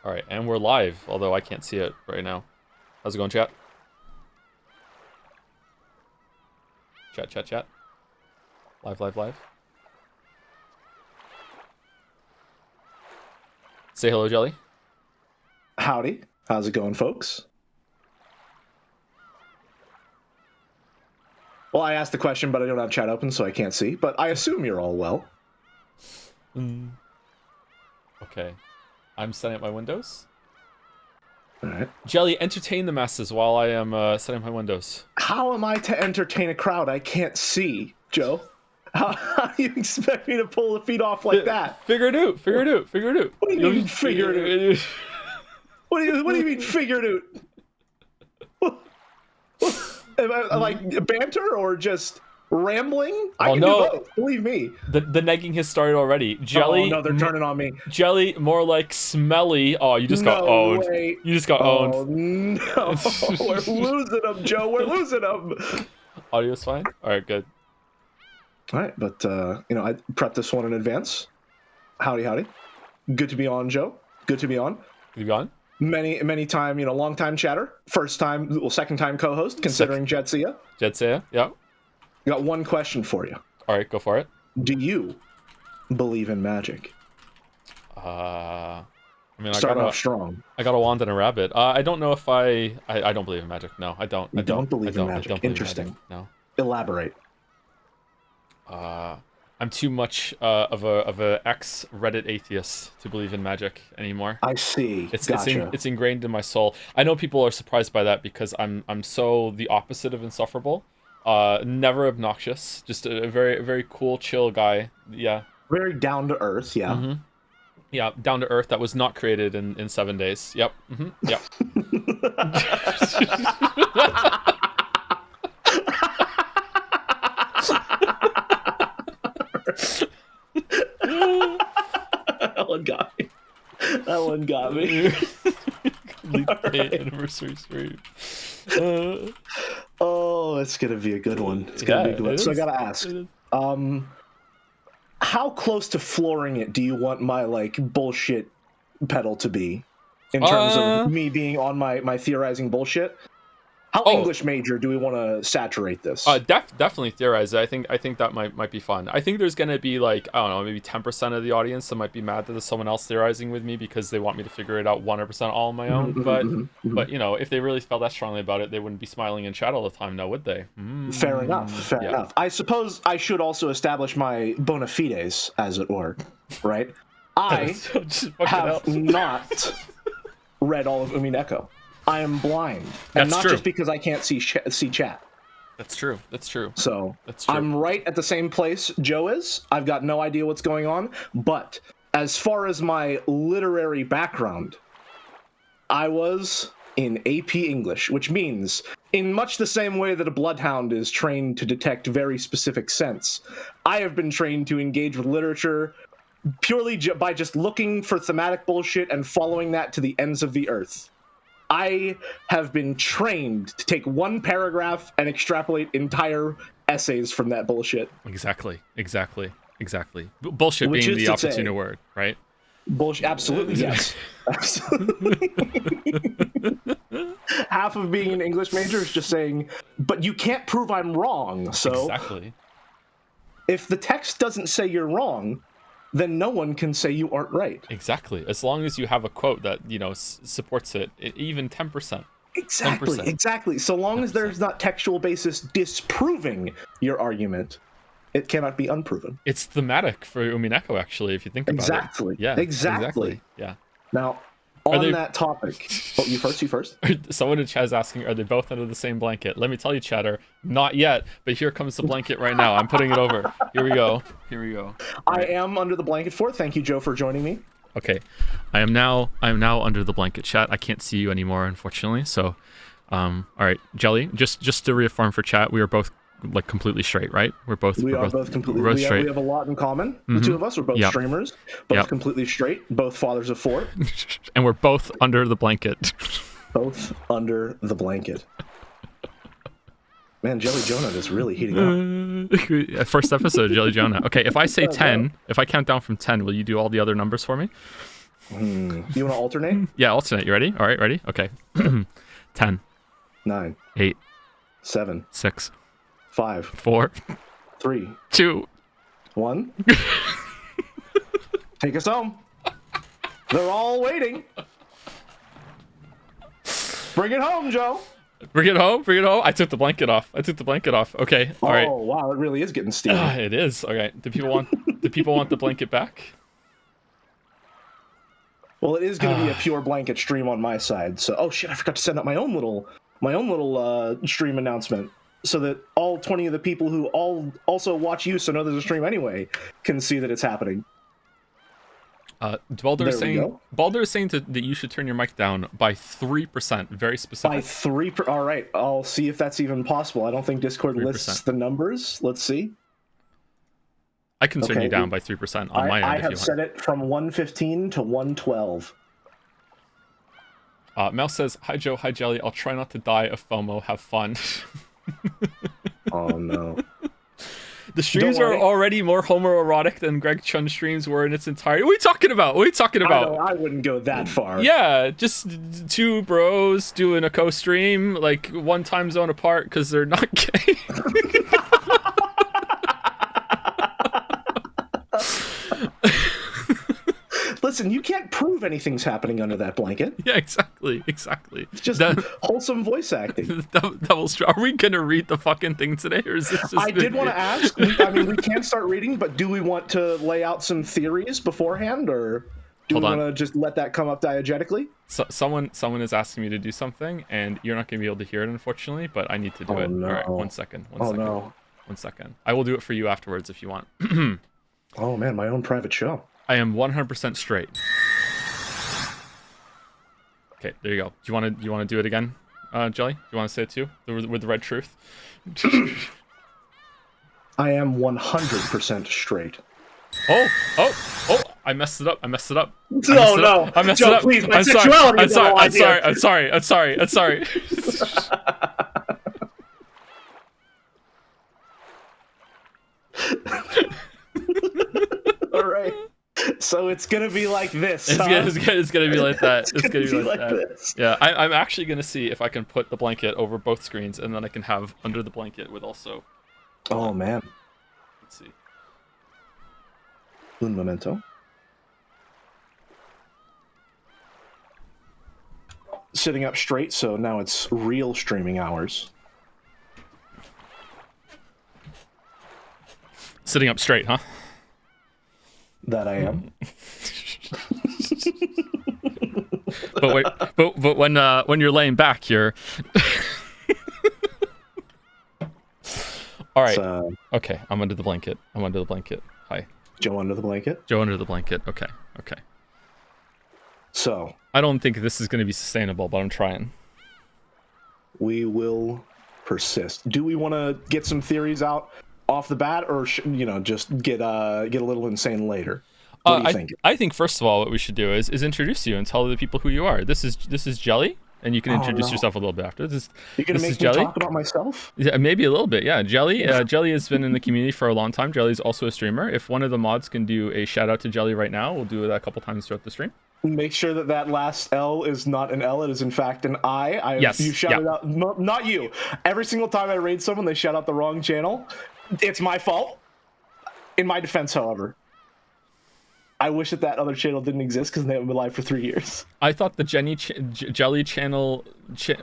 All right, and we're live, although I can't see it right now. How's it going, chat? Chat. Live. Say hello, Jelly. Howdy. How's it going, folks? Well, I asked the question, but I don't have chat open, so I can't see. But I assume you're all well. Okay. I'm setting up my windows. All right. Jelly, entertain the masses while I am setting up my windows. How am I to entertain a crowd I can't see, Joe? How do you expect me to pull the feet off like that? Figure it out. What do you mean, figure it out? What do you mean, figure it out? Am I like banter or just rambling? I can do both, believe me. The negging has started already. Jelly. Oh, no, they're turning on me. Jelly, more like smelly. Oh, you just got owned. Way. You just got owned. No, we're losing them, Joe. We're losing them. Audio's fine? All right, good. All right, but, I prepped this one in advance. Howdy. Good to be on, Joe. Good to be on. Good to be on. Many time, long time chatter. Second time co-host, considering Jetsia. Yeah. Got one question for you. All right, go for it. Do you believe in magic? Start off strong. I got a wand and a rabbit. I don't know if I don't believe in magic. No, I don't. I don't believe in magic. Interesting. No. Elaborate. I'm too much of a ex Reddit atheist to believe in magic anymore. I see. It's ingrained in my soul. I know people are surprised by that because I'm so the opposite of insufferable. Never obnoxious. Just a very very cool, chill guy. Yeah. Very down to earth. Yeah. Mm-hmm. Yeah, down to earth. That was not created in 7 days. Yep. Mm-hmm. Yep. That one got me. Right. Anniversary stream. Oh, it's gonna be a good one. It's gonna be a good one. So I gotta ask, how close to flooring it do you want my bullshit pedal to be, in terms of me being on my theorizing bullshit? How English major do we want to saturate this? Definitely theorize. I think that might be fun. I think there's gonna be I don't know, maybe 10% of the audience that might be mad that there's someone else theorizing with me because they want me to figure it out 100% all on my own. But if they really felt that strongly about it, they wouldn't be smiling in chat all the time, now would they? Fair enough. I suppose I should also establish my bona fides, as it were, right? I have not read all of Umineko. I am blind, and not just because I can't see chat. That's true. So I'm right at the same place Joe is. I've got no idea what's going on. But as far as my literary background, I was in AP English, which means, in much the same way that a bloodhound is trained to detect very specific scents, I have been trained to engage with literature purely by just looking for thematic bullshit and following that to the ends of the earth. I have been trained to take one paragraph and extrapolate entire essays from that bullshit. Exactly. Bullshit being the opportune word, right? Bullshit, absolutely, yes. Absolutely. Half of being an English major is just saying, but you can't prove I'm wrong, so... Exactly. If the text doesn't say you're wrong, then no one can say you aren't right. Exactly. As long as you have a quote that, supports it, even 10%. Exactly. So long 10%. As there's not textual basis disproving your argument, it cannot be unproven. It's thematic for Umineko, actually, if you think about it. Yeah. Exactly. Yeah. Now, on that topic... Oh, you first? Someone in chat is asking, are they both under the same blanket? Let me tell you, chatter, not yet, but here comes the blanket right now. I'm putting it over. Here we go. I am under the blanket for. Thank you, Joe, for joining me. Okay. I am now under the blanket, chat. I can't see you anymore, unfortunately. So, all right, Jelly, just to reaffirm for chat, we are both completely straight, right? We're both completely straight. We have a lot in common. The two of us are both streamers, both completely straight, both fathers of 4. And we're both under the blanket. Both under the blanket. Man, Jelly Jonah is really heating up. First episode, Jelly Jonah. Okay, if I say 10, if I count down from 10, will you do all the other numbers for me? You want to alternate? Yeah, alternate. You ready? All right, ready? Okay. 10, 9, 8, 7, 6, 5, 4, 3, 2. 1. Take us home. They're all waiting. Bring it home, Joe. Bring it home. Bring it home. I took the blanket off. Okay. All right. Oh wow, it really is getting steamy. It is. Okay. Do people want the blanket back? Well, it is going to be a pure blanket stream on my side. So, oh shit, I forgot to send out my own little stream announcement, so that all 20 of the people who also watch you, so know there's a stream anyway, can see that it's happening. Baldur is saying that you should turn your mic down by 3%. Very specific. By 3. All right, I'll see if that's even possible. I don't think Discord 3%. Lists the numbers. Let's see. I can turn you down by 3% on my end. I have set it from 115 to 112. Mel says, "Hi Joe, hi Jelly. I'll try not to die of FOMO. Have fun." Oh no. The streams are already more homoerotic than Greg Chun's streams were in its entirety. What are you talking about? I wouldn't go that far. Yeah, just two bros doing a co-stream, like one time zone apart because they're not gay. Listen, you can't prove anything's happening under that blanket. Yeah, exactly. It's just wholesome voice acting. Are we gonna read the fucking thing today, or is this just? I did want to ask. I mean, we can start reading, but do we want to lay out some theories beforehand, or do we want to just let that come up diegetically? So, someone is asking me to do something, and you're not gonna be able to hear it, unfortunately. But I need to do it. No. All right, one second. No. 1 second. I will do it for you afterwards if you want. Oh man, my own private show. I am 100% straight. Okay, there you go. Do you want to do it again, Jelly? Do you want to say it too, with the red truth? I am 100% straight. Oh! I messed it up. No. I messed it up. Please, my sexuality. I'm sorry. All right. So it's gonna be like this. It's gonna be like that. It's gonna be like that. Yeah, I'm actually gonna see if I can put the blanket over both screens, and then I can have under the blanket with also. Oh man. Let's see. Un momento. Sitting up straight, so now it's real streaming hours. Sitting up straight, huh? That I am. but when you're laying back, you're. All right. Okay, I'm under the blanket. Hi. Joe under the blanket. Okay. So. I don't think this is going to be sustainable, but I'm trying. We will persist. Do we want to get some theories out off the bat, or just get a little insane later? What do you think? I think first of all, what we should do is introduce you and tell the people who you are. This is Jelly, and you can introduce yourself a little bit after. You're gonna make me Jelly. Talk about myself? Yeah, maybe a little bit. Yeah, Jelly. Jelly has been in the community for a long time. Jelly's also a streamer. If one of the mods can do a shout out to Jelly right now, we'll do that a couple times throughout the stream. Make sure that last L is not an L. It is in fact an I. Yes. You shouted out. Not you. Every single time I raid someone, they shout out the wrong channel. It's my fault. In my defense, however, I wish that other channel didn't exist because they haven't been live for 3 years. I thought the Jelly channel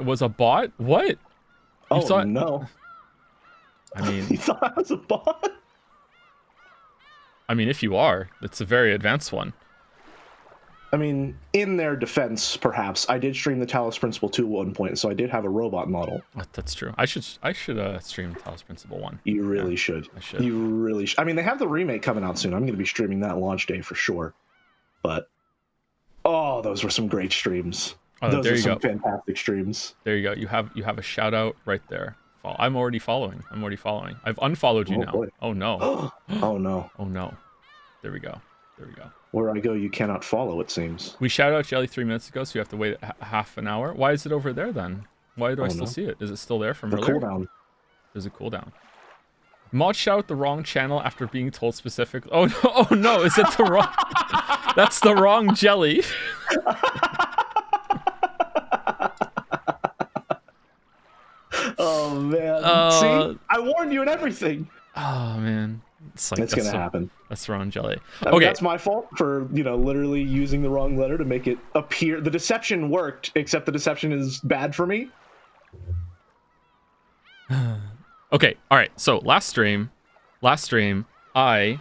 was a bot. What? No. I mean, you thought I was a bot? I mean, if you are, it's a very advanced one. I mean, in their defense, perhaps I did stream the Talos Principle 2 at one point, so I did have a robot model. That's true. I should stream Talos Principle 1. You really should. I should. You really should. I mean, they have the remake coming out soon. I'm going to be streaming that launch day for sure. But those were some great streams. Those are some fantastic streams. There you go. You have a shout out right there. I'm already following. I've unfollowed you now. Boy. Oh no. Oh no. Oh no. There we go. Where I go, you cannot follow, it seems. We shouted out Jelly 3 minutes ago, so you have to wait half an hour. Why is it over there then? Why do I still see it? Is it still there from earlier? Cooldown. There's a cooldown. Mod shout out the wrong channel after being told specifically. Oh no! Is it the wrong? That's the wrong jelly. Oh man! See, I warned you and everything. Oh man, it's gonna happen. That's the wrong jelly. I mean, that's my fault for literally using the wrong letter to make it appear. The deception worked, except the deception is bad for me. Okay, all right. So last stream, I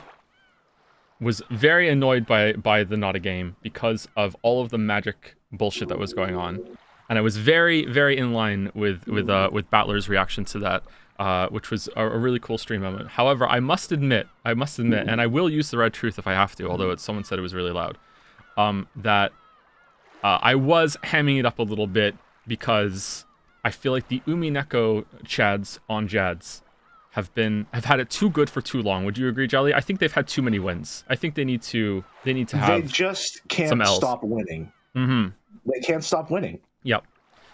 was very annoyed by the not a game because of all of the magic bullshit that was going on, and I was very in line with Battler's reaction to that, which was a really cool stream moment. However, I must admit, and I will use the red truth if I have to, although someone said it was really loud, that I was hamming it up a little bit because I feel like the Umineko chads on Jads have had it too good for too long. Would you agree, Jelly? I think they've had too many wins. I think they need to have. They just can't stop winning. Mm-hmm. They can't stop winning. Yep.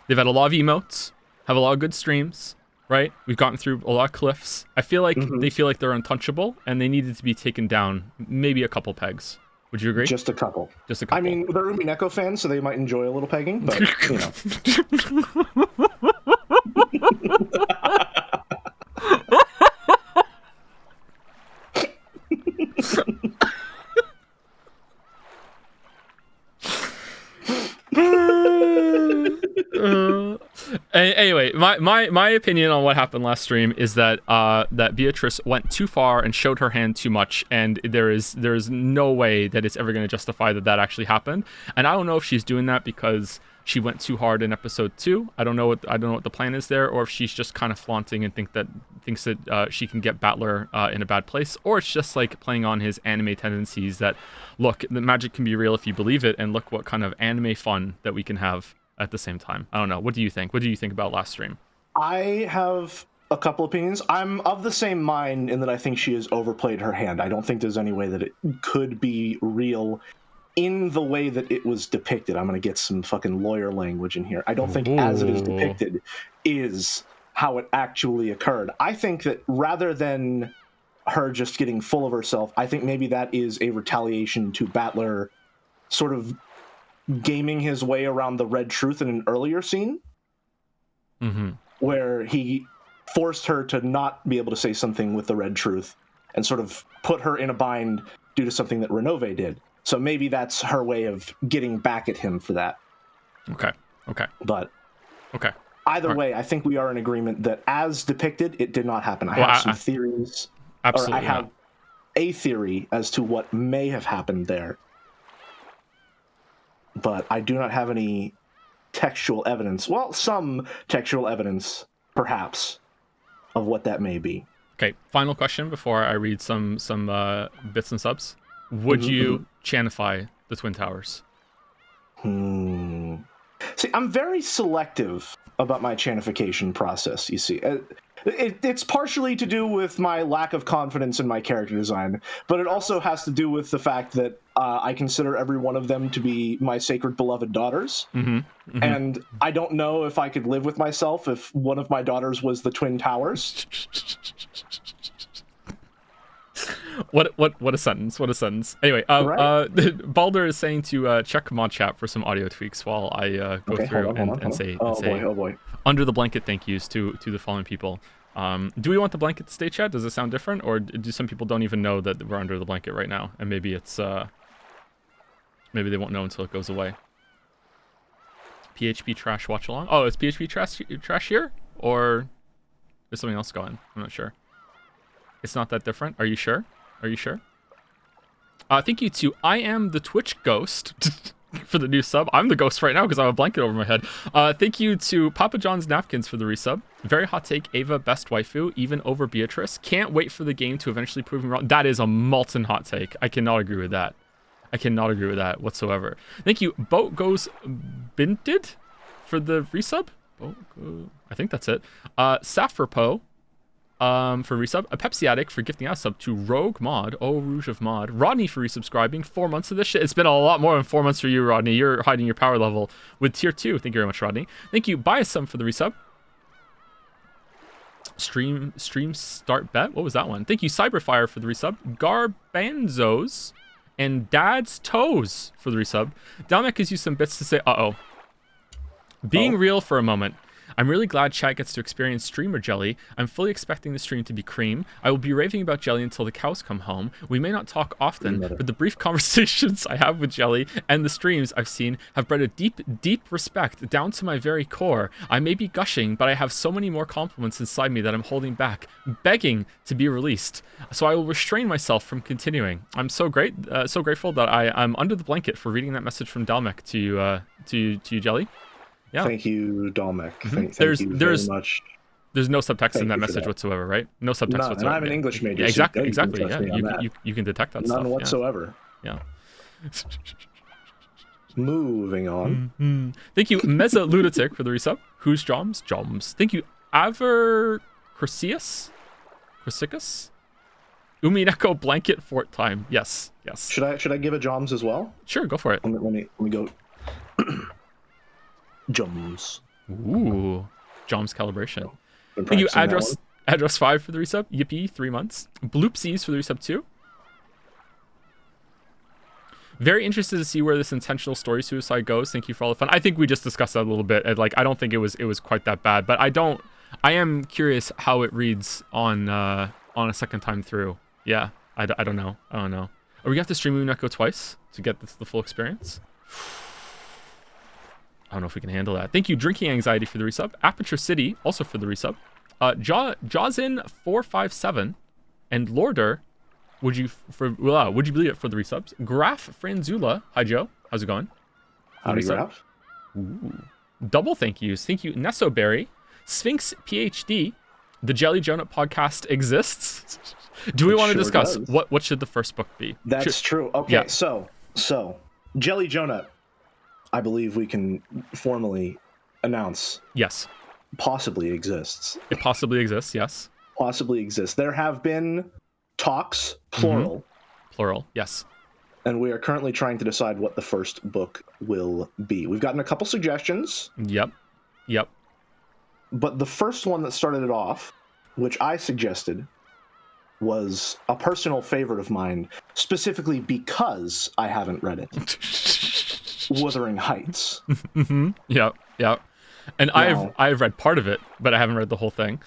They've had a lot of emotes, have a lot of good streams, right? We've gotten through a lot of cliffs. I feel like they feel like they're untouchable, and they needed to be taken down maybe a couple pegs. Would you agree? Just a couple. Just a couple. I mean, they're Umineko fans, so they might enjoy a little pegging, but, Anyway, my opinion on what happened last stream is that that Beatrice went too far and showed her hand too much, and there is no way that it's ever going to justify that actually happened. And I don't know if she's doing that because she went too hard in episode 2. I don't know what the plan is there, or if she's just kind of flaunting and thinks that she can get Battler in a bad place, or it's just like playing on his anime tendencies that, look, the magic can be real if you believe it, and look what kind of anime fun that we can have at the same time. I don't know. What do you think? What do you think about last stream? I have a couple opinions. I'm of the same mind in that I think she has overplayed her hand. I don't think there's any way that it could be real in the way that it was depicted. I'm going to get some fucking lawyer language in here. I don't think as it is depicted is how it actually occurred. I think that rather than her just getting full of herself, I think maybe that is a retaliation to Battler sort of gaming his way around the red truth in an earlier scene, where he forced her to not be able to say something with the red truth and sort of put her in a bind due to something that Renove did. So maybe that's her way of getting back at him for that. Okay. But okay. Either way, I think we are in agreement that as depicted, it did not happen. I have some theories. Absolutely. Or I have a theory as to what may have happened there. But I do not have any textual evidence. Well, some textual evidence, perhaps, of what that may be. Okay, final question before I read some bits and subs. Would you chanify the Twin Towers? See, I'm very selective about my chanification process, you see. It's partially to do with my lack of confidence in my character design, but it also has to do with the fact that I consider every one of them to be my sacred beloved daughters. And I don't know if I could live with myself if one of my daughters was the Twin Towers. What a sentence. What a sentence. Anyway, Balder is saying to check mod chat for some audio tweaks while I go through and say oh boy. Under the blanket thank yous to the following people. Do we want the blanket to stay, chat? Does it sound different, or do some people don't even know that we're under the blanket right now, and maybe it's maybe they won't know until it goes away? PHP trash watch along. Oh, is PHP trash here, or is something else going? I'm not sure. It's not that different. Are you sure? Thank you to I am the Twitch ghost for the new sub. I'm the ghost right now because I have a blanket over my head. Thank you to Papa John's Napkins for the resub. Very hot take. Ava best waifu, even over Beatrice. Can't wait for the game to eventually prove me wrong. That is a molten hot take. I cannot agree with that. Whatsoever. Thank you, Boat Goes Binted for the resub. I think that's it. Saffirpo for resub, a Pepsi Addict for gifting us sub to Rogue Mod, Rouge of Mod, Rodney for resubscribing, 4 months of this shit. It's been a lot more than 4 months for you, Rodney. You're hiding your power level with tier 2. Thank you very much, Rodney. Thank you, Biasum for the resub. Stream start bet. What was that one? Thank you, Cyberfire for the resub. Garbanzos and Dad's Toes for the resub. Dalmek gives you some bits to say. Being real for a moment. I'm really glad chat gets to experience streamer jelly. I'm fully expecting the stream to be cream. I will be raving about jelly until the cows come home. We may not talk often, but the brief conversations I have with jelly and the streams I've seen have bred a deep, deep respect down to my very core. I may be gushing, but I have so many more compliments inside me that I'm holding back, begging to be released. So I will restrain myself from continuing. I'm so grateful that I'm under the blanket for reading that message from Dalmek to you, Jelly. Yeah. Thank you, Dalmek. Thank you very much. There's no subtext in that message whatsoever, right? No subtext whatsoever. And I'm an English major. Yeah, exactly. Yeah, you can detect that stuff. None whatsoever. Yeah. Moving on. Thank you, Meza Lunatic, for the resub. Who's Joms? Joms. Thank you, Aver Chrysius? Umineko blanket fort time. Yes. Should I give a Joms as well? Sure, go for it. Let me go. Joms. Ooh, Joms calibration. Thank you, address 5 for the resub. Yippee, 3 months. Bloopsies for the resub 2. Very interested to see where this intentional story suicide goes. Thank you for all the fun. I think we just discussed that a little bit. I don't think it was quite that bad, but I am curious how it reads on a second time through. Yeah, I don't know. Are we gonna have to stream Umineko twice to get the full experience? I don't know if we can handle that. Thank you, Drinking Anxiety, for the resub. Aperture City, also for the resub. Jawsin457 and Lorder, would you believe it, for the resubs? Graf Franzula, hi Joe, how's it going? Howdy, Graf. Ooh. Double thank yous. Thank you, Nessoberry, Sphinx PhD. The Jelly Jonut podcast exists. Do we want to discuss what should the first book be? That's true. Okay, yeah. So Jelly Jonut, I believe we can formally announce. Yes. Possibly exists. It possibly exists, yes. Possibly exists. There have been talks, plural. Plural, yes. And we are currently trying to decide what the first book will be. We've gotten a couple suggestions. Yep. But the first one that started it off, which I suggested, was a personal favorite of mine, specifically because I haven't read it. Wuthering Heights. Yep. And now, I've read part of it, but I haven't read the whole thing.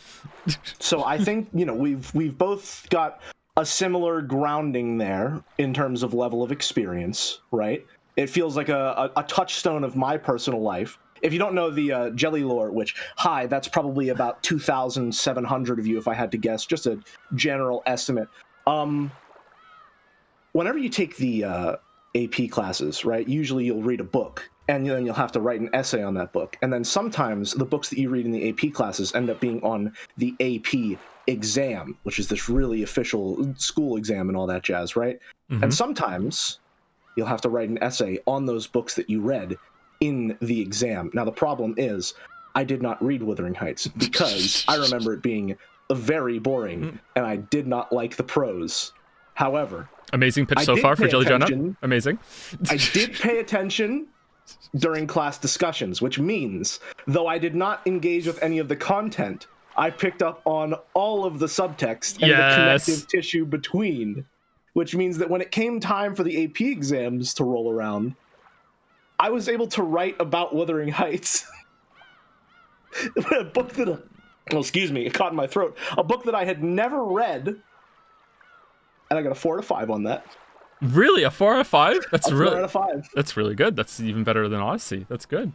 So I think, we've both got a similar grounding there in terms of level of experience, right? It feels like a touchstone of my personal life. If you don't know the Jelly lore, which, that's probably about 2,700 of you if I had to guess, just a general estimate. Whenever you take the AP classes, right, usually you'll read a book, and then you'll have to write an essay on that book. And then sometimes the books that you read in the AP classes end up being on the AP exam, which is this really official school exam and all that jazz, right? And sometimes you'll have to write an essay on those books that you read in the exam. Now, the problem is I did not read Wuthering Heights because I remember it being very boring, and I did not like the prose. However, amazing pitch so far for Jelly Jonut. Amazing. I did pay attention during class discussions, which means, though I did not engage with any of the content, I picked up on all of the subtext and the connective tissue between, which means that when it came time for the AP exams to roll around, I was able to write about Wuthering Heights. A book that, it caught in my throat. A book that I had never read, and I got a 4 out of 5 on that. Really, a 4 out of 5? That's really 4 out of 5. That's really good. That's even better than Odyssey. That's good.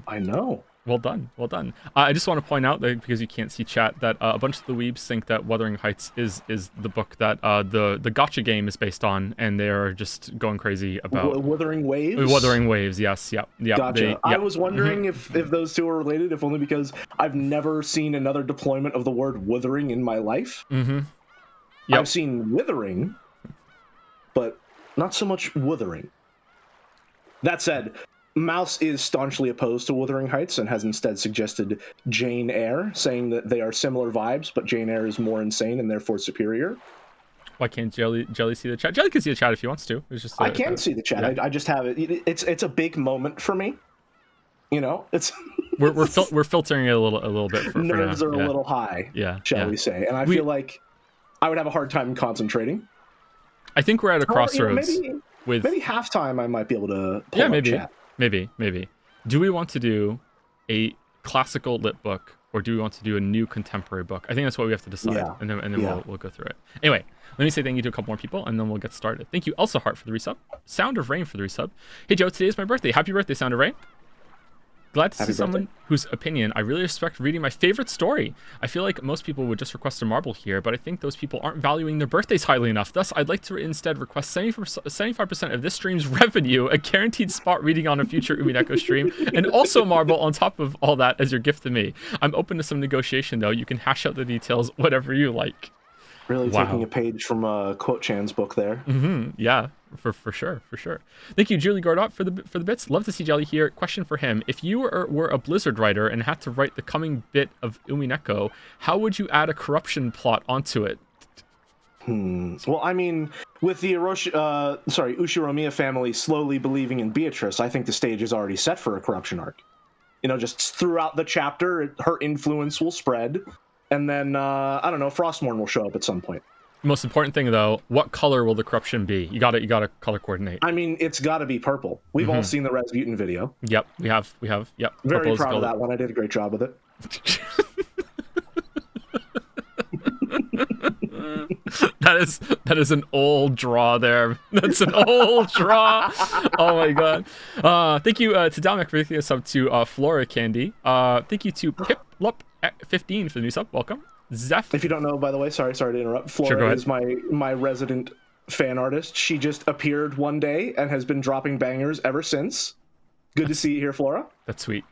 I know. Well done. I just want to point out that, because you can't see chat, that a bunch of the weebs think that Wuthering Heights is the book that the gacha game is based on, and they are just going crazy about Wuthering Waves. Wuthering Waves, yes, yeah. Gotcha. I was wondering if those two are related, if only because I've never seen another deployment of the word wuthering in my life. I've seen withering, but not so much wuthering. That said, Mouse is staunchly opposed to Wuthering Heights and has instead suggested Jane Eyre, saying that they are similar vibes, but Jane Eyre is more insane and therefore superior. Why can't Jelly see the chat? Jelly can see the chat if he wants to. It's just I can see the chat. Yeah. I just have it. It's a big moment for me. It's we're filtering it a little bit. For nerves now. are a little high. Shall we say? And I feel like I would have a hard time concentrating. I think we're at a crossroads. with maybe halftime I might be able to pull up chat. Maybe. Do we want to do a classical lit book, or do we want to do a new contemporary book? I think that's what we have to decide, and then we'll go through it. Anyway, let me say thank you to a couple more people, and then we'll get started. Thank you, Elsa Hart, for the resub. Sound of Rain for the resub. Hey Joe, today is my birthday. Happy birthday, Sound of Rain. Glad to see someone whose opinion I really respect reading my favorite story. I feel like most people would just request a marble here, but I think those people aren't valuing their birthdays highly enough. Thus, I'd like to instead request 75% of this stream's revenue, a guaranteed spot reading on a future Umineko stream, and also a marble on top of all that as your gift to me. I'm open to some negotiation, though. You can hash out the details, whatever you like. Really taking a page from Quote Chan's book there. Yeah, for sure. Thank you, Julie Gordot, for the bits. Love to see Jelly here. Question for him: if you were a Blizzard writer and had to write the coming bit of Umineko, how would you add a corruption plot onto it? Well, I mean, with the Ushiromiya family slowly believing in Beatrice, I think the stage is already set for a corruption arc. You know, just throughout the chapter, her influence will spread. And then, I don't know, Frostmourne will show up at some point. Most important thing, though, what color will the corruption be? You gotta color coordinate. I mean, it's gotta be purple. We've all seen the Rasputin video. Yep, we have. Yep. Very proud of that one. I did a great job with it. That is an old draw there. That's an old draw. Oh my god. Thank you to Dalmek for the sub to Flora Candy. Thank you to Piplup15 for the new sub. Welcome. Zeph. If you don't know, by the way, sorry to interrupt. Flora is my resident fan artist. She just appeared one day and has been dropping bangers ever since. Good to see you here, Flora. That's sweet.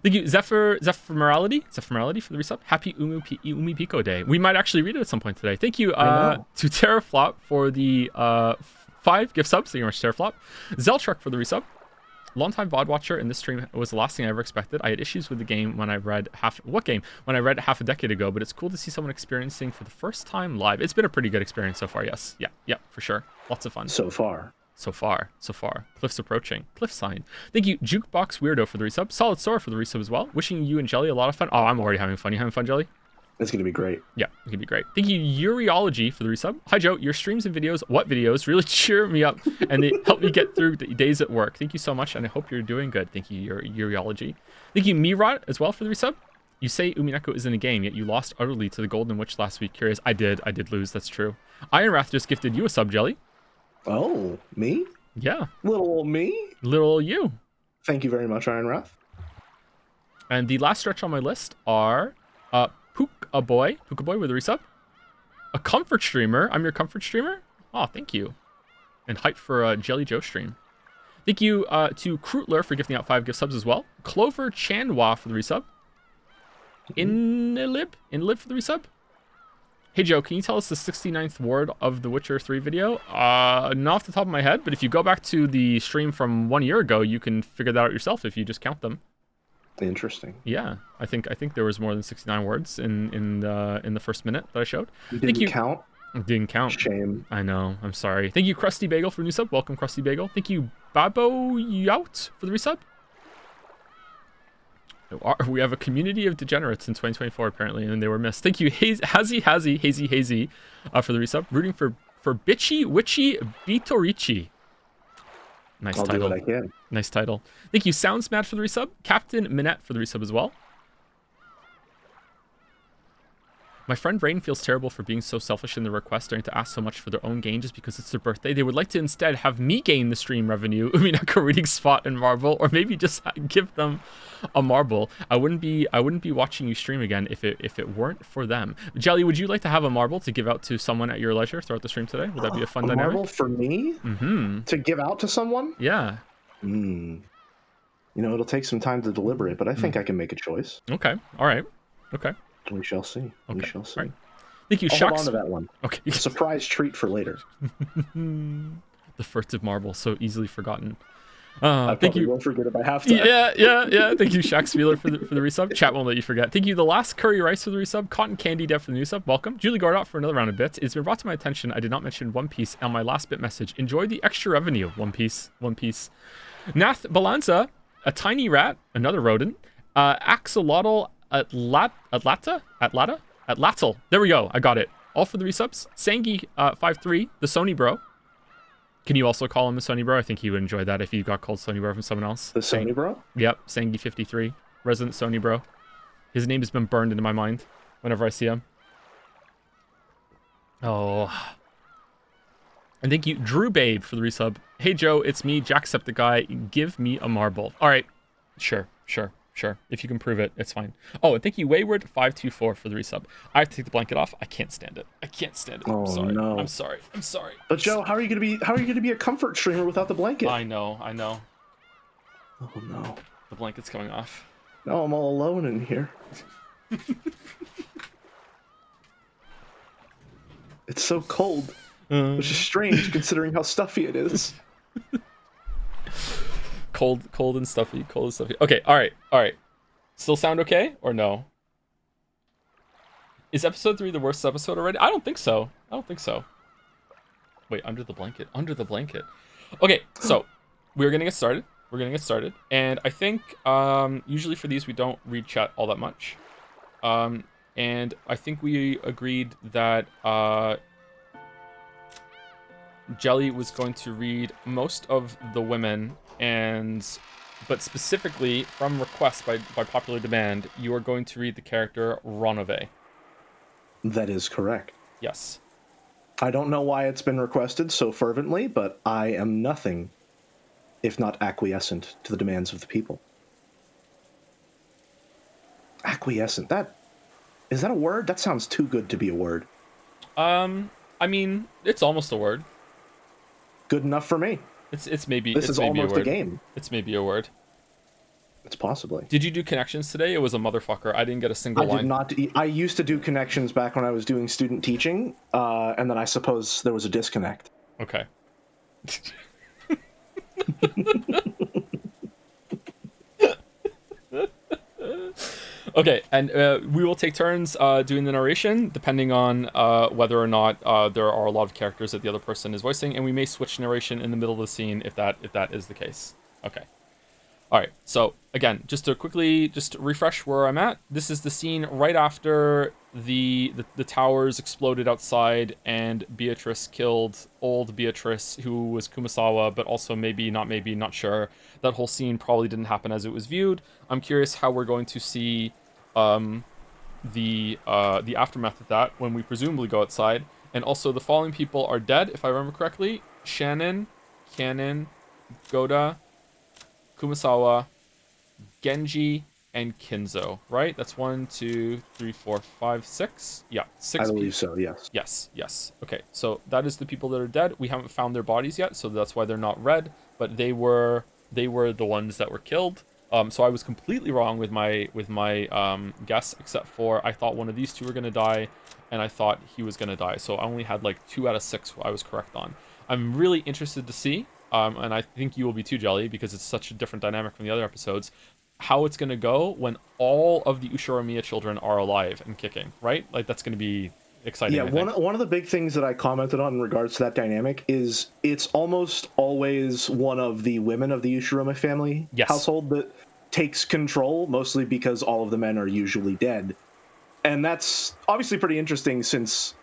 Thank you, Zephyr Morality for the resub. Happy Umipiko Day. We might actually read it at some point today. Thank you to Terraflop for the 5 gift subs. Thank you very much, Terraflop. Zeltruck for the resub. Longtime VOD watcher, and this stream was the last thing I ever expected. I had issues with the game when I read half a decade ago, but it's cool to see someone experiencing for the first time live. It's been a pretty good experience so far, yes. Yeah, for sure. Lots of fun. So far. Cliff's approaching. Cliff sign. Thank you, Jukebox Weirdo, for the resub. Solid Sora for the resub as well. Wishing you and Jelly a lot of fun. Oh, I'm already having fun. You having fun, Jelly? It's going to be great. Yeah, it's going to be great. Thank you, Uriology, for the resub. Hi, Joe. Your streams and videos, really cheer me up, and they help me get through the days at work. Thank you so much, and I hope you're doing good. Thank you, Uriology. Thank you, Mirot, as well, for the resub. You say Umineko is in a game, yet you lost utterly to the Golden Witch last week. Curious. I did lose. That's true. Ironwrath just gifted you a sub, Jelly. Oh, me? Yeah. Little old me? Little old you. Thank you very much, Ironwrath. And the last stretch on my list are Puka Boy with a resub. A comfort streamer. I'm your comfort streamer. Oh, thank you. And hype for a Jelly Joe stream. Thank you to Krootler for gifting out 5 gift subs as well. Clover Chanwa for the resub. Inlib for the resub. Hey Joe, can you tell us the 69th word of the Witcher 3 video? Not off the top of my head, but if you go back to the stream from 1 year ago, you can figure that out yourself if you just count them. Interesting. Yeah, I think there was more than 69 words in the first minute that I showed. You didn't count? I didn't count. Shame. I know. I'm sorry. Thank you, Krusty Bagel, for the new sub. Welcome, Krusty Bagel. Thank you, Babo Yout, for the resub. We have a community of degenerates in 2024 apparently, and they were missed. Thank you, Hazy for the resub. Rooting for Bitchy Witchy Bitorichi. Nice I'll title. Do what I can. Nice title. Thank you, Sounds Mad, for the resub. Captain Minette for the resub as well. My friend Rain feels terrible for being so selfish in the request, starting to ask so much for their own gain just because it's their birthday. They would like to instead have me gain the stream revenue, Umineko reading spot and marble, or maybe just give them a marble. I wouldn't be watching you stream again if it weren't for them. Jelly, would you like to have a marble to give out to someone at your leisure throughout the stream today? Would that be a fun dynamic? Marble for me? To give out to someone? Yeah. You know, it'll take some time to deliberate, but I think I can make a choice. Okay. All right. Okay. We shall see. Okay. We shall see. Right. Thank you, I'll hold on to that one. Okay. Surprise treat for later. The furtive marble, so easily forgotten. I thank you. Won't forget it by halftime. Yeah. Thank you, Shaq Spieler, for the resub. Chat won't let you forget. Thank you, the last curry rice for the resub. Cotton Candy Dev for the new sub. Welcome. Julie Gardot for another round of bits. It's been brought to my attention I did not mention One Piece on my last bit message. Enjoy the extra revenue. One Piece. Nath Balanza, a tiny rat, another rodent. Axolotl Atlatal. There we go. I got it. All for the resubs. Sangi 53, the Sony bro. Can you also call him the Sony Bro? I think he would enjoy that if you got called Sony Bro from someone else. The Sony Bro? Yep, Sangi53, resident Sony Bro. His name has been burned into my mind whenever I see him. Oh. And thank you, Drew Babe, for the resub. Hey, Joe, it's me, Jacksepticeye. Give me a marble. All right. Sure. If you can prove it, it's fine. Oh, and thank you, Wayward524, for the resub. I have to take the blanket off. I can't stand it. Oh, I'm sorry. no. I'm sorry. But Joe, how are you gonna be a comfort streamer without the blanket? I know. Oh no. The blanket's coming off. No, I'm all alone in here. It's so cold, which is strange considering how stuffy it is. Cold and stuffy. Okay, all right. Still sound okay or no? Is episode 3 the worst episode already? I don't think so. Wait, under the blanket. Okay, so we're gonna get started. And I think usually for these we don't read chat all that much. And I think we agreed that Jelly was going to read most of the women, but specifically from request by popular demand, you are going to read the character Ronove. That is correct. Yes. I don't know why it's been requested so fervently, but I am nothing if not acquiescent to the demands of the people. Acquiescent. Is that a word? That sounds too good to be a word. I mean, it's almost a word. Good enough for me. It's maybe this it's is maybe almost a word. A game. It's maybe a word. It's possibly. Did you do connections today? It was a motherfucker. I didn't get a single line. I did not. I used to do connections back when I was doing student teaching, and then I suppose there was a disconnect. Okay. Okay, and we will take turns doing the narration, depending on whether or not there are a lot of characters that the other person is voicing, and we may switch narration in the middle of the scene if that is the case. Okay. All right. So again, just to quickly refresh where I'm at. This is the scene right after the towers exploded outside, and Beatrice killed old Beatrice, who was Kumasawa, but also not sure. That whole scene probably didn't happen as it was viewed. I'm curious how we're going to see the aftermath of that when we presumably go outside. And also the following people are dead, if I remember correctly: Shannon, Cannon, Goda, Kumasawa, Genji, and Kinzo, right? That's 1, 2, 3, 4, 5, 6. Yeah, 6. I believe so, yes. Yes. Okay, so that is the people that are dead. We haven't found their bodies yet, so that's why they're not red, but they were the ones that were killed. So I was completely wrong with my guess, except for I thought one of these two were going to die, and I thought he was going to die. So I only had like 2 out of 6 I was correct on. I'm really interested to see, and I think you will be too, Jelly, because it's such a different dynamic from the other episodes, how it's going to go when all of the Ushiromiya children are alive and kicking, right? Like, that's going to be exciting. Yeah, one of the big things that I commented on in regards to that dynamic is it's almost always one of the women of the Ushiroma family household that takes control, mostly because all of the men are usually dead. And that's obviously pretty interesting, since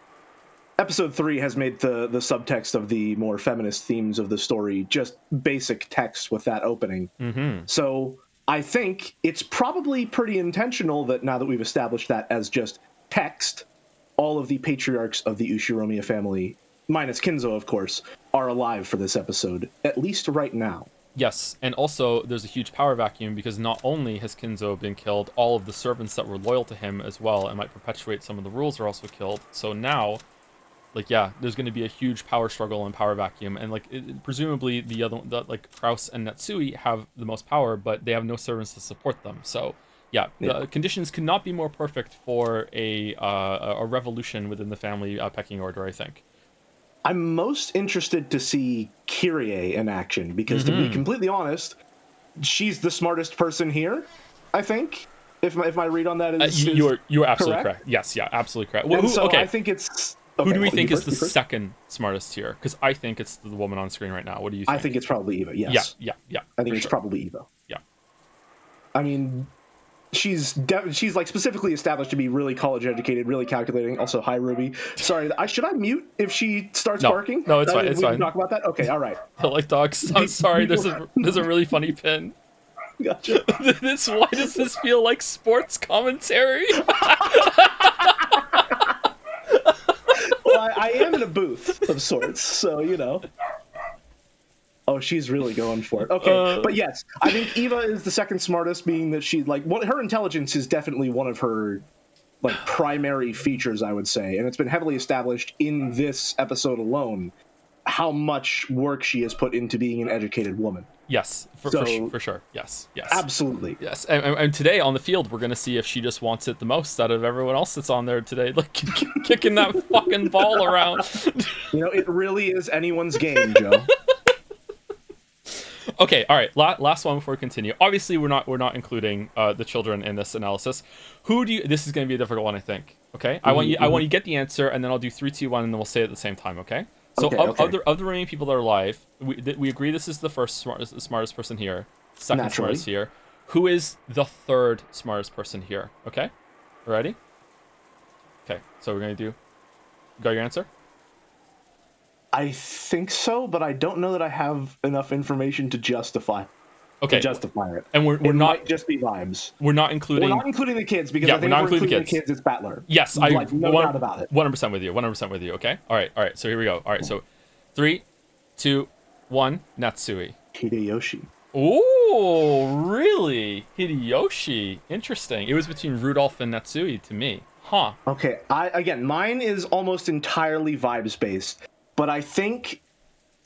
Episode 3 has made the subtext of the more feminist themes of the story just basic text with that opening. Mm-hmm. So I think it's probably pretty intentional that now that we've established that as just text, all of the patriarchs of the Ushiromiya family, minus Kinzo, of course, are alive for this episode, at least right now. Yes, and also there's a huge power vacuum, because not only has Kinzo been killed, all of the servants that were loyal to him as well and might perpetuate some of the rules are also killed. So now, like, yeah, there's going to be a huge power struggle and power vacuum, and like presumably like Kraus and Natsui have the most power, but they have no servants to support them. So yeah. The conditions could not be more perfect for a revolution within the family pecking order, I think. I'm most interested to see Kyrie in action, because to be completely honest, she's the smartest person here, I think. If my read on that is you're absolutely correct. Yes, yeah, absolutely correct. Well, okay. I think it's who do we think is the second smartest here? Because I think it's the woman on screen right now. What do you think? I think it's probably Eva, yes. Yeah. I think it's probably Eva. Yeah. I mean, she's like specifically established to be really college educated, really calculating. Also, hi Ruby. Sorry, should I mute if she starts barking? No, it's fine. It's we fine. Can talk about that. Okay, all right. I like dogs. I'm sorry. There's a really funny pin. Gotcha. Why does this feel like sports commentary? Well, I am in a booth of sorts, so you know. Oh, she's really going for it. Okay, but yes, I think Eva is the second smartest, being that she like her intelligence is definitely one of her like primary features, I would say, and it's been heavily established in this episode alone how much work she has put into being an educated woman. Yes, for sure. Yes. Absolutely. Yes, and today on the field, we're going to see if she just wants it the most out of everyone else that's on there today, like kicking that fucking ball around. You know, it really is anyone's game, Joe. Okay, all right. Last one before we continue. Obviously, we're not including the children in this analysis. Who do you? This is going to be a difficult one, I think. Okay, I want you to get the answer, and then I'll do 3, 2, 1, and then we'll say it at the same time. Okay. So of the remaining people that are alive, we agree this is the smartest person here, second smartest here. Who is the third smartest person here? Okay, ready? Okay, so we're gonna do. Got your answer? I think so, but I don't know that I have enough information to justify. Okay. To justify it. And we're not might just be vibes. We're not including the kids, because I think we're including the kids, it's Battler. Yes, like, no doubt about it. 100% with you. 100% with you. Okay. All right. So here we go. All right. So 3, 2, 1. Natsui. Hideyoshi. Oh, really? Hideyoshi. Interesting. It was between Rudolph and Natsui to me. Huh. Okay. Mine is almost entirely vibes based, but I think,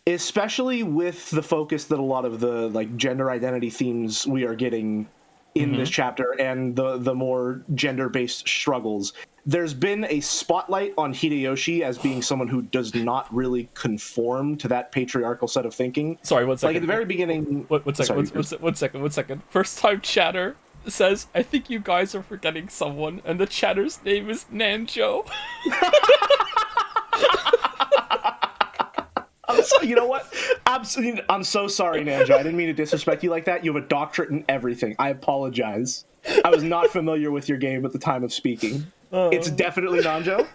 especially with the focus that a lot of the like gender identity themes we are getting in this chapter and the more gender-based struggles, there's been a spotlight on Hideyoshi as being someone who does not really conform to that patriarchal set of thinking. Sorry, 1 second. Like at the very beginning. One second. First time chatter says, I think you guys are forgetting someone, and the chatter's name is Nanjo. You know what? Absolutely, I'm so sorry, Nanjo. I didn't mean to disrespect you like that. You have a doctorate in everything. I apologize. I was not familiar with your game at the time of speaking. It's definitely Nanjo.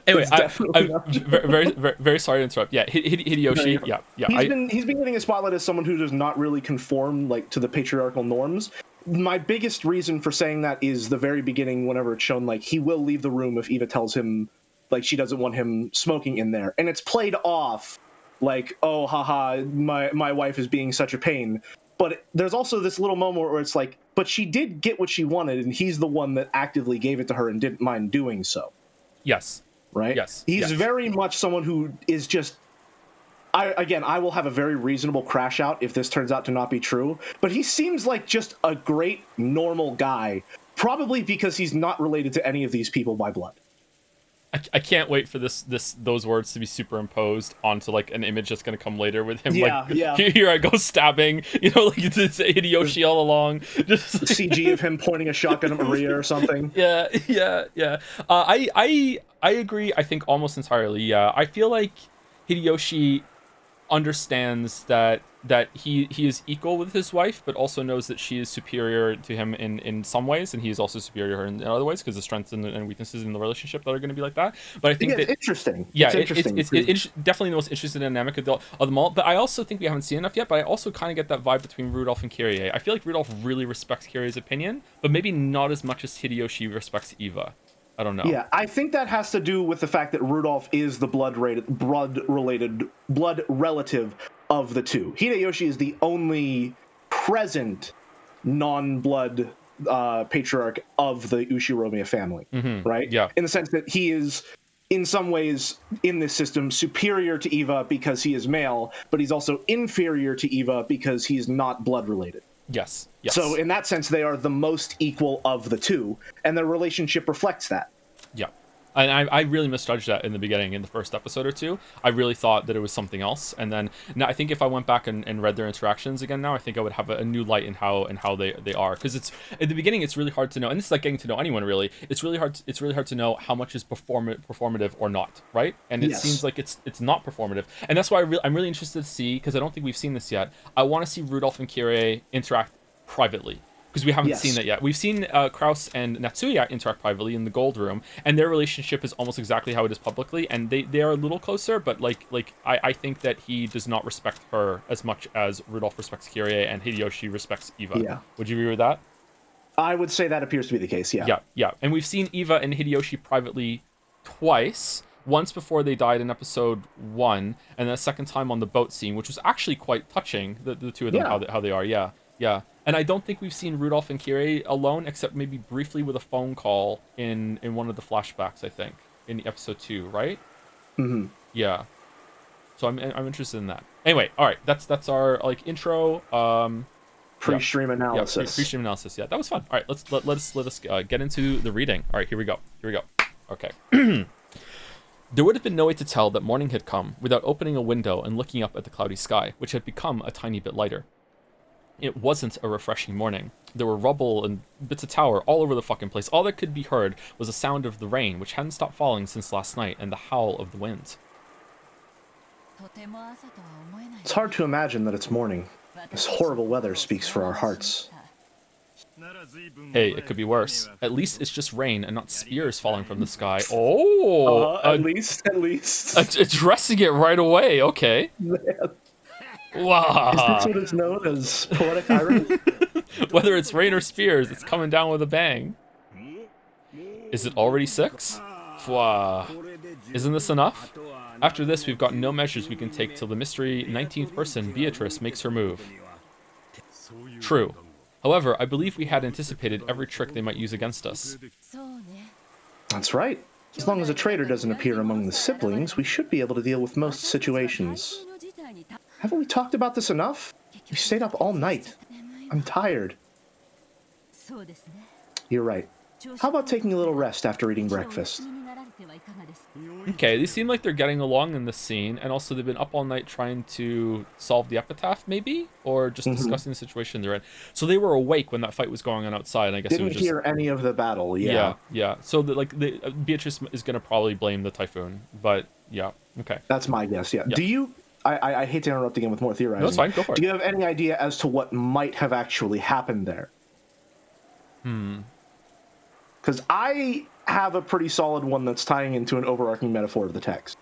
Anyway, I'm very sorry to interrupt. Yeah, Hideyoshi. Yeah. He's been getting a spotlight as someone who does not really conform like to the patriarchal norms. My biggest reason for saying that is the very beginning, whenever it's shown like he will leave the room if Eva tells him like she doesn't want him smoking in there, and it's played off like, oh haha, my wife is being such a pain. But there's also this little moment where it's like, but she did get what she wanted, and he's the one that actively gave it to her and didn't mind doing so. Yes. Right? Yes. He's very much someone who is just... I will have a very reasonable crash out if this turns out to not be true, but he seems like just a great, normal guy, probably because he's not related to any of these people by blood. I can't wait for those words to be superimposed onto like an image that's gonna come later with him. Here I go stabbing, like it's Hideyoshi all along. Just CG of him pointing a shotgun at Maria or something. Yeah. I agree. I think almost entirely. Yeah, I feel like Hideyoshi understands that he is equal with his wife, but also knows that she is superior to him in some ways, and he is also superior to her in other ways, because the strengths and weaknesses in the relationship that are going to be like that. But I think it's interesting. Yeah, it's definitely the most interesting dynamic of them all. But I also think we haven't seen enough yet. But I also kind of get that vibe between Rudolph and Kyrie. I feel like Rudolph really respects Kyrie's opinion, but maybe not as much as Hideyoshi respects Eva. I don't know. Yeah, I think that has to do with the fact that Rudolph is the blood relative of the two. Hideyoshi is the only present non-blood patriarch of the Ushiromiya family, right? Yeah. In the sense that he is, in some ways, in this system, superior to Eva because he is male, but he's also inferior to Eva because he's not blood related. Yes. So in that sense, they are the most equal of the two, and their relationship reflects that. Yeah. And I really misjudged that in the beginning, in the first episode or two. I really thought that it was something else. And then now I think if I went back and read their interactions again now, I think I would have a new light in how they are. Because it's at the beginning, it's really hard to know. And this is like getting to know anyone, really. It's really hard to know how much is performative or not, right? And it seems like it's not performative. And that's why I'm really interested to see, because I don't think we've seen this yet. I want to see Rudolph and Kyrie interact privately. Because we haven't seen that yet. We've seen Kraus and Natsuya interact privately in the gold room, and their relationship is almost exactly how it is publicly, and they are a little closer, but I think that he does not respect her as much as Rudolph respects Kirie and Hideyoshi respects Eva. Yeah. Would you agree with that? I would say that appears to be the case, yeah. Yeah. And we've seen Eva and Hideyoshi privately twice. Once before they died in episode 1, and then a second time on the boat scene, which was actually quite touching, the two of them, how they are, yeah. And I don't think we've seen Rudolph and Kirie alone, except maybe briefly with a phone call in one of the flashbacks, I think, in episode 2, right? Mm-hmm. Yeah. So I'm interested in that. Anyway, all right, that's our intro. Pre-stream analysis. Yeah, pre-stream analysis. Yeah, that was fun. All right, let us get into the reading. All right, here we go. Okay. There would have been no way to tell that morning had come without opening a window and looking up at the cloudy sky, which had become a tiny bit lighter. It wasn't a refreshing morning. There were rubble and bits of tower all over the fucking place. All that could be heard was the sound of the rain, which hadn't stopped falling since last night, and the howl of the wind. It's hard to imagine that it's morning. This horrible weather speaks for our hearts. Hey, it could be worse. At least it's just rain and not spears falling from the sky. Oh! At least. Addressing it right away, okay. Wow. Is this what is known as poetic irony? Whether it's rain or spears, it's coming down with a bang. Is it already 6? Wow. Isn't this enough? After this, we've got no measures we can take till the mystery 19th person, Beatrice, makes her move. True. However, I believe we had anticipated every trick they might use against us. That's right. As long as a traitor doesn't appear among the siblings, we should be able to deal with most situations. Haven't we talked about this enough? We stayed up all night. I'm tired. You're right. How about taking a little rest after eating breakfast? Okay, they seem like they're getting along in this scene, and also they've been up all night trying to solve the epitaph, maybe? Or just discussing the situation they're in. So they were awake when that fight was going on outside, and I guess Didn't it was just... hear any of the battle, yeah. Yeah. So, Beatrice is going to probably blame the typhoon, but yeah, okay. That's my guess, yeah. Do you... I hate to interrupt again with more theorizing. No, it's fine, go for it. Do you have any idea as to what might have actually happened there? Because I have a pretty solid one that's tying into an overarching metaphor of the text.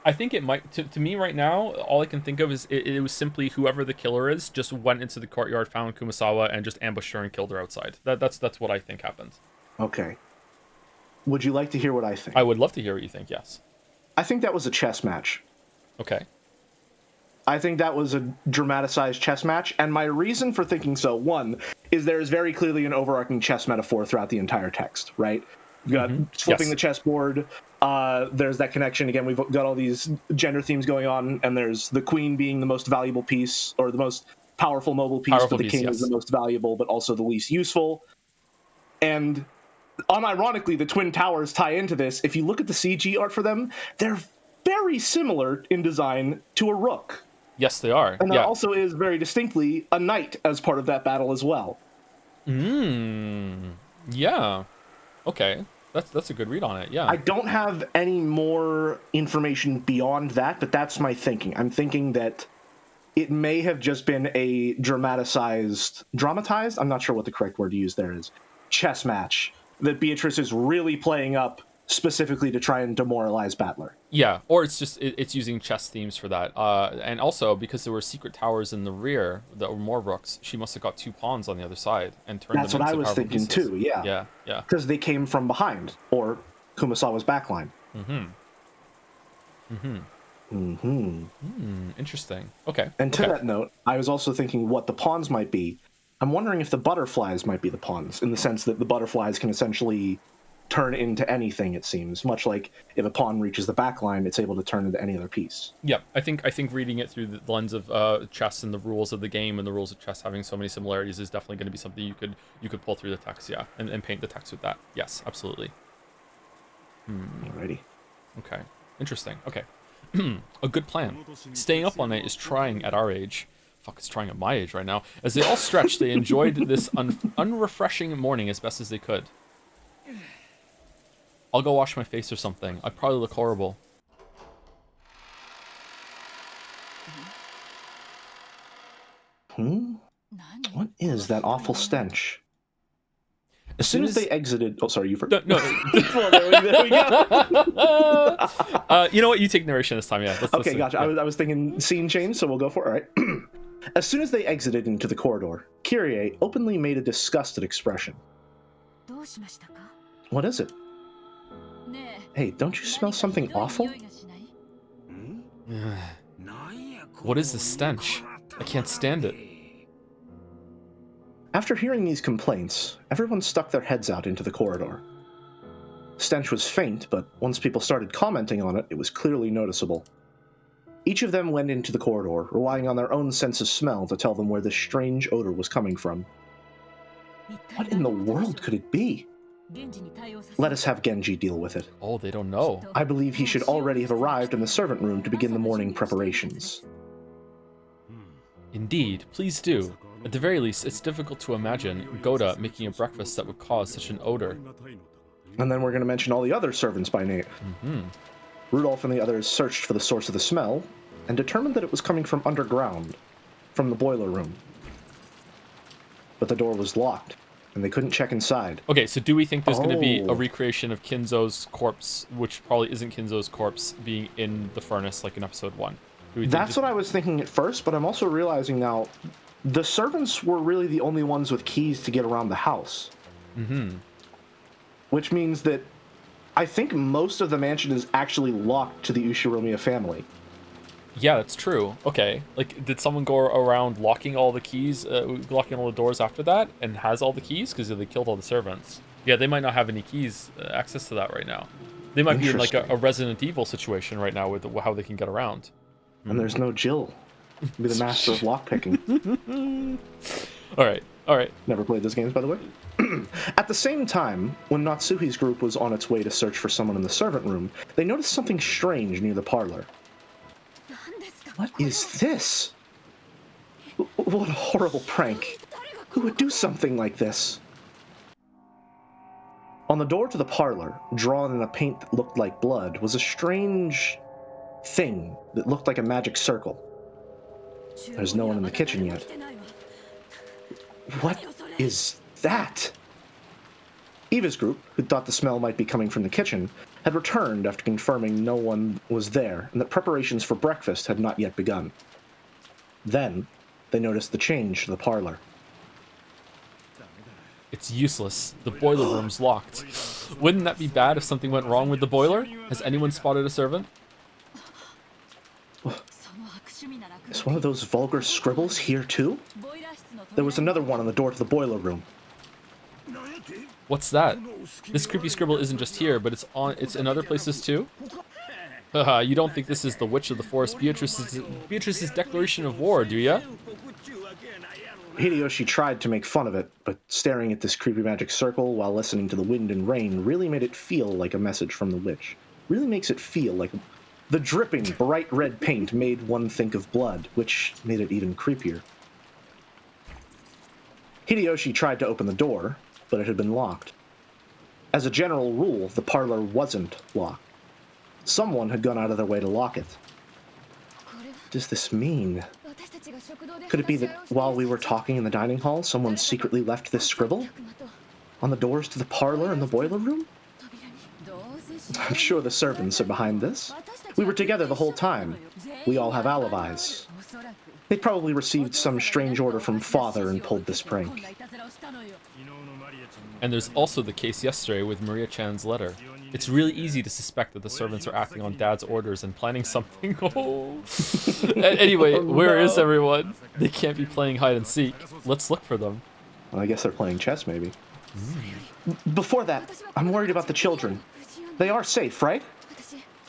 I think it might... To me right now, all I can think of is it was simply whoever the killer is just went into the courtyard, found Kumasawa, and just ambushed her and killed her outside. That's what I think happened. Okay. Would you like to hear what I think? I would love to hear what you think, yes. I think that was a chess match. Okay. I think that was a dramatized chess match, and my reason for thinking so, one, is there is very clearly an overarching chess metaphor throughout the entire text, right? We've got flipping the chessboard, there's that connection, again, we've got all these gender themes going on, and there's the queen being the most valuable piece, or the most powerful mobile piece, but the king is the most valuable, but also the least useful. And unironically, the Twin Towers tie into this. If you look at the CG art for them, they're very similar in design to a rook. Yes, they are. And there also is very distinctly a knight as part of that battle as well. Yeah. Okay. That's a good read on it, yeah. I don't have any more information beyond that, but that's my thinking. I'm thinking that it may have just been a dramatized, I'm not sure what the correct word to use there is, chess match that Beatrice is really playing up specifically to try and demoralize Battler. Yeah, or it's just it's using chess themes for that. And also because there were secret towers in the rear that were more rooks, she must have got 2 pawns on the other side and turned That's them what into I was thinking pieces. too. Yeah. Because they came from behind, or Kumasawa's backline. Interesting. Okay. And to that note, I was also thinking what the pawns might be. I'm wondering if the butterflies might be the pawns, in the sense that the butterflies can essentially turn into anything, it seems, much like if a pawn reaches the back line, it's able to turn into any other piece. Yeah, I think reading it through the lens of chess and the rules of the game and the rules of chess having so many similarities is definitely going to be something you could pull through the text, yeah, and paint the text with that. Yes, absolutely. Alrighty. Okay, interesting. Okay. A good plan. Staying up all night is trying at our age. Fuck, it's trying at my age right now. As they all stretched, they enjoyed this unrefreshing morning as best as they could. I'll go wash my face or something. I probably look horrible. What is that awful stench? As soon as they exited... Oh, sorry, you forgot. No. Well, there we go. You know what? You take narration this time, yeah. Okay, gotcha. Yeah. I was thinking scene change, so we'll go for it. All right. As soon as they exited into the corridor, Kyrie openly made a disgusted expression. What is it? Hey, don't you smell something awful? What is this stench? I can't stand it. After hearing these complaints, everyone stuck their heads out into the corridor. Stench was faint, but once people started commenting on it, it was clearly noticeable. Each of them went into the corridor, relying on their own sense of smell to tell them where this strange odor was coming from. What in the world could it be? Let us have Genji deal with it. Oh, they don't know. I believe he should already have arrived in the servant room to begin the morning preparations. Indeed, please do. At the very least, it's difficult to imagine Goda making a breakfast that would cause such an odor. And then we're going to mention all the other servants by name. Rudolph and the others searched for the source of the smell, and determined that it was coming from underground, from the boiler room. But the door was locked, and they couldn't check inside. Okay, so do we think there's going to be a recreation of Kinzo's corpse, which probably isn't Kinzo's corpse, being in the furnace like in episode 1? That's what I was thinking at first, but I'm also realizing now, the servants were really the only ones with keys to get around the house. Which means that I think most of the mansion is actually locked to the Ushiromiya family. Yeah, that's true. Okay. Like, did someone go around locking all the keys, locking all the doors after that, and has all the keys? Because they killed all the servants. Yeah, they might not have any keys, access to that right now. They might be in, like, a Resident Evil situation right now with how they can get around. And there's no Jill. Be the master of lockpicking. All right. Never played those games, by the way. At the same time, when Natsuhi's group was on its way to search for someone in the servant room, they noticed something strange near the parlor. What is this? What a horrible prank. Who would do something like this? On the door to the parlor, drawn in a paint that looked like blood, was a strange thing that looked like a magic circle. There's no one in the kitchen yet. What is that? Eva's group, who thought the smell might be coming from the kitchen, had returned after confirming no one was there and that preparations for breakfast had not yet begun. Then, they noticed the change to the parlor. It's useless. The boiler room's locked. Wouldn't that be bad if something went wrong with the boiler? Has anyone spotted a servant? Is one of those vulgar scribbles here too? There was another one on the door to the boiler room. What's that? This creepy scribble isn't just here, but it's in other places too? You don't think this is the Witch of the Forest Beatrice's declaration of war, do ya? Hideyoshi tried to make fun of it, but staring at this creepy magic circle while listening to the wind and rain really made it feel like a message from the witch. Really makes it feel like the dripping, bright red paint made one think of blood, which made it even creepier. Hideyoshi tried to open the door, but it had been locked. As a general rule, the parlor wasn't locked. Someone had gone out of their way to lock it. What does this mean? Could it be that while we were talking in the dining hall, someone secretly left this scribble? On the doors to the parlor and the boiler room? I'm sure the servants are behind this. We were together the whole time. We all have alibis. They probably received some strange order from Father and pulled this prank. And there's also the case yesterday with Maria-chan's letter. It's really easy to suspect that the servants are acting on Dad's orders and planning something. Oh. Anyway, where is everyone? They can't be playing hide and seek. Let's look for them. Well, I guess they're playing chess, maybe. Before that, I'm worried about the children. They are safe, right?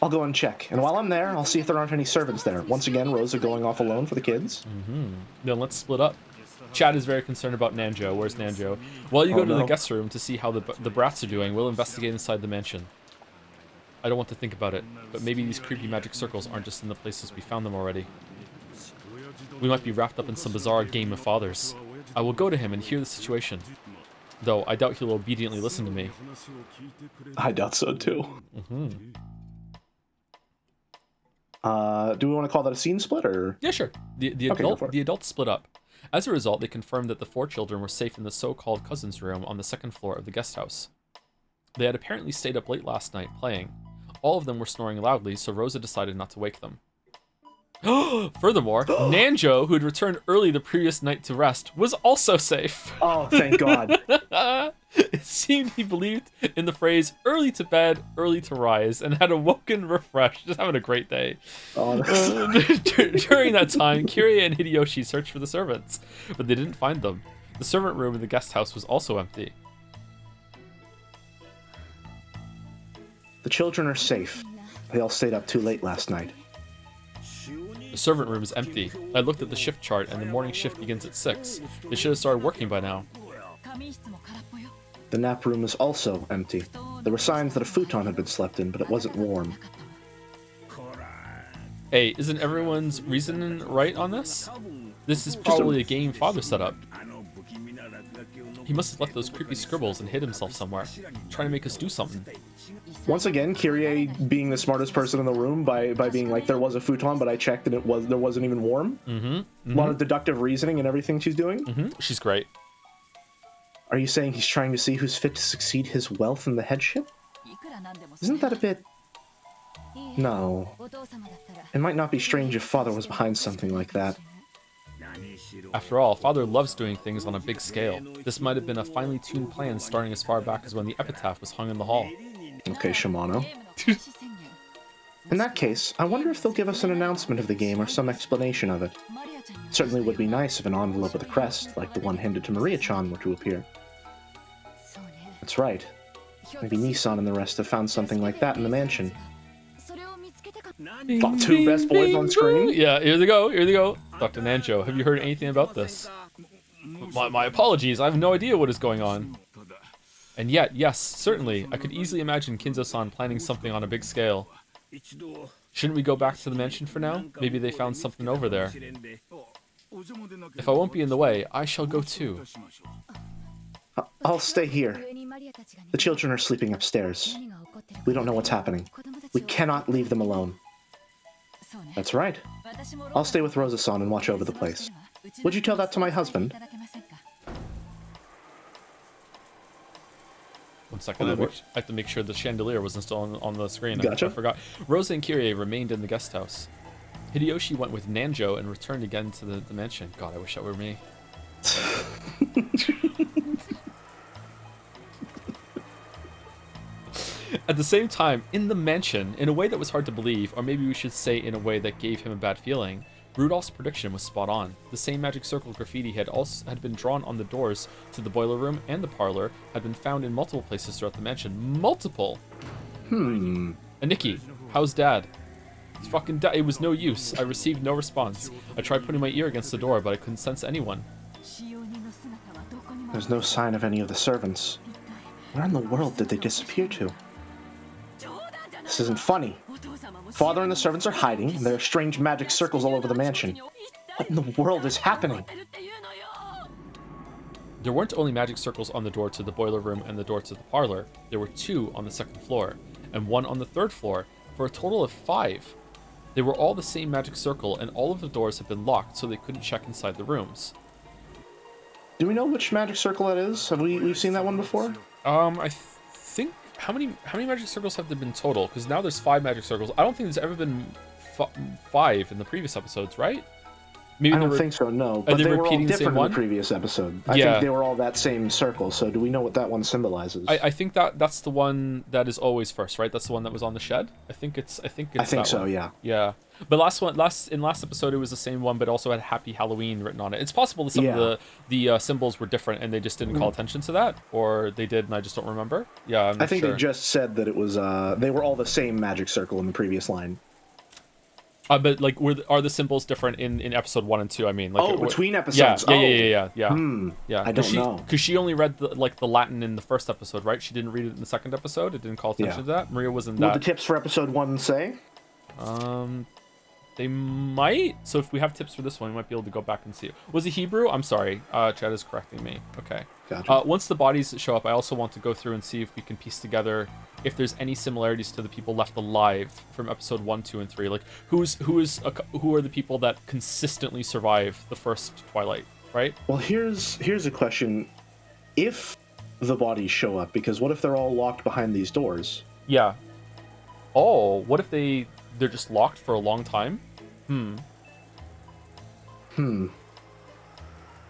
I'll go and check. And while I'm there, I'll see if there aren't any servants there. Once again, Rosa going off alone for the kids. Then let's split up. Chad is very concerned about Nanjo. Where's Nanjo? While you go to the guest room to see how the brats are doing, we'll investigate inside the mansion. I don't want to think about it, but maybe these creepy magic circles aren't just in the places we found them already. We might be wrapped up in some bizarre game of fathers. I will go to him and hear the situation. Though I doubt he'll obediently listen to me. I doubt so too. Do we want to call that a scene split, or? Yeah, sure. The adults split up. As a result, they confirmed that the 4 children were safe in the so-called cousin's room on the 2nd floor of the guest house. They had apparently stayed up late last night playing. All of them were snoring loudly, so Rosa decided not to wake them. Furthermore, Nanjo, who had returned early the previous night to rest, was also safe. Oh, thank God. It seemed he believed in the phrase "early to bed, early to rise," and had awoken refreshed, just having a great day. Oh, during that time, Kirie and Hideyoshi searched for the servants, but they didn't find them. The servant room in the guest house was also empty. The children are safe. They all stayed up too late last night. The servant room is empty. I looked at the shift chart, and the morning shift begins at 6. They should have started working by now. The nap room is also empty. There were signs that a futon had been slept in, but it wasn't warm. Hey, isn't everyone's reasoning right on this? This is probably a game Father set up. He must have left those creepy scribbles and hid himself somewhere, trying to make us do something. Once again, Kirie being the smartest person in the room by being like, there was a futon, but I checked and there wasn't even warm. A lot of deductive reasoning and everything she's doing. She's great. Are you saying he's trying to see who's fit to succeed his wealth in the headship? Isn't that a bit... No. It might not be strange if Father was behind something like that. After all, Father loves doing things on a big scale. This might have been a finely tuned plan starting as far back as when the epitaph was hung in the hall. Okay, Shimano. In that case, I wonder if they'll give us an announcement of the game or some explanation of it. It certainly would be nice if an envelope with a crest, like the one handed to Maria-chan, were to appear. That's right. Maybe Nissan and the rest have found something like that in the mansion. Oh, 2 best boys on screen? Yeah, here they go, here they go. Dr. Nanjo, have you heard anything about this? My apologies, I have no idea what is going on. And yet, yes, certainly, I could easily imagine Kinzo-san planning something on a big scale. Shouldn't we go back to the mansion for now? Maybe they found something over there. If I won't be in the way, I shall go too. I'll stay here. The children are sleeping upstairs. We don't know what's happening. We cannot leave them alone. That's right. I'll stay with Rosa-san and watch over the place. Would you tell that to my husband? 1 second, I have to make sure the chandelier wasn't still on the screen. Gotcha. I forgot. Rosa and Kirie remained in the guest house. Hideyoshi went with Nanjo and returned again to the mansion. God, I wish that were me. At the same time, in the mansion, in a way that was hard to believe, or maybe we should say in a way that gave him a bad feeling, Rudolph's prediction was spot on. The same magic circle graffiti had been drawn on the doors to the boiler room and the parlor, had been found in multiple places throughout the mansion. Multiple! And Nikki, how's Dad? He's fucking dead. It was no use. I received no response. I tried putting my ear against the door, but I couldn't sense anyone. There's no sign of any of the servants. Where in the world did they disappear to? This isn't funny. Father and the servants are hiding, and there are strange magic circles all over the mansion. What in the world is happening? There weren't only magic circles on the door to the boiler room and the door to the parlor. There were 2 on the 2nd floor, and 1 on the 3rd floor, for a total of 5. They were all the same magic circle, and all of the doors had been locked, so they couldn't check inside the rooms. Do we know which magic circle that is? Have we've seen that one before? I think how many magic circles have there been total? Because now there's 5 magic circles. I don't think there's ever been 5 in the previous episodes, right? Maybe I don't think so, no. But they were all different in the previous episode. I think they were all that same circle, so do we know what that one symbolizes? I think that's the one that is always first, right? That's the one that was on the shed? I think that so, one. yeah. Yeah. But last episode it was the same one, but also had Happy Halloween written on it. It's possible that some of the symbols were different and they just didn't call attention to that, or they did and I just don't remember. Yeah, I think they just said that it was they were all the same magic circle in the previous line. But like, are the symbols different in episode 1 and 2? I mean, like, between episodes. Yeah. I don't know, because she only read the Latin in the first episode, right? She didn't read it in the second episode. It didn't call attention to that. Maria was in that. What the tips for episode 1 say? They might. So if we have tips for this one, we might be able to go back and see it. Was it Hebrew? I'm sorry. Chad is correcting me. Okay. Gotcha. Once the bodies show up, I also want to go through and see if we can piece together if there's any similarities to the people left alive from episode 1, 2, and 3. Like who are the people that consistently survive the first Twilight right? Well, here's a question. If the bodies show up, because what if they're all locked behind these doors? Yeah. Oh, what if they're just locked for a long time?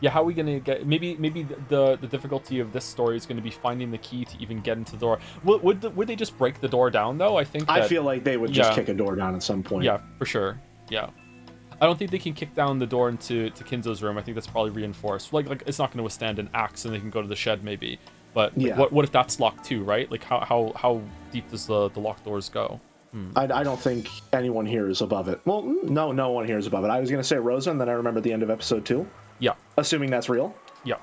Yeah, how are we gonna get? Maybe the difficulty of this story is gonna be finding the key to even get into the door. Would they just break the door down though? I feel like they would just kick a door down at some point. Yeah, for sure. Yeah, I don't think they can kick down the door into Kinzo's room. I think that's probably reinforced. Like it's not gonna withstand an axe, and they can go to the shed maybe. But like, what if that's locked too? Right? Like how deep does the locked doors go? I don't think anyone here is above it. Well, no one here is above it. I was gonna say Rosa, and then I remembered the end of episode 2. Yeah. Assuming that's real. Yeah.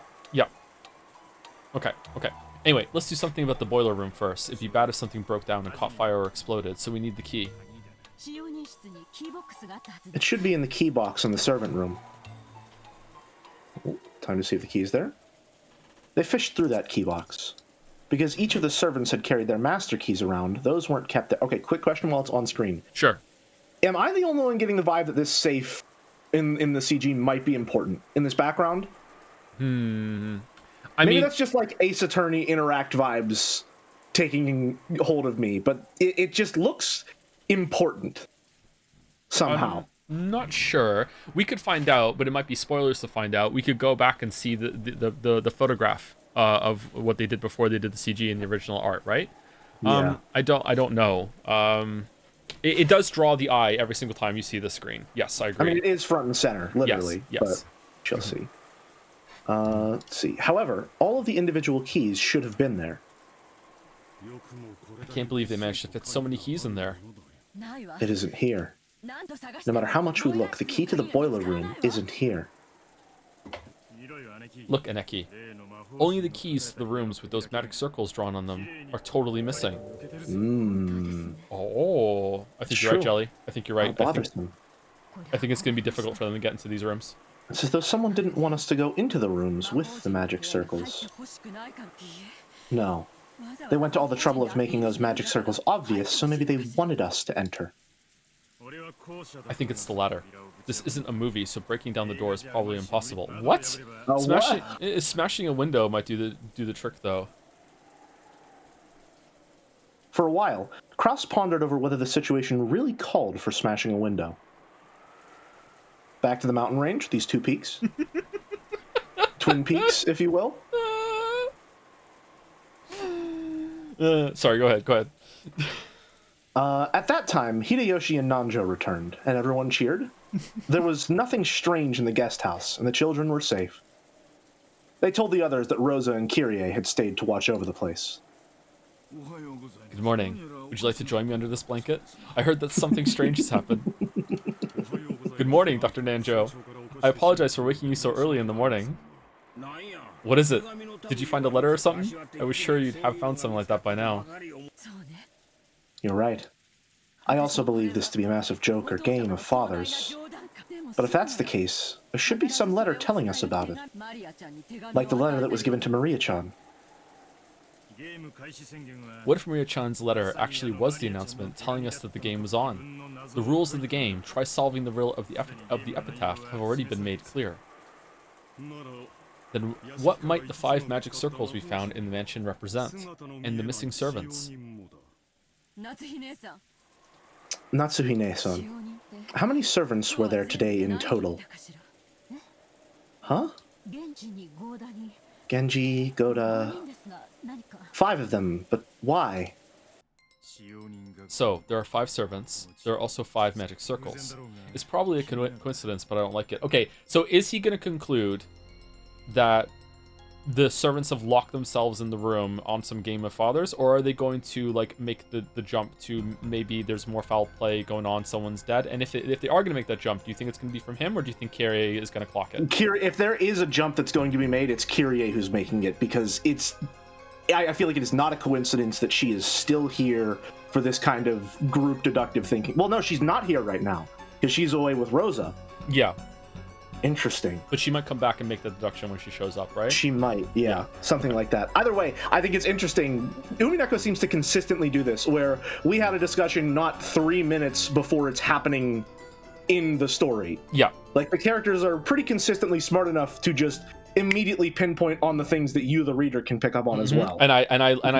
Okay. Anyway, let's do something about the boiler room first. It'd be bad if something broke down and caught fire or exploded, so we need the key. It should be in the key box in the servant room. Time to see if the key's there. They fished through that key box. Because each of the servants had carried their master keys around, those weren't kept there. Okay, quick question while it's on screen. Sure. Am I the only one getting the vibe that this safe in the CG might be important in this background? Maybe that's just like Ace Attorney Interact vibes taking hold of me, but it just looks important somehow. I'm not sure. We could find out, but it might be spoilers to find out. We could go back and see the photograph of what they did before they did the CG in the original art, right? Yeah. I don't know. It does draw the eye every single time you see the screen. Yes, I agree. I mean, it is front and center, literally. Yes. But shall see. Let's see. However, all of the individual keys should have been there. I can't believe they managed to fit so many keys in there. It isn't here. No matter how much we look, the key to the boiler room isn't here. Look, Aneki. Only the keys to the rooms with those magic circles drawn on them are totally missing. Oh, I think you're right, Jelly. I think you're right. I think it's going to be difficult for them to get into these rooms. It's as though someone didn't want us to go into the rooms with the magic circles. No. They went to all the trouble of making those magic circles obvious, so maybe they wanted us to enter. I think it's the latter. This isn't a movie, so breaking down the door is probably impossible. What? Smashing a window might do the trick, though. For a while, Kraus pondered over whether the situation really called for smashing a window. Back to the mountain range, these two peaks. Twin Peaks, if you will. Sorry, go ahead. At that time, Hideyoshi and Nanjo returned, and everyone cheered. There was nothing strange in the guest house, and the children were safe. They told the others that Rosa and Kyrie had stayed to watch over the place. Good morning. Would you like to join me under this blanket? I heard that something strange has happened. Good morning, Dr. Nanjo. I apologize for waking you so early in the morning. What is it? Did you find a letter or something? I was sure you'd have found something like that by now. You're right. I also believe this to be a massive joke or game of father's. But if that's the case, there should be some letter telling us about it. Like the letter that was given to Maria-chan. What if Maria-chan's letter actually was the announcement telling us that the game was on? The rules of the game, try solving the riddle of the epitaph, have already been made clear. Then what might the 5 magic circles we found in the mansion represent? And the missing servants? Natsuhine-san. How many servants were there today in total? Huh? Genji, Goda... 5 of them, but why? So, there are 5 servants. There are also 5 magic circles. It's probably a coincidence, but I don't like it. Okay, so is he going to conclude that the servants have locked themselves in the room on some game of fathers, or are they going to like make the jump to maybe there's more foul play going on, someone's dead? And if they are going to make that jump, do you think it's going to be from him, or do you think Kyrie is going to clock it? If there is a jump that's going to be made, it's Kyrie who's making it, because I feel like it is not a coincidence that she is still here for this kind of group deductive thinking. Well, no, she's not here right now because she's away with Rosa. Yeah. Interesting. But she might come back and make the deduction when she shows up, right? She might, yeah. Something like that. Either way, I think it's interesting. Umineko seems to consistently do this, where we had a discussion not 3 minutes before it's happening in the story. Yeah. Like, the characters are pretty consistently smart enough to just immediately pinpoint on the things that you, the reader, can pick up on as well. And I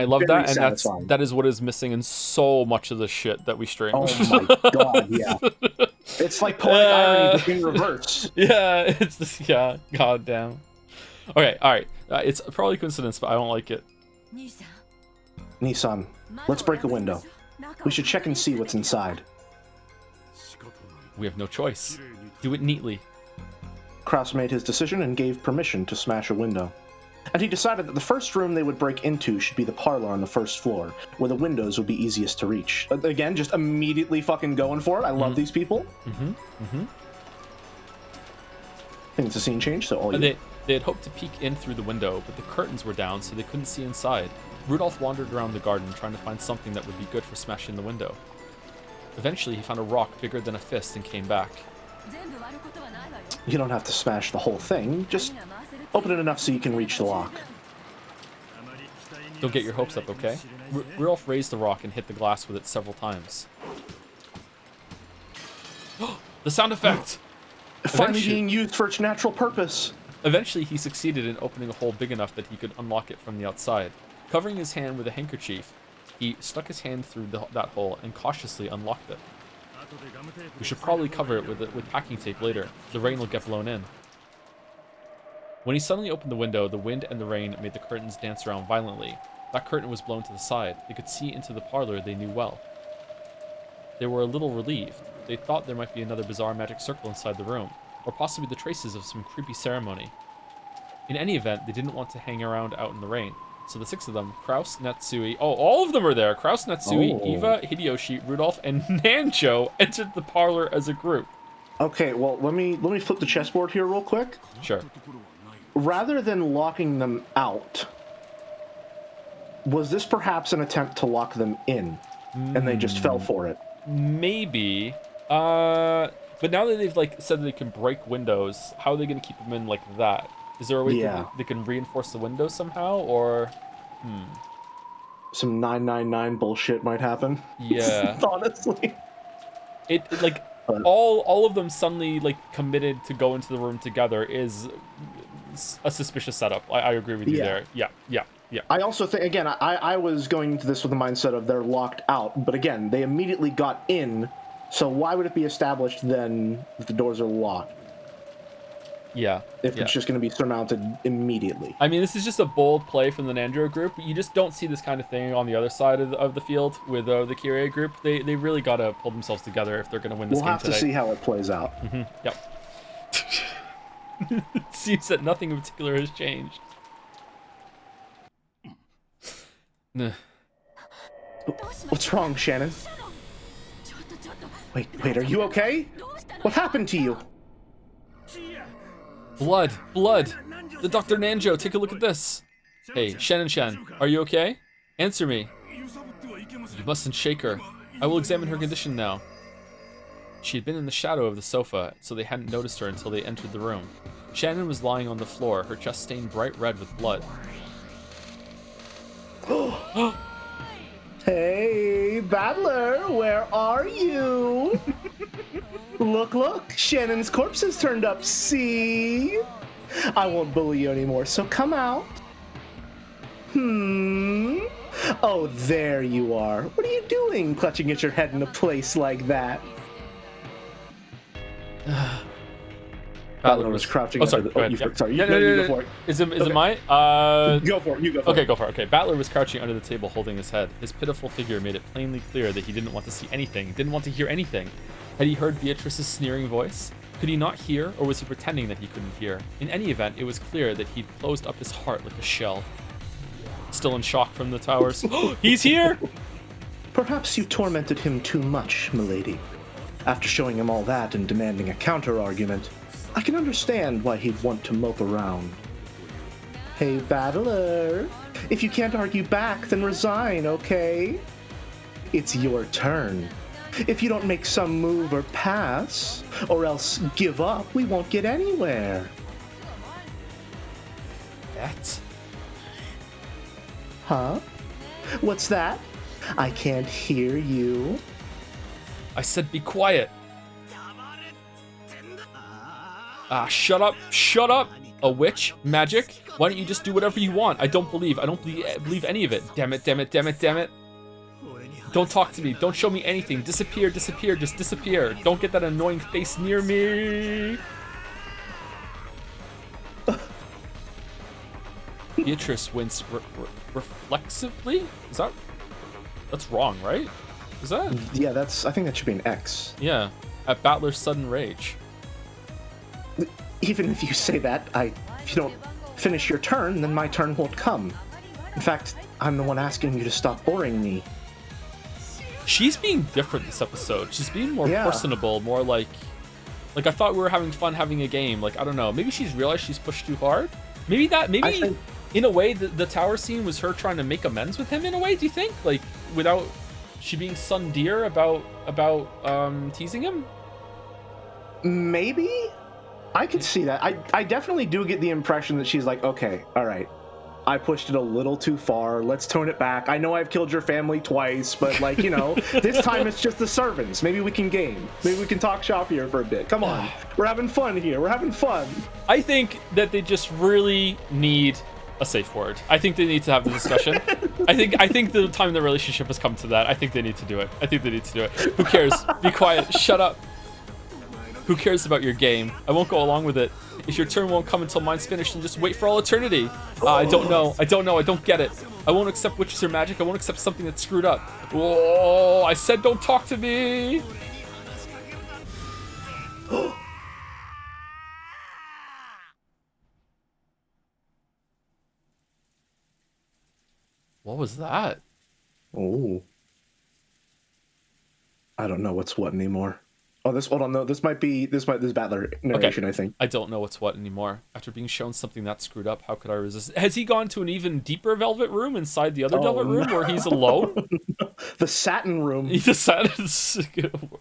love that, and satisfying. that is what is missing in so much of the shit that we stream. Oh my god, yeah. It's like poetic irony, but in reverse. Yeah, it's just, yeah, goddamn. Okay, all right. It's probably coincidence, but I don't like it. Nissan, let's break a window. We should check and see what's inside. We have no choice. Do it neatly. Kraus made his decision and gave permission to smash a window. And he decided that the first room they would break into should be the parlor on the first floor, where the windows would be easiest to reach. Again, just immediately fucking going for it. I love these people. I think it's a scene change, so all you... They had hoped to peek in through the window, but the curtains were down, so they couldn't see inside. Rudolph wandered around the garden, trying to find something that would be good for smashing the window. Eventually, he found a rock bigger than a fist and came back. You don't have to smash the whole thing, just open it enough so you can reach the lock. Don't get your hopes up, okay? Rudolph raised the rock and hit the glass with it several times. The sound effect! Finally being used for its natural purpose. Eventually, he succeeded in opening a hole big enough that he could unlock it from the outside. Covering his hand with a handkerchief, he stuck his hand through that hole and cautiously unlocked it. We should probably cover it with packing tape later. The rain will get blown in. When he suddenly opened the window, the wind and the rain made the curtains dance around violently. That curtain was blown to the side. They could see into the parlor they knew well. They were a little relieved. They thought there might be another bizarre magic circle inside the room, or possibly the traces of some creepy ceremony. In any event, they didn't want to hang around out in the rain. So the six of them, Kraus, Natsui, all of them are there. Kraus, Natsui, Eva, Hideyoshi, Rudolph, and Nanjo entered the parlor as a group. Okay, well, let me flip the chessboard here real quick. Sure. Rather than locking them out, was this perhaps an attempt to lock them in, and they just fell for it? Maybe. But now that they've said they can break windows, how are they going to keep them in like that? Is there a way they can reinforce the window somehow, or some 999 bullshit might happen? Yeah. Honestly. All of them suddenly committed to go into the room together is a suspicious setup. I agree with you there. Yeah. I also think, again, I was going into this with the mindset of they're locked out, but again, they immediately got in, so why would it be established then that the doors are locked? Yeah. If it's just going to be surmounted immediately. I mean, this is just a bold play from the Nanjo group. You just don't see this kind of thing on the other side of the field with the Kyrie group. They really got to pull themselves together if they're going to win this game today. We'll have to see how it plays out. Yep. It seems that nothing in particular has changed. What's wrong, Shannon? Wait, are you okay? What happened to you? Blood! The Dr. Nanjo, take a look at this. Hey, Shan, are you okay? Answer me. You mustn't shake her. I will examine her condition now. She had been in the shadow of the sofa, so they hadn't noticed her until they entered the room. Shannon was lying on the floor, her chest stained bright red with blood. Hey, Battler, where are you? Look, Shannon's corpse has turned up, see? I won't bully you anymore, so come out. Oh, there you are. What are you doing, clutching at your head in a place like that? Battler was crouching. Oh, sorry. Go ahead. Sorry. You go for it. Is it mine? Go for it. You go for it. Okay, go for it. Okay, Battler was crouching under the table holding his head. His pitiful figure made it plainly clear that he didn't want to see anything, didn't want to hear anything. Had he heard Beatrice's sneering voice? Could he not hear, or was he pretending that he couldn't hear? In any event, it was clear that he'd closed up his heart like a shell. Still in shock from the towers. He's here! Perhaps you tormented him too much, milady. After showing him all that and demanding a counter-argument, I can understand why he'd want to mope around. Hey, Battler, if you can't argue back, then resign, okay? It's your turn. If you don't make some move or pass, or else give up, we won't get anywhere. That? Huh? What's that? I can't hear you. I said be quiet. Shut up. Shut up. A witch? Magic? Why don't you just do whatever you want? I don't believe any of it. Damn it, damn it, damn it, damn it. Don't talk to me. Don't show me anything. Disappear, disappear, just disappear. Don't get that annoying face near me. Beatrice wins reflexively? That's wrong, right? Is that? Yeah, I think that should be an X. Yeah, at Battler's sudden rage. Even if you say that, if you don't finish your turn, then my turn won't come. In fact, I'm the one asking you to stop boring me. She's being different this episode. She's being more personable, more like I thought we were having fun having a game. Like, I don't know. Maybe she's realized she's pushed too hard. Maybe in a way, the tower scene was her trying to make amends with him in a way, do you think? Like, without she being sundear about teasing him? Maybe? I could see that. I definitely do get the impression that she's like, okay, all right, I pushed it a little too far. Let's tone it back. I know I've killed your family twice, but like, you know, this time it's just the servants. Maybe we can game. Maybe we can talk shop here for a bit. Come on. We're having fun here. We're having fun. I think that they just really need a safe word. I think they need to have the discussion. I think the time the relationship has come to that. I think they need to do it. Who cares? Be quiet. Shut up. Who cares about your game? I won't go along with it. If your turn won't come until mine's finished, then just wait for all eternity. I don't know. I don't get it. I won't accept witches or magic. I won't accept something that's screwed up. Whoa, I said don't talk to me. What was that? Oh. I don't know what's what anymore. Oh, hold on, no, this Battler narration, okay. I think. I don't know what's what anymore. After being shown something that screwed up, how could I resist? Has he gone to an even deeper velvet room inside the other velvet room where he's alone? The satin room. The satin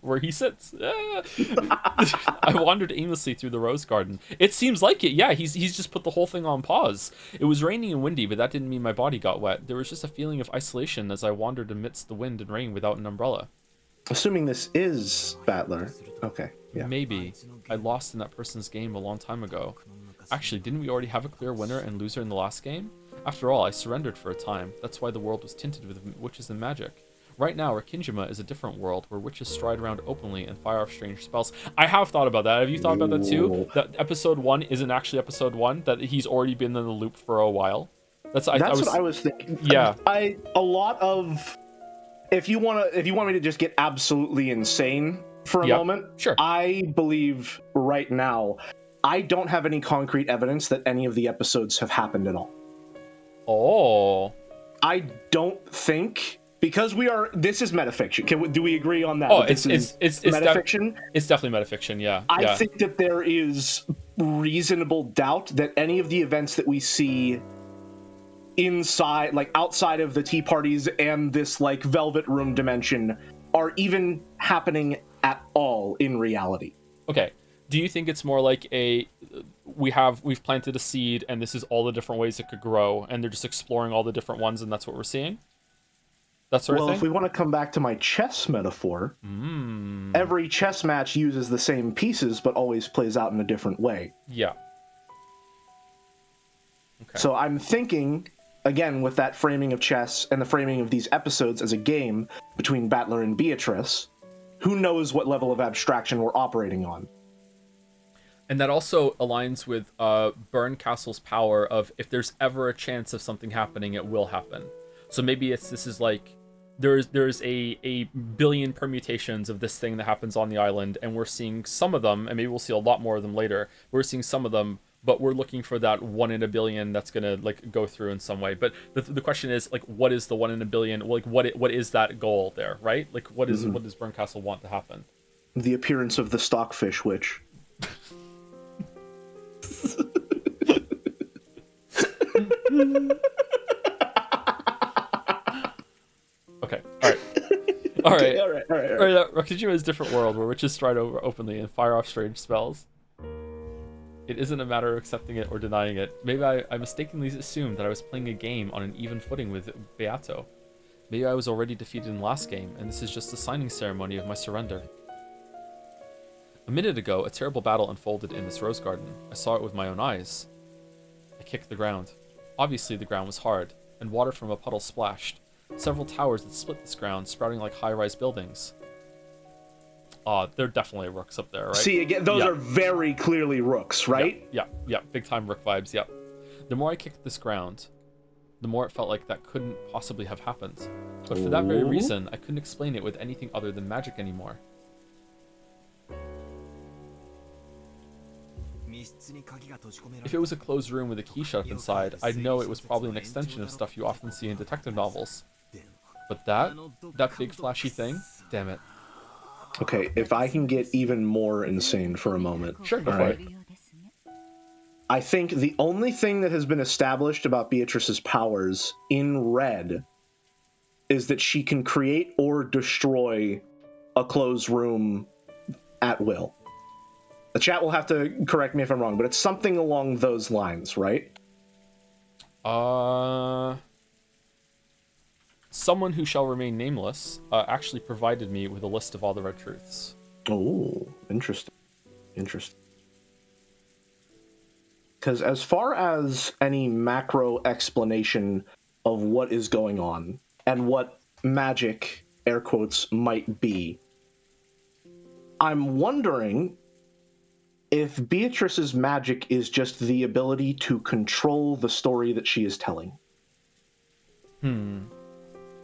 where he sits. I wandered aimlessly through the rose garden. It seems like it, yeah. He's just put the whole thing on pause. It was raining and windy, but that didn't mean my body got wet. There was just a feeling of isolation as I wandered amidst the wind and rain without an umbrella. Assuming this is Battler. Okay, yeah. Maybe. I lost in that person's game a long time ago. Actually, didn't we already have a clear winner and loser in the last game? After all, I surrendered for a time. That's why the world was tinted with witches and magic. Right now, Akinjima is a different world where witches stride around openly and fire off strange spells. I have thought about that. Have you thought about that too? That episode 1 isn't actually episode 1? That he's already been in the loop for a while? That's what I was thinking. Yeah. If you want me to just get absolutely insane for a moment, sure. I believe right now, I don't have any concrete evidence that any of the episodes have happened at all. Oh. I don't think, because this is metafiction. Do we agree on that? Oh, it's metafiction? It's definitely metafiction, yeah. I think that there is reasonable doubt that any of the events that we see inside, like outside of the tea parties and this like velvet room dimension, are even happening at all in reality. Okay. Do you think it's more like we've planted a seed and this is all the different ways it could grow and they're just exploring all the different ones and that's what we're seeing? That sort of thing? Well, if we want to come back to my chess metaphor, every chess match uses the same pieces but always plays out in a different way. Yeah. Okay. So I'm thinking, again, with that framing of chess and the framing of these episodes as a game between Battler and Beatrice, who knows what level of abstraction we're operating on. And that also aligns with Berncastle's power of if there's ever a chance of something happening, it will happen. So maybe this is like there's a billion permutations of this thing that happens on the island, and we're seeing some of them, and maybe we'll see a lot more of them later. We're seeing some of them, but we're looking for that 1 in a billion that's gonna like go through in some way. But the question is, like, what is the 1 in a billion? Like, what is that goal there, right? Like, what does Berncastle want to happen? The appearance of the stockfish witch. Okay. All right. Rakujima is a different world where witches stride over openly and fire off strange spells. It isn't a matter of accepting it or denying it. Maybe I mistakenly assumed that I was playing a game on an even footing with Beato. Maybe I was already defeated in the last game, and this is just the signing ceremony of my surrender. A minute ago, a terrible battle unfolded in this rose garden. I saw it with my own eyes. I kicked the ground. Obviously, the ground was hard, and water from a puddle splashed. Several towers that split this ground, sprouting like high-rise buildings. There are definitely rooks up there, right? See, again, those are very clearly rooks, right? Yeah. Big-time rook vibes, yep. The more I kicked this ground, the more it felt like that couldn't possibly have happened. But for that very reason, I couldn't explain it with anything other than magic anymore. If it was a closed room with a key shut up inside, I'd know it was probably an extension of stuff you often see in detective novels. But that big flashy thing, damn it. Okay, if I can get even more insane for a moment. Sure, go for it. I think the only thing that has been established about Beatrice's powers in red is that she can create or destroy a closed room at will. The chat will have to correct me if I'm wrong, but it's something along those lines, right? Someone who shall remain nameless actually provided me with a list of all the red truths. Oh, interesting. Interesting. Because as far as any macro explanation of what is going on and what magic, air quotes, might be, I'm wondering if Beatrice's magic is just the ability to control the story that she is telling.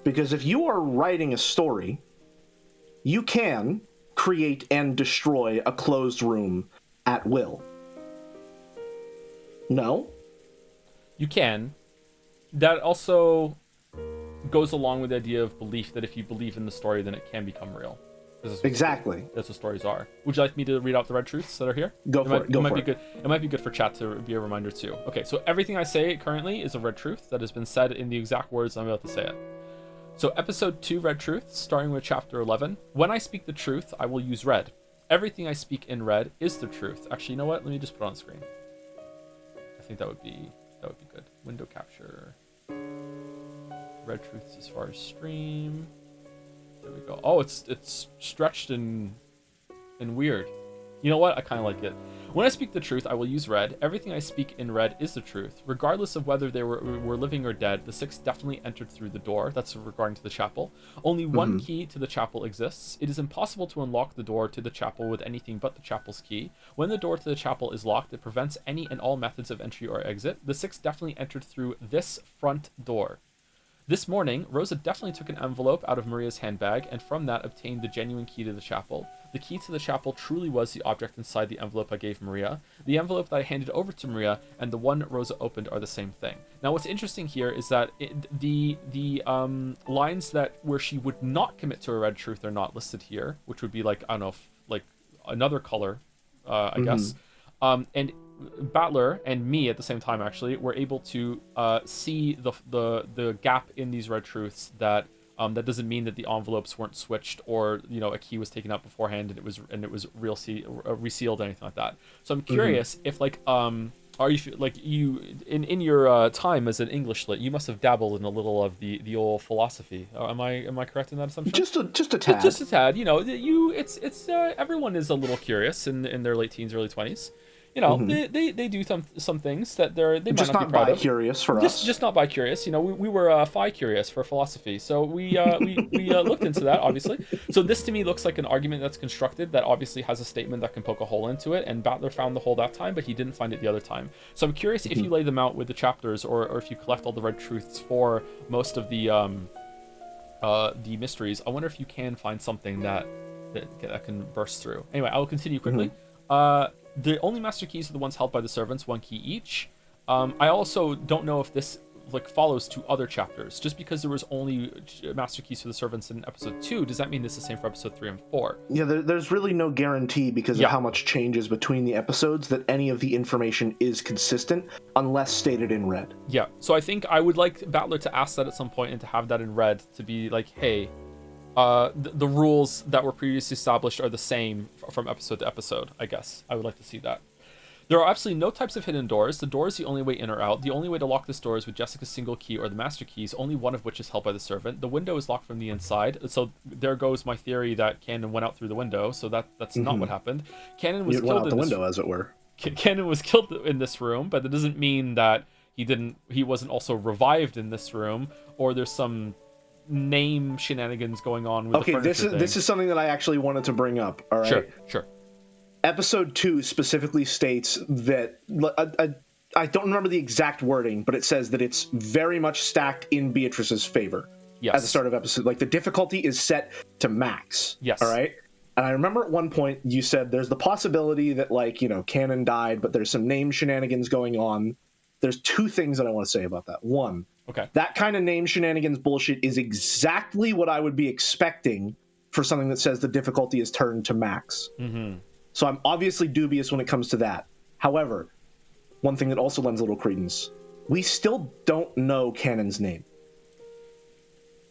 Because if you are writing a story, you can create and destroy a closed room at will. No? You can. That also goes along with the idea of belief, that if you believe in the story, then it can become real. Exactly. That's what stories are. Would you like me to read out the red truths that are here? Go for it. Good. It might be good for chat to be a reminder too. Okay, so everything I say currently is a red truth that has been said in the exact words I'm about to say it. So episode 2, red truths, starting with chapter 11. When I speak the truth, I will use red. Everything I speak in red is the truth. Actually, you know what? Let me just put it on screen. I think that would be good. Window capture. Red truths as far as stream. There we go. Oh, it's stretched and weird. You know what? I kind of like it. When I speak the truth, I will use red. Everything I speak in red is the truth. Regardless of whether they were living or dead, the 6 definitely entered through the door. That's regarding to the chapel. Only one key to the chapel exists. It is impossible to unlock the door to the chapel with anything but the chapel's key. When the door to the chapel is locked, it prevents any and all methods of entry or exit. The 6 definitely entered through this front door. This morning, Rosa definitely took an envelope out of Maria's handbag, and from that obtained the genuine key to the chapel. The key to the chapel truly was the object inside the envelope I gave Maria. The envelope that I handed over to Maria and the one Rosa opened are the same thing. Now, what's interesting here is that the lines that where she would not commit to a red truth are not listed here, which would be like, I don't know, like another color, I guess. And Battler and me at the same time actually were able to see the gap in these red truths that that doesn't mean that the envelopes weren't switched or a key was taken out beforehand and it was resealed or anything like that. So I'm curious if like are you like you in your time as an English lit, you must have dabbled in a little of the old philosophy. Am I correct in that assumption? Just a tad. Just a tad. It's everyone is a little curious in their late teens, early 20s. They do some things that they might not be proud of. Curious for us. Just not bi curious. We were phi curious for philosophy, so we looked into that obviously. So this to me looks like an argument that's constructed that obviously has a statement that can poke a hole into it. And Battler found the hole that time, but he didn't find it the other time. So I'm curious if you lay them out with the chapters, or if you collect all the red truths for most of the mysteries. I wonder if you can find something that can burst through. Anyway, I will continue quickly. The only master keys are the ones held by the servants, 1 key each. I also don't know if this follows to other chapters. Just because there was only master keys for the servants in episode 2, does that mean this is the same for episode 3 and 4? Yeah, there's really no guarantee because of how much changes between the episodes that any of the information is consistent unless stated in red. Yeah, so I think I would like Battler to ask that at some point and to have that in red to be like, hey, the rules that were previously established are the same from episode to episode, I guess. I would like to see that. There are absolutely no types of hidden doors. The door is the only way in or out. The only way to lock this door is with Jessica's single key or the master keys, only one of which is held by the servant. The window is locked from the inside. So there goes my theory that Cannon went out through the window. So that's not what happened. Cannon was killed out the window, as it were. Cannon was killed in this room, but that doesn't mean that he wasn't also revived in this room, or there's some name shenanigans going on with the furniture thing. This is something that I actually wanted to bring up. All right. Sure. Episode 2 specifically states that I don't remember the exact wording, but it says that it's very much stacked in Beatrice's favor. Yes. At the start of episode, like the difficulty is set to max. Yes. All right. And I remember at one point you said there's the possibility that, like, you know, Cannon died, but there's some name shenanigans going on. There's 2 things that I want to say about that. One, that kind of name shenanigans bullshit is exactly what I would be expecting for something that says the difficulty is turned to max. Mm-hmm. So I'm obviously dubious when it comes to that. However, one thing that also lends a little credence, we still don't know Cannon's name.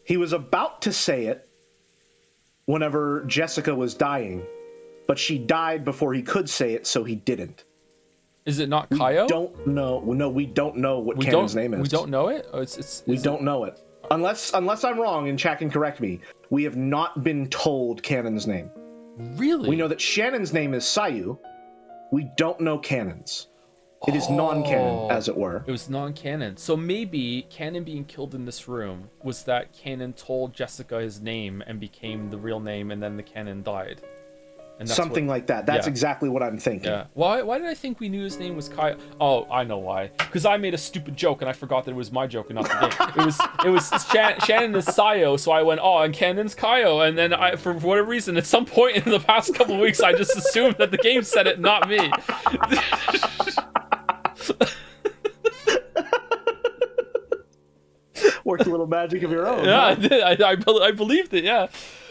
He was about to say it whenever Jessica was dying, but she died before he could say it, so he didn't. Is it not Kaio? We don't know. No, we don't know what Cannon's name is. We don't know it? We don't know it. Unless I'm wrong and chat can correct me, we have not been told Cannon's name. Really? We know that Shannon's name is Sayu. We don't know Cannon's. It is non-canon, as it were. It was non-canon. So maybe Cannon being killed in this room was that Cannon told Jessica his name and became the real name, and then the Cannon died. And that's something like that. That's exactly what I'm thinking. Yeah. Why did I think we knew his name was Kai? Oh, I know why. Because I made a stupid joke and I forgot that it was my joke and not the game. It was Shannon is Sayo, so I went, oh, and Cannon's Kaio, and then for whatever reason, at some point in the past couple of weeks, I just assumed that the game said it, not me. Worked a little magic of your own. Yeah, huh? I did. I believed it. Yeah.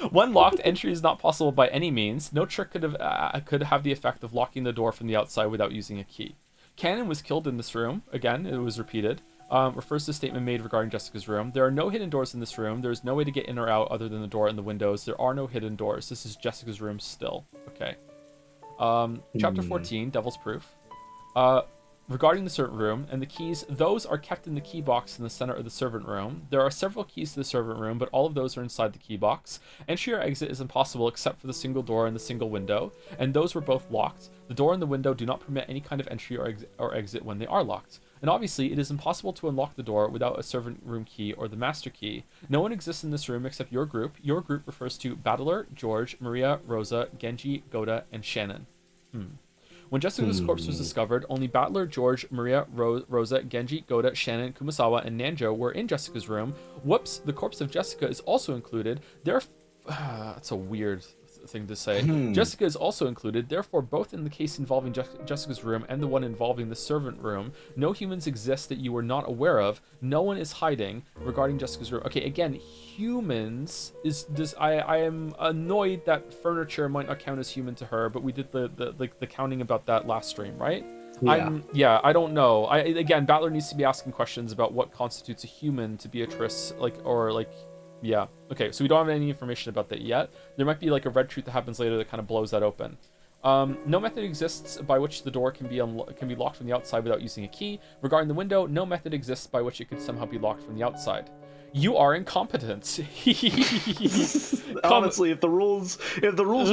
One locked entry is not possible by any means. No trick could have the effect of locking the door from the outside without using a key. Cannon was killed in this room. Again, it was repeated. Refers to a statement made regarding Jessica's room. There are no hidden doors in this room. There is no way to get in or out other than the door and the windows. There are no hidden doors. This is Jessica's room still. Okay. Chapter 14, Devil's Proof. Regarding the servant room and the keys, those are kept in the key box in the center of the servant room. There are several keys to the servant room, but all of those are inside the key box. Entry or exit is impossible except for the single door and the single window, and those were both locked. The door and the window do not permit any kind of entry or exit when they are locked. And obviously, it is impossible to unlock the door without a servant room key or the master key. No one exists in this room except your group. Your group refers to Battler, George, Maria, Rosa, Genji, Goda, and Shannon. When Jessica's corpse was discovered, only Battler, George, Maria, Rosa, Genji, Goda, Shannon, Kumasawa, and Nanjo were in Jessica's room. Whoops, the corpse of Jessica is also included. That's a weird thing to say. Jessica is also included, therefore both in the case involving Jessica's room and the one involving the servant room, no humans exist that you were not aware of. No one is hiding regarding Jessica's room. Okay, again, humans is this. I am annoyed that furniture might not count as human to her, but we did the counting about that last stream, right? Yeah. I don't know. Again, Battler needs to be asking questions about what constitutes a human to Beatrice, yeah. Okay, so we don't have any information about that yet. There might be like a red truth that happens later that kind of blows that open. No method exists by which the door can be locked from the outside without using a key. Regarding the window, no method exists by which it could somehow be locked from the outside. You are incompetent. Honestly, if the rules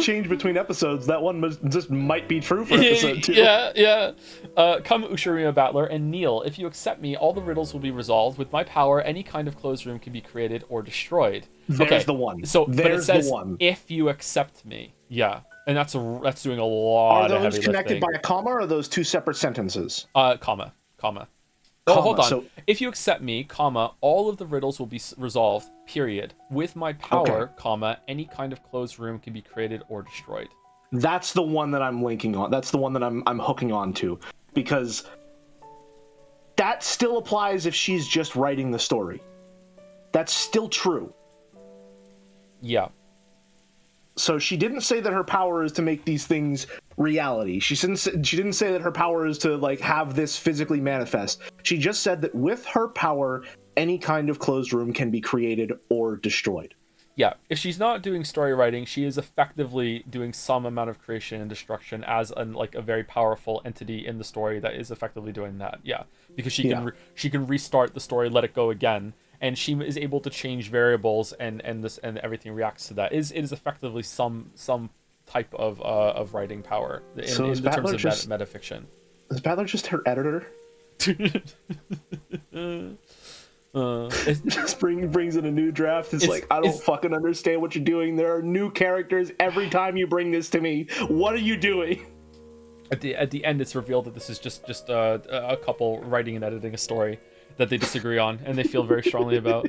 change between episodes, that one just might be true for episode 2. Yeah. Come, Ushirima Battler, and kneel. If you accept me, all the riddles will be resolved. With my power, any kind of closed room can be created or destroyed. There's the one. So, but it says, the one. If you accept me. Yeah. And that's doing a lot of heavy lifting. Are those connected by a comma, or are those two separate sentences? Comma. Oh, hold on. So, if you accept me, comma, all of the riddles will be resolved, period. With my power, comma, any kind of closed room can be created or destroyed. That's the one that I'm linking on. That's the one that I'm hooking on to. Because that still applies if she's just writing the story. That's still true. Yeah. So she didn't say that her power is to make these things reality. She didn't say that her power is to like have this physically manifest. She just said that with her power, any kind of closed room can be created or destroyed. Yeah, if she's not doing story writing, she is effectively doing some amount of creation and destruction as like a very powerful entity in the story that is effectively doing that. Yeah, because she can restart the story, let it go again, and she is able to change variables, and everything reacts to that. It is effectively some type of writing power in the terms of metafiction. Is Battler just her editor? It just brings in a new draft. It's like, I don't fucking understand what you're doing. There are new characters every time you bring this to me. What are you doing? At the end, it's revealed that this is just a couple writing and editing a story that they disagree on and they feel very strongly about.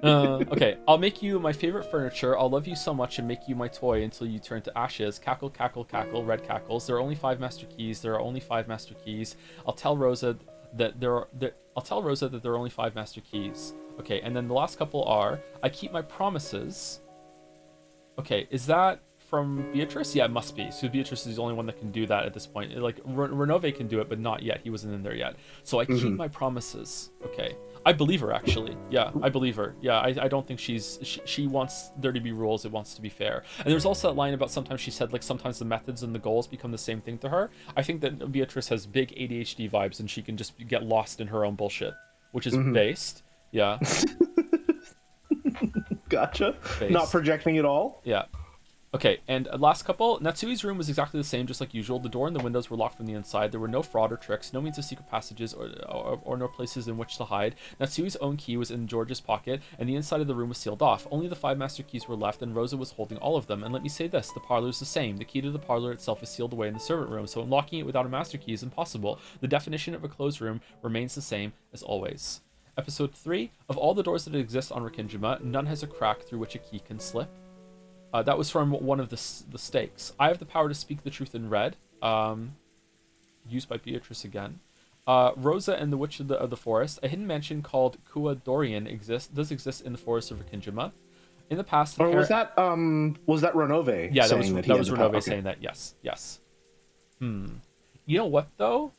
Okay, I'll make you my favorite furniture. I'll love you so much and make you my toy until you turn to ashes. Cackle, cackle, cackle, red cackles. There are only 5 master keys. There are only 5 master keys. I'll tell Rosa that there are only 5 master keys. Okay, and then the last couple are, I keep my promises. Okay, is that from Beatrice? Yeah, it must be. So Beatrice is the only one that can do that at this point. Like, Renove can do it, but not yet. He wasn't in there yet. So I keep my promises. Okay. I believe her, actually. Yeah, I believe her. Yeah, I don't think she wants there to be rules. It wants to be fair. And there's also that line about sometimes she said, like, sometimes the methods and the goals become the same thing to her. I think that Beatrice has big ADHD vibes, and she can just get lost in her own bullshit, which is based. Yeah. Gotcha. Based. Not projecting at all. Yeah. Okay, and last couple, Natsui's room was exactly the same, just like usual. The door and the windows were locked from the inside. There were no fraud or tricks, no means of secret passages, or no places in which to hide. Natsui's own key was in George's pocket, and the inside of the room was sealed off. Only the 5 master keys were left, and Rosa was holding all of them. And let me say this, the parlor is the same. The key to the parlor itself is sealed away in the servant room, so unlocking it without a master key is impossible. The definition of a closed room remains the same as always. Episode 3, of all the doors that exist on Rikijima, none has a crack through which a key can slip. That was from one of the stakes. I have the power to speak the truth in red. Used by Beatrice again. Rosa and the Witch of the Forest. A hidden mansion called Kua Dorian does exist in the forest of Rikijima. In the past... was that Renove? Yeah, that was Renove saying that. Yes, yes. You know what, though?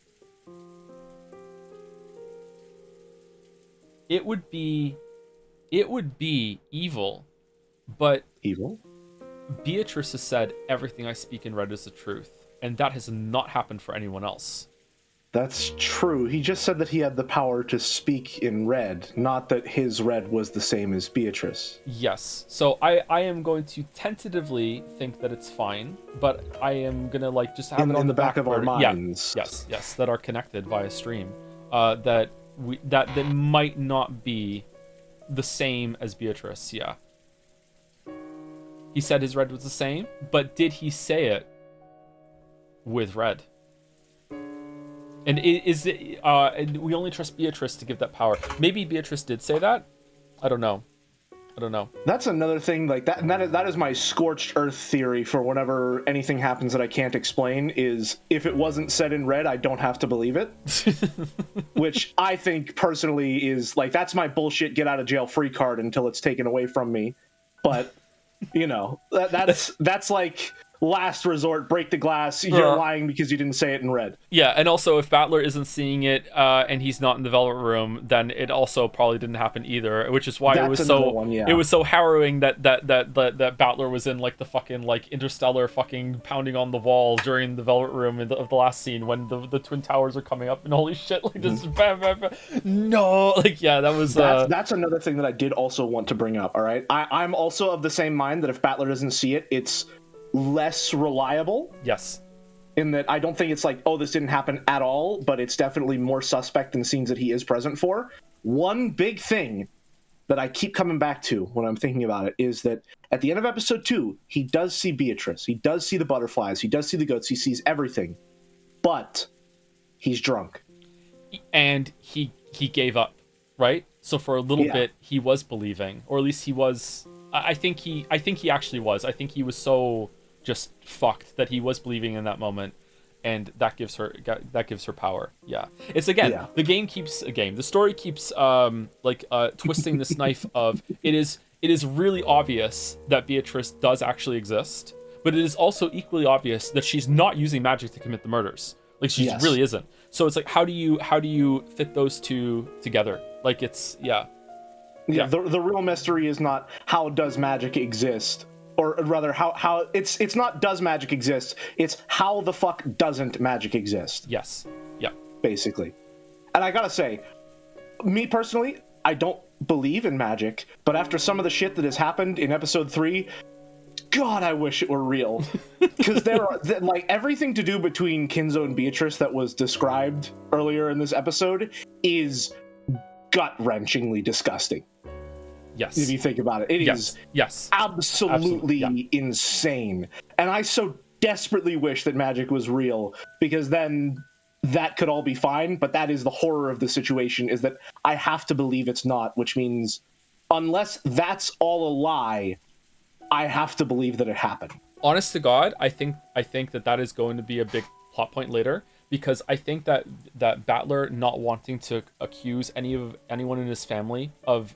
It would be evil, but... Evil? Beatrice has said everything I speak in red is the truth, and that has not happened for anyone else. That's true. He just said that he had the power to speak in red, not that his red was the same as Beatrice. Yes. So I am going to tentatively think that it's fine, but I am gonna like just have it on the back of our minds. Yeah. Yes, that are connected via stream. That might not be the same as Beatrice. Yeah. He said his red was the same, but did he say it with red? And is it? And we only trust Beatrice to give that power. Maybe Beatrice did say that. I don't know. That's another thing. Like that is my scorched earth theory for whenever anything happens that I can't explain. Is if it wasn't said in red, I don't have to believe it. Which I think personally is like that's my bullshit get out of jail free card until it's taken away from me. But. You know, that's like last resort, break the glass, you're lying because you didn't say it in red. Yeah, and also if Battler isn't seeing it and he's not in the Velvet Room, then it also probably didn't happen either, which is why it was so harrowing that Battler was in like the fucking like interstellar fucking pounding on the wall during the Velvet Room of the last scene when the Twin Towers are coming up and holy shit, like just bam, bam, bam. No, like yeah, that was that's another thing that I did also want to bring up. All right, I'm also of the same mind that if Battler doesn't see it, it's less reliable. Yes. In that I don't think it's like, oh, this didn't happen at all, but it's definitely more suspect than scenes that he is present for. One big thing that I keep coming back to when I'm thinking about it is that at the end of episode 2, he does see Beatrice. He does see the butterflies. He does see the goats. He sees everything. But he's drunk. And he gave up, right? So for a little bit, he was believing, or at least he was... I think he actually was. I think he was so just fucked that he was believing in that moment, and that gives her power. Yeah, it's the story keeps twisting this knife of it is really obvious that Beatrice does actually exist, but it is also equally obvious that she's not using magic to commit the murders. Like she really isn't. So it's like how do you fit those two together? Like it's Yeah, the real mystery is not how does magic exist, or rather how it's not does magic exist, it's how the fuck doesn't magic exist. Yes. Yeah. Basically. And I gotta say, me personally, I don't believe in magic, but after some of the shit that has happened in episode 3, God, I wish it were real. Because there are, like, everything to do between Kinzo and Beatrice that was described earlier in this episode is gut-wrenchingly disgusting. Yes. If you think about it. It is absolutely insane. And I so desperately wish that magic was real, because then that could all be fine, but that is the horror of the situation, is that I have to believe it's not, which means unless that's all a lie, I have to believe that it happened. Honest to God, I think that is going to be a big plot point later, because I think that Battler not wanting to accuse anyone in his family of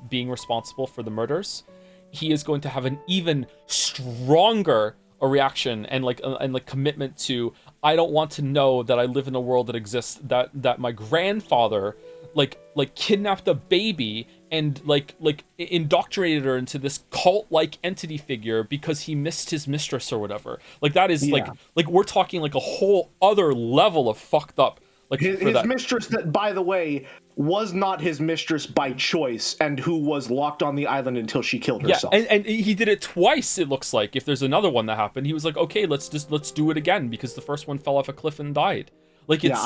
being responsible for the murders, he is going to have an even stronger reaction and commitment to, I don't want to know that I live in a world that exists, that my grandfather like kidnapped a baby and like indoctrinated her into this cult-like entity figure because he missed his mistress or whatever. Like that is like we're talking like a whole other level of fucked up. Like his mistress, that, by the way, was not his mistress by choice, and who was locked on the island until she killed herself. Yeah, and he did it twice, it looks like. If there's another one that happened, he was like, okay, let's do it again, because the first one fell off a cliff and died. Like, it's...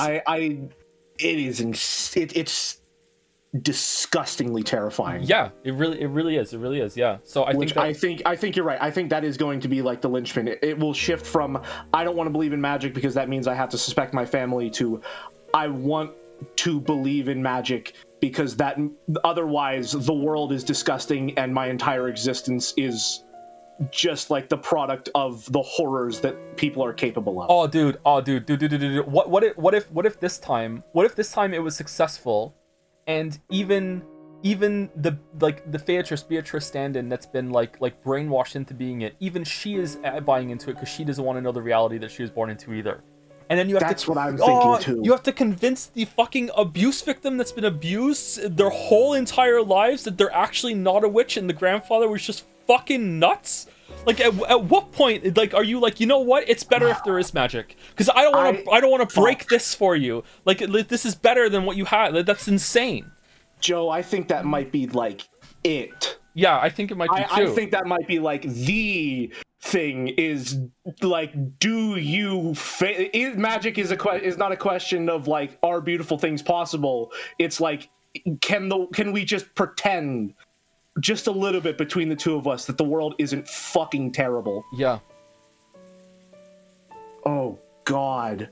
it's disgustingly terrifying. Yeah, it really is, yeah. So I think you're right. I think that is going to be like the linchpin. It will shift from, I don't want to believe in magic because that means I have to suspect my family, to I want to believe in magic because that otherwise the world is disgusting and my entire existence is just like the product of the horrors that people are capable of. Oh dude. What if this time it was successful, and even the Beatrice stand-in that's been like brainwashed into being it, even she is buying into it because she doesn't want to know the reality that she was born into either. And then that's what I'm thinking too. You have to convince the fucking abuse victim that's been abused their whole entire lives that they're actually not a witch and the grandfather was just fucking nuts. Like at what point, like, are you like, you know what? It's better if there is magic, because I don't want to break this for you. Like, this is better than what you had. That's insane. Joe, I think that might be like it. Yeah, I think it might be too. I think that might be like the thing is like, do you magic is not a question of like, are beautiful things possible? It's like, can we just pretend just a little bit between the two of us that the world isn't fucking terrible? Yeah. Oh God.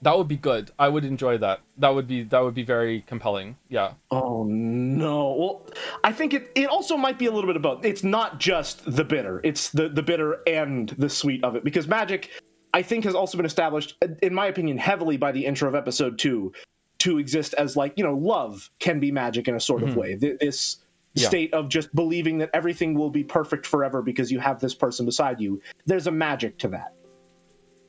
That would be good. I would enjoy that. That would be very compelling. Yeah. Oh no. Well, I think it also might be a little bit of both. It's not just the bitter. It's the bitter and the sweet of it, because magic, I think, has also been established, in my opinion, heavily by the intro of episode 2 to exist as like, you know, love can be magic in a sort of way. This state of just believing that everything will be perfect forever because you have this person beside you. There's a magic to that.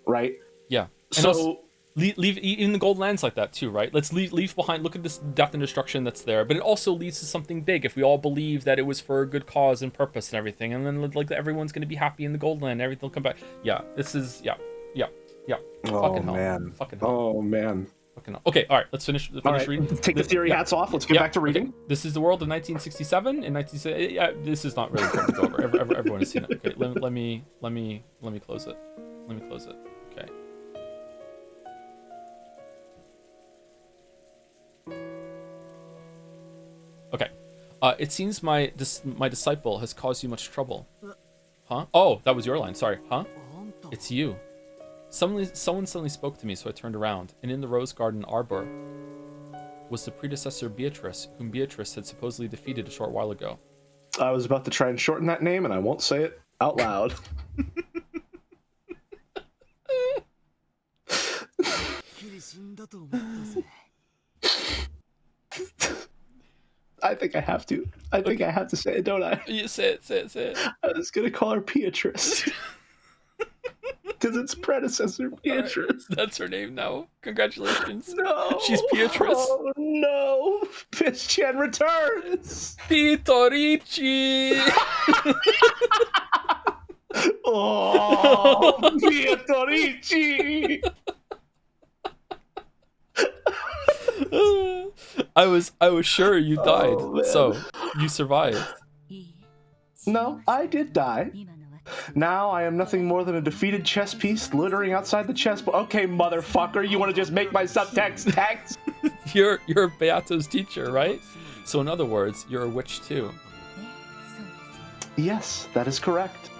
Right? Yeah. And so also, leave even the gold lands like that too, right? Let's leave behind, look at this death and destruction that's there, but it also leads to something big if we all believe that it was for a good cause and purpose and everything, and then like everyone's going to be happy in the gold land, everything will come back. Yeah, this is yeah. Fucking hell. Man. Fucking hell. Oh man. Fucking hell. Okay, all right, let's finish reading. Take the theory hats off. Let's get back to reading. Okay. This is the world of 1967 and 1960. Yeah, this is not really important to go over. Everyone has seen it. Okay, let me close it. Let me close it. Okay. Okay. It seems my disciple has caused you much trouble. Huh? Oh, that was your line. Sorry. Huh? It's you. Someone suddenly spoke to me, so I turned around, and in the rose garden arbor was the predecessor Beatrice, whom Beatrice had supposedly defeated a short while ago. I was about to try and shorten that name, and I won't say it out loud. I think I have to. I think I have to say it, don't I? You say it. I was gonna call her Beatrice. Because its predecessor, Beatrice. Right. That's her name now. Congratulations. No. She's Beatrice. Oh, no. Fish-chan returns. Pitorici. Oh, Pitorici. I was sure you died. Oh, so you survived. No, I did die. Now I am nothing more than a defeated chess piece littering outside the chessboard. Okay, motherfucker, you want to just make my subtext text? You're Beato's teacher, right? So in other words, you're a witch too. Yes, that is correct.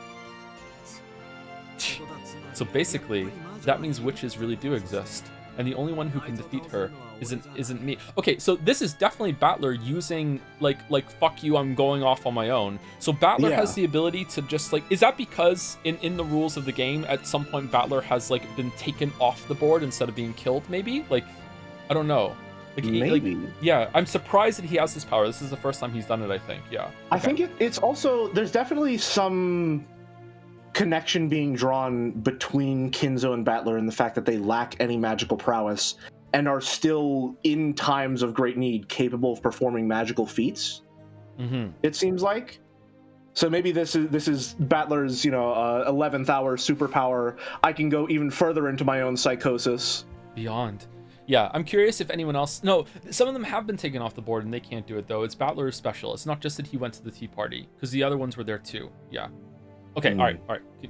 So basically, that means witches really do exist, and the only one who can defeat her isn't me. Okay, so this is definitely Battler using like fuck you, I'm going off on my own. So Battler has the ability to just like, is that because in the rules of the game at some point Battler has like been taken off the board instead of being killed? Maybe, like, I don't know. Like, maybe. Yeah, I'm surprised that he has this power. This is the first time he's done it, I think. Yeah. Okay. I think it's also, there's definitely some connection being drawn between Kinzo and Battler in the fact that they lack any magical prowess and are still, in times of great need, capable of performing magical feats. Mm-hmm. It seems like. So maybe this is Battler's, 11th hour superpower. I can go even further into my own psychosis. Beyond. Yeah, I'm curious if anyone else... No, some of them have been taken off the board and they can't do it, though. It's Battler's special. It's not just that he went to the tea party, because the other ones were there, too. Yeah. Okay, all right.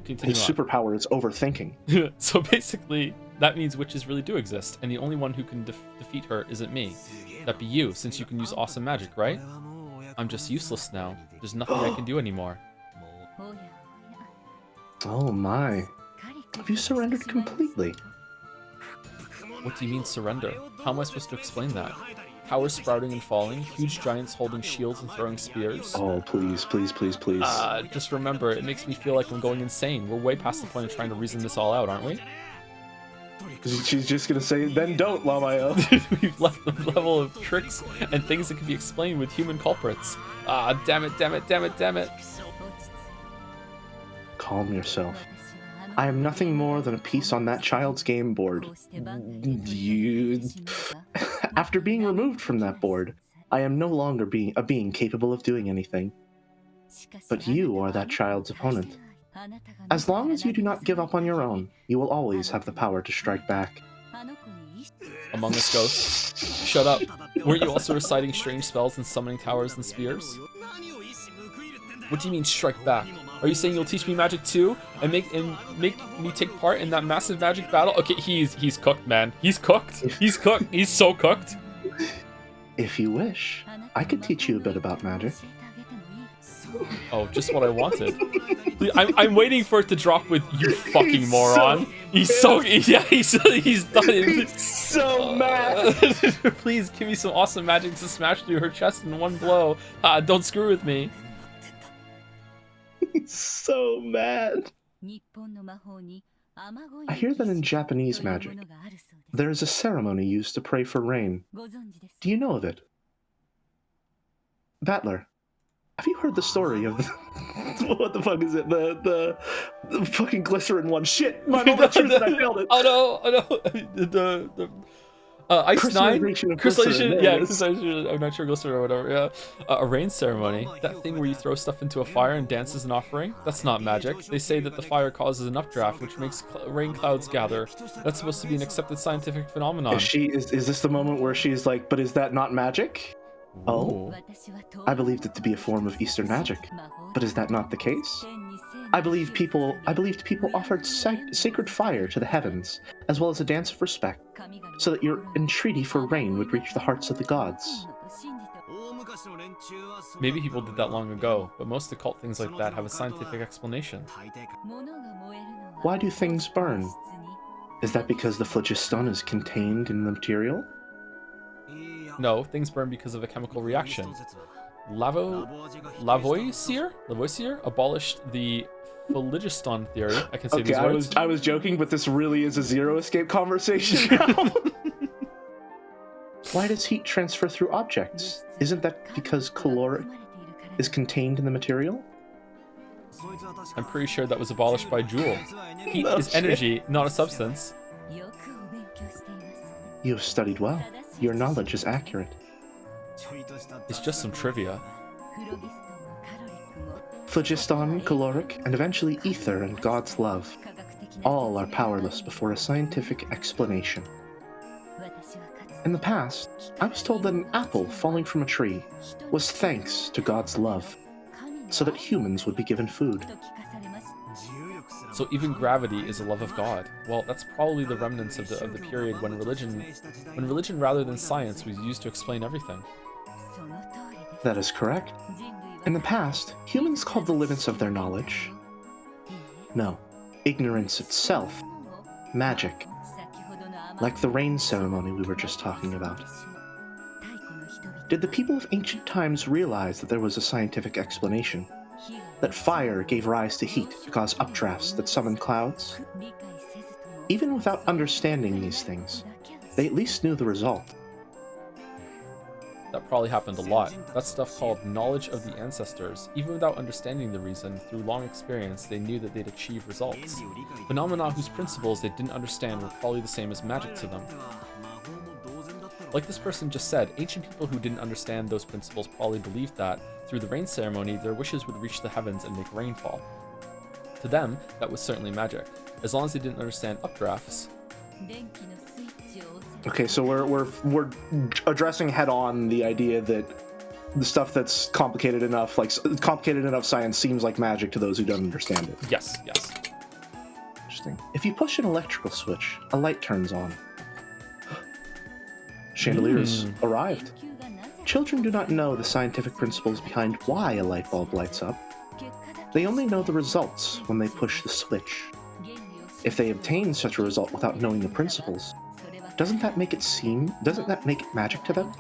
Continue. His superpower is overthinking. So basically, that means witches really do exist, and the only one who can defeat her isn't me. That'd be you, since you can use awesome magic, right? I'm just useless now. There's nothing I can do anymore. Oh my. Have you surrendered completely? What do you mean surrender? How am I supposed to explain that? Towers sprouting and falling, huge giants holding shields and throwing spears. Oh, please, please, please, please. Just remember, it makes me feel like I'm going insane. We're way past the point of trying to reason this all out, aren't we? She's just gonna say, then don't, Lamayo. We've left the level of tricks and things that can be explained with human culprits. Damn it, damn it, damn it, damn it. Calm yourself. I am nothing more than a piece on that child's game board. After being removed from that board, I am no longer a being capable of doing anything. But you are that child's opponent. As long as you do not give up on your own, you will always have the power to strike back. Among Us ghosts? Shut up. Weren't you also reciting strange spells and summoning towers and spears? What do you mean strike back? Are you saying you'll teach me magic too? And make me take part in that massive magic battle? Okay, he's cooked, man. He's cooked. He's cooked. He's so cooked. If you wish, I could teach you a bit about magic. Oh, just what I wanted. I'm waiting for it to drop with you fucking moron. He's done it. He's so mad. Please give me some awesome magic to smash through her chest in one blow. Don't screw with me. He's so mad. I hear that in Japanese magic, there is a ceremony used to pray for rain. Do you know of it? Battler, have you heard the story of what the fuck is it? The fucking glycerin one. Shit! My moment truth that I failed it. Oh no! The Ice 9? Crystallization, yeah, crystallization, I'm not sure, glycerin or whatever, yeah. A rain ceremony, that thing where you throw stuff into a fire and dance as an offering, that's not magic. They say that the fire causes an updraft, which makes rain clouds gather. That's supposed to be an accepted scientific phenomenon. Is this the moment where she's like, but is that not magic? Oh, I believed it to be a form of Eastern magic, but is that not the case? I believed people offered sacred fire to the heavens, as well as a dance of respect, so that your entreaty for rain would reach the hearts of the gods. Maybe people did that long ago, but most occult things like that have a scientific explanation. Why do things burn? Is that because the phlogiston is contained in the material? No, things burn because of a chemical reaction. Lavoisier abolished the phlogiston theory. I can say these words. I was joking, but this really is a Zero Escape conversation now. Why does heat transfer through objects? Isn't that because caloric is contained in the material? I'm pretty sure that was abolished by Joule. Heat No is shit. energy, not a substance. You have studied well. Your knowledge is accurate. It's just some trivia. Phlogiston, caloric, and eventually ether and God's love. All are powerless before a scientific explanation. In the past, I was told that an apple falling from a tree was thanks to God's love, so that humans would be given food. So even gravity is a love of God. Well, that's probably the remnants of the period when religion rather than science was used to explain everything. That is correct. In the past, humans called the limits of their knowledge, no, ignorance itself, magic. Like the rain ceremony we were just talking about. Did the people of ancient times realize that there was a scientific explanation? That fire gave rise to heat to cause updrafts that summoned clouds? Even without understanding these things, they at least knew the result. That probably happened a lot. That's stuff called knowledge of the ancestors. Even without understanding the reason, through long experience, they knew that they'd achieve results. Phenomena whose principles they didn't understand were probably the same as magic to them. Like this person just said, ancient people who didn't understand those principles probably believed that, through the rain ceremony, their wishes would reach the heavens and make rainfall. To them, that was certainly magic. As long as they didn't understand updrafts. Okay, so we're addressing head on the idea that the stuff that's complicated enough, like complicated enough science, seems like magic to those who don't understand it. Yes, yes. Interesting. If you push an electrical switch, a light turns on. Chandeliers arrived. Children do not know the scientific principles behind why a light bulb lights up. They only know the results when they push the switch. If they obtain such a result without knowing the principles, doesn't that make it magic to them?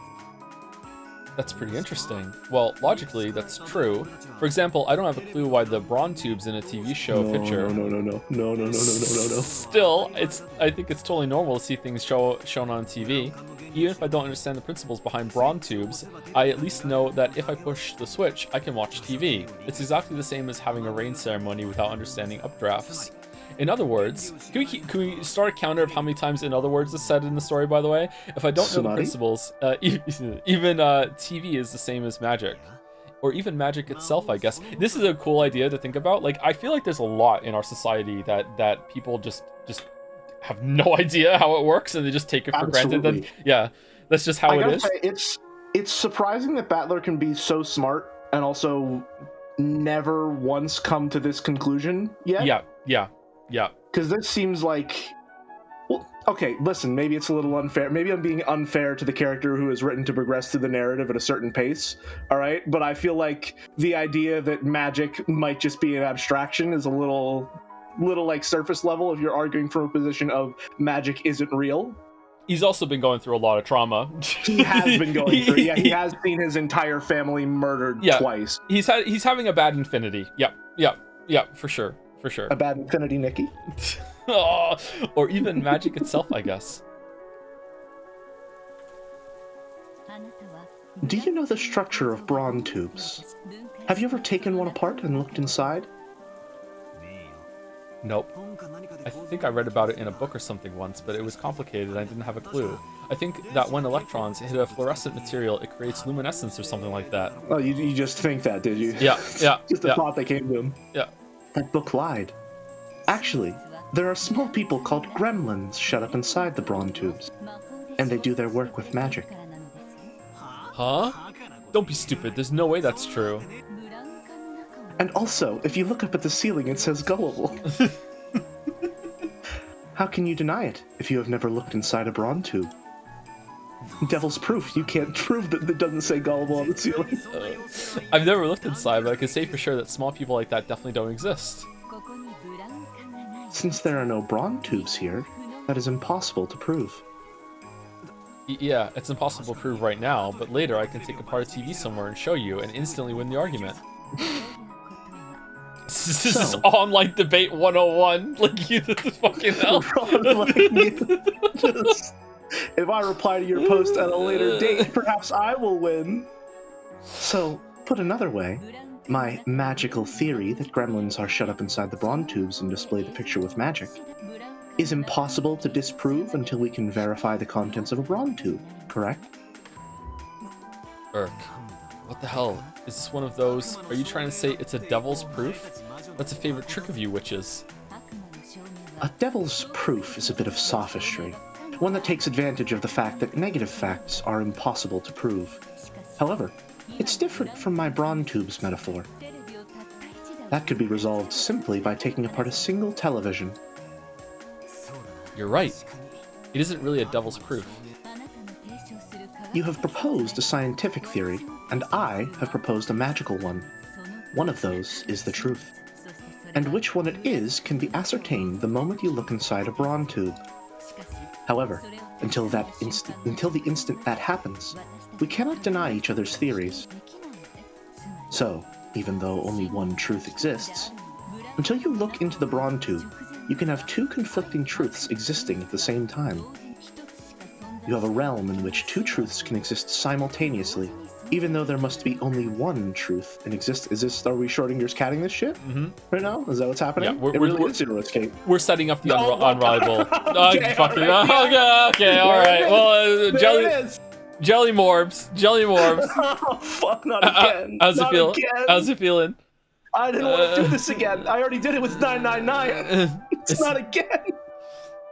That's pretty interesting. Well, logically, that's true. For example, I don't have a clue why the brawn tubes in a TV show picture. No. Still, I think it's totally normal to see things shown on TV. Even if I don't understand the principles behind brawn tubes, I at least know that if I push the switch, I can watch TV. It's exactly the same as having a rain ceremony without understanding updrafts. In other words, can we start a counter of how many times "in other words" is said in the story, by the way? If I don't know the principles, even TV is the same as magic. Or even magic itself, I guess. This is a cool idea to think about. Like, I feel like there's a lot in our society that people just have no idea how it works and they just take it for granted. That, yeah, that's just how it is. Say, it's surprising that Battler can be so smart and also never once come to this conclusion yet. Yeah. Because this seems like... Well, okay, listen, maybe it's a little unfair. Maybe I'm being unfair to the character who is written to progress through the narrative at a certain pace, all right? But I feel like the idea that magic might just be an abstraction is a little like surface level if you're arguing from a position of magic isn't real. He's also been going through a lot of trauma. He has been going through. Yeah, he has seen his entire family murdered twice. He's having a bad infinity. Yep, for sure. A bad infinity, Nikki. Oh, or even magic itself, I guess. Do you know the structure of brawn tubes? Have you ever taken one apart and looked inside? Nope. I think I read about it in a book or something once, but it was complicated and I didn't have a clue. I think that when electrons hit a fluorescent material, it creates luminescence or something like that. Oh, you just think that, did you? Yeah. Just a thought that came to him. Yeah. That book lied. Actually, there are small people called gremlins shut up inside the brawn tubes, and they do their work with magic. Huh? Don't be stupid, there's no way that's true. And also, if you look up at the ceiling, it says gullible. How can you deny it if you have never looked inside a brawn tube? Devil's proof. You can't prove that it doesn't say gullible on the ceiling. I've never looked inside, but I can say for sure that small people like that definitely don't exist. Since there are no brawn tubes here, that is impossible to prove. Yeah, it's impossible to prove right now, but later I can take apart a TV somewhere and show you and instantly win the argument. This is online debate 101. Like, you fucking hell. If I reply to your post at a later date, perhaps I will win. So, put another way, My magical theory that gremlins are shut up inside the Braun tubes and display the picture with magic is impossible to disprove until we can verify the contents of a Braun tube, correct? Urk, what the hell? Is this one of those? Are you trying to say it's a devil's proof? That's a favorite trick of you witches. A devil's proof is a bit of sophistry, one that takes advantage of the fact that negative facts are impossible to prove. However, it's different from my Braun tubes metaphor. That could be resolved simply by taking apart a single television. You're right. It isn't really a devil's proof. You have proposed a scientific theory, and I have proposed a magical one. One of those is the truth. And which one it is can be ascertained the moment you look inside a Braun tube. However, until the instant that happens, we cannot deny each other's theories. So, even though only one truth exists, until you look into the Braun tube, you can have two conflicting truths existing at the same time. You have a realm in which two truths can exist simultaneously, even though there must be only one truth in existence. Are we Schrodinger's catting this shit right now? Is that what's happening? Yeah, it really is Zero Escape. We're setting up the unreliable. Okay, Okay, all right. Well, Jelly Morbs. Oh, fuck, not again. How's it feel? Again. How's it feeling? I didn't want to do this again. I already did it with 999. It's not again.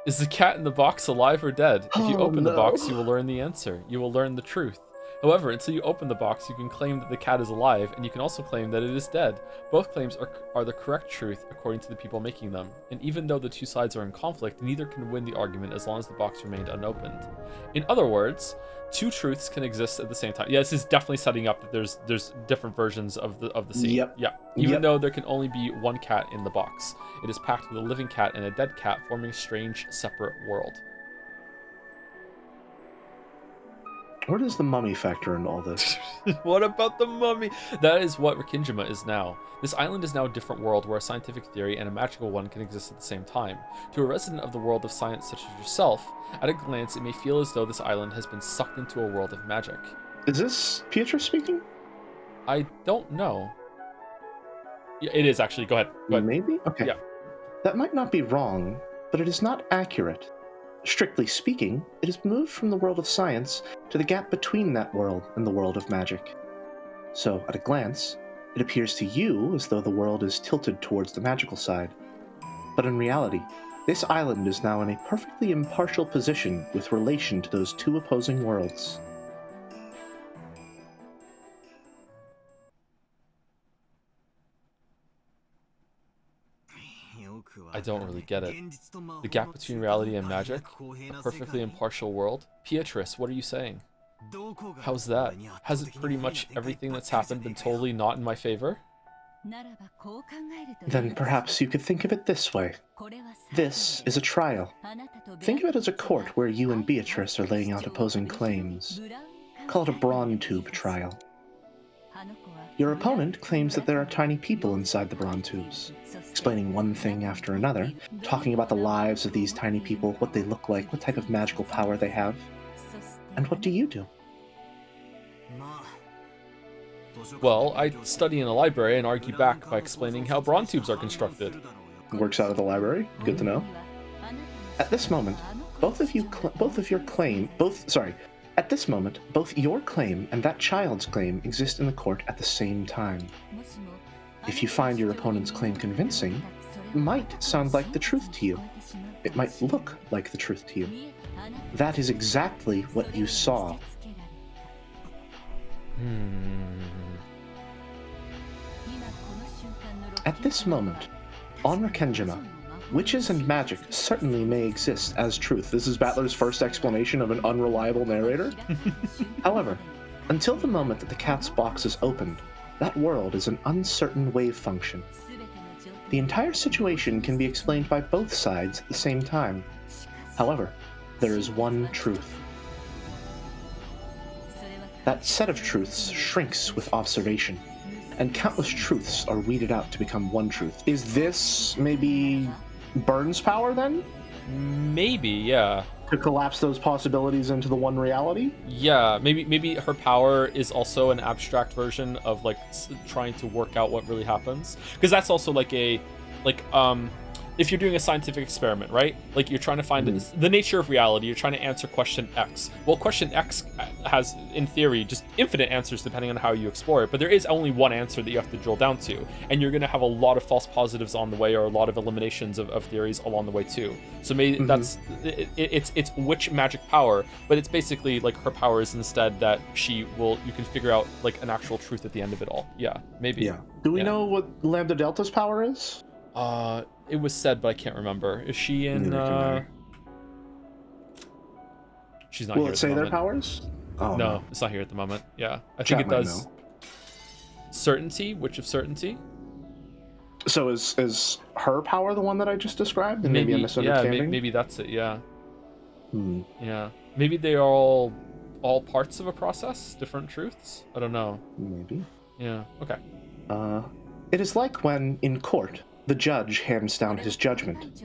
Is the cat in the box alive or dead? If you open the no. box, you will learn the answer. You will learn the truth. However, until you open the box, you can claim that the cat is alive, and you can also claim that it is dead. Both claims are the correct truth according to the people making them. And even though the two sides are in conflict, neither can win the argument as long as the box remained unopened. In other words, two truths can exist at the same time. Yeah, this is definitely setting up that there's different versions of the scene. Yep. Yeah. Even though there can only be one cat in the box, it is packed with a living cat and a dead cat, forming a strange, separate world. Where does the mummy factor into all this? What about the mummy? That is what Rikinjima is now. This island is now a different world where a scientific theory and a magical one can exist at the same time. To a resident of the world of science such as yourself, at a glance it may feel as though this island has been sucked into a world of magic. Is this Pietro speaking? I don't know. Yeah, it is actually. Go ahead. Maybe? Okay. Yeah. That might not be wrong, but it is not accurate. Strictly speaking, it is moved from the world of science to the gap between that world and the world of magic. So, at a glance, it appears to you as though the world is tilted towards the magical side. But in reality, this island is now in a perfectly impartial position with relation to those two opposing worlds. I don't really get it. The gap between reality and magic? A perfectly impartial world? Beatrice, what are you saying? How's that? Hasn't pretty much everything that's happened been totally not in my favor? Then perhaps you could think of it this way. This is a trial. Think of it as a court where you and Beatrice are laying out opposing claims. Call it a Braun tube trial. Your opponent claims that there are tiny people inside the Braun tubes, explaining one thing after another, talking about the lives of these tiny people, what they look like, what type of magical power they have. And what do you do? Well, I study in a library and argue back by explaining how Braun tubes are constructed. Works out of the library. Good to know. At this moment, both your claim and that child's claim exist in the court at the same time. If you find your opponent's claim convincing, it might sound like the truth to you. It might look like the truth to you. That is exactly what you saw. At this moment, on Rikenjima, witches and magic certainly may exist as truth. This is Battler's first explanation of an unreliable narrator. However, until the moment that the cat's box is opened, that world is an uncertain wave function. The entire situation can be explained by both sides at the same time. However, there is one truth. That set of truths shrinks with observation, and countless truths are weeded out to become one truth. Is this maybe Burns' power then? Maybe, yeah. to collapse those possibilities into the one reality. Yeah, maybe her power is also an abstract version of like trying to work out what really happens, because that's also like if you're doing a scientific experiment, right? Like you're trying to find the nature of reality, you're trying to answer question X. Well, question X has, in theory, just infinite answers depending on how you explore it, but there is only one answer that you have to drill down to, and you're going to have a lot of false positives on the way, or a lot of eliminations of theories along the way too. So maybe that's it's which magic power, but it's basically like her power is instead that you can figure out like an actual truth at the end of it all. Yeah, maybe. Yeah. Do we know what Lambda Delta's power is? It was said, but I can't remember. Is she in? She's not here. Will it say their powers? Oh, no, it's not here at the moment. Yeah, I think it does. Certainty, Witch of Certainty. So is her power the one that I just described? And maybe a misunderstanding. Yeah, maybe that's it. Yeah. Yeah, maybe they are all parts of a process, different truths. I don't know. Maybe. Yeah. Okay. It is like when in court the judge hands down his judgment.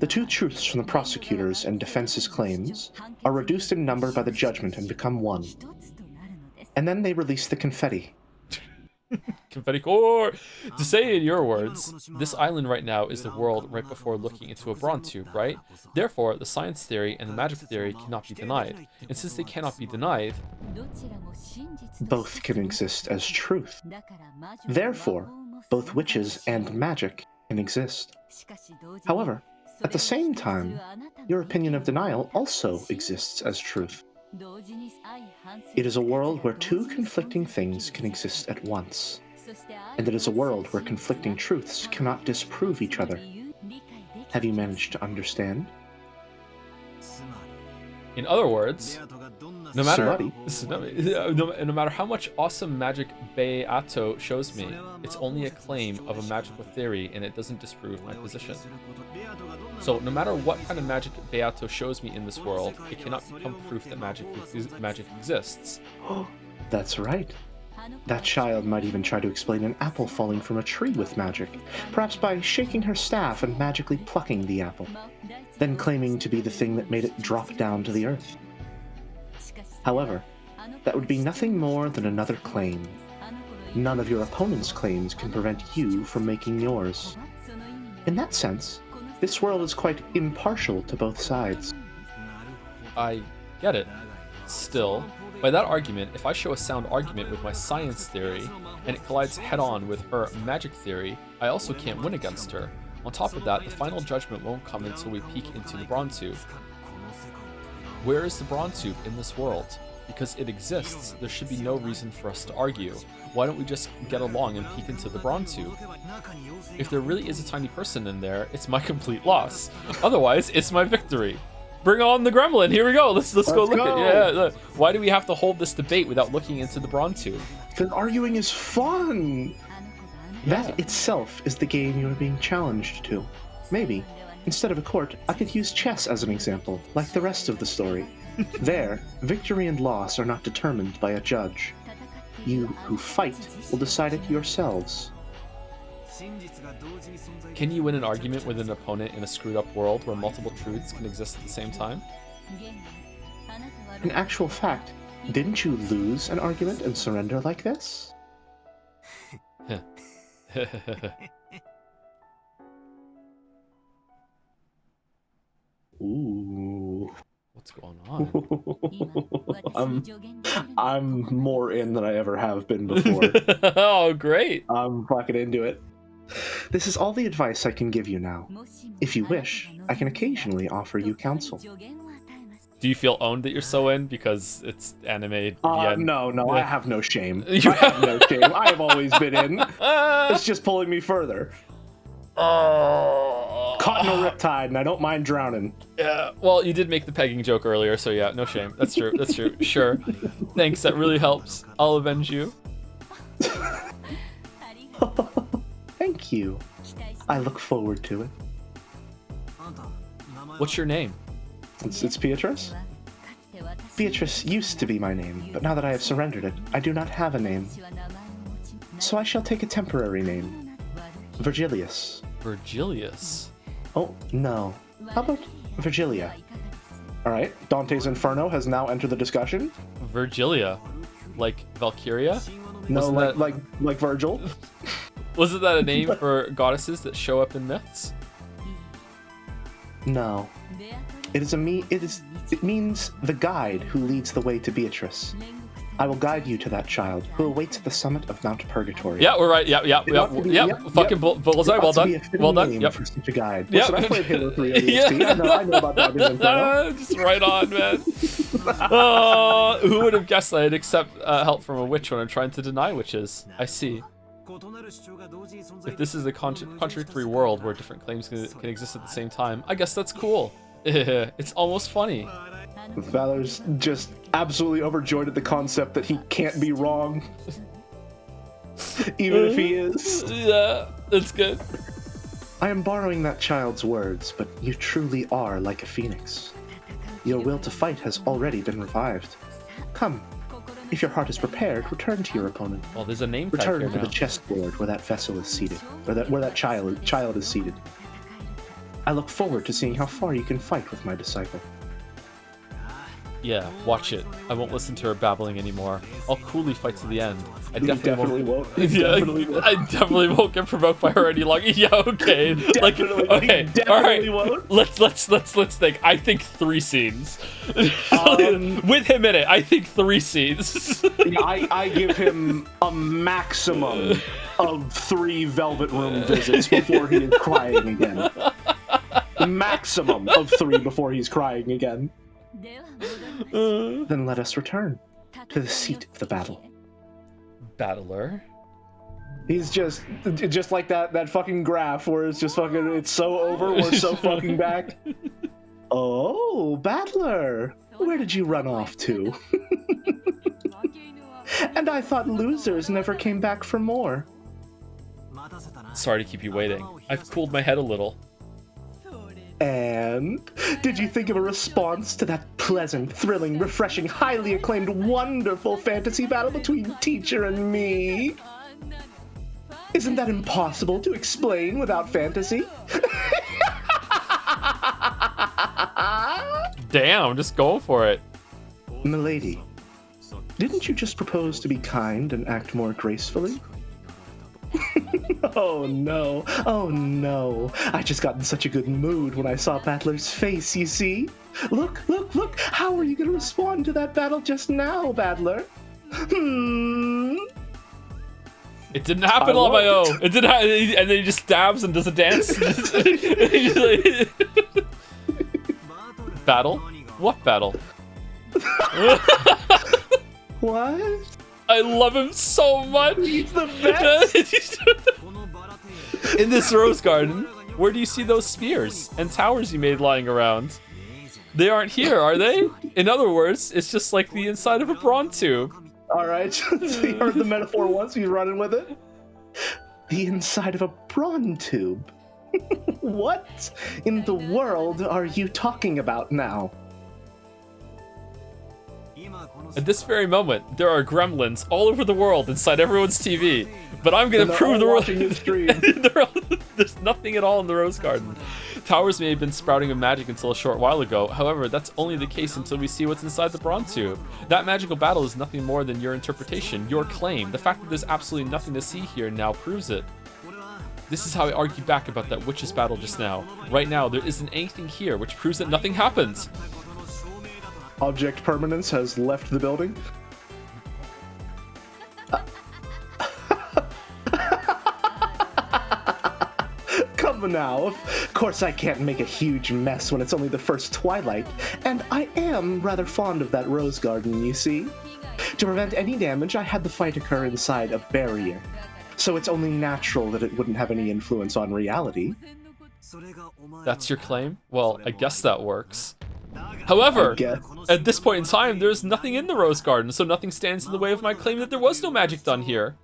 The two truths from the prosecutor's and defense's claims are reduced in number by the judgment and become one. And then they release the confetti. Confetti core! To say in your words, this island right now is the world right before looking into a bronze tube, right? Therefore, the science theory and the magic theory cannot be denied. And since they cannot be denied, both can exist as truth. Therefore, both witches and magic can exist. However, at the same time, your opinion of denial also exists as truth. It is a world where two conflicting things can exist at once, and it is a world where conflicting truths cannot disprove each other. Have you managed to understand? In other words, no matter how much awesome magic Beato shows me, it's only a claim of a magical theory and it doesn't disprove my position. So no matter what kind of magic Beato shows me in this world, it cannot become proof that magic exists. That's right. That child might even try to explain an apple falling from a tree with magic, perhaps by shaking her staff and magically plucking the apple, then claiming to be the thing that made it drop down to the earth. However, that would be nothing more than another claim. None of your opponent's claims can prevent you from making yours. In that sense, this world is quite impartial to both sides. I get it. Still, by that argument, if I show a sound argument with my science theory, and it collides head-on with her magic theory, I also can't win against her. On top of that, the final judgment won't come until we peek into the bronze tube. Where is the bronze tube in this world? Because it exists, there should be no reason for us to argue. Why don't we just get along and peek into the bronze tube? If there really is a tiny person in there, it's my complete loss. Otherwise, it's my victory. Bring on the gremlin. Here we go. Let's go look at it. Yeah. Why do we have to hold this debate without looking into the bronze tube? Because arguing is fun. Yeah. That itself is the game you are being challenged to. Maybe, instead of a court, I could use chess as an example, like the rest of the story. There, victory and loss are not determined by a judge. You who fight will decide it yourselves. Can you win an argument with an opponent in a screwed up world where multiple truths can exist at the same time? In actual fact, didn't you lose an argument and surrender like this? Ooh. What's going on? I'm more in than I ever have been before. Oh, great. I'm fucking into it. This is all the advice I can give you now. If you wish, I can occasionally offer you counsel. Do you feel owned that you're so in because it's anime? No, I have no shame. I have no shame. I have always been in. It's just pulling me further. Caught in a riptide, and I don't mind drowning. Yeah, well, you did make the pegging joke earlier, so yeah, no shame. That's true. That's true. Sure. Thanks, that really helps. I'll avenge you. Thank you. I look forward to it. What's your name? It's Beatrice. Beatrice used to be my name, but now that I have surrendered it, I do not have a name. So I shall take a temporary name. Virgilius. Virgilius? Oh, no. How about Virgilia? All right, Dante's Inferno has now entered the discussion. Virgilia, like Valkyria? No, like Virgil. Wasn't that a name for goddesses that show up in myths? No. It means the guide who leads the way to Beatrice. I will guide you to that child who awaits at the summit of Mount Purgatory. Yeah, we're right. Yep. Fucking bullseye. Well done. Well done. Yep. For such a guide. Yep. Listen, I played Halo 3 ODST. I know about that. Just right on, man. Who would have guessed I'd accept help from a witch when I'm trying to deny witches? I see. If this is a contradictory world where different claims can exist at the same time, I guess that's cool. It's almost funny. Valor's just absolutely overjoyed at the concept that he can't be wrong. Even if he is. Yeah, that's good. I am borrowing that child's words, but you truly are like a phoenix. Your will to fight has already been revived. Come, if your heart is prepared, return to your opponent. Well, there's a name tag Return here to now. the chessboard where that vessel is seated, or where that child is seated. I look forward to seeing how far you can fight with my disciple. Yeah, watch it. I won't listen to her babbling anymore. I'll coolly fight to the end. I definitely won't. I definitely won't get provoked by her any longer. Yeah, okay. Okay. All right. Won't. Let's think. I think 3 scenes. With him in it, I think 3 scenes. I give him a maximum of 3 Velvet Room visits before he is crying again. Maximum of 3 before he's crying again. Then let us return to the seat of the battle. Battler? He's just like that fucking graph where it's just fucking, it's so over, we're so fucking back. Oh, Battler, where did you run off to? And I thought losers never came back for more. Sorry to keep you waiting. I've cooled my head a little. And did you think of a response to that pleasant, thrilling, refreshing, highly acclaimed, wonderful fantasy battle between teacher and me? Isn't that impossible to explain without fantasy? Damn, just go for it. Milady, didn't you just propose to be kind and act more gracefully? Oh no, oh no. I just got in such a good mood when I saw Battler's face, you see? Look, how are you gonna respond to that battle just now, Battler? It didn't happen on my own. It didn't happen, and then he just stabs and does a dance. Battle? What battle? What? I love him so much. He's the best. In this rose garden, where do you see those spears and towers you made lying around? They aren't here, are they? In other words, it's just like the inside of a brawn tube. All right, you heard the metaphor once, he's running with it. The inside of a brawn tube. What in the world are you talking about now? At this very moment, there are gremlins all over the world inside everyone's TV. But I'm gonna prove the world. There's nothing at all in the Rose Garden. Towers may have been sprouting with magic until a short while ago. However, that's only the case until we see what's inside the bronze tube. That magical battle is nothing more than your interpretation, your claim. The fact that there's absolutely nothing to see here now proves it. This is how I argue back about that witch's battle just now. Right now, there isn't anything here, which proves that nothing happened. Object permanence has left the building. Come now, of course I can't make a huge mess when it's only the first twilight, and I am rather fond of that rose garden, you see. To prevent any damage, I had the fight occur inside a barrier, so it's only natural that it wouldn't have any influence on reality. That's your claim? Well, I guess that works. However, at this point in time, there's nothing in the Rose Garden, so nothing stands in the way of my claim that there was no magic done here.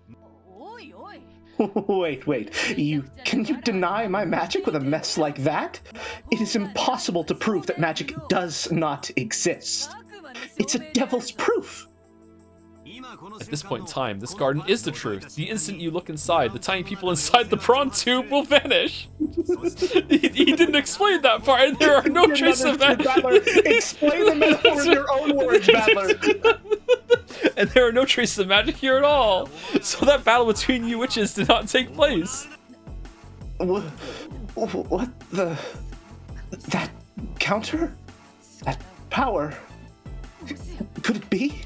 Wait, can you deny my magic with a mess like that? It is impossible to prove that magic does not exist. It's a devil's proof. At this point in time, this garden is the truth. The instant you look inside, the tiny people inside the prawn tube will vanish. he didn't explain that part, and there are no traces of that. Explain the metaphor in your own words, Battler. And there are no traces of magic here at all. So that battle between you witches did not take place. What the... That counter? That power? Could it be?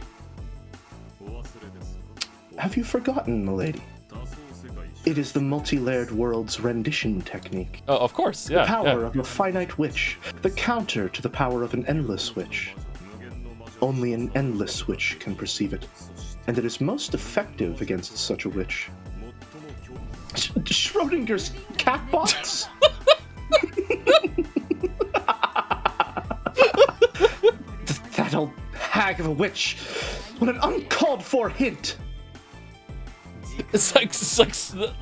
Have you forgotten, milady? It is the multi-layered world's rendition technique. Oh, of course, yeah. The power of a finite witch, the counter to the power of an endless witch. Only an endless witch can perceive it, and it is most effective against such a witch. Schrodinger's cat box? That old hag of a witch! What an uncalled for hint! It's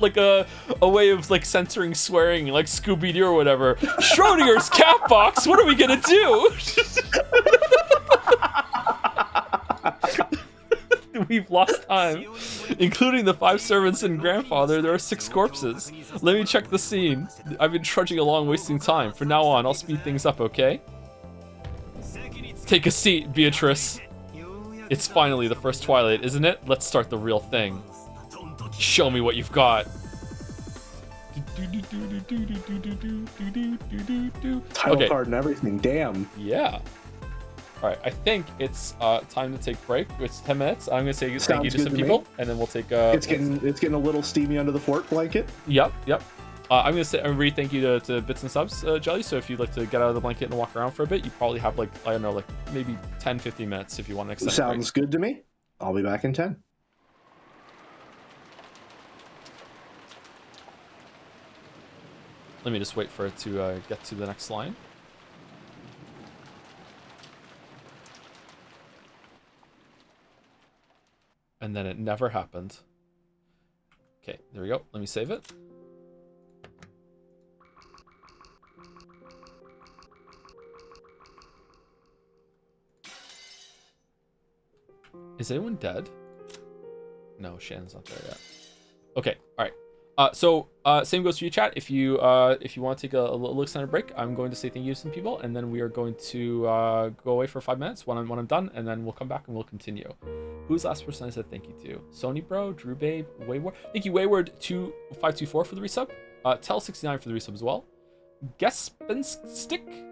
like a way of like censoring swearing, like Scooby-Doo or whatever. Schrodinger's cat box. What are we gonna do? We've lost time, including the 5 servants and grandfather. There are 6 corpses. Let me check the scene. I've been trudging along, wasting time. From now on, I'll speed things up. Okay? Take a seat, Beatrice. It's finally the first twilight, isn't it? Let's start the real thing. Show me what you've got. Title card and everything, damn. Yeah. Alright, I think it's time to take a break. It's 10 minutes. I'm gonna say thank you to some people, and then we'll take it's getting a little steamy under the fort blanket. Yep. I'm gonna say a really thank you to Bits and Subs, Jelly. So if you'd like to get out of the blanket and walk around for a bit, you probably have like, I don't know, like maybe 10-15 minutes if you want to extend. Sounds good to me. I'll be back in 10. Let me just wait for it to get to the next line. And then it never happened. Okay, there we go. Let me save it. Is anyone dead? No, Shannon's not there yet. Okay, all right. So same goes for you, chat. If you want to take a little extended break, I'm going to say thank you to some people, and then we are going to go away for 5 minutes when I'm done, and then we'll come back and we'll continue. Who's the last person I said thank you to? Sony Bro, Drew Babe, Wayward. Thank you, Wayward2524 for the resub. Tell69 for the resub as well. Gespinstick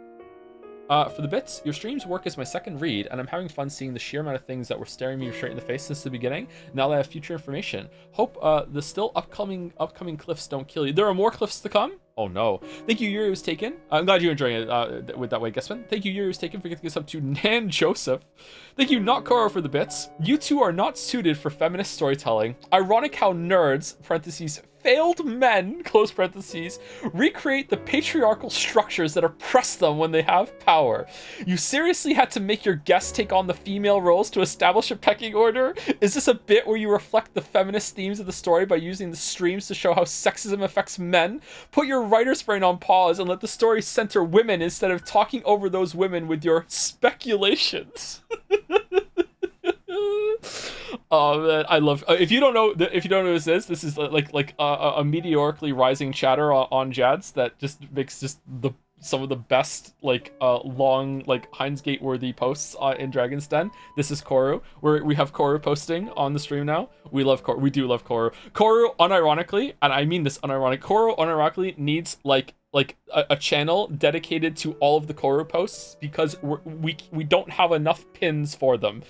for the bits. Your streams work as my second read, and I'm having fun seeing the sheer amount of things that were staring me straight in the face since the beginning. Now that I have future information, hope the still upcoming cliffs don't kill you. There are more cliffs to come. Oh no. Thank you, Yuri was taken. I'm glad you're enjoying it with that way, Guessman. Thank you, Yuri was taken for getting this up to Nan Joseph. Thank you, Not Koro, for the bits. You two are not suited for feminist storytelling. Ironic how nerds, parentheses, failed men, close parentheses, recreate the patriarchal structures that oppress them when they have power. You seriously had to make your guests take on the female roles to establish a pecking order? Is this a bit where you reflect the feminist themes of the story by using the streams to show how sexism affects men? Put your writer's brain on pause and let the story center women instead of talking over those women with your speculations. Oh man, I love. If you don't know who this is like a meteorically rising chatter on Jads that just makes just some of the best long Heinz Gate worthy posts in Dragon's Den. This is Koru. We have Koru posting on the stream now. We love Koru. We do love Koru. Koru, unironically, and I mean this unironically, Koru unironically needs a channel dedicated to all of the Koru posts because we don't have enough pins for them.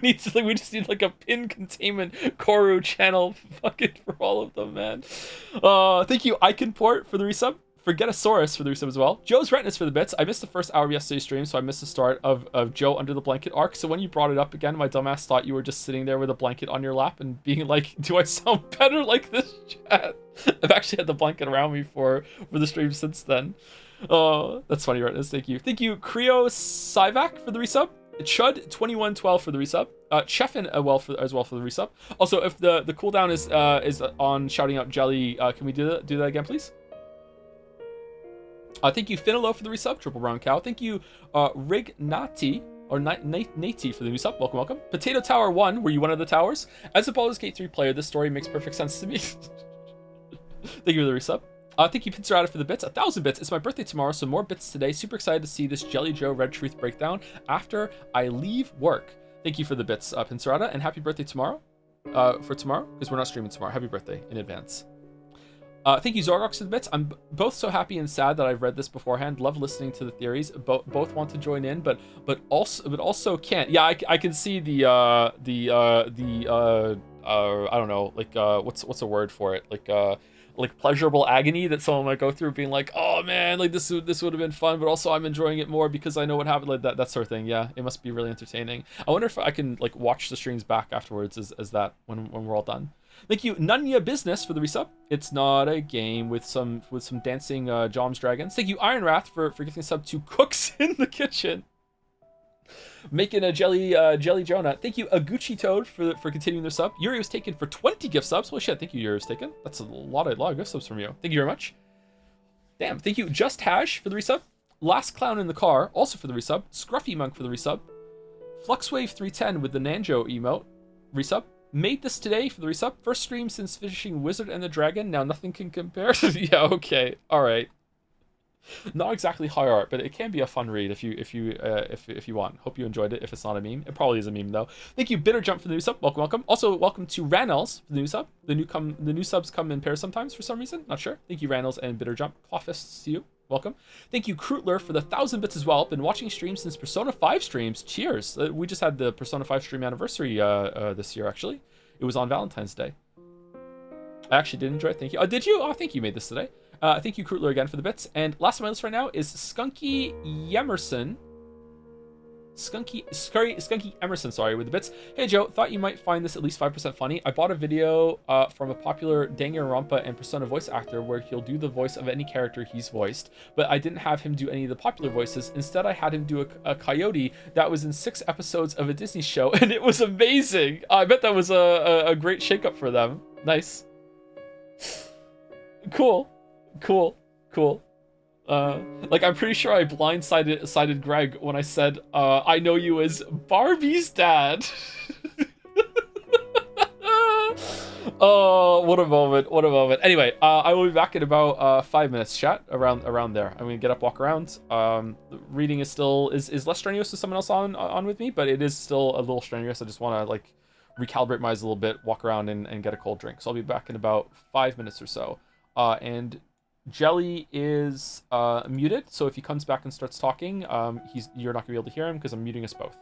we just need like a pin containment Koru channel fucking for all of them, man. Thank you, Iconport, for the resub. Forgetasaurus for the resub as well. Joe's Retinas for the bits. I missed the first hour of yesterday's stream, so I missed the start of Joe Under the Blanket arc. So when you brought it up again, my dumbass thought you were just sitting there with a blanket on your lap and being like, do I sound better like this, chat? I've actually had the blanket around me for the stream since then. Oh, that's funny, Retinas. Thank you. Thank you, Creo Sivak for the resub. Chud2112 for the resub. Chefin as well for the resub. Also, if the cooldown is on shouting out Jelly, can we do that again, please? Thank you, Finalo, for the resub. Triple Brown Cow. Thank you, Rignati Or Nate for the new sub. Welcome, welcome. Potato Tower 1, were you one of the towers? As a Baldur's Gate 3 player, this story makes perfect sense to me. Thank you for the resub. Thank you, Pincerata, for the bits. 1,000 bits. It's my birthday tomorrow, so more bits today. Super excited to see this Jelly Joe Red Truth breakdown after I leave work. Thank you for the bits, Pincerata, and happy birthday tomorrow. For tomorrow, because we're not streaming tomorrow. Happy birthday in advance. Thank you, Zorgox, for the bits. I'm both so happy and sad that I've read this beforehand. Love listening to the theories. Both want to join in, but also can't. Yeah, I can see the I don't know, like what's a word for it? Like pleasurable agony that someone might go through, being like, oh man, like this would have been fun, but also I'm enjoying it more because I know what happened, like that sort of thing. Yeah, it must be really entertaining. I wonder if I can like watch the streams back afterwards as that when we're all done. Thank you, Nunya Business, for the resub. It's not a game with some dancing Joms dragons. Thank you, Ironwrath, for gifting a sub to Cooks in the Kitchen, making a jelly Jonah. Thank you, Aguchi Toad, for continuing their sub. Yuri was taken for 20 gift subs. Holy shit, thank you, Yuri was taken. That's a lot of gift subs from you. Thank you very much. Damn, thank you, Just Hash, for the resub. Last Clown in the Car, also for the resub. Scruffy Monk for the resub. Fluxwave310 with the Nanjo emote, resub. Made this today for the resub. First stream since finishing Wizard and the Dragon. Now nothing can compare. Yeah, okay, all right. Not exactly high art, but it can be a fun read if you want. Hope you enjoyed it. If it's not a meme, it probably is a meme though. Thank you, Bitter Jump, for the new sub. Welcome, welcome. Also, welcome to Ranels for the new sub. The new subs come in pairs sometimes for some reason. Not sure. Thank you, Ranels and Bitter Jump. Clawfists to you. Welcome. Thank you, Krootler, for the 1,000 bits as well. Been watching streams since Persona 5 streams. Cheers. We just had the Persona 5 stream anniversary this year, actually. It was on Valentine's Day. I actually did enjoy it. Thank you. Oh, did you? Oh, thank you. Made this today. Thank you, Krootler, again for the bits. And last on my list right now is Skunky Emerson. Skunky Emerson, sorry, with the bits. Hey Joe, thought you might find this at least 5% funny. I bought a video from a popular Danganronpa and Persona voice actor where he'll do the voice of any character he's voiced, but I didn't have him do any of the popular voices. Instead, I had him do a coyote that was in 6 episodes of a Disney show, and it was amazing. I bet that was a great shakeup for them. Nice. Cool. Like, I'm pretty sure I blindsided Greg when I said, I know you as Barbie's dad. Oh, what a moment. Anyway, I will be back in about 5 minutes, chat, around there. I'm gonna get up, walk around. Reading is still is less strenuous with someone else on with me, but it is still a little strenuous. I just want to like recalibrate my eyes a little bit, walk around and get a cold drink. So I'll be back in about 5 minutes or so. And Jelly is muted, so if he comes back and starts talking, you're not gonna be able to hear him because I'm muting us both.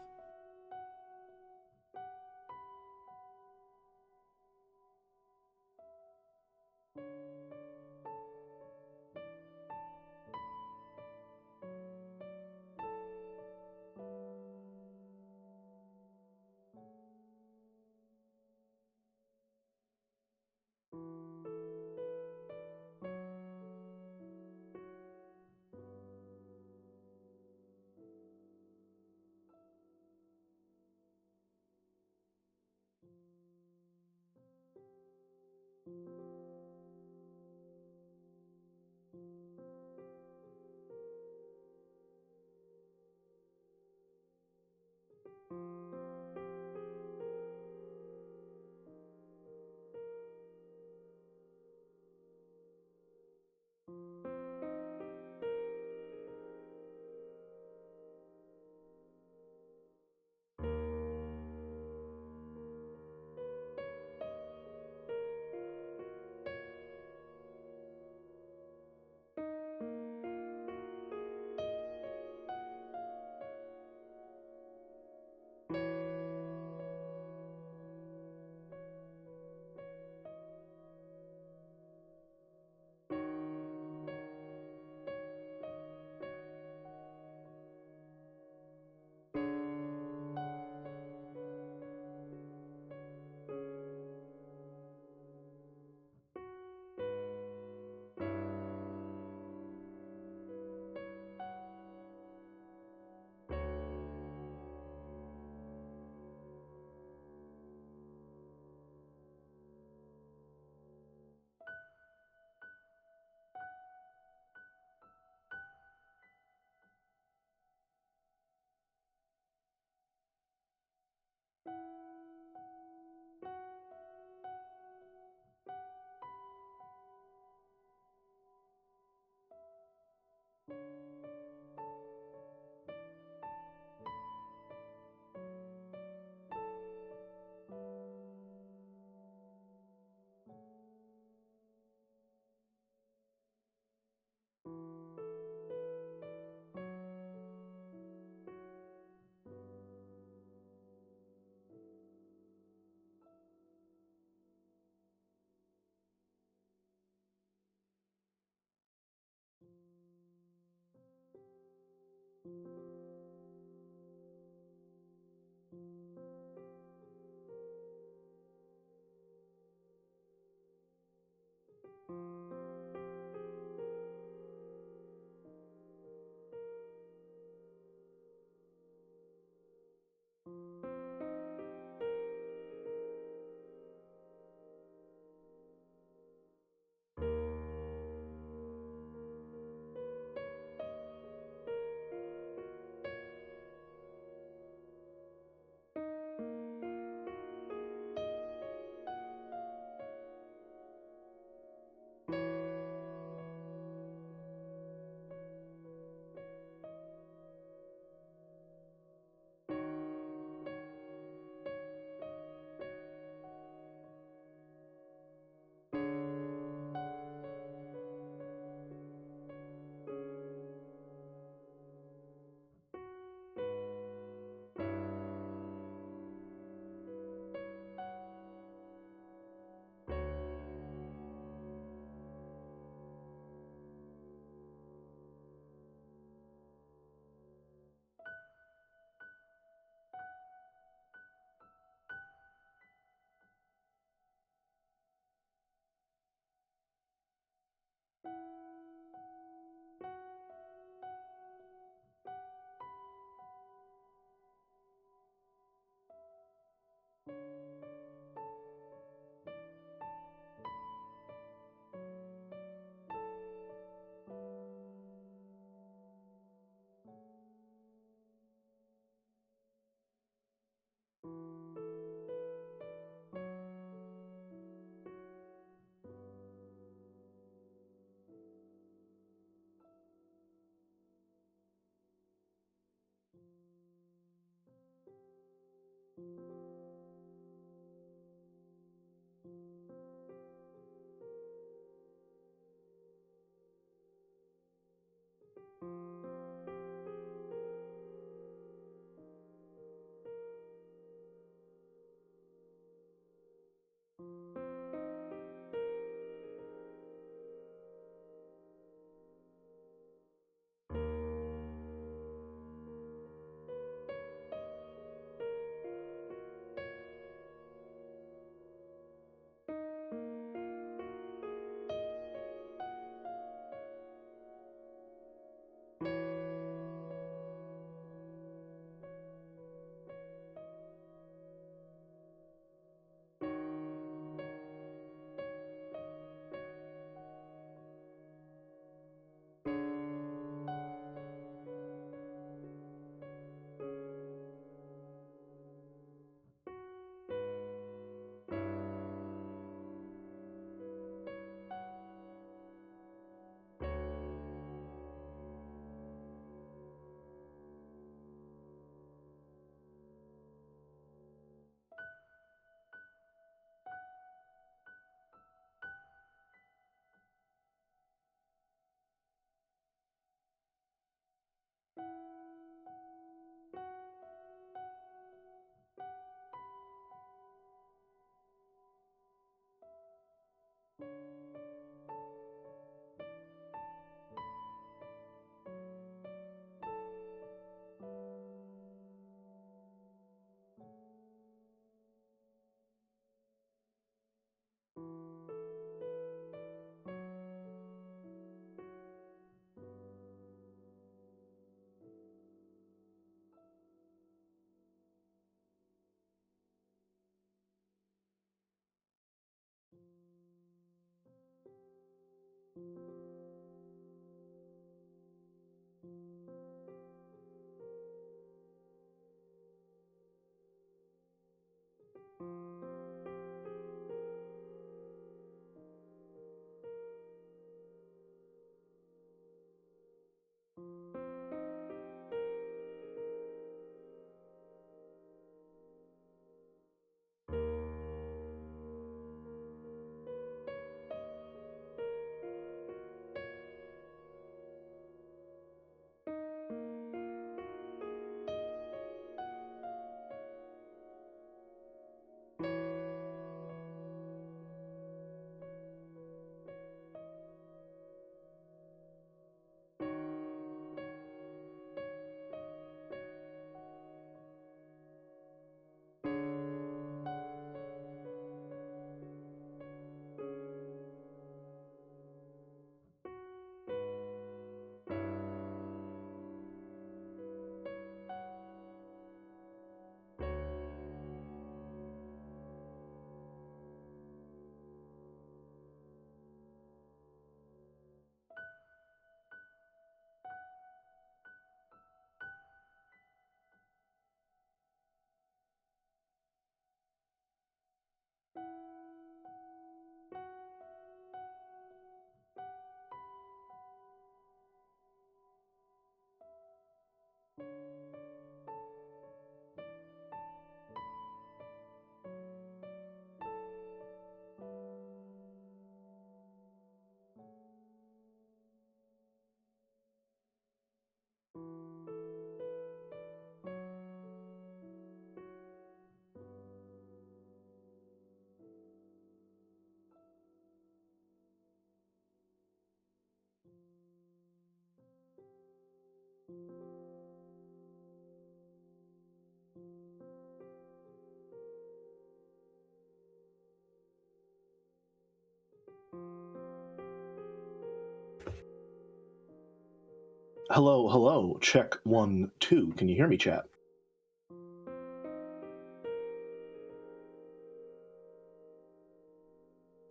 Hello, hello. Check 1, 2. Can you hear me, chat?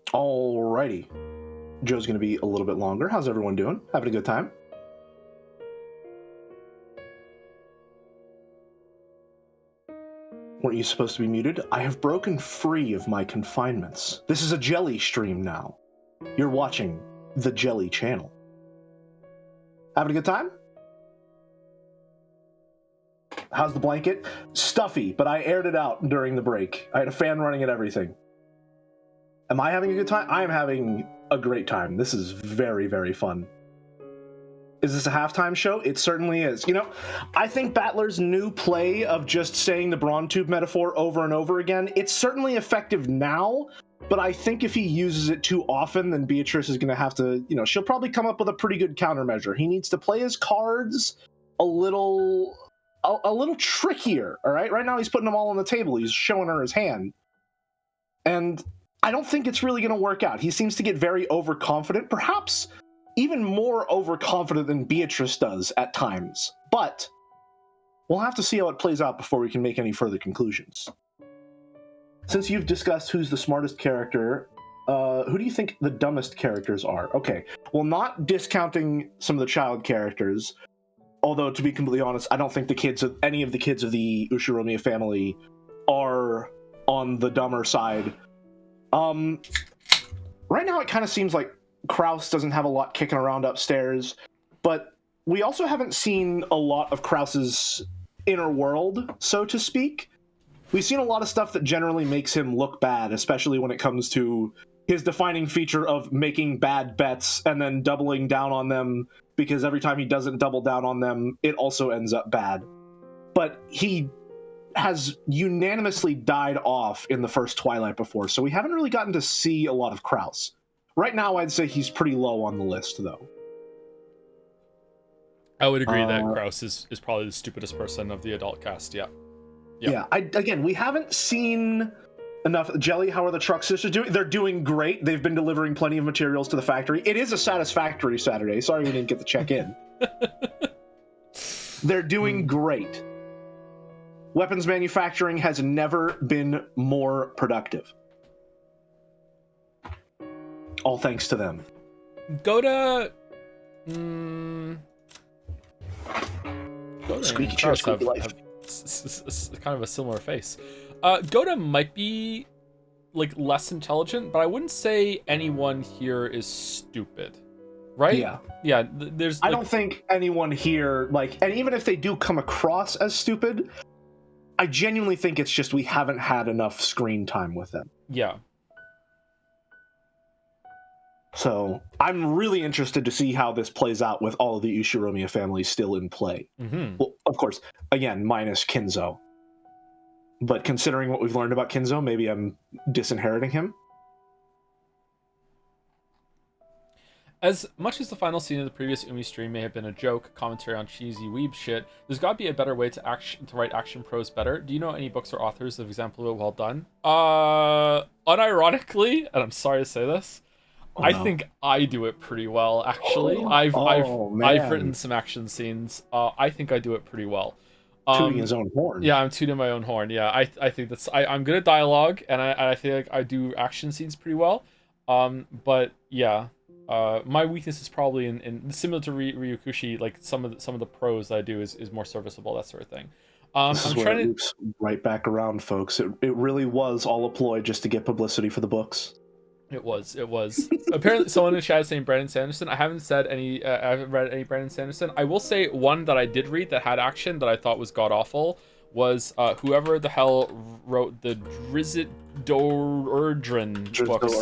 Alrighty. Joe's going to be a little bit longer. How's everyone doing? Having a good time? Weren't you supposed to be muted? I have broken free of my confinements. This is a Jelly stream now. You're watching the Jelly channel. Having a good time? How's the blanket? Stuffy, but I aired it out during the break. I had a fan running and everything. Am I having a good time? I am having a great time. This is very, very fun. Is this a halftime show? It certainly is. You know, I think Battler's new play of just saying the Braun Tube metaphor over and over again, it's certainly effective now, but I think if he uses it too often, then Beatrice is going to have to, you know, she'll probably come up with a pretty good countermeasure. He needs to play his cards a little trickier, all right? Right now he's putting them all on the table. He's showing her his hand. And I don't think it's really going to work out. He seems to get very overconfident, perhaps even more overconfident than Beatrice does at times. But we'll have to see how it plays out before we can make any further conclusions. Since you've discussed who's the smartest character, who do you think the dumbest characters are? Okay, well, not discounting some of the child characters, although to be completely honest, I don't think any of the kids of the Ushiromiya family are on the dumber side. Right now it kind of seems like Kraus doesn't have a lot kicking around upstairs, but we also haven't seen a lot of Kraus's inner world, so to speak. We've seen a lot of stuff that generally makes him look bad, especially when it comes to his defining feature of making bad bets and then doubling down on them, because every time he doesn't double down on them, it also ends up bad. But he has unanimously died off in the first Twilight before, so we haven't really gotten to see a lot of Kraus. Right now, I'd say he's pretty low on the list, though. I would agree that Kraus is probably the stupidest person of the adult cast, yeah. Yeah, again, we haven't seen enough. Jelly, how are the Truck Sisters doing? They're doing great. They've been delivering plenty of materials to the factory. It is a satisfactory Saturday. Sorry we didn't get the check-in. They're doing great. Weapons manufacturing has never been more productive. All thanks to them. Go to Squeaky chair, squeaky life. Kind of a similar face. Goda might be like less intelligent, but I wouldn't say anyone here is stupid, right? Yeah. There's. I don't think anyone here and even if they do come across as stupid, I genuinely think it's just we haven't had enough screen time with them. Yeah. So I'm really interested to see how this plays out with all of the Ushiromiya families still in play. Mm-hmm. Well, of course, again, minus Kinzo. But considering what we've learned about Kinzo, maybe I'm disinheriting him. As much as the final scene of the previous Umi stream may have been a joke, commentary on cheesy weeb shit, there's gotta be a better way to write action prose better. Do you know any books or authors of example of it well done? Unironically, and I'm sorry to say this, I think I do it pretty well, actually. I've written some action scenes. I think I do it pretty well. Tooting his own horn. Yeah, I'm tooting my own horn. Yeah, I think that's I'm good at dialogue, and I feel like I do action scenes pretty well. But yeah, my weakness is probably in similar to Ryukushi, like some of the prose that I do is more serviceable, that sort of thing. This is where it loops right back around, folks. It really was all a ploy just to get publicity for the books. It was. Apparently, someone in the chat is saying Brandon Sanderson. I haven't read any Brandon Sanderson. I will say one that I did read that had action that I thought was god awful was whoever the hell wrote the Drizzt Do'Urden books.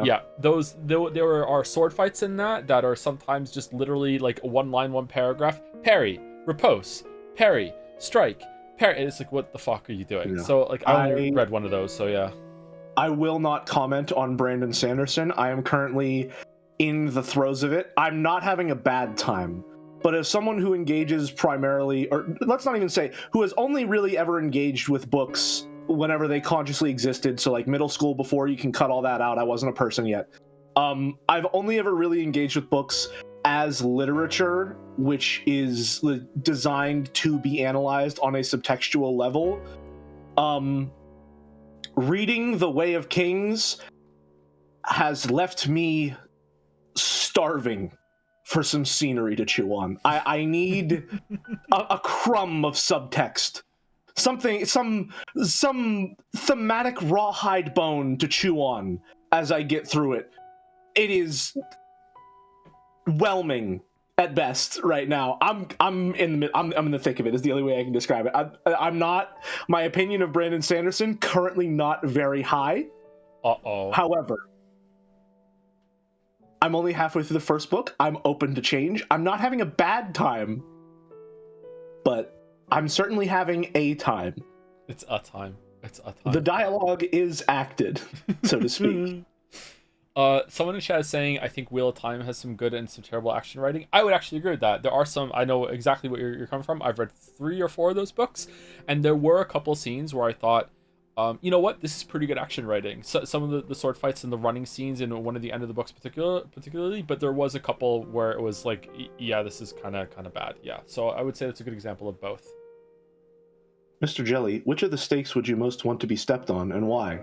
Yeah. Those there are sword fights in that are sometimes just literally like one line, one paragraph. Parry, riposte, parry, strike, parry. It's like, what the fuck are you doing? Yeah. So like I only read one of those. So yeah. I will not comment on Brandon Sanderson. I am currently in the throes of it. I'm not having a bad time, but as someone who engages primarily, or let's not even say, who has only really ever engaged with books whenever they consciously existed, so like middle school, before you can cut all that out, I wasn't a person yet. I've only ever really engaged with books as literature, which is designed to be analyzed on a subtextual level. Reading The Way of Kings has left me starving for some scenery to chew on. I need a crumb of subtext. Something, some thematic rawhide bone to chew on as I get through it. It is whelming at best right now. I'm in the thick of it. Is the only way I can describe it. I'm not. My opinion of Brandon Sanderson currently not very high. However, I'm only halfway through the first book. I'm open to change. I'm not having a bad time, but I'm certainly having a time. It's a time. It's a time. The dialogue is acted, so to speak. Someone in chat is saying, I think Wheel of Time has some good and some terrible action writing. I would actually agree with that. There are some, I know exactly what you're coming from. I've read 3 or 4 of those books, and there were a couple scenes where I thought, you know what, this is pretty good action writing. So, some of the sword fights and the running scenes in one of the end of the books particularly, but there was a couple where it was like, yeah, this is kind of bad. Yeah, so I would say that's a good example of both. Mr. Jelly, which of the stakes would you most want to be stepped on, and why?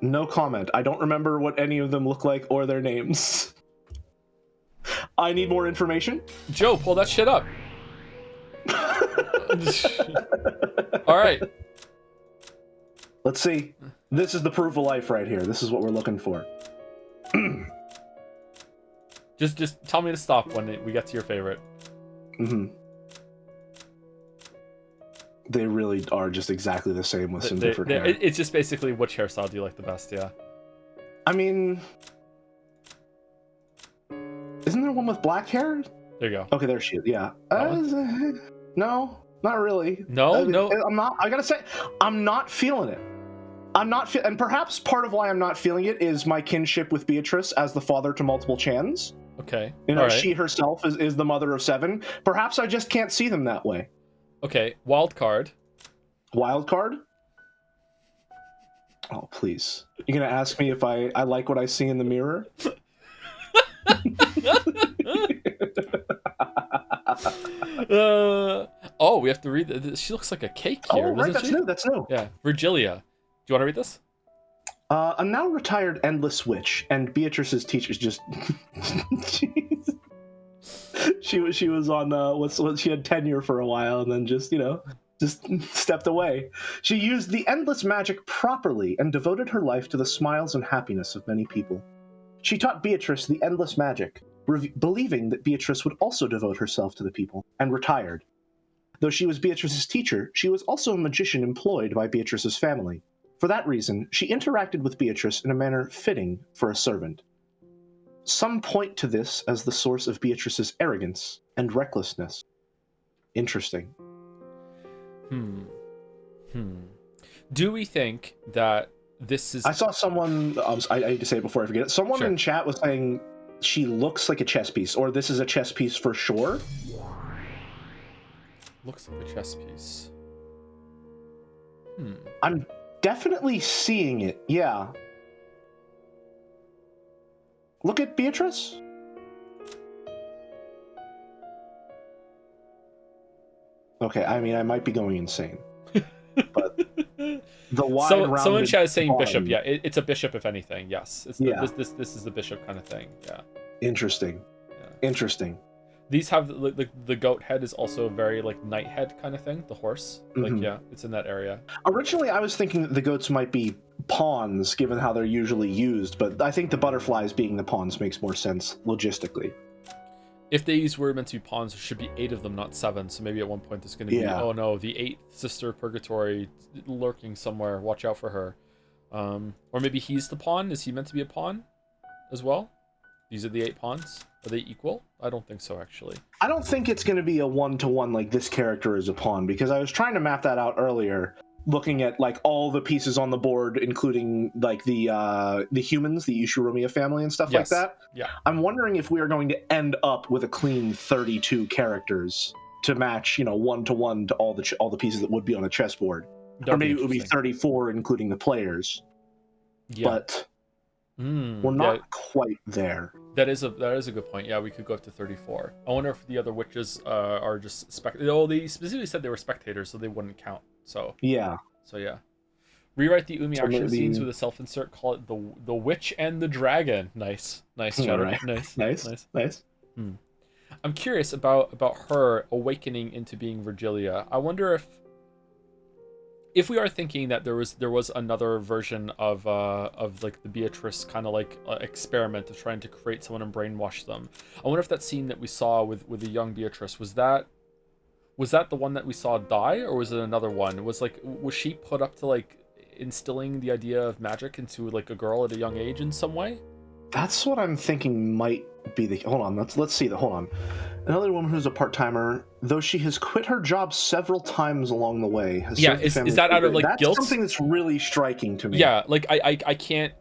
No comment. I don't remember what any of them look like or their names. I need more information. Joe, pull that shit up. All right. Let's see. This is the proof of life right here. This is what we're looking for. Just tell me to stop when we get to your favorite. Mm-hmm. They really are just exactly the same with some different hair. It's just basically which hairstyle do you like the best, yeah. I mean, isn't there one with black hair? There you go. Okay, there she is, yeah. No, not really. No. I'm not, I gotta say, I'm not feeling it. And perhaps part of why I'm not feeling it is my kinship with Beatrice as the father to multiple Chans. Okay. You know, she herself is the mother of 7. Perhaps I just can't see them that way. Okay, wild card. Wild card? Oh, please. You're going to ask me if I like what I see in the mirror? Oh, we have to read this. She looks like a cake here. Oh, right, that's new, that's new. Yeah, Virgilia. Do you want to read this? A now retired endless witch and Beatrice's teacher just... She was on she had tenure for a while and then just stepped away. She used the endless magic properly and devoted her life to the smiles and happiness of many people. She taught Beatrice the endless magic, believing that Beatrice would also devote herself to the people, and retired. Though she was Beatrice's teacher, she was also a magician employed by Beatrice's family. For that reason, she interacted with Beatrice in a manner fitting for a servant. Some point to this as the source of Beatrice's arrogance and recklessness. Interesting. Do we think that this is... I saw someone, I need to say it before I forget it, someone in chat was saying she looks like a chess piece, or this is a chess piece for sure. Looks like a chess piece. I'm definitely seeing it, yeah. Look at Beatrice. Okay, I mean, I might be going insane. But the wide rounded someone in chat is saying pawn. bishop. Yeah, it's a bishop if anything. Yes, it's Yeah. This is the bishop kind of thing. Yeah. Interesting. Yeah. Interesting. These have the goat head is also very like knight head kind of thing. The horse, like yeah, it's in that area. Originally, I was thinking that the goats might be pawns, given how they're usually used, but I think the butterflies being the pawns makes more sense logistically. If these were meant to be pawns, there should be 8 of them, not 7. So maybe at one point there's going to be, oh no, the 8th sister of Purgatory lurking somewhere. Watch out for her. Or maybe he's the pawn. Is he meant to be a pawn as well? These are the 8 pawns. Are they equal? I don't think so, actually. I don't think it's going to be a 1-to-1 like this character is a pawn, because I was trying to map that out earlier. looking at like all the pieces on the board, including like the humans, the Ushiromiya family and stuff like that. Yeah. I'm wondering if we are going to end up with a clean 32 characters to match, 1-to-1 to all the pieces that would be on a chessboard. Or maybe it would be 34, including the players. Yeah. But we're not quite there. That is a good point. Yeah, we could go up to 34. I wonder if the other witches are just spectators. Oh, they specifically said they were spectators, so they wouldn't count. So yeah. Rewrite the Umi action scenes with a self-insert. Call it the Witch and the Dragon. Nice, Shadow. Right. Nice. I'm curious about her awakening into being Virgilia. I wonder if we are thinking that there was another version of like the Beatrice kind of like experiment of trying to create someone and brainwash them. I wonder if that scene that we saw with the young Beatrice was that the one that we saw die, or was it another one? Was she put up to like instilling the idea of magic into like a girl at a young age in some way? That's what I'm thinking might be the... Hold on, let's see. Hold on. Another woman who's a part-timer, though she has quit her job several times along the way. Is that out of like guilt? That's something that's really striking to me. Yeah, like I can't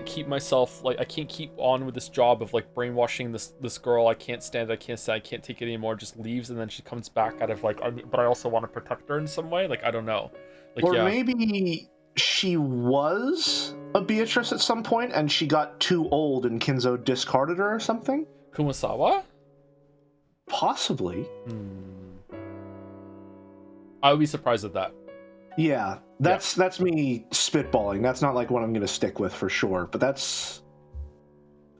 keep myself, like I can't keep on with this job of like brainwashing this girl. I can't stand it. I can't take it anymore. Just leaves, and then she comes back out of like, but I also want to protect her in some way. Like I don't know. Like, or maybe she was a Beatrice at some point and she got too old and Kinzo discarded her or something? Kumasawa? Possibly. I would be surprised at that. Yeah, that's me spitballing. That's not like what I'm going to stick with for sure, but that's...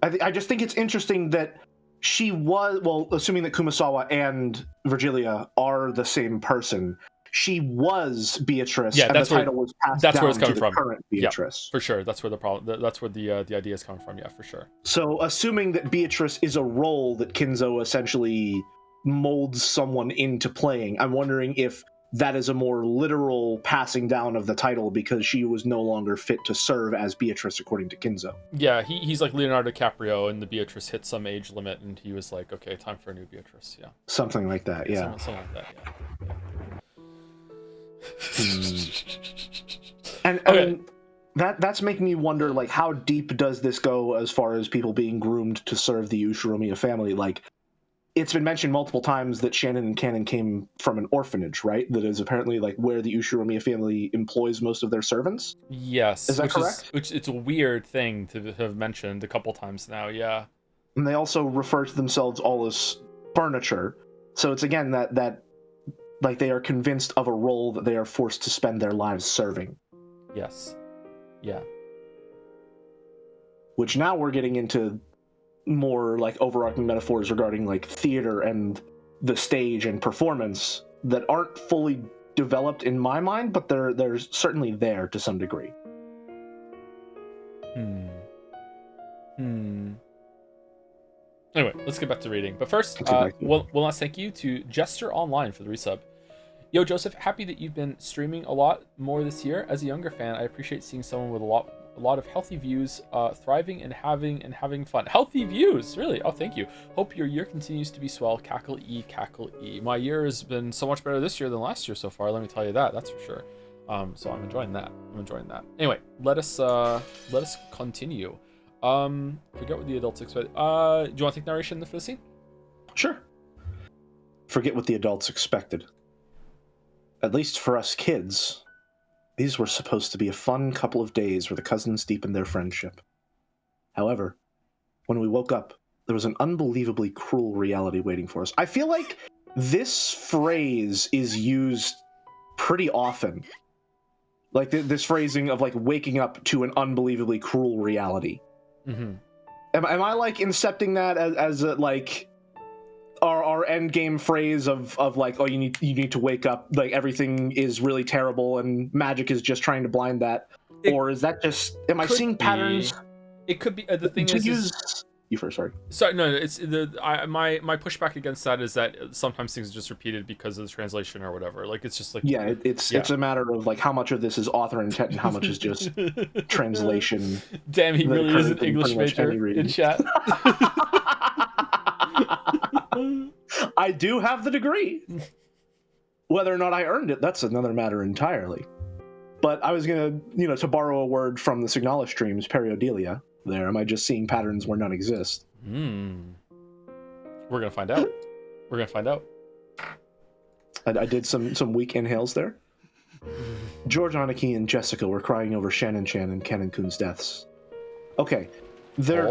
I just think it's interesting that she was... Well, assuming that Kumasawa and Virgilia are the same person... She was Beatrice, and the title was passed down where it's coming to from. The current Beatrice. Yeah, for sure. That's where the problem. That's where the idea is coming from. Yeah, for sure. So, assuming that Beatrice is a role that Kinzo essentially molds someone into playing, I'm wondering if that is a more literal passing down of the title because she was no longer fit to serve as Beatrice, according to Kinzo. Yeah, he's like Leonardo DiCaprio, and the Beatrice hit some age limit, and he was like, "Okay, time for a new Beatrice." Yeah, something like that. Yeah, something like that. Yeah. And I mean, that's making me wonder, like, how deep does this go as far as people being groomed to serve the Ushiromiya family? Like, it's been mentioned multiple times that Shannon and Cannon came from an orphanage, right? That is apparently like where the Ushiromiya family employs most of their servants. Yes, is that correct? Which it's a weird thing to have mentioned a couple times now. Yeah, and they also refer to themselves all as furniture. So it's again that. Like they are convinced of a role that they are forced to spend their lives serving. Yes. Yeah. Which now we're getting into more like overarching metaphors regarding like theater and the stage and performance that aren't fully developed in my mind, but they're certainly there to some degree. Anyway, let's get back to reading. But first, one last thank you to Jester Online for the resub. Yo, Joseph, happy that you've been streaming a lot more this year. As a younger fan, I appreciate seeing someone with a lot of healthy views, thriving and having fun. Healthy views, really? Oh, thank you. Hope your year continues to be swell. Cackle E, cackle E. My year has been so much better this year than last year so far. Let me tell you that. That's for sure. So I'm enjoying that. Anyway, let us continue. Forget what the adults expect. Do you want to take narration for the scene? Sure. Forget what the adults expected. At least for us kids, these were supposed to be a fun couple of days where the cousins deepened their friendship. However, when we woke up, there was an unbelievably cruel reality waiting for us. I feel like this phrase is used pretty often. Like this phrasing of like waking up to an unbelievably cruel reality. Mm-hmm. Am I like incepting that as a, like our end game phrase of like, oh, you need to wake up, like everything is really terrible and magic is just trying to blind that? Or is that just, am I seeing patterns? It could be. The thing is you first, sorry. Sorry, no, it's my pushback against that is that sometimes things are just repeated because of the translation or whatever. Like it's just like it's a matter of like how much of this is author intent and how much is just translation. Damn, he really is an English major in chat. I do have the degree. Whether or not I earned it, that's another matter entirely. But I was gonna, to borrow a word from the Signala streams, periodelia. There, am I just seeing patterns where none exist? We're gonna find out. We're gonna find out. I did some weak inhales there. George Aniki and Jessica were crying over Shannon Chan and Ken and Kun's deaths. Okay, they're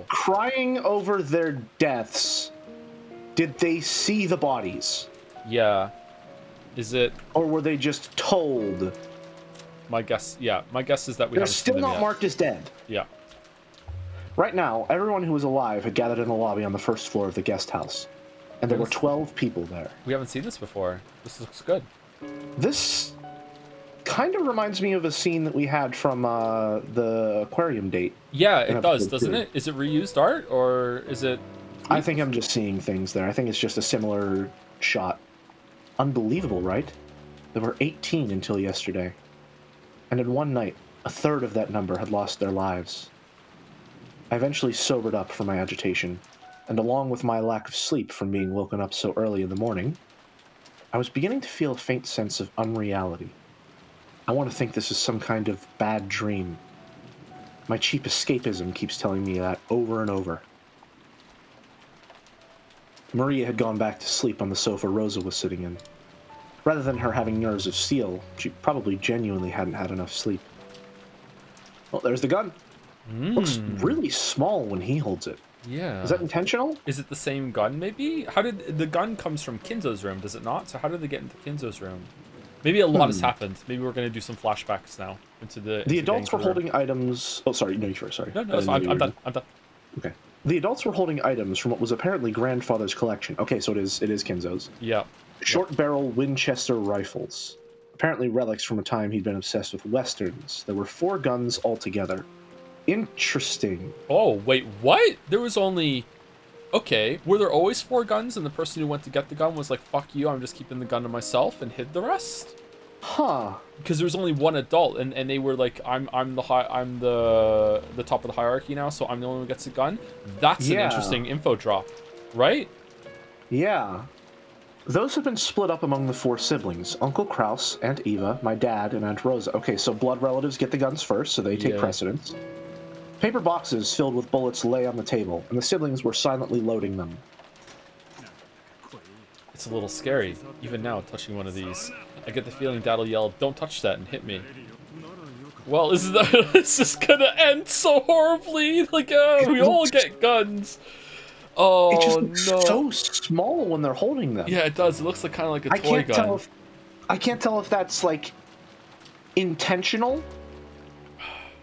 crying over their deaths. Did they see the bodies? Yeah. Is it? Or were they just told? My guess, yeah. My guess is that they're still not marked as dead. Yeah. Right now, everyone who was alive had gathered in the lobby on the first floor of the guest house. And there were 12 people there. We haven't seen this before. This looks good. This kind of reminds me of a scene that we had from the aquarium date. Yeah, it does, doesn't it? Is it reused art, or is it... I think I'm just seeing things there. I think it's just a similar shot. Unbelievable, right? There were 18 until yesterday. And in one night, a third of that number had lost their lives. I eventually sobered up from my agitation, and along with my lack of sleep from being woken up so early in the morning, I was beginning to feel a faint sense of unreality. I want to think this is some kind of bad dream. My cheap escapism keeps telling me that over and over. Maria had gone back to sleep on the sofa Rosa was sitting in. Rather than her having nerves of steel, she probably genuinely hadn't had enough sleep. Well, there's the gun. Looks really small when he holds it. Yeah. Is that intentional? Is it the same gun, maybe? How did... The gun comes from Kinzo's room, does it not? So how did they get into Kinzo's room? Maybe a lot has happened. Maybe we're going to do some flashbacks now into the... The adults were holding items... Oh, sorry. No, you first. Sorry. No, I'm done. I'm done. Okay. The adults were holding items from what was apparently grandfather's collection. Okay, so it is Kinzo's. Yeah. Short-barrel Winchester rifles. Apparently relics from a time he'd been obsessed with westerns. There were 4 guns altogether. Interesting. Oh, wait, what? There was only... Okay, were there always 4 guns and the person who went to get the gun was like, fuck you, I'm just keeping the gun to myself, and hid the rest? Huh. Because there was only 1 adult, and they were like, I'm the top of the hierarchy now, so I'm the only one who gets a gun. That's an interesting info drop, right? Yeah. Those have been split up among the 4 siblings. Uncle Kraus, Aunt Eva, my dad, and Aunt Rosa. Okay, so blood relatives get the guns first, so they take precedence. Paper boxes filled with bullets lay on the table, and the siblings were silently loading them. It's a little scary, even now, touching one of these. I get the feeling Dad'll yell, "Don't touch that," and hit me. Well, is this gonna end so horribly? Like, we all get guns. Oh, it just looks so small when they're holding them. Yeah, it does. It looks like kind of like a toy gun. I can't tell if that's, like, intentional,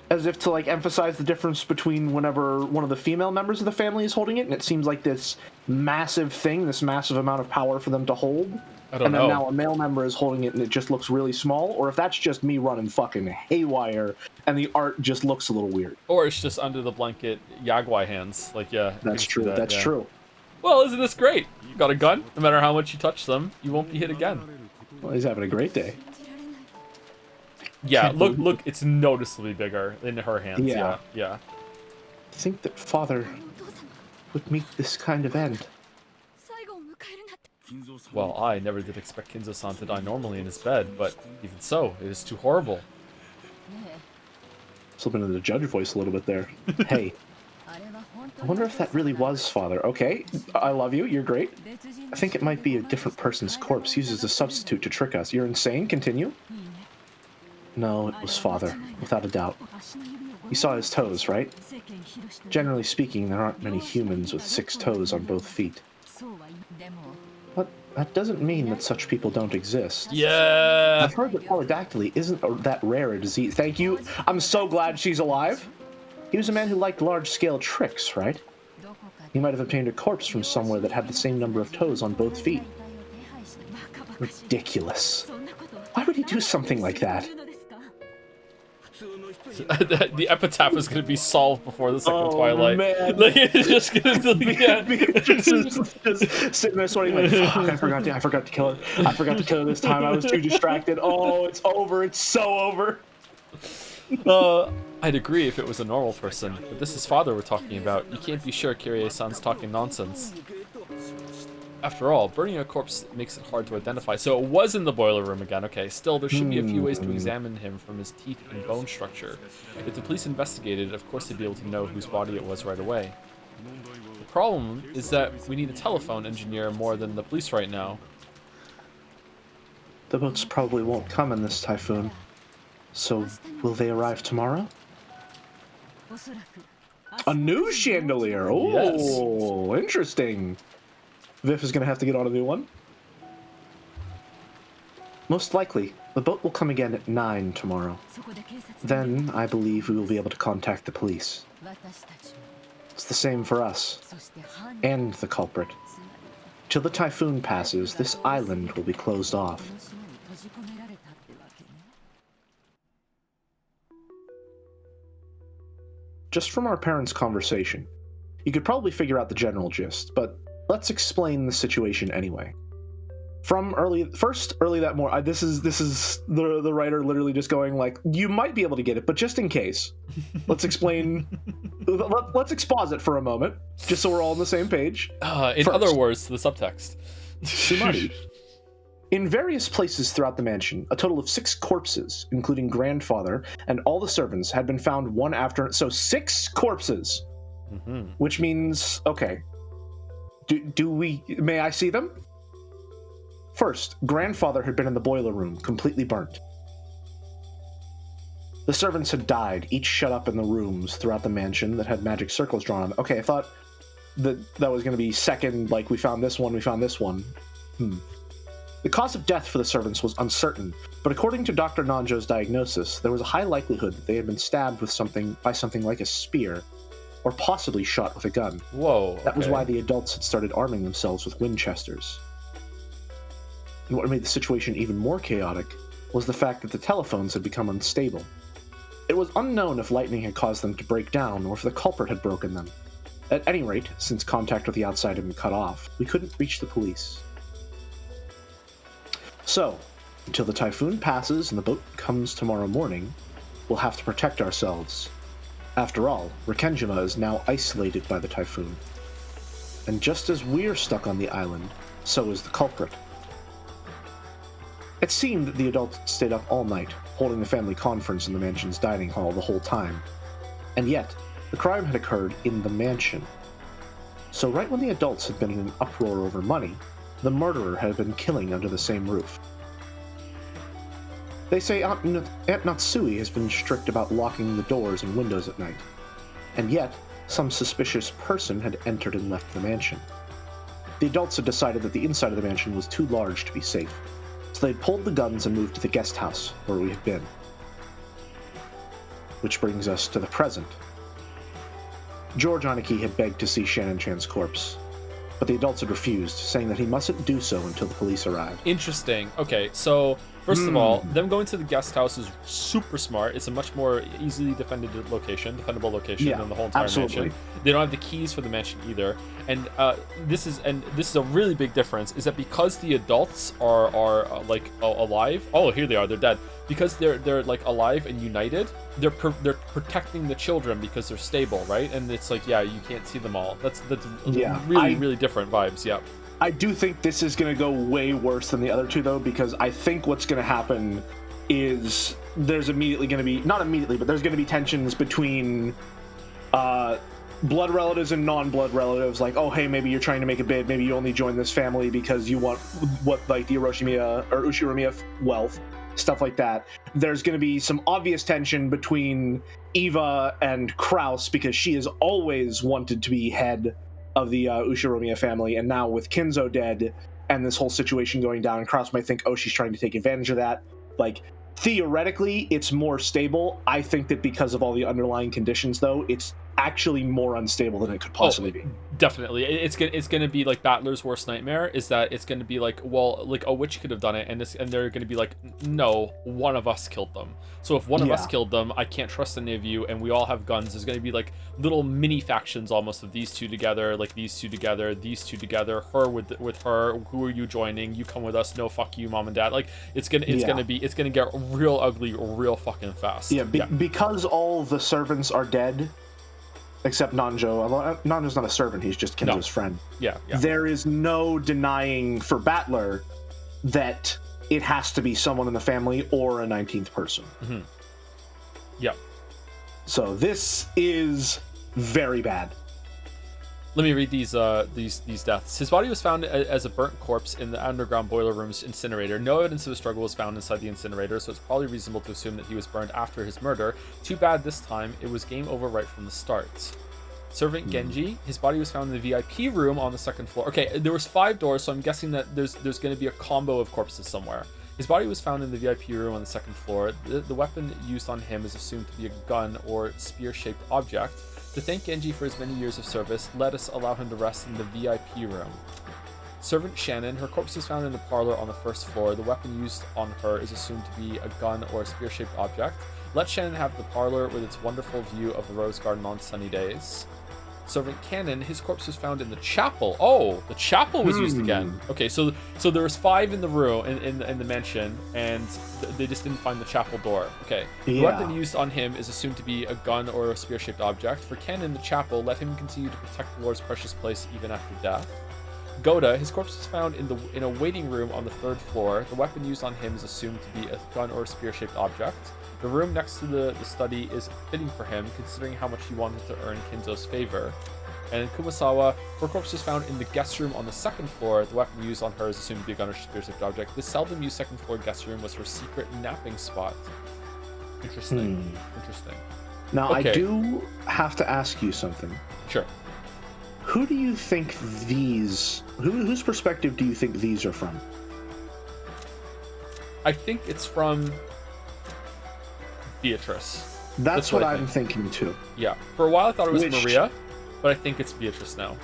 as if to, like, emphasize the difference between whenever one of the female members of the family is holding it, and it seems like this massive thing, this massive amount of power for them to hold. I don't know. And then now a male member is holding it and it just looks really small, or if that's just me running fucking haywire and the art just looks a little weird. Or it's just under the blanket Yagwai hands. Like, yeah. That's true. That's true. Well, isn't this great? You got a gun. No matter how much you touch them, you won't be hit again. Well, he's having a great day. Yeah, look, it's noticeably bigger in her hands. Yeah. Think that father would meet this kind of end. Well, I never did expect Kinzo-san to die normally in his bed, but even so, it is too horrible. Slipping into the judge voice a little bit there. Hey, I wonder if that really was father. Okay, I love you, you're great. I think it might be a different person's corpse used as a substitute to trick us. You're insane? Continue? No, it was father, without a doubt. You saw his toes, right? Generally speaking, there aren't many humans with 6 toes on both feet. But that doesn't mean that such people don't exist. Yeah! I've heard that polydactyly isn't that rare a disease. Thank you. I'm so glad she's alive. He was a man who liked large-scale tricks, right? He might have obtained a corpse from somewhere that had the same number of toes on both feet. Ridiculous. Why would he do something like that? The epitaph is going to be solved before the second Twilight. Man. Like, it's just going to just sitting there sweating like, fuck, I forgot to kill her. I forgot to kill her this time. I was too distracted. Oh, it's over. It's so over. I'd agree if it was a normal person, but this is father we're talking about. You can't be sure Kirie-san's talking nonsense. After all, burning a corpse makes it hard to identify. So it was in the boiler room again. Okay, still, there should be a few ways to examine him from his teeth and bone structure. If the police investigated, of course they'd be able to know whose body it was right away. The problem is that we need a telephone engineer more than the police right now. The boats probably won't come in this typhoon. So, will they arrive tomorrow? A new chandelier! Oh, yes. Interesting. Viv is going to have to get on a new one. Most likely, the boat will come again at 9 tomorrow. Then, I believe we will be able to contact the police. It's the same for us, and the culprit. Till the typhoon passes, this island will be closed off. Just from our parents' conversation, you could probably figure out the general gist, but let's explain the situation anyway. From early that morning, this is the writer literally just going like, you might be able to get it, but just in case, let's explain. Let's exposit for a moment, just so we're all on the same page. In other words, the subtext. Sumari. In various places throughout the mansion, a total of 6 corpses, including grandfather and all the servants, had been found one after. So 6 corpses, which means okay. May I see them? First, grandfather had been in the boiler room, completely burnt. The servants had died, each shut up in the rooms throughout the mansion that had magic circles drawn on them. Okay, I thought that was going to be second, like we found this one. The cause of death for the servants was uncertain, but according to Dr. Nanjo's diagnosis, there was a high likelihood that they had been stabbed with something like a spear, or possibly shot with a gun. Whoa. Okay. That was why the adults had started arming themselves with Winchesters. And what made the situation even more chaotic was the fact that the telephones had become unstable. It was unknown if lightning had caused them to break down or if the culprit had broken them. At any rate, since contact with the outside had been cut off, we couldn't reach the police. So, until the typhoon passes and the boat comes tomorrow morning, we'll have to protect ourselves. After all, Rikenjima is now isolated by the typhoon. And just as we're stuck on the island, so is the culprit. It seemed that the adults stayed up all night, holding the family conference in the mansion's dining hall the whole time. And yet, the crime had occurred in the mansion. So right when the adults had been in an uproar over money, the murderer had been killing under the same roof. They say Aunt Natsui has been strict about locking the doors and windows at night. And yet, some suspicious person had entered and left the mansion. The adults had decided that the inside of the mansion was too large to be safe, so they'd pulled the guns and moved to the guest house where we had been. Which brings us to the present. George Aniki had begged to see Shannon-chan's corpse, but the adults had refused, saying that he mustn't do so until the police arrived. Interesting. Okay, so first of all, them going to the guest house is super smart. It's a much more easily defendable location than the whole entire mansion. They don't have the keys for the mansion either. And this is a really big difference, is that because the adults are like alive. Oh, here they are. They're dead. Because they're like alive and united, they're protecting the children because they're stable, right? And it's like, yeah, you can't see them all. That's really different vibes. Yeah. I do think this is going to go way worse than the other two, though, because I think what's going to happen is there's immediately going to be, not immediately, but there's going to be tensions between blood relatives and non-blood relatives. Like, oh, hey, maybe you're trying to make a bid. Maybe you only join this family because you want like the Ushiromiya wealth, stuff like that. There's going to be some obvious tension between Eva and Kraus because she has always wanted to be head of the Ushiromiya family, and now with Kinzo dead and this whole situation going down, Kraus might think, oh, she's trying to take advantage of that. Like, theoretically, it's more stable. I think that because of all the underlying conditions, though, it's actually more unstable than it could possibly be. Definitely. It's gonna be like Battler's worst nightmare, is that it's gonna be like, well, like a witch could have done it, and they're gonna be like, no, one of us killed them. So if one of us killed them, I can't trust any of you, and we all have guns. There's gonna be like little mini factions almost of these two together, like these two together, her with her. Who are you joining? You come with us. No, fuck you, mom and dad. Like it's gonna get real ugly real fucking fast. Because all the servants are dead. except Nanjo. Although Nanjo's not a servant, he's just Kinzo's friend. Yeah. There is no denying for Battler that it has to be someone in the family or a 19th person. Mm-hmm. Yeah. So this is very bad. Let me read these deaths. His body was found as a burnt corpse in the underground boiler room's incinerator. No evidence of a struggle was found inside the incinerator, so it's probably reasonable to assume that he was burned after his murder. Too bad this time, it was game over right from the start. Servant Genji, his body was found in the VIP room on the second floor. Okay, there was 5 doors, so I'm guessing that there's going to be a combo of corpses somewhere. His body was found in the VIP room on the second floor. The weapon used on him is assumed to be a gun or spear-shaped object. To thank Genji for his many years of service, let us allow him to rest in the VIP room. Servant Shannon, her corpse was found in the parlor on the first floor. The weapon used on her is assumed to be a gun or a spear-shaped object. Let Shannon have the parlor with its wonderful view of the rose garden on sunny days. Servant Cannon, his corpse was found in the chapel. Oh, the chapel was used again. Okay, so there was 5 in the room in the mansion, and they just didn't find the chapel door. Okay, the weapon used on him is assumed to be a gun or a spear-shaped object. For Cannon, the chapel, let him continue to protect the Lord's precious place even after death. Goda, his corpse was found in a waiting room on the 3rd floor. The weapon used on him is assumed to be a gun or a spear-shaped object. The room next to the study is fitting for him, considering how much he wanted to earn Kinzo's favor. And Kumasawa, her corpse was found in the guest room on the 2nd floor. The weapon used on her is assumed to be a gun or spear-shaped object. This seldom used 2nd floor guest room was her secret napping spot. Interesting. Interesting. Now, okay. I do have to ask you something. Sure. Who do you think these... Whose perspective do you think these are from? I think it's from Beatrice. That's what I'm thinking too. Yeah. For a while I thought it was Maria, but I think it's Beatrice now.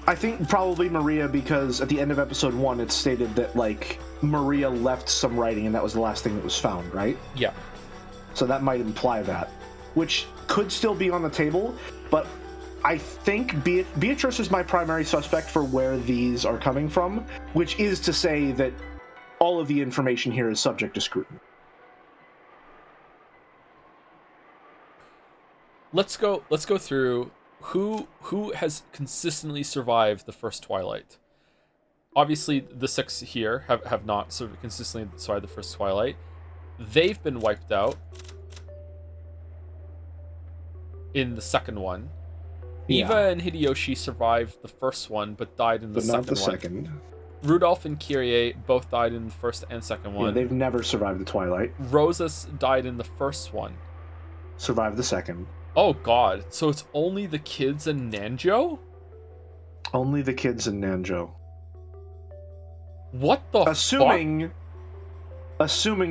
I think probably Maria, because at the end of episode 1 it stated that, like, Maria left some writing and that was the last thing that was found, right? Yeah. So that might imply that. Which could still be on the table, but I think Beatrice is my primary suspect for where these are coming from, which is to say that all of the information here is subject to scrutiny. Let's go through who has consistently survived the first Twilight. Obviously, the 6 here have not consistently survived the first Twilight. They've been wiped out in the second one. Yeah. Eva and Hideyoshi survived the first one, but died in the second one. Not the second. Rudolph and Kyrie both died in the first and second one. Yeah, they've never survived the Twilight. Rosa died in the first one. Survived the second. Oh god, so it's only the kids and Nanjo? Only the kids and Nanjo. What the Assuming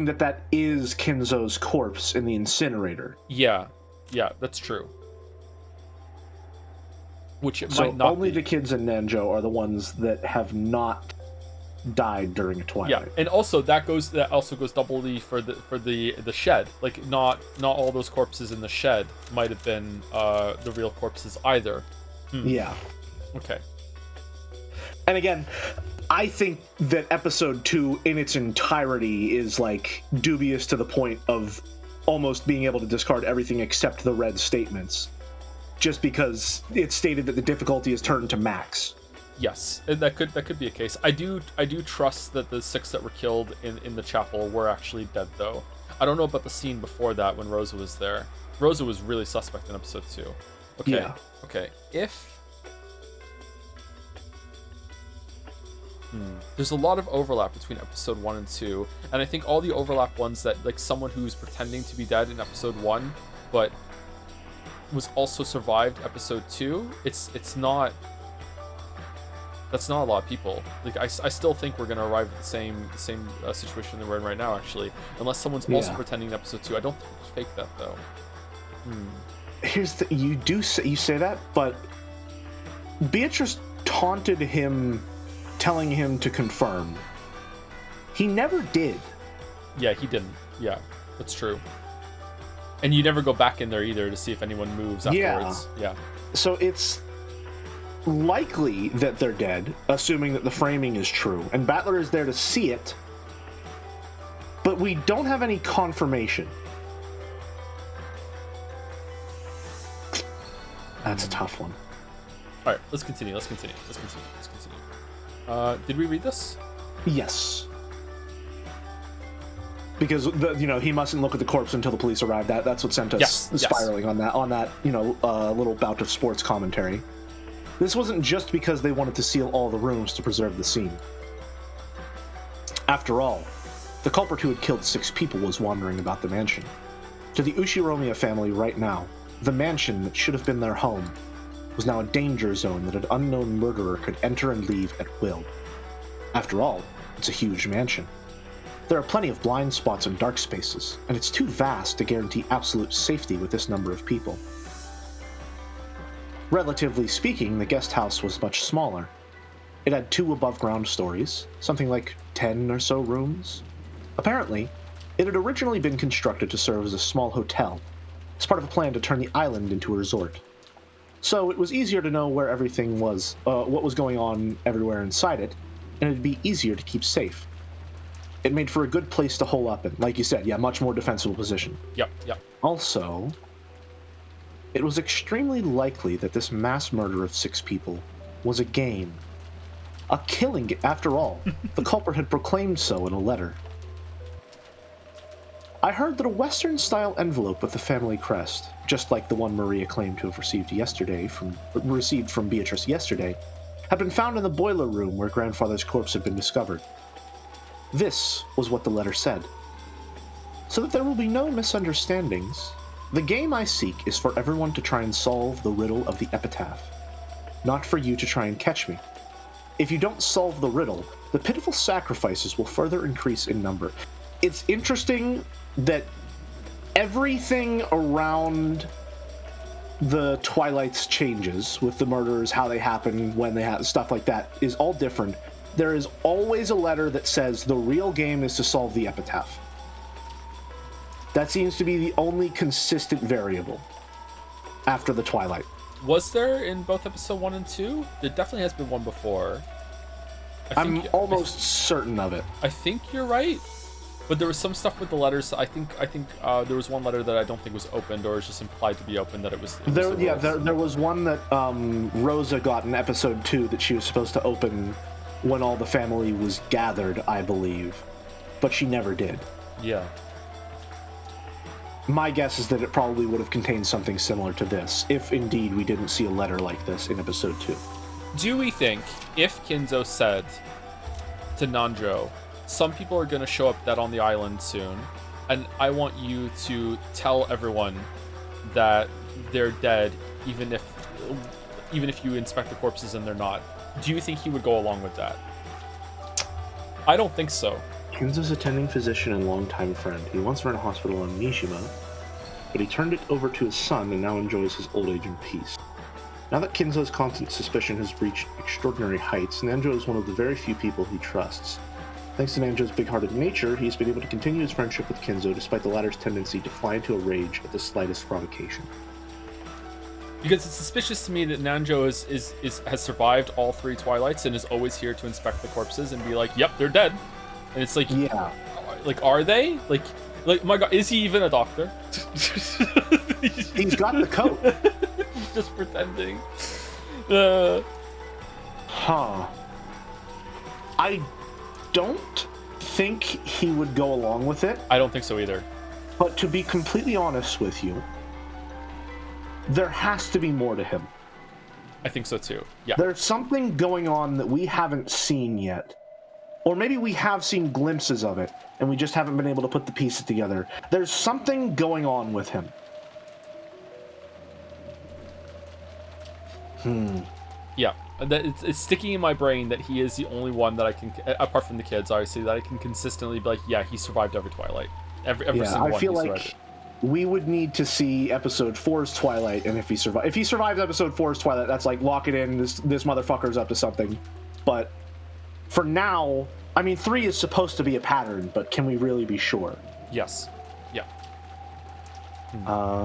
that is Kinzo's corpse in the incinerator. Yeah, that's true. Which it so might not only be. The kids and Nanjo are the ones that have not died during a Twilight. Yeah, and also that also goes doubly for the shed. Like not all those corpses in the shed might have been the real corpses either. Yeah. Okay. And again, I think that episode 2 in its entirety is like dubious to the point of almost being able to discard everything except the red statements, just because it's stated that the difficulty is turned to max. Yes, that could be a case. I do trust that the 6 that were killed in the chapel were actually dead, though. I don't know about the scene before that when Rosa was there. Rosa was really suspect in episode 2. Okay. Yeah. Okay. If there's a lot of overlap between episode 1 and 2, and I think all the overlap ones that, like, someone who's pretending to be dead in episode 1 but was also survived episode 2, it's not. That's not a lot of people. Like I still think we're gonna arrive at the same situation that we're in right now, actually, unless someone's also pretending in episode 2. I don't think we can fake that though. Here's the you say that, but Beatrice taunted him, telling him to confirm. He never did. Yeah, he didn't. Yeah, that's true. And you never go back in there either to see if anyone moves afterwards. Yeah. So it's likely that they're dead, assuming that the framing is true, and Battler is there to see it, but we don't have any confirmation. That's a tough one. All right, let's continue. Did we read this? Yes. Because he mustn't look at the corpse until the police arrive. That's what sent us spiraling on that little bout of sports commentary. This wasn't just because they wanted to seal all the rooms to preserve the scene. After all, the culprit who had killed 6 people was wandering about the mansion. To the Ushiromiya family right now, the mansion that should have been their home was now a danger zone that an unknown murderer could enter and leave at will. After all, it's a huge mansion. There are plenty of blind spots and dark spaces, and it's too vast to guarantee absolute safety with this number of people. Relatively speaking, the guest house was much smaller. It had 2 above-ground stories, something like 10 or so rooms. Apparently, it had originally been constructed to serve as a small hotel, as part of a plan to turn the island into a resort. So it was easier to know where everything was, what was going on everywhere inside it, and it'd be easier to keep safe. It made for a good place to hole up in, like you said, much more defensible position. Yep. Also, it was extremely likely that this mass murder of 6 people was a game. A killing, after all. The culprit had proclaimed so in a letter. I heard that a Western-style envelope with the family crest, just like the one Maria claimed to have received from Beatrice yesterday, had been found in the boiler room where grandfather's corpse had been discovered. This was what the letter said. So that there will be no misunderstandings, the game I seek is for everyone to try and solve the riddle of the epitaph, not for you to try and catch me. If you don't solve the riddle, the pitiful sacrifices will further increase in number. It's interesting that everything around the Twilights changes with the murders, how they happen, when they happen, stuff like that is all different. There is always a letter that says the real game is to solve the epitaph. That seems to be the only consistent variable after the Twilight. Was there in both episode 1 and 2? There definitely has been one before. I'm almost certain of it. I think you're right. But there was some stuff with the letters. I think there was one letter that I don't think was opened, or was just implied to be opened. That it was. There was one that Rosa got in episode 2 that she was supposed to open when all the family was gathered, I believe, but she never did. Yeah. My guess is that it probably would have contained something similar to this, if indeed we didn't see a letter like this in episode 2. Do we think if Kinzo said to Nanjo, some people are going to show up dead on the island soon, and I want you to tell everyone that they're dead, even if you inspect the corpses and they're not, do you think he would go along with that? I don't think so. Kinzo's attending physician and longtime friend. He once ran a hospital on Mishima, but he turned it over to his son and now enjoys his old age in peace. Now that Kinzo's constant suspicion has reached extraordinary heights, Nanjo is one of the very few people he trusts. Thanks to Nanjo's big-hearted nature, he's been able to continue his friendship with Kinzo despite the latter's tendency to fly into a rage at the slightest provocation. Because it's suspicious to me that Nanjo has survived all 3 Twilights and is always here to inspect the corpses and be like, yep, they're dead. And it's like, yeah. Like, are they? Like, my God, is he even a doctor? He's got the coat. He's just pretending. I don't think he would go along with it. I don't think so either. But to be completely honest with you, there has to be more to him. I think so too. Yeah. There's something going on that we haven't seen yet. Or maybe we have seen glimpses of it, and we just haven't been able to put the pieces together. There's something going on with him. Yeah. It's sticking in my brain that he is the only one that I can, apart from the kids, obviously, that I can consistently be like, yeah, he survived every Twilight. Every single one. I feel like we would need to see episode 4's Twilight, and if he survives episode 4's Twilight, that's like, lock it in, this motherfucker's up to something. But for now, I mean, 3 is supposed to be a pattern, but can we really be sure? Yes. Yeah.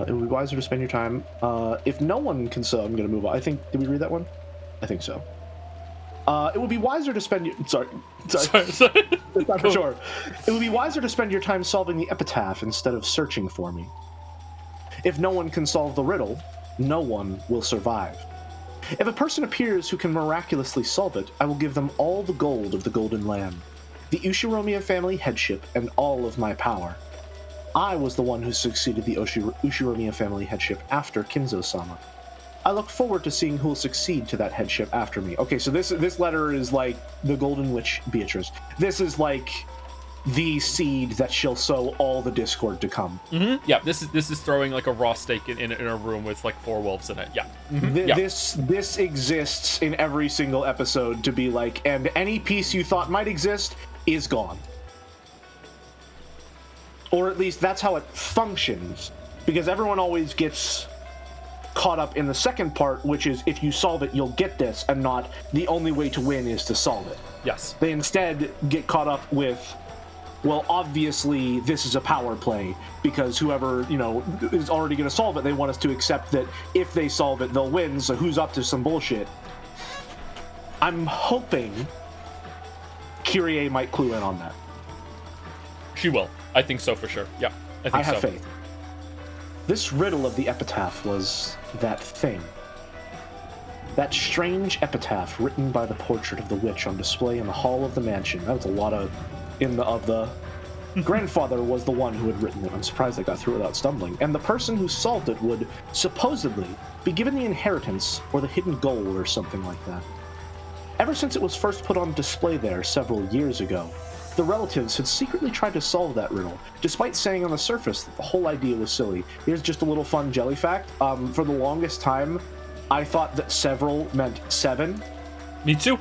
It would be wiser to spend your time. If no one can sew, I'm going to move on. Did we read that one? I think so. It would be wiser to spend your... Sorry. That's not for sure. It would be wiser to spend your time solving the epitaph instead of searching for me. If no one can solve the riddle, no one will survive. If a person appears who can miraculously solve it, I will give them all the gold of the Golden Land, the Ushiromiya family headship, and all of my power. I was the one who succeeded the Ushiromiya family headship after Kinzo-sama. I look forward to seeing who will succeed to that headship after me. Okay, so this letter is like the Golden Witch Beatrice. This is like the seed that shall sow all the discord to come. Mm-hmm. Yeah, this is throwing like a raw steak in a room with like 4 wolves in it. Yeah. Mm-hmm. This exists in every single episode to be like, and any piece you thought might exist is gone. Or at least that's how it functions, because everyone always gets caught up in the second part, which is if you solve it, you'll get this, and not the only way to win is to solve it. Yes. They instead get caught up with, well, obviously this is a power play, because whoever, is already going to solve it, they want us to accept that if they solve it, they'll win, so who's up to some bullshit? I'm hoping Kyrie might clue in on that. She will. I think so for sure. Yeah, I have faith. This riddle of the epitaph was that thing. That strange epitaph written by the portrait of the witch on display in the hall of the mansion. That was a lot of the grandfather was the one who had written it. I'm surprised I got through without stumbling. And the person who solved it would supposedly be given the inheritance or the hidden gold or something like that. Ever since it was first put on display there several years ago, the relatives had secretly tried to solve that riddle, despite saying on the surface that the whole idea was silly. Here's just a little fun jelly fact. For the longest time, I thought that several meant 7. Me too.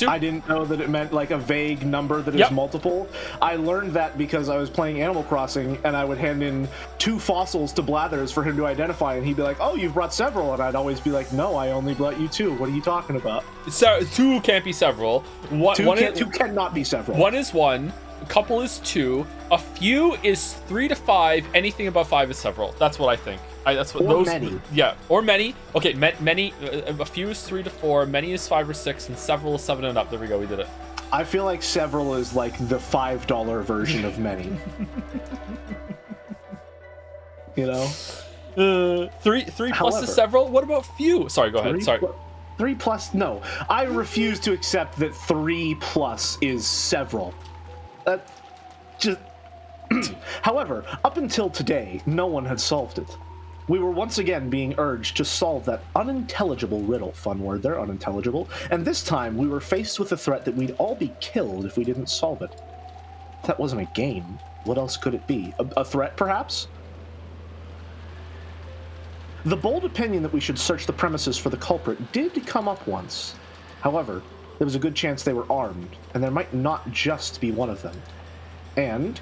I didn't know that it meant like a vague number that is multiple. I learned that because I was playing Animal Crossing and I would hand in 2 fossils to Blathers for him to identify, and he'd be like, "Oh, you've brought several," and I'd always be like, "No, I only brought you 2. What are you talking about?" So 2 can't be several. 2 cannot be several. 1 is 1. A couple is 2. A few is 3 to 5. Anything above 5 is several. That's what I think. That's what or those. Many. Yeah, or many. Okay, many. A few is 3 to 4. Many is 5 or 6, and several is 7 and up. There we go. We did it. I feel like several is like the $5 version of many. 3 plus is several. What about few? Sorry, go ahead. Sorry. 3 plus? No, I refuse to accept that 3 plus is several. Just. However, up until today, no one had solved it. We were once again being urged to solve that unintelligible riddle. Fun word there, unintelligible. And this time, we were faced with the threat that we'd all be killed if we didn't solve it. That wasn't a game. What else could it be? A threat, perhaps? The bold opinion that we should search the premises for the culprit did come up once. However, there was a good chance they were armed, and there might not just be one of them. And,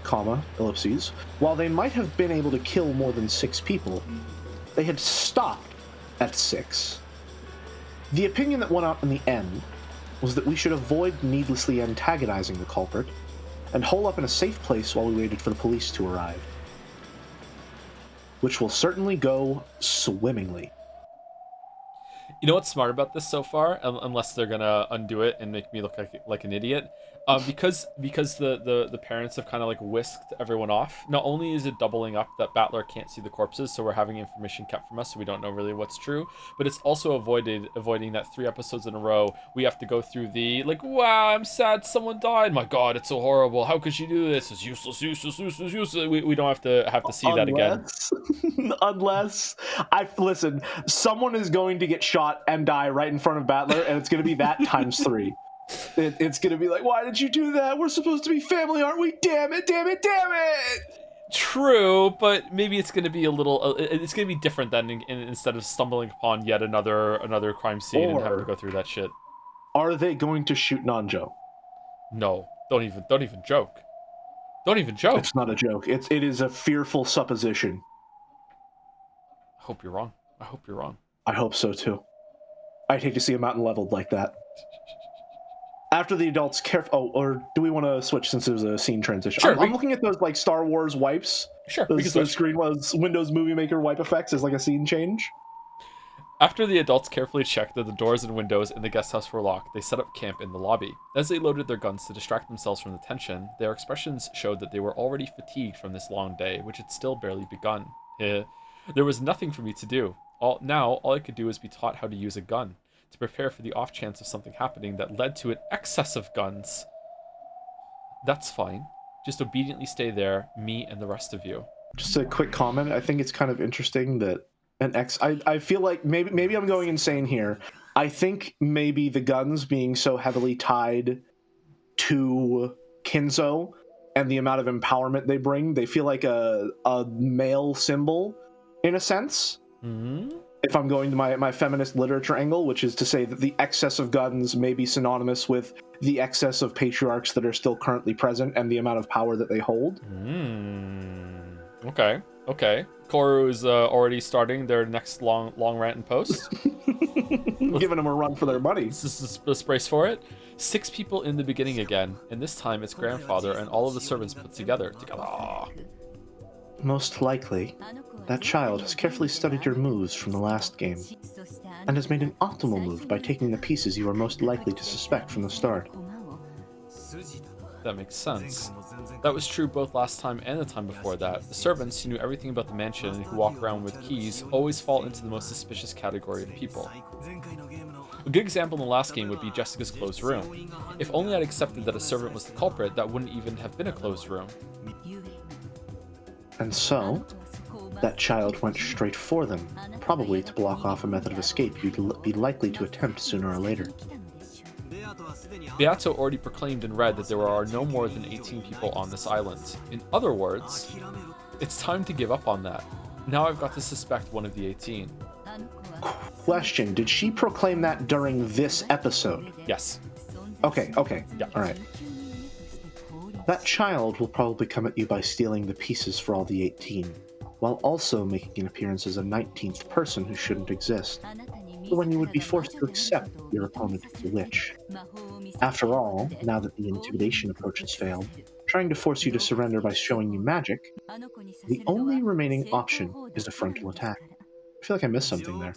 ellipses, while they might have been able to kill more than 6 people, they had stopped at 6. The opinion that won out in the end was that we should avoid needlessly antagonizing the culprit and hole up in a safe place while we waited for the police to arrive. Which will certainly go swimmingly. You know what's smart about this so far? Unless they're gonna undo it and make me look like an idiot. Because the parents have kind of like whisked everyone off. Not only is it doubling up that Battler can't see the corpses, so we're having information kept from us, so we don't know really what's true. But it's also avoiding that 3 episodes in a row we have to go through the like, wow, I'm sad someone died. My God, it's so horrible. How could she do this? It's useless. We don't have to see that again. Unless listen, someone is going to get shot and die right in front of Battler, and it's going to be that times 3. It's going to be like, why did you do that? We're supposed to be family, aren't we? Damn it. True, but maybe it's going to be a little. It's going to be different than instead of stumbling upon yet another crime scene and having to go through that shit. Are they going to shoot Nanjo? No, don't even joke. Don't even joke. It's not a joke. It is a fearful supposition. I hope you're wrong. I hope so too. I'd hate to see a mountain leveled like that. After the adults or do we want to switch since there's a scene transition? Sure. I'm looking at those like Star Wars wipes. Sure. Those screen was Windows Movie Maker wipe effects as like a scene change. After the adults carefully checked that the doors and windows in the guest house were locked, they set up camp in the lobby. As they loaded their guns to distract themselves from the tension, their expressions showed that they were already fatigued from this long day, which had still barely begun. There was nothing for me to do. All I could do is be taught how to use a gun, to prepare for the off chance of something happening that led to an excess of guns. That's fine. Just obediently stay there, me and the rest of you. Just a quick comment. I think it's kind of interesting that I feel like maybe I'm going insane here. I think maybe the guns being so heavily tied to Kinzo and the amount of empowerment they bring, they feel like a male symbol in a sense. Mm-hmm. If I'm going to my feminist literature angle, which is to say that the excess of guns may be synonymous with the excess of patriarchs that are still currently present and the amount of power that they hold. Okay. Koru is already starting their next long rant and post. Giving them a run for their money. Let's brace for it. 6 people in the beginning again, and this time it's grandfather and all of the servants put together. Most likely, that child has carefully studied your moves from the last game, and has made an optimal move by taking the pieces you are most likely to suspect from the start. That makes sense. That was true both last time and the time before that. The servants who knew everything about the mansion and who walk around with keys always fall into the most suspicious category of people. A good example in the last game would be Jessica's closed room. If only I'd accepted that a servant was the culprit, that wouldn't even have been a closed room. And so, that child went straight for them, probably to block off a method of escape you'd be likely to attempt sooner or later. Beato already proclaimed and read that there are no more than 18 people on this island. In other words, it's time to give up on that. Now I've got to suspect one of the 18. Question, did she proclaim that during this episode? Yes. Okay, yeah. Alright. That child will probably come at you by stealing the pieces for all the 18, while also making an appearance as a 19th person who shouldn't exist, when you would be forced to accept your opponent is a witch. After all, now that the intimidation approach has failed, trying to force you to surrender by showing you magic, the only remaining option is a frontal attack. I feel like I missed something there.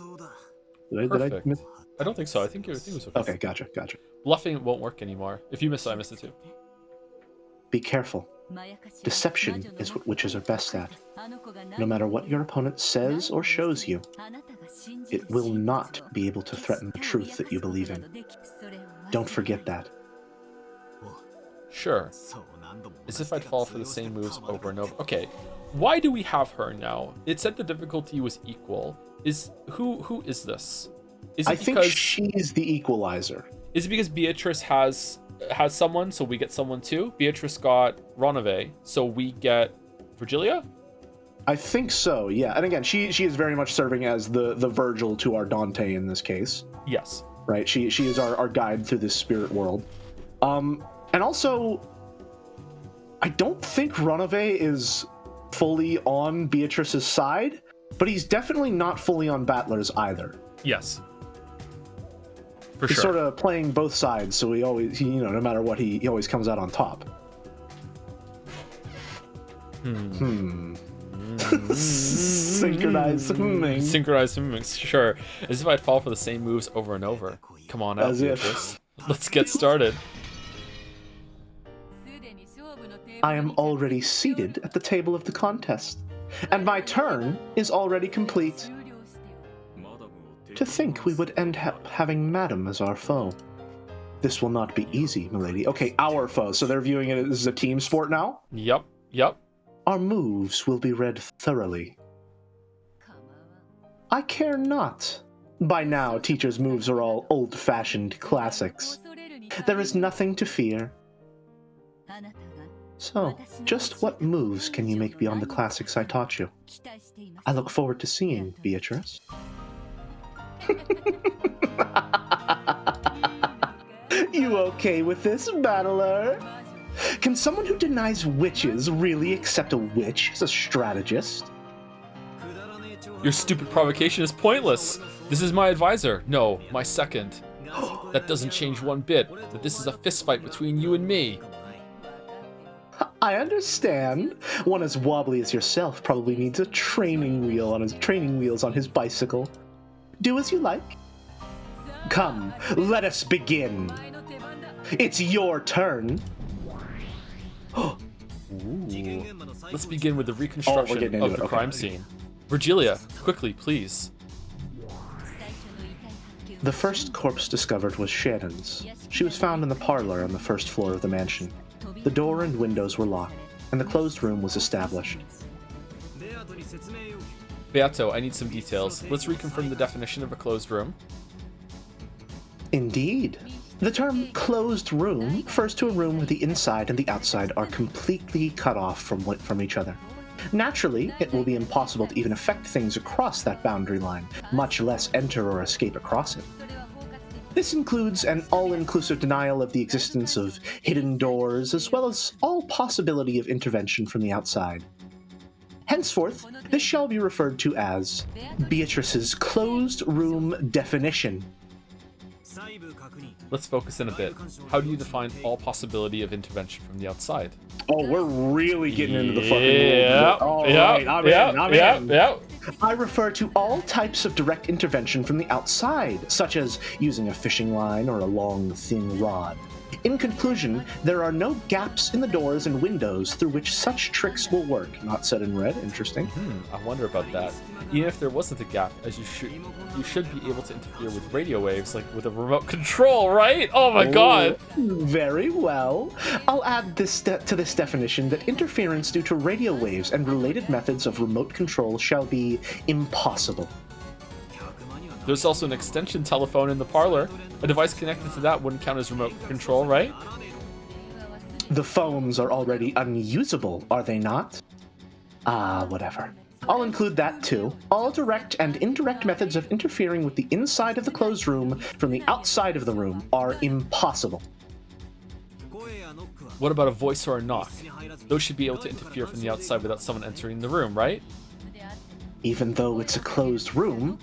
Did I miss? I don't think so. I think it was okay. Okay, gotcha. Bluffing won't work anymore. If you miss it, I missed it too. Be careful. Deception is what witches are best at. No matter what your opponent says or shows you, it will not be able to threaten the truth that you believe in. Don't forget that. Sure. As if I'd fall for the same moves over and over. Okay, why do we have her now? It said the difficulty was equal. Who is this? Is it I think she's the equalizer. Is it because Beatrice has someone, so we get someone too? Beatrice got Ronove, so we get Virgilia? I think so, yeah. And again, she is very much serving as the Virgil to our Dante in this case. Yes. Right? She is our guide through this spirit world. And also, I don't think Ronove is fully on Beatrice's side, but he's definitely not fully on Battler's either. Yes. He's sort of playing both sides, so no matter what, he always comes out on top. Synchronized humming. Synchronized humming, sure. As if I'd fall for the same moves over and over. Come on out, Beatrice. Let's get started. I am already seated at the table of the contest, and my turn is already complete. To think we would end up having Madam as our foe. This will not be easy, milady. Okay, our foe, so they're viewing it as a team sport now? Yep. Our moves will be read thoroughly. I care not. By now, teachers' moves are all old-fashioned classics. There is nothing to fear. So, just what moves can you make beyond the classics I taught you? I look forward to seeing, Beatrice. You okay with this, battler? Can someone who denies witches really accept a witch as a strategist? Your stupid provocation is pointless. This is my advisor. No, my second. That doesn't change one bit, that this is a fistfight between you and me. I understand. One as wobbly as yourself probably needs a training wheels on his bicycle. Do as you like. Come, let us begin. It's your turn. Ooh. Let's begin with the reconstruction of the crime scene. Virgilia, quickly, please. The first corpse discovered was Shannon's. She was found in the parlor on the first floor of the mansion. The door and windows were locked, and the closed room was established. Beato, I need some details. Let's reconfirm the definition of a closed room. Indeed. The term closed room refers to a room where the inside and the outside are completely cut off from each other. Naturally, it will be impossible to even affect things across that boundary line, much less enter or escape across it. This includes an all-inclusive denial of the existence of hidden doors, as well as all possibility of intervention from the outside. Henceforth, this shall be referred to as Beatrice's closed room definition. Let's focus in a bit. How do you define all possibility of intervention from the outside? Oh, we're really getting into the fucking Yeah. I refer to all types of direct intervention from the outside, such as using a fishing line or a long, thin rod. In conclusion, there are no gaps in the doors and windows through which such tricks will work. Not said in red. Interesting. I wonder about that. Even if there wasn't a gap, as you should be able to interfere with radio waves, like with a remote control, right? Oh my god! Very well. I'll add this to this definition that interference due to radio waves and related methods of remote control shall be impossible. There's also an extension telephone in the parlor. A device connected to that wouldn't count as remote control, right? The phones are already unusable, are they not? Whatever. I'll include that too. All direct and indirect methods of interfering with the inside of the closed room from the outside of the room are impossible. What about a voice or a knock? Those should be able to interfere from the outside without someone entering the room, right? Even though it's a closed room,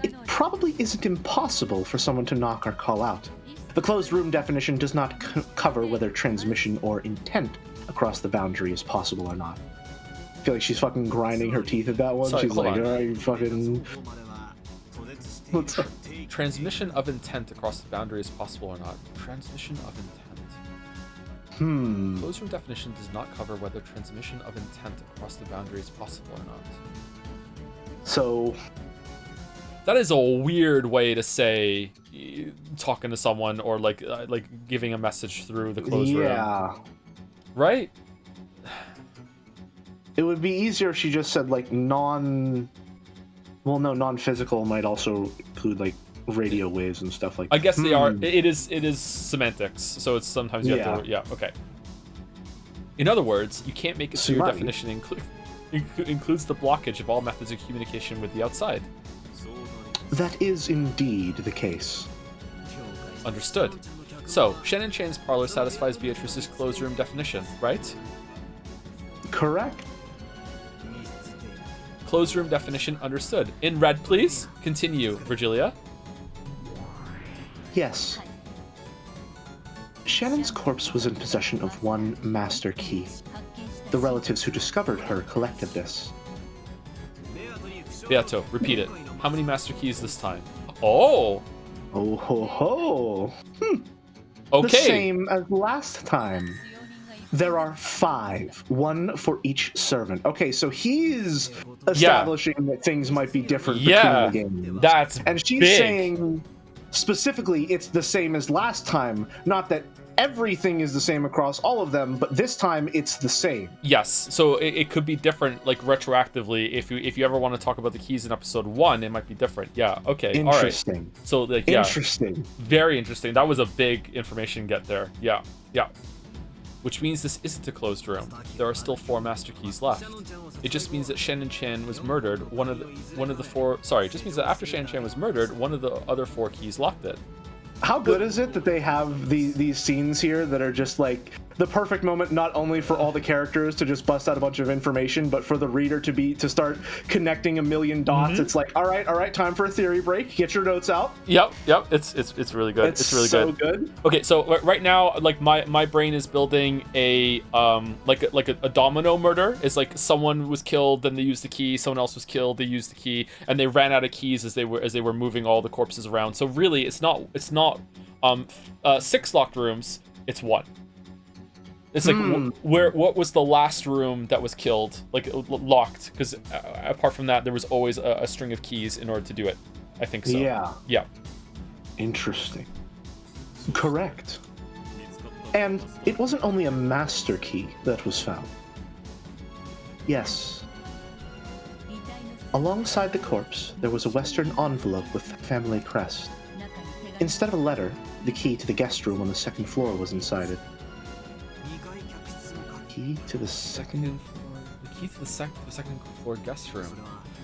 it probably isn't impossible for someone to knock or call out. The closed room definition does not cover whether transmission or intent across the boundary is possible or not. I feel like she's fucking grinding her teeth at that one. Sorry, she's like, on. oh, you fucking... What's up? Transmission of intent across the boundary is possible or not. Transmission of intent. Closed room definition does not cover whether transmission of intent across the boundary is possible or not. So... That is a weird way to say talking to someone or like giving a message through the closed room. Yeah. Right? It would be easier if she just said like non-physical might also include like radio waves and stuff like that. I guess they are. It is semantics, so it's sometimes you have to. Yeah. Okay. In other words, you can't make it so your definition includes the blockage of all methods of communication with the outside. That is indeed the case. Understood. So, Shannon Chan's parlor satisfies Beatrice's closed room definition, right? Correct. Closed room definition understood. In red, please. Continue, Virgilia. Yes. Shannon's corpse was in possession of one master key. The relatives who discovered her collected this. Beato, repeat it. How many master keys this time? Oh! Oh ho ho! Okay. The same as last time. There are 5, one for each servant. Okay, so he's establishing that things might be different between the games. That's and she's big. saying specifically it's the same as last time, not that everything is the same across all of them, but this time it's the same. Yes, so it could be different, like retroactively. If you ever want to talk about the keys in episode 1, it might be different. Yeah. Okay. Interesting. All right. So like interesting. Very interesting. That was a big information get there. Yeah. Which means this isn't a closed room. There are still 4 master keys left. It just means that Shannon Chan was murdered. It just means that after Shannon Chan was murdered, one of the other 4 keys locked it. How good is it that they have these scenes here that are just like the perfect moment, not only for all the characters to just bust out a bunch of information, but for the reader to start connecting a million dots. It's like, all right, time for a theory break. Get your notes out. Yep. It's really good. It's really so good. Okay, so right now, like my brain is building a a domino murder. It's like someone was killed, then they used the key. Someone else was killed, they used the key, and they ran out of keys as they were moving all the corpses around. So really, it's not 6 locked rooms. It's 1. It's like what was the last room that was killed, like locked? Because apart from that, there was always a string of keys in order to do it. I think so. Yeah. Interesting. Correct. And it wasn't only a master key that was found. Yes. Alongside the corpse, there was a Western envelope with the family crest. Instead of a letter, the key to the guest room on the second floor was inside it. Key to the second floor guest room.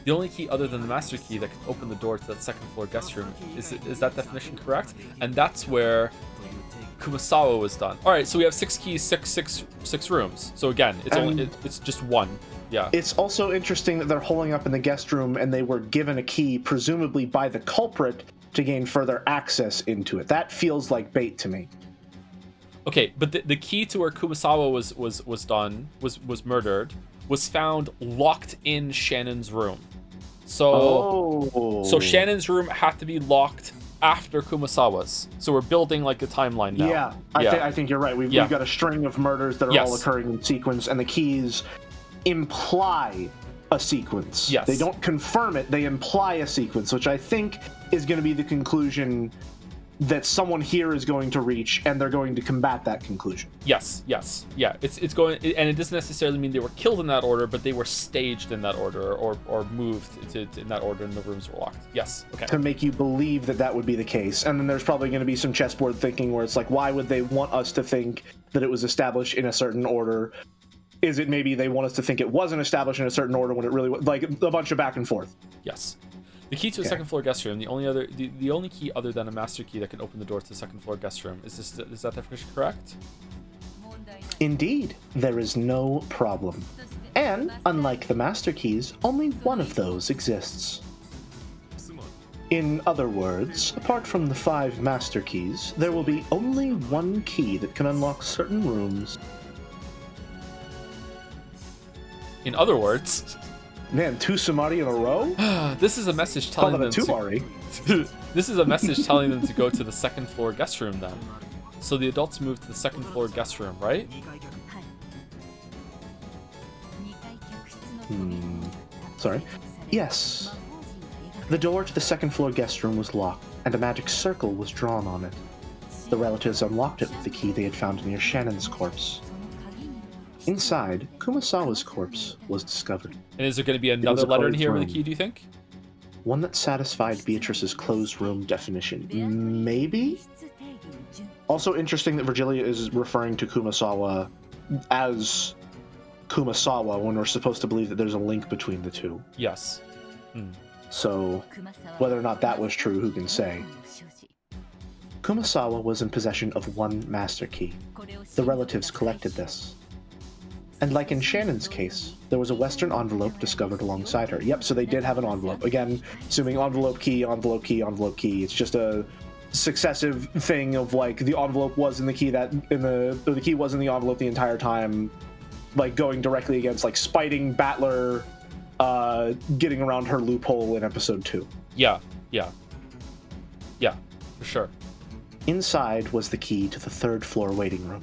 The only key other than the master key that can open the door to that second floor guest room. Is that definition correct? And that's where Kumasawa was done. All right, so we have 6 keys, six rooms. So again, it's just one. Yeah. It's also interesting that they're holding up in the guest room and they were given a key, presumably by the culprit, to gain further access into it. That feels like bait to me. Okay, but the key to where Kumasawa was murdered was found locked in Shannon's room. So Shannon's room had to be locked after Kumasawa's. So we're building like a timeline now. Yeah, I think you're right. We've got a string of murders that are all occurring in sequence, and the keys imply a sequence. Yes. They don't confirm it, they imply a sequence, which I think is going to be the conclusion that someone here is going to reach, and they're going to combat that conclusion. Yes. Yeah. It's going, and it doesn't necessarily mean they were killed in that order, but they were staged in that order, or moved to in that order, and the rooms were locked. Yes. Okay. To make you believe that that would be the case, and then there's probably going to be some chessboard thinking where it's like, why would they want us to think that it was established in a certain order? Is it maybe they want us to think it wasn't established in a certain order when it really was? Like a bunch of back and forth. Yes. The key to a second floor guest room, the only key other than a master key that can open the door to the second floor guest room. Is that definition correct? Indeed, there is no problem. And, unlike the master keys, only one of those exists. In other words, apart from the 5 master keys, there will be only one key that can unlock certain rooms. In other words... Man, 2 Sumari in a row? This is a message telling them This is a message telling them to go to the second floor guest room then. So the adults moved to the second floor guest room, right? Sorry. Yes. The door to the second floor guest room was locked, and a magic circle was drawn on it. The relatives unlocked it with the key they had found near Shannon's corpse. Inside, Kumasawa's corpse was discovered. And is there going to be another letter in here with the key, do you think? One that satisfied Beatrice's closed room definition. Maybe? Also interesting that Virgilia is referring to Kumasawa as Kumasawa when we're supposed to believe that there's a link between the two. Yes. So, whether or not that was true, who can say? Kumasawa was in possession of one master key. The relatives collected this. And like in Shannon's case, there was a Western envelope discovered alongside her. Yep, so they did have an envelope. Again, assuming envelope key, envelope key, envelope key. It's just a successive thing of like the envelope was in the key the key was in the envelope the entire time, like going directly against like spiting Battler, getting around her loophole in episode 2. Yeah, for sure. Inside was the key to the 3rd floor waiting room.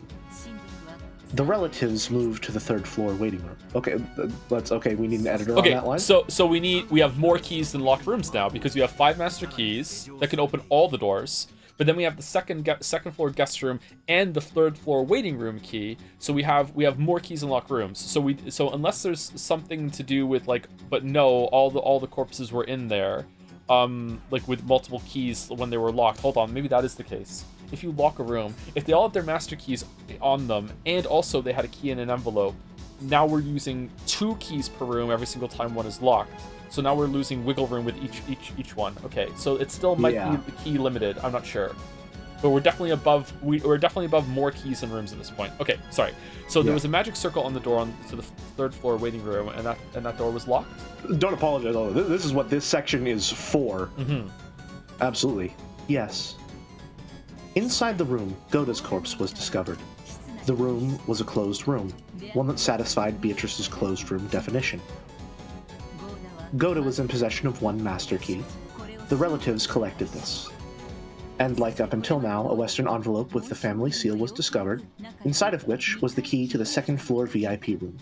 The relatives moved to the 3rd floor waiting room. Okay, we need an editor on that line. So we have more keys than locked rooms now because we have 5 master keys that can open all the doors. But then we have the second floor guest room and the 3rd floor waiting room key. So we have more keys in locked rooms. So unless there's something to do with like, but no, all the corpses were in there, like with multiple keys when they were locked. Hold on, maybe that is the case. If you lock a room, if they all have their master keys on them, and also they had a key in an envelope, now we're using 2 keys per room every single time one is locked. So now we're losing wiggle room with each one. Okay, so it still might be key limited. I'm not sure, but we're definitely above. We're definitely above more keys and rooms at this point. Okay, sorry. So there was a magic circle on the door to the 3rd floor waiting room, and that door was locked. Don't apologize. This is what this section is for. Absolutely. Yes. Inside the room, Goda's corpse was discovered. The room was a closed room, one that satisfied Beatrice's closed room definition. Goda was in possession of one master key. The relatives collected this. And like up until now, a Western envelope with the family seal was discovered, inside of which was the key to the 2nd floor VIP room.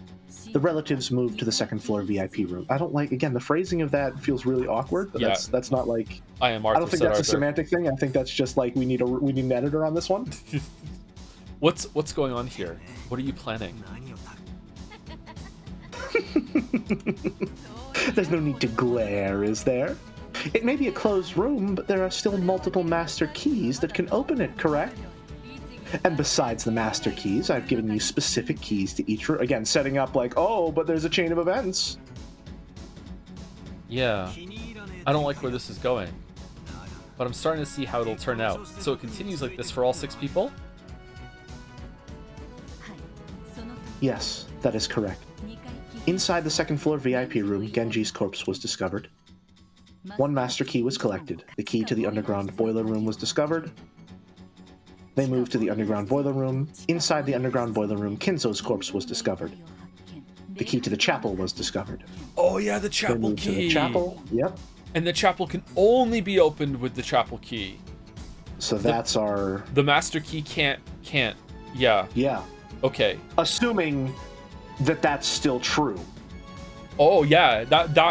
The relatives moved to the second floor VIP room. I don't like, again, the phrasing of that feels really awkward, but Yeah. that's not like... I am Arthur. I don't think that's a semantic thing. I think that's just like we need an editor on this one. What's going on here? What are you planning? There's no need to glare, is there? It may be a closed room, but there are still multiple master keys that can open it, correct? And besides the master keys, I've given you specific keys to each room. Again, setting up like, oh, but there's a chain of events. Yeah. I don't like where this is going. But I'm starting to see how it'll turn out. So it continues like this for all 6 people? Yes, that is correct. Inside the second floor VIP room, Genji's corpse was discovered. 1 master key was collected. The key to the underground boiler room was discovered. They moved to the underground boiler room. Inside the underground boiler room, Kinzo's corpse was discovered. The key to the chapel was discovered. Oh yeah, the They chapel moved key. to the chapel, yep. And the chapel can only be opened with the chapel key. So that's our... The master key can't, yeah. Yeah. Okay. Assuming that that's still true. Oh yeah,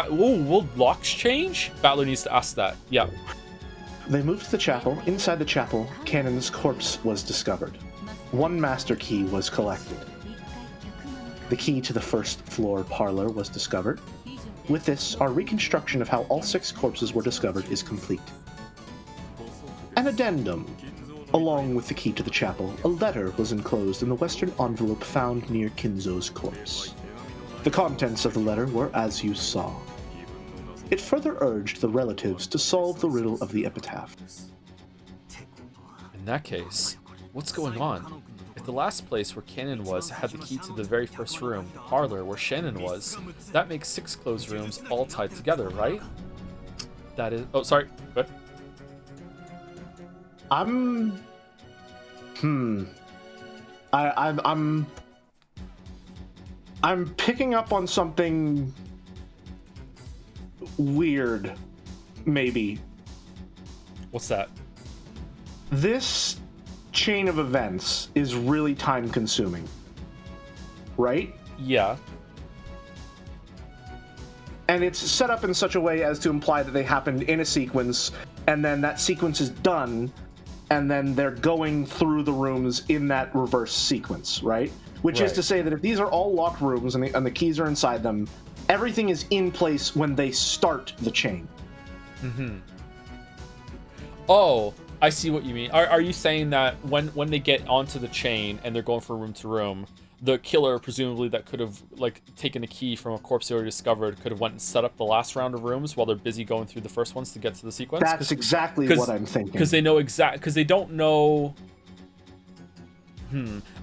will locks change? Battler needs to ask that, yeah. They moved to the chapel. Inside the chapel, Canon's corpse was discovered. 1 master key was collected. The key to the first floor parlor was discovered. With this, our reconstruction of how all 6 corpses were discovered is complete. An addendum. Along with the key to the chapel, a letter was enclosed in the western envelope found near Kinzo's corpse. The contents of the letter were as you saw. It further urged the relatives to solve the riddle of the epitaph. In that case, what's going on? If the last place where Canon was had the key to the very first room, the parlor where Shannon was, that makes 6 closed rooms all tied together, right? That is... Oh, sorry. What? I'm picking up on something weird, maybe. What's that? This chain of events is really time consuming, right? Yeah. And it's set up in such a way as to imply that they happened in a sequence, and then that sequence is done, and then they're going through the rooms in that reverse sequence, right? Which is to say that if these are all locked rooms and the keys are inside them, everything is in place when they start the chain. Mm-hmm. Oh, I see what you mean. Are you saying that when they get onto the chain and they're going from room to room, the killer, presumably that could have like taken a key from a corpse they already discovered, could have went and set up the last round of rooms while they're busy going through the first ones to get to the sequence? That's exactly what I'm thinking. Because they know because they don't know...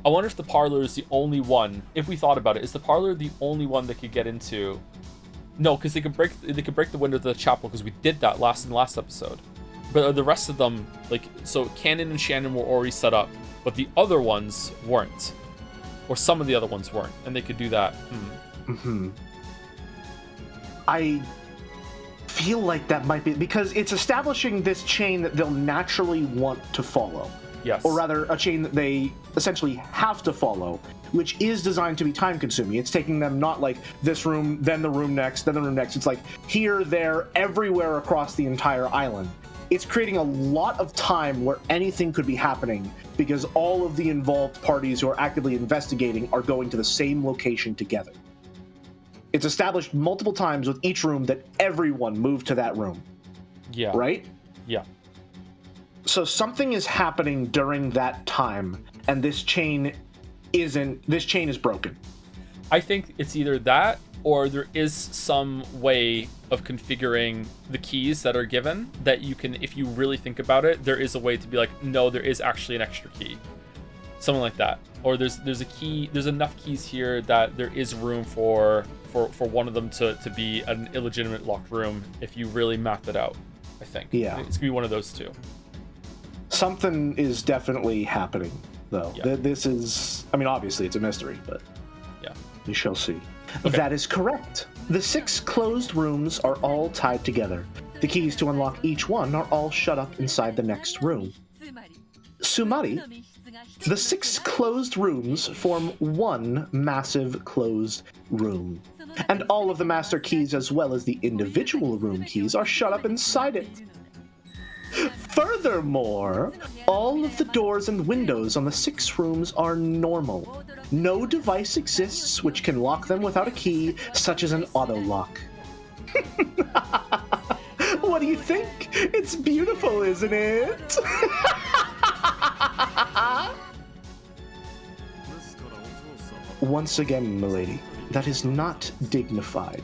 I wonder if the parlor is the only one. If we thought about it, is the parlor the only one that could get into? No, because they could break the window to the chapel, because we did that in the last episode. But the rest of them, like, so Canon and Shannon were already set up, but the other ones weren't, or some of the other ones weren't, and they could do that. I feel like that might be because it's establishing this chain that they'll naturally want to follow. Yes. Or rather, a chain that they essentially have to follow, which is designed to be time-consuming. It's taking them not like this room, then the room next, then the room next. It's like here, there, everywhere across the entire island. It's creating a lot of time where anything could be happening because all of the involved parties who are actively investigating are going to the same location together. It's established multiple times with each room that everyone moved to that room. Yeah. Right? Yeah. So something is happening during that time, and this chain is broken. I think it's either that, or there is some way of configuring the keys that are given that you can, if you really think about it, there is a way to be like, no, there is actually an extra key. Something like that. Or there's a key, there's enough keys here that there is room for one of them to be an illegitimate locked room if you really map it out, I think. Yeah. It's gonna be one of those two. Something is definitely happening, though. Yeah. This is, I mean, obviously it's a mystery, but yeah, we shall see. Okay. That is correct. The 6 closed rooms are all tied together. The keys to unlock each one are all shut up inside the next room. Sumari, the 6 closed rooms form one massive closed room, and all of the master keys as well as the individual room keys are shut up inside it. Furthermore, all of the doors and windows on the 6 rooms are normal. No device exists which can lock them without a key, such as an auto lock. What do you think? It's beautiful, isn't it? Once again, milady, that is not dignified.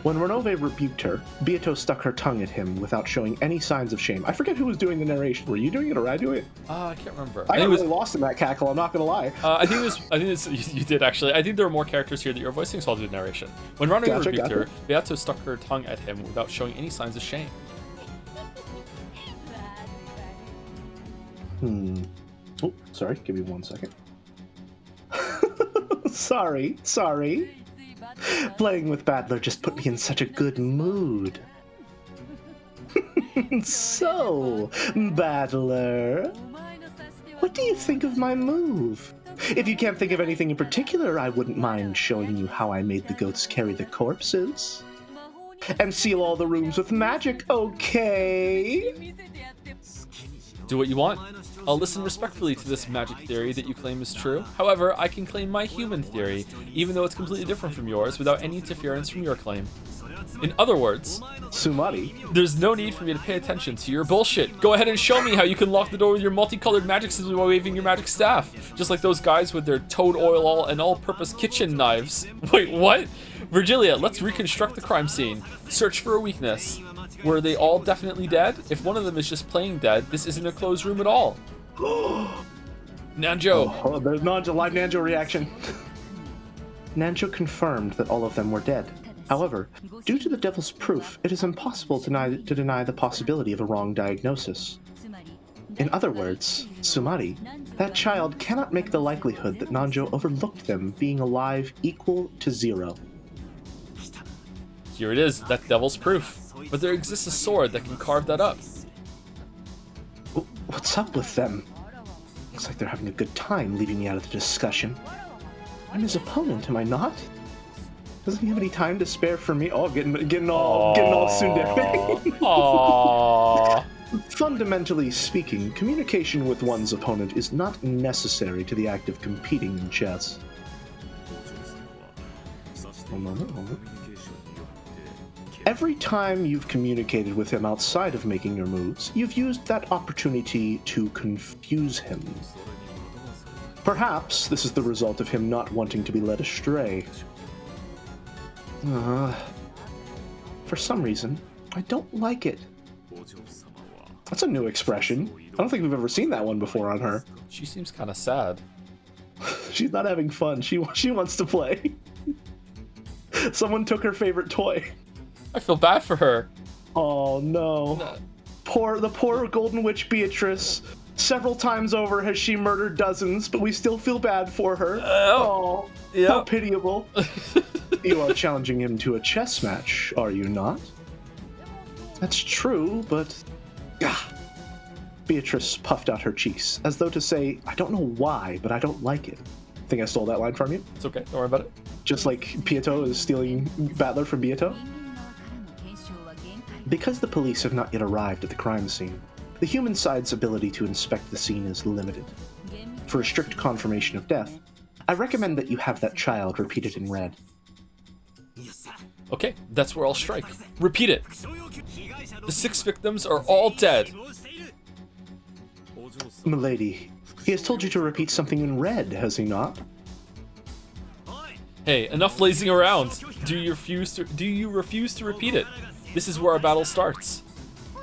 When Renove rebuked her, Beato stuck her tongue at him without showing any signs of shame. I forget who was doing the narration. Were you doing it or I doing it? I can't remember. I got really lost in that cackle, I'm not gonna lie. I think you did actually. I think there are more characters here that you're voicing, so I'll do the narration. When Renove rebuked her, Beato stuck her tongue at him without showing any signs of shame. Oh, sorry, give me 1 second. Sorry. Playing with Battler just put me in such a good mood. So, Battler, what do you think of my move? If you can't think of anything in particular, I wouldn't mind showing you how I made the goats carry the corpses. And seal all the rooms with magic, okay? Do what you want. I'll listen respectfully to this magic theory that you claim is true. However, I can claim my human theory, even though it's completely different from yours, without any interference from your claim. In other words, Sumari, there's no need for me to pay attention to your bullshit. Go ahead and show me how you can lock the door with your multicolored magic system while waving your magic staff. Just like those guys with their toad oil and all-purpose kitchen knives. Wait, what? Virgilia, let's reconstruct the crime scene. Search for a weakness. Were they all definitely dead? If one of them is just playing dead, this isn't a closed room at all. Nanjo! Oh, there's Nanjo, live Nanjo reaction. Nanjo confirmed that all of them were dead. However, due to the devil's proof, it is impossible to deny the possibility of a wrong diagnosis. In other words, Sumari, that child cannot make the likelihood that Nanjo overlooked them being alive equal to 0. Here it is, that devil's proof. But there exists a sword that can carve that up. What's up with them? Looks like they're having a good time leaving me out of the discussion. I'm his opponent, am I not? Doesn't he have any time to spare for me? Oh, getting all tsundere. Aww. Fundamentally speaking, communication with one's opponent is not necessary to the act of competing in chess. One moment. Every time you've communicated with him outside of making your moves, you've used that opportunity to confuse him. Perhaps this is the result of him not wanting to be led astray. For some reason, I don't like it. That's a new expression. I don't think we've ever seen that one before on her. She seems kind of sad. She's not having fun. She wants to play. Someone took her favorite toy. I feel bad for her. Oh no. The poor Golden Witch Beatrice. Several times over has she murdered dozens, but we still feel bad for her. Oh, yep. How pitiable. You are challenging him to a chess match, are you not? That's true, but... Beatrice puffed out her cheeks, as though to say, I don't know why, but I don't like it. Think I stole that line from you? It's okay, don't worry about it. Just like Pieto is stealing Battler from Beato? Because the police have not yet arrived at the crime scene, the human side's ability to inspect the scene is limited. For a strict confirmation of death, I recommend that you have that child repeated in red. Okay, that's where I'll strike. Repeat it. The 6 victims are all dead. Milady, he has told you to repeat something in red, has he not? Hey, enough lazing around. Do you refuse to repeat it? This is where our battle starts.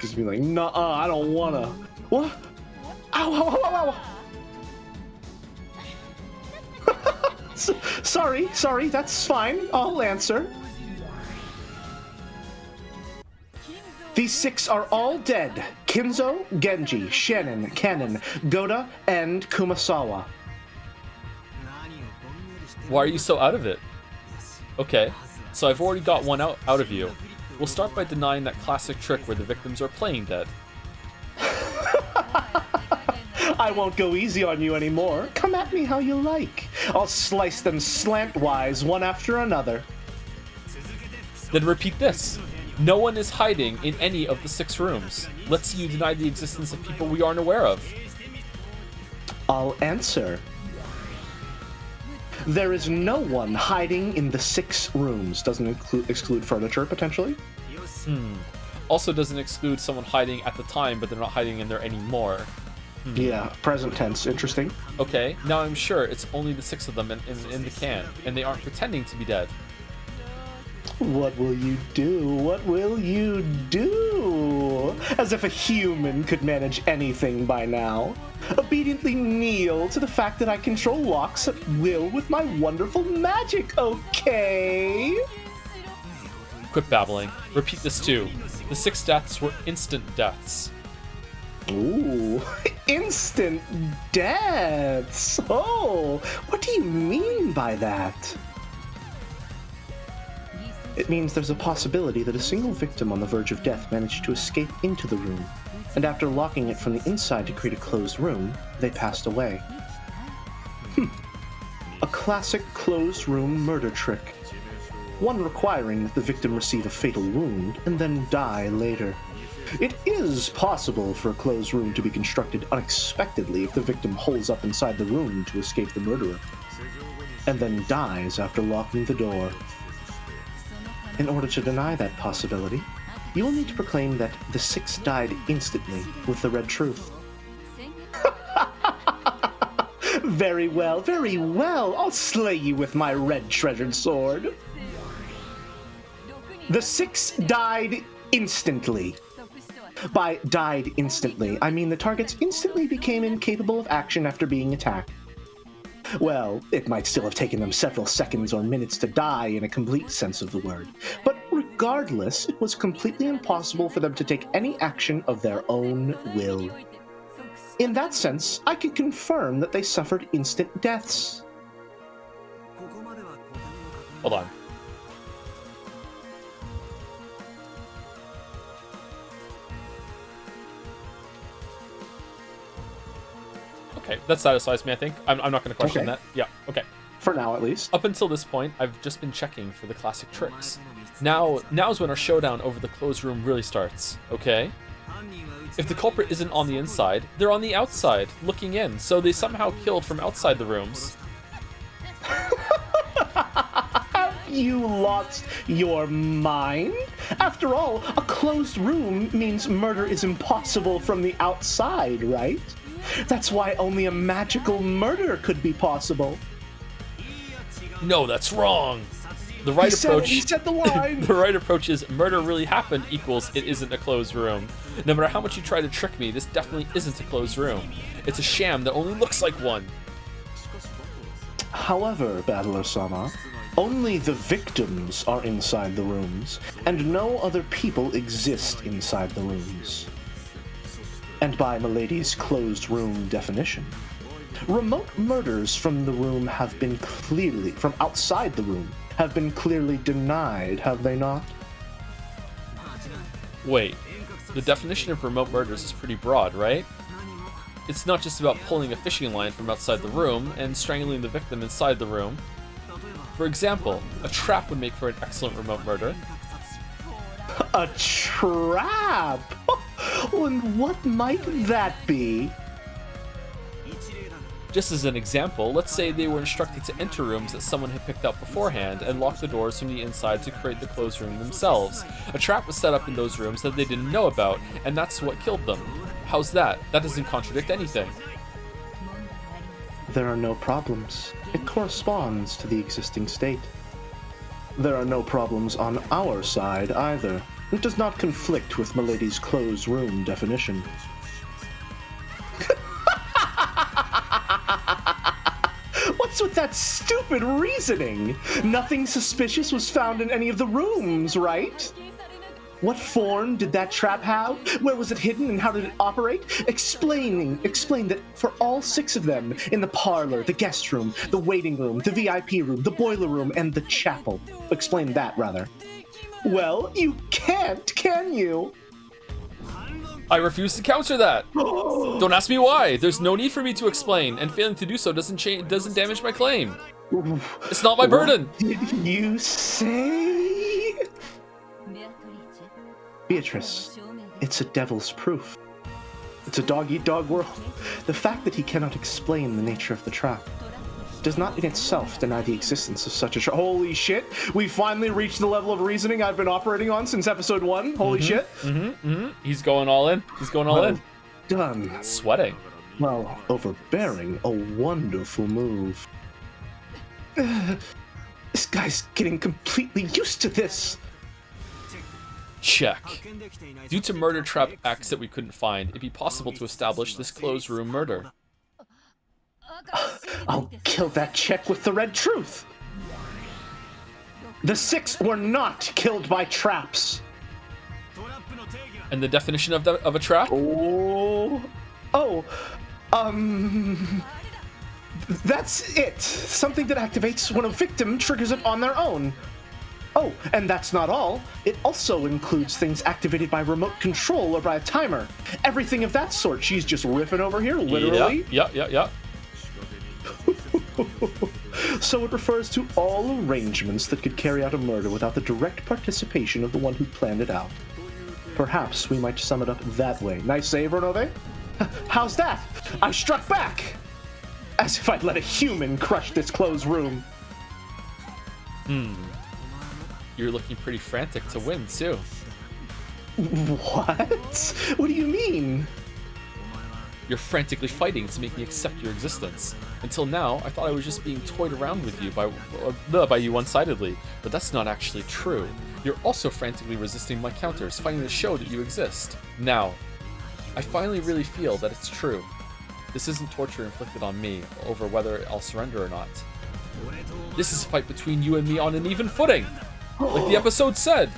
Just be like, nuh-uh, I don't wanna. What? Ow, ow, ow, ow, ow. Sorry, that's fine. I'll answer. These 6 are all dead. Kinzo, Genji, Shannon, Kanon, Goda, and Kumasawa. Why are you so out of it? Okay, so I've already got one out of you. We'll start by denying that classic trick where the victims are playing dead. I won't go easy on you anymore. Come at me how you like. I'll slice them slantwise, one after another. Then repeat this. No one is hiding in any of the 6 rooms. Let's see you deny the existence of people we aren't aware of. I'll answer. There is no one hiding in the 6 rooms. Doesn't exclude furniture, potentially. Also doesn't exclude someone hiding at the time, but they're not hiding in there anymore. Yeah, present tense. Interesting. Okay, now I'm sure it's only the 6 of them in the can, and they aren't pretending to be dead. What will you do? What will you do? As if a human could manage anything by now. Obediently kneel to the fact that I control locks at will with my wonderful magic, okay? Quit babbling. Repeat this too. The 6 deaths were instant deaths. Ooh, instant deaths. Oh, what do you mean by that? It means there's a possibility that a single victim on the verge of death managed to escape into the room, and after locking it from the inside to create a closed room, they passed away. A classic closed room murder trick. One requiring that the victim receive a fatal wound and then die later. It is possible for a closed room to be constructed unexpectedly if the victim holes up inside the room to escape the murderer, and then dies after locking the door. In order to deny that possibility, you will need to proclaim that the 6 died instantly with the red truth. Very well, very well. I'll slay you with my red treasured sword. The 6 died instantly. By died instantly, I mean the targets instantly became incapable of action after being attacked. Well, it might still have taken them several seconds or minutes to die in a complete sense of the word, but regardless, it was completely impossible for them to take any action of their own will. In that sense, I can confirm that they suffered instant deaths. Hold on. Okay, that satisfies me, I think. I'm not going to question that. Yeah, okay. For now, at least. Up until this point, I've just been checking for the classic tricks. Now's when our showdown over the closed room really starts, okay? If the culprit isn't on the inside, they're on the outside, looking in, so they somehow killed from outside the rooms. Have you lost your mind? After all, a closed room means murder is impossible from the outside, right? That's why only a magical murder could be possible. No, that's wrong. The right approach. He said the line. The right approach is murder really happened equals it isn't a closed room. No matter how much you try to trick me, this definitely isn't a closed room. It's a sham that only looks like one. However, Battler-sama, only the victims are inside the rooms, and no other people exist inside the rooms. And by Milady's closed room definition, remote murders from the room have been clearly, from outside the room, have been clearly denied, have they not? Wait, the definition of remote murders is pretty broad, right? It's not just about pulling a fishing line from outside the room and strangling the victim inside the room. For example, a trap would make for an excellent remote murder. A trap? And what might that be? Just as an example, let's say they were instructed to enter rooms that someone had picked out beforehand and lock the doors from the inside to create the closed room themselves. A trap was set up in those rooms that they didn't know about, and that's what killed them. How's that? That doesn't contradict anything. There are no problems. It corresponds to the existing state. There are no problems on our side either. It does not conflict with Milady's closed room definition. What's with that stupid reasoning? Nothing suspicious was found in any of the rooms, right? What form did that trap have? Where was it hidden and how did it operate? Explain that for all 6 of them, in the parlor, the guest room, the waiting room, the VIP room, the boiler room, and the chapel. Explain that, rather. Well, you can't, can you? I refuse to counter that. Don't ask me why. There's no need for me to explain, and failing to do so doesn't damage my claim. It's not my burden. What did you say? Beatrice, it's a devil's proof. It's a dog-eat-dog world. The fact that he cannot explain the nature of the trap does not in itself deny the existence of such a trap. Holy shit! We finally reached the level of reasoning I've been operating on since episode 1. Holy shit! He's going all in. He's going all in. Done. Sweating. Well, overbearing. A wonderful move. This guy's getting completely used to this. Check. Due to murder trap X that we couldn't find, it'd be possible to establish this closed room murder. I'll kill that check with the red truth. The 6 were not killed by traps. And the definition of a trap? That's it. Something that activates when a victim triggers it on their own. Oh, and that's not all. It also includes things activated by remote control or by a timer. Everything of that sort. She's just riffing over here, literally. Yeah. So it refers to all arrangements that could carry out a murder without the direct participation of the one who planned it out. Perhaps we might sum it up that way. Nice save, Renove. How's that? I struck back! As if I'd let a human crush this closed room. You're looking pretty frantic to win, too. What? What do you mean? You're frantically fighting to make me accept your existence. Until now, I thought I was just being toyed around with you by you one-sidedly, but that's not actually true. You're also frantically resisting my counters, fighting to show that you exist. Now, I finally really feel that it's true. This isn't torture inflicted on me over whether I'll surrender or not. This is a fight between you and me on an even footing, like the episode said.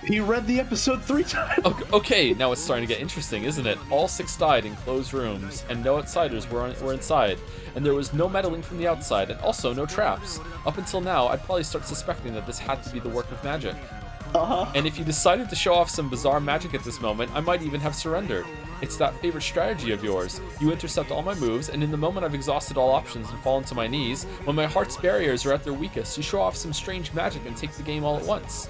He read the episode 3 times. Okay, now it's starting to get interesting, isn't it? All 6 died in closed rooms, and no outsiders were inside. And there was no meddling from the outside, and also no traps. Up until now, I'd probably start suspecting that this had to be the work of magic. And if you decided to show off some bizarre magic at this moment, I might even have surrendered. It's that favorite strategy of yours. You intercept all my moves, and in the moment I've exhausted all options and fallen to my knees, when my heart's barriers are at their weakest, you show off some strange magic and take the game all at once.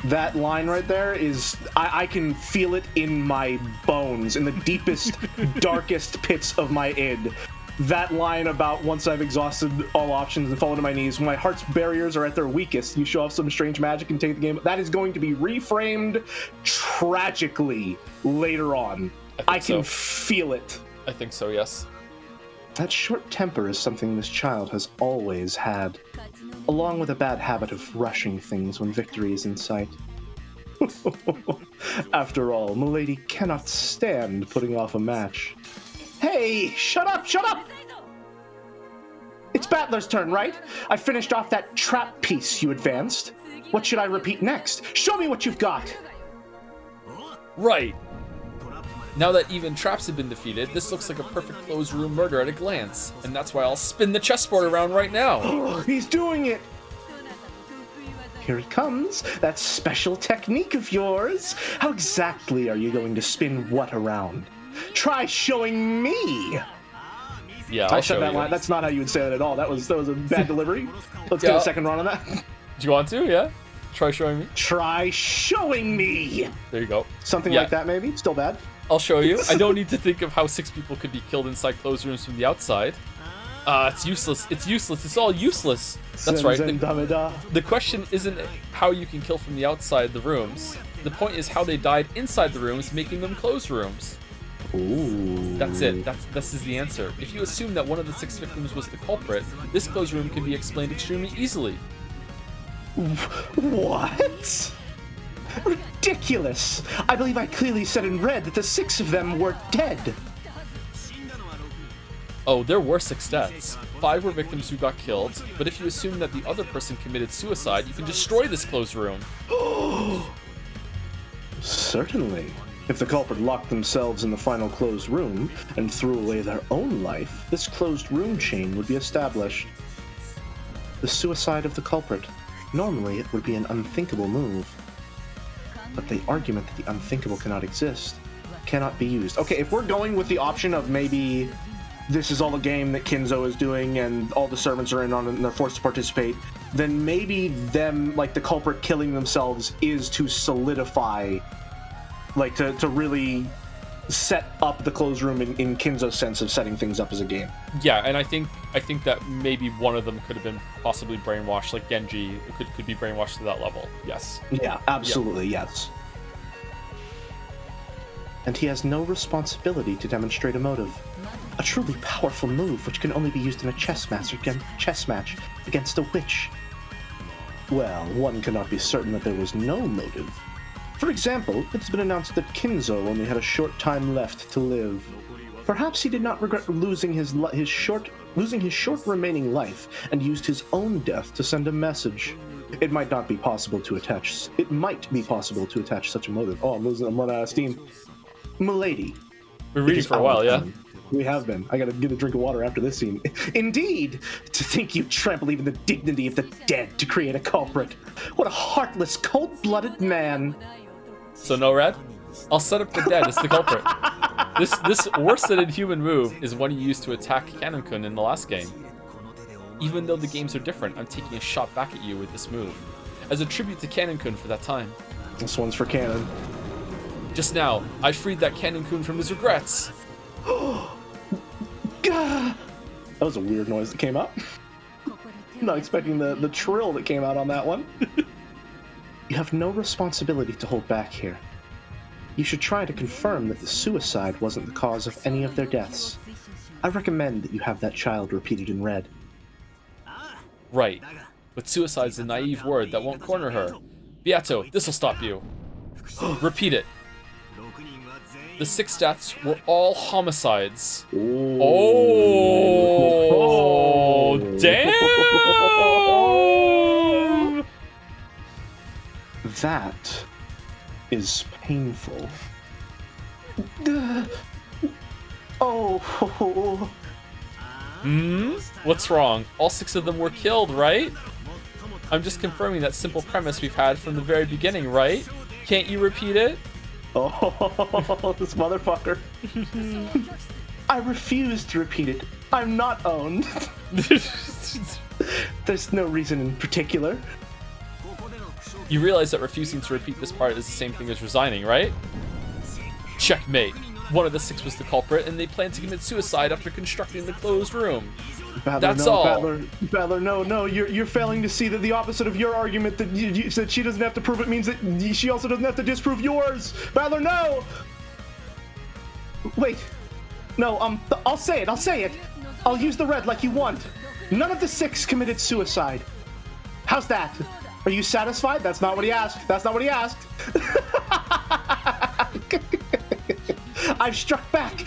That line right there is, I can feel it in my bones, in the deepest, darkest pits of my id. That line about once I've exhausted all options and fallen to my knees, when my heart's barriers are at their weakest, you show off some strange magic and take the game. That is going to be reframed tragically later on. I can feel it. I think so, yes. That short temper is something this child has always had, along with a bad habit of rushing things when victory is in sight. After all, Milady cannot stand putting off a match. Hey, shut up! It's Battler's turn, right? I finished off that trap piece you advanced. What should I repeat next? Show me what you've got! Right. Now that even traps have been defeated, this looks like a perfect closed room murder at a glance. And that's why I'll spin the chessboard around right now. He's doing it! Here it comes, that special technique of yours. How exactly are you going to spin what around? Try showing me! Yeah, I said that line. That's not how you would say that at all. That was a bad delivery. Let's get a second run on that. Do you want to? Yeah? Try showing me? Try showing me! There you go. Something like that, maybe? Still bad? I'll show you. I don't need to think of how 6 people could be killed inside closed rooms from the outside. It's useless. It's useless. It's all useless. That's right. The question isn't how you can kill from the outside the rooms. The point is how they died inside the rooms, making them closed rooms. Ooh. That's it. This is the answer. If you assume that one of the 6 victims was the culprit, this closed room can be explained extremely easily. What? Ridiculous! I believe I clearly said in red that the 6 of them were dead. Oh, there were 6 deaths. 5 were victims who got killed, but if you assume that the other person committed suicide, you can destroy this closed room. Certainly. If the culprit locked themselves in the final closed room and threw away their own life, this closed room chain would be established. The suicide of the culprit. Normally, it would be an unthinkable move. but the argument that the unthinkable cannot exist cannot be used. Okay, if we're going with the option of maybe this is all a game that Kinzo is doing and all the servants are in on it and they're forced to participate, then maybe them, like the culprit killing themselves is to solidify, like to really set up the closed room in Kinzo's sense of setting things up as a game. Yeah, and I think that maybe one of them could have been possibly brainwashed, like Genji could be brainwashed to that level. Yes. Yeah, absolutely, yes. And he has no responsibility to demonstrate a motive. A truly powerful move which can only be used in a chess match against a witch. Well, one cannot be certain that there was no motive. For example, it's been announced that Kinzo only had a short time left to live. Perhaps he did not regret losing his short remaining life and used his own death to send a message. It might be possible to attach such a motive. Oh, I'm running out of steam. Milady. We're reading for a while, yeah? We have been. I gotta get a drink of water after this scene. Indeed! To think you trample even the dignity of the dead to create a culprit. What a heartless, cold-blooded man. So no red? I'll set up the dead as the culprit. This worse than inhuman move is one you used to attack Canon-kun in the last game. Even though the games are different, I'm taking a shot back at you with this move. As a tribute to Canon-kun for that time. This one's for Canon. Just now, I freed that Canon-kun from his regrets. That was a weird noise that came out. I'm not expecting the trill that came out on that one. You have no responsibility to hold back here. You should try to confirm that the suicide wasn't the cause of any of their deaths. I recommend that you have that child repeated in red. Right, but suicide's a naive word that won't corner her. Beato, this'll stop you. Repeat it. The 6 deaths were all homicides. Oh, damn! That is painful. Oh. What's wrong? All 6 of them were killed, right? I'm just confirming that simple premise we've had from the very beginning, right? Can't you repeat it? Oh, this motherfucker. I refuse to repeat it. I'm not owned. There's no reason in particular. You realize that refusing to repeat this part is the same thing as resigning, right? Checkmate. One of the 6 was the culprit, and they plan to commit suicide after constructing the closed room. That's all. Battler, no, you're failing to see that the opposite of your argument that you said she doesn't have to prove it means that she also doesn't have to disprove yours. Battler, no. Wait, no, I'll say it. I'll use the red like you want. None of the 6 committed suicide. How's that? Are you satisfied? That's not what he asked. I've struck back.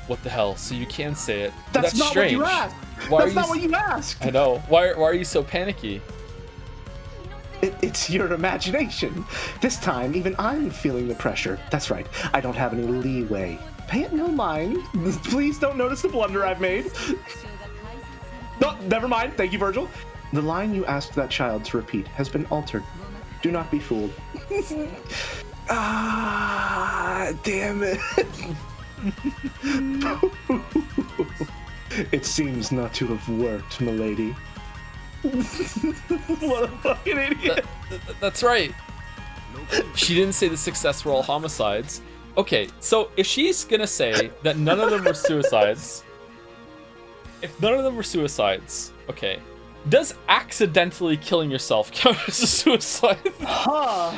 What the hell? So you can say it. That's not strange. What you asked. That's not what you asked. I know. Why are you so panicky? It's your imagination. This time, even I'm feeling the pressure. That's right. I don't have any leeway. Pay it no mind. Please don't notice the blunder I've made. No, never mind. Thank you, Virgil. The line you asked that child to repeat has been altered. Do not be fooled. Damn it. It seems not to have worked, milady. What a fucking idiot. That's right. She didn't say the 6 deaths were all homicides. Okay, so if she's gonna say that none of them were suicides, okay, does accidentally killing yourself count as a suicide? Huh.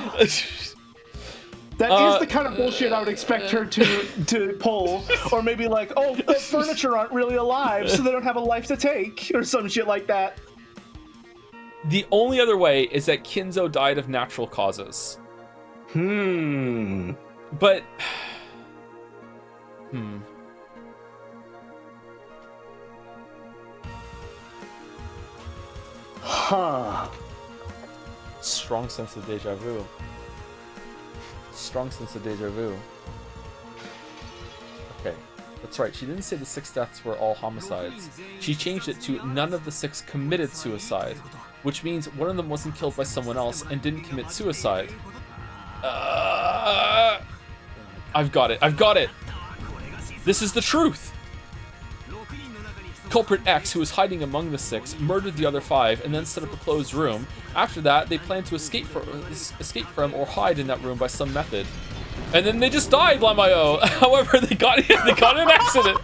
That is the kind of bullshit I would expect her to pull. Or maybe like, oh, the furniture aren't really alive, so they don't have a life to take, or some shit like that. The only other way is that Kinzo died of natural causes. But... Huh. Strong sense of deja vu. Okay, that's right. She didn't say the 6 deaths were all homicides. She changed it to none of the 6 committed suicide. which means one of them wasn't killed by someone else and didn't commit suicide. I've got it. This is the truth. Culprit X, who was hiding among the 6, murdered the other 5 and then set up a closed room. After that, they planned to escape from or hide in that room by some method. And then they just died, Lamayo. However, they got in an accident.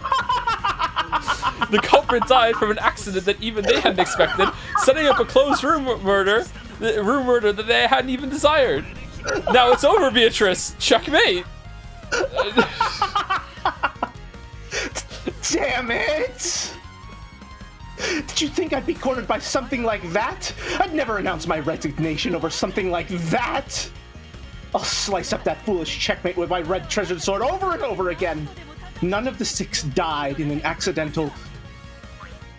The culprit died from an accident that even they hadn't expected, setting up a closed room murder that they hadn't even desired. Now it's over, Beatrice. Checkmate. Damn it! Did you think I'd be cornered by something like that? I'd never announce my resignation over something like that! I'll slice up that foolish checkmate with my red treasured sword over and over again! None of the 6 died in an accidental...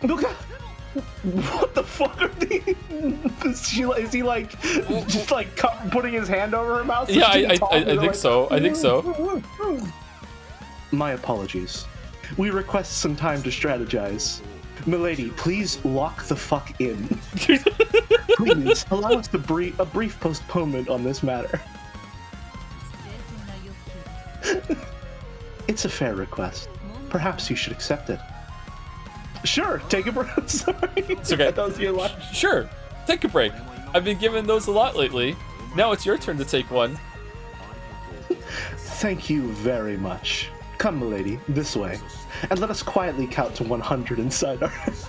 Look, what the fuck are these? Is he like, just like putting his hand over her mouth? Yeah, I think so. I think so. My apologies. We request some time to strategize. Milady, please lock the fuck in. Please allow us a brief postponement on this matter. It's a fair request. Perhaps you should accept it. Sure, take a break. Sorry. It's okay. That was your line. Sure, take a break. I've been giving those a lot lately. Now it's your turn to take one. Thank you very much. Come, milady, this way, and let us quietly count to 100 inside our heads.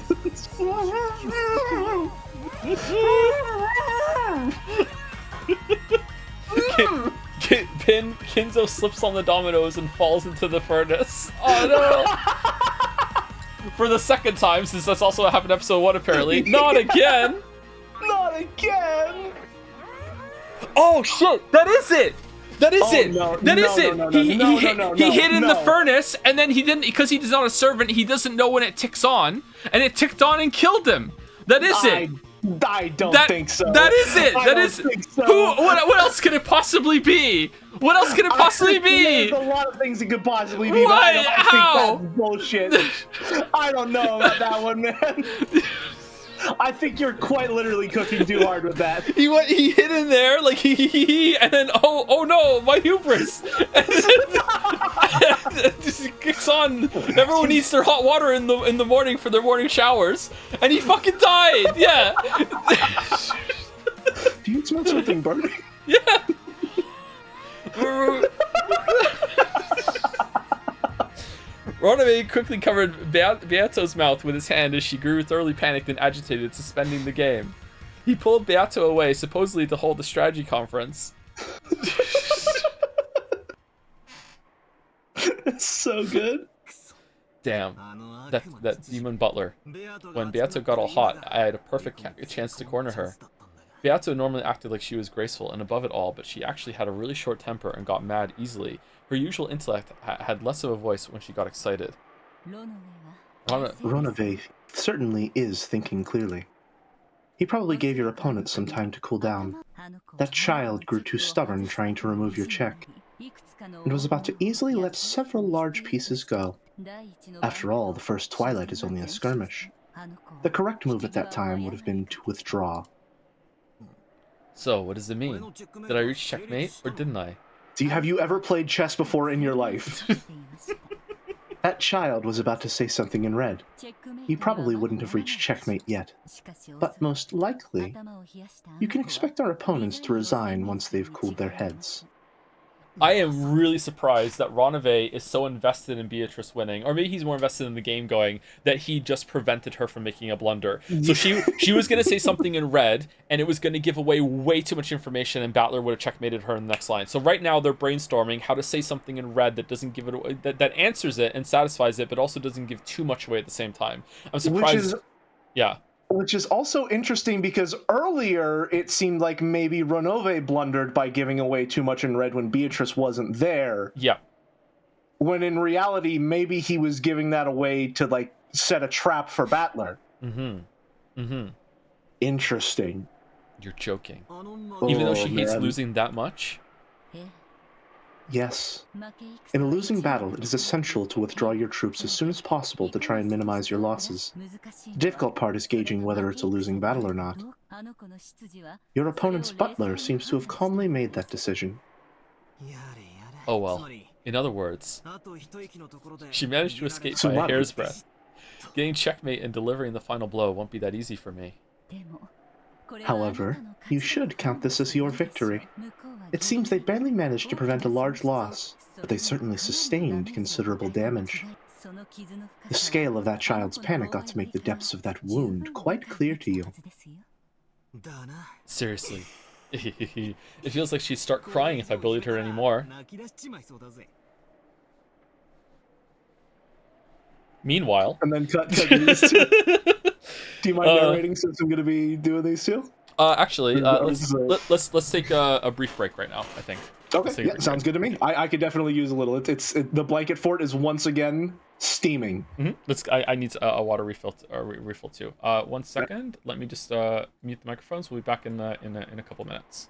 Kinzo slips on the dominoes and falls into the furnace. Oh no! For the second time, since that's also happened in episode 1 apparently. Not again! Not again! Oh shit! That is it! That is it! No, that is it! He hid in the no. furnace, and then he didn't, because he's not a servant, he doesn't know when it ticks on, and it ticked on and killed him. That is it! I don't think so. That is it! I That don't is think so. What else could it possibly be? What else could it possibly be? There's a lot of things it could possibly be. What? But How? I think that's bullshit. I don't know about that one, man. I think you're quite literally cooking too hard with that. He hid in there like and then oh no, my hubris. And then, just kicks on. Everyone needs their hot water in the morning for their morning showers, and he fucking died. Yeah. Do you smell something burning? Yeah. Roname quickly covered Beato's mouth with his hand as she grew thoroughly panicked and agitated, suspending the game. He pulled Beato away, supposedly to hold a strategy conference. It's so good. Damn. That demon butler. When Beato got all hot, I had a perfect chance to corner her. Beato normally acted like she was graceful and above it all, but she actually had a really short temper and got mad easily. Her usual intellect had less of a voice when she got excited. Ronave certainly is thinking clearly. He probably gave your opponent some time to cool down. That child grew too stubborn trying to remove your check, and was about to easily let several large pieces go. After all, the first Twilight is only a skirmish. The correct move at that time would have been to withdraw. So, what does it mean? Did I reach checkmate, or didn't I? Have you ever played chess before in your life? That child was about to say something in red. You probably wouldn't have reached checkmate yet. But most likely, you can expect our opponents to resign once they've cooled their heads. I am really surprised that Ronave is so invested in Beatrice winning, or maybe he's more invested in the game going, that he just prevented her from making a blunder. So she was going to say something in red, and it was going to give away way too much information, and Battler would have checkmated her in the next line. So right now they're brainstorming how to say something in red that doesn't give it away, that answers it and satisfies it, but also doesn't give too much away at the same time. I'm surprised. Yeah. Which is also interesting because earlier it seemed like maybe Ronove blundered by giving away too much in red when Beatrice wasn't there. Yeah. When in reality, maybe he was giving that away to, like, set a trap for Battler. Interesting. You're joking. Even though she hates losing that much? Yes. In a losing battle, it is essential to withdraw your troops as soon as possible to try and minimize your losses. The difficult part is gauging whether it's a losing battle or not. Your opponent's butler seems to have calmly made that decision. Oh well. In other words, she managed to escape by a Tsumaru. hair's breadth. Getting checkmate and delivering the final blow won't be that easy for me. However, you should count this as your victory. It seems they barely managed to prevent a large loss, but they certainly sustained considerable damage. The scale of that child's panic ought to make the depths of that wound quite clear to you. Seriously. It feels like she'd start crying if I bullied her anymore. Meanwhile... And then cut these two. Do you mind narrating since I'm going to be doing these two? Actually, let's take a brief break right now, I think. Okay, yeah, sounds good to me. I could definitely use a little. The blanket fort is once again steaming. I need a water refill refill too. 1 second. Let me just mute the microphones. We'll be back in a couple minutes.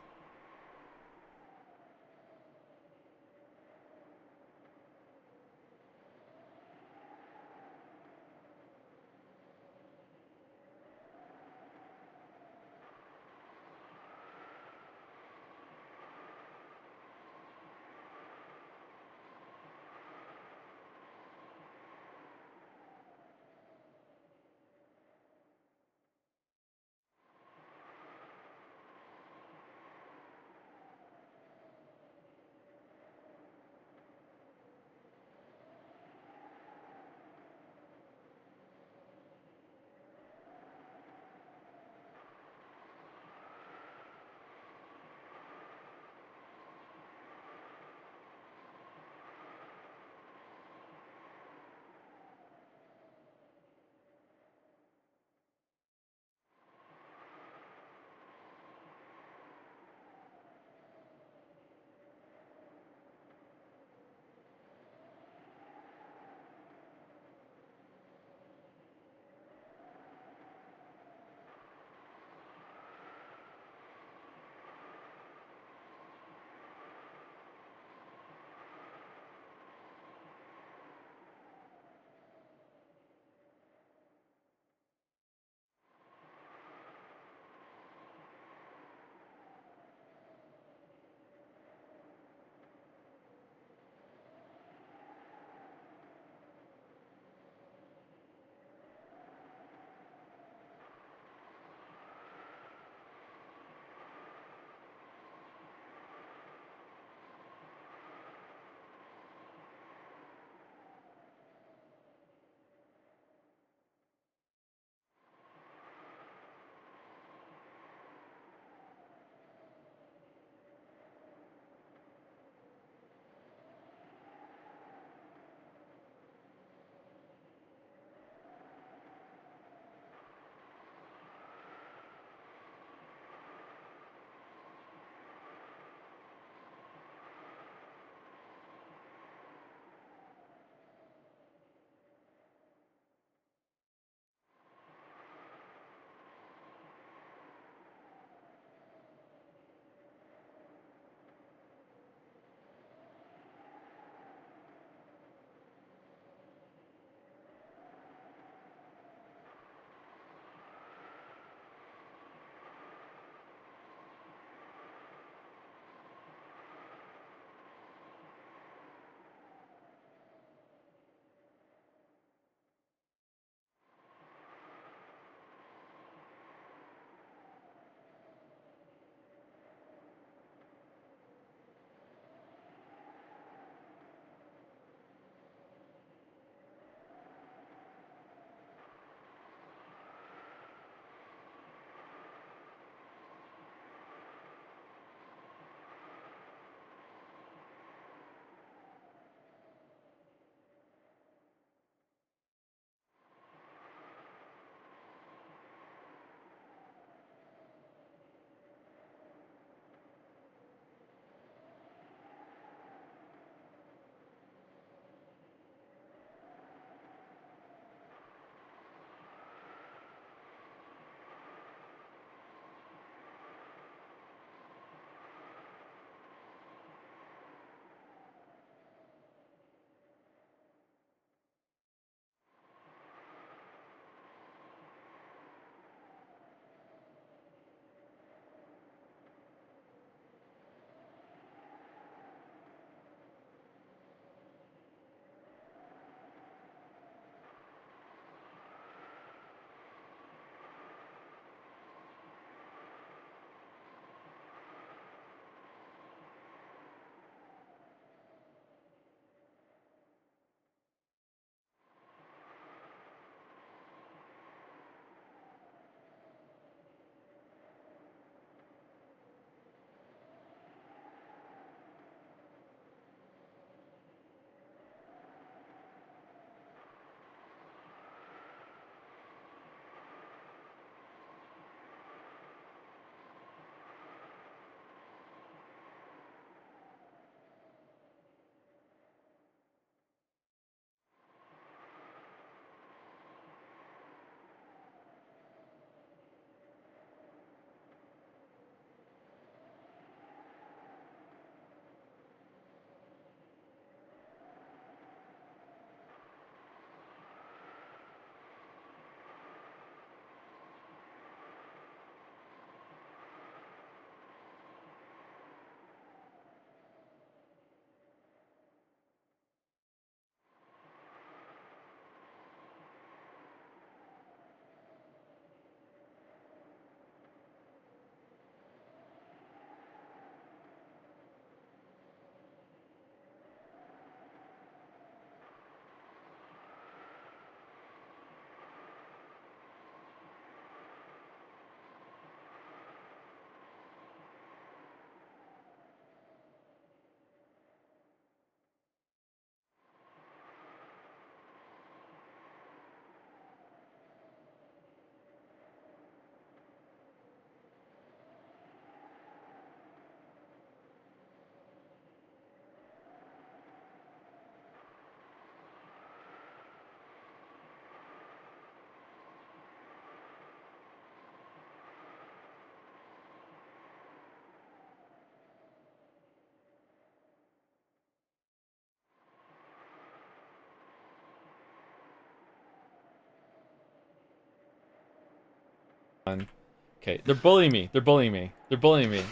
Okay, they're bullying me. They're bullying me. They're bullying me.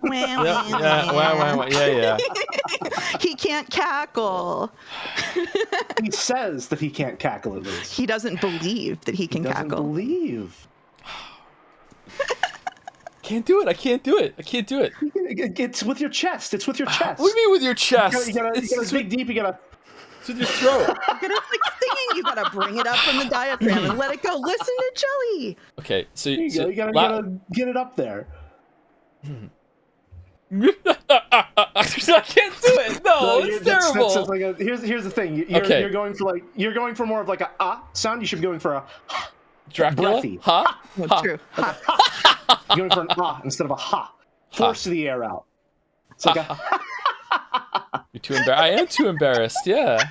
Yeah. He can't cackle. He says that he can't cackle at least. He doesn't believe that he can cackle. Doesn't believe. Can't do it. I can't do it. It's with your chest. It's with your chest. What do you mean with your chest? You gotta dig deep. You gotta. It's with your throat. You gotta singing. You gotta bring it up from the diaphragm and let it go. Listen to Jelly. Okay, so You gotta get it up there. I can't do it. No, it's terrible. Like here's the thing. You're going for more of like a sound. You should be going for a Dracula. breathy. True. You're going for an instead of a ha. Force the air out. It's like a. You're too embarrassed. I am too embarrassed. Yeah.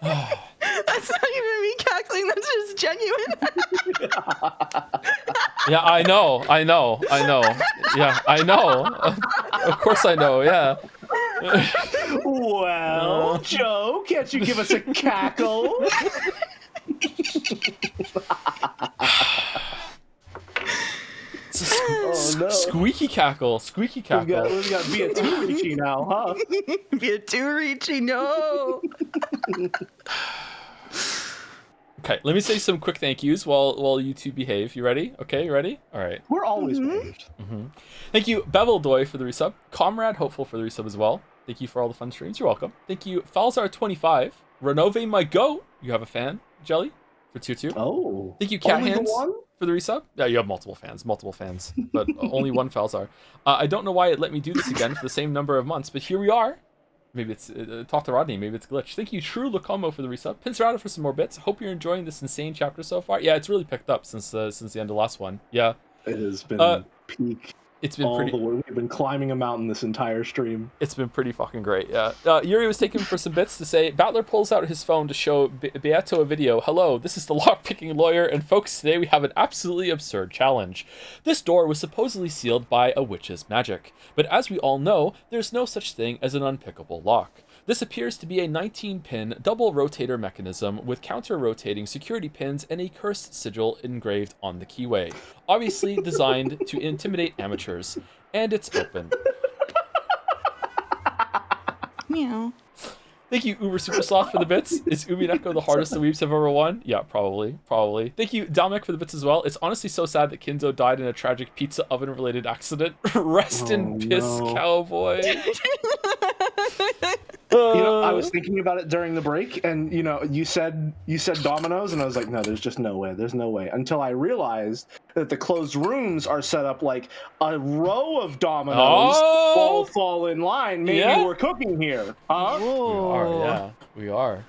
That's not even me cackling. That's just genuine. Yeah, I know. Yeah, I know. Of course I know. Yeah. Well, Joe, can't you give us a cackle? Squeaky cackle. Squeaky cackle. We've got be a too reachy now, huh? Be a too reachy, no. Okay, let me say some quick thank yous while you two behave. You ready? Okay, you ready? All right. We're always behaved. Thank you, Beveldoy, for the resub. Comrade Hopeful for the resub as well. Thank you for all the fun streams. You're welcome. Thank you, Falzar25. Renove My Goat. You have a fan, Jelly, for tier 2. Oh. Thank you, Cat Only Hands, the one? for the resub. Yeah, you have multiple fans, but only one Falzar. I don't know why it let me do this again for the same number of months, but here we are. Maybe it's talk to Rodney. Maybe it's a glitch. Thank you, True Locomo, for the resub. Pincerado for some more bits. Hope you're enjoying this insane chapter so far. Yeah, it's really picked up since the end of last one. Yeah, it has been peak. It's been pretty. We've been climbing a mountain this entire stream. It's been pretty fucking great. Yeah. Yuri was taking for some bits to say. Battler pulls out his phone to show Beato a video. Hello, this is the lockpicking lawyer, and folks, today we have an absolutely absurd challenge. This door was supposedly sealed by a witch's magic, but as we all know, there's no such thing as an unpickable lock. This appears to be a 19-pin double rotator mechanism with counter-rotating security pins and a cursed sigil engraved on the keyway. Obviously designed to intimidate amateurs. And it's open. Meow. Thank you, Uber Super Sloth, for the bits. Is Umineko the hardest the weeps have ever won? Yeah, probably. Thank you, Dalmek, for the bits as well. It's honestly so sad that Kinzo died in a tragic pizza oven-related accident. Rest in piss, cowboy. I was thinking about it during the break, and you said dominoes, and I was like, no, there's just no way. There's no way. Until I realized that the closed rooms are set up like a row of dominoes all fall in line. Maybe we're cooking here, huh? We are.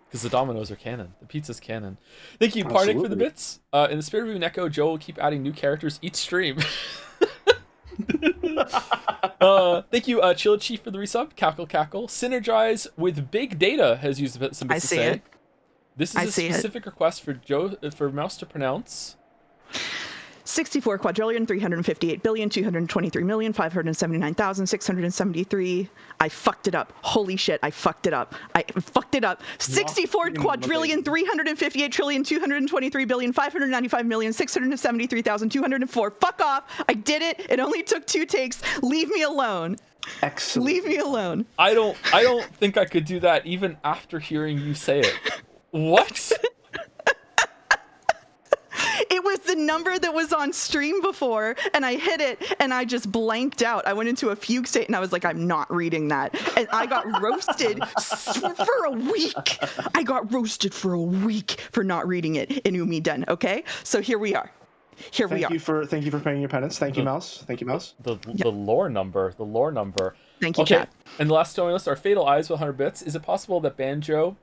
Because the dominoes are canon. The pizza's canon. Thank you, Parnik, for the bits. In the spirit of Umineko, Joe will keep adding new characters each stream. Thank you, Chilla Chief, for the resub. Cackle. Synergize with Big Data has used some bits to say. It. This is a specific request for Mouse to pronounce. 64,358,223,579,673. I fucked it up. Holy shit, I fucked it up. 64,358,223,595,673,204. Fuck off. I did it. It only took 2 takes. Leave me alone. Excellent. Leave me alone. I don't think I could do that even after hearing you say it. What? It was the number that was on stream before, and I hit it, and I just blanked out. I went into a fugue state, and I was like, I'm not reading that. And I got roasted for a week. I got roasted for a week for not reading it in Umiden, okay? So here we are. Thank you for paying your penance. Thank you, Mouse. The lore number. Thank you, okay. chat. And the last story list are Fatal Eyes with 100 bits. Is it possible that Banjo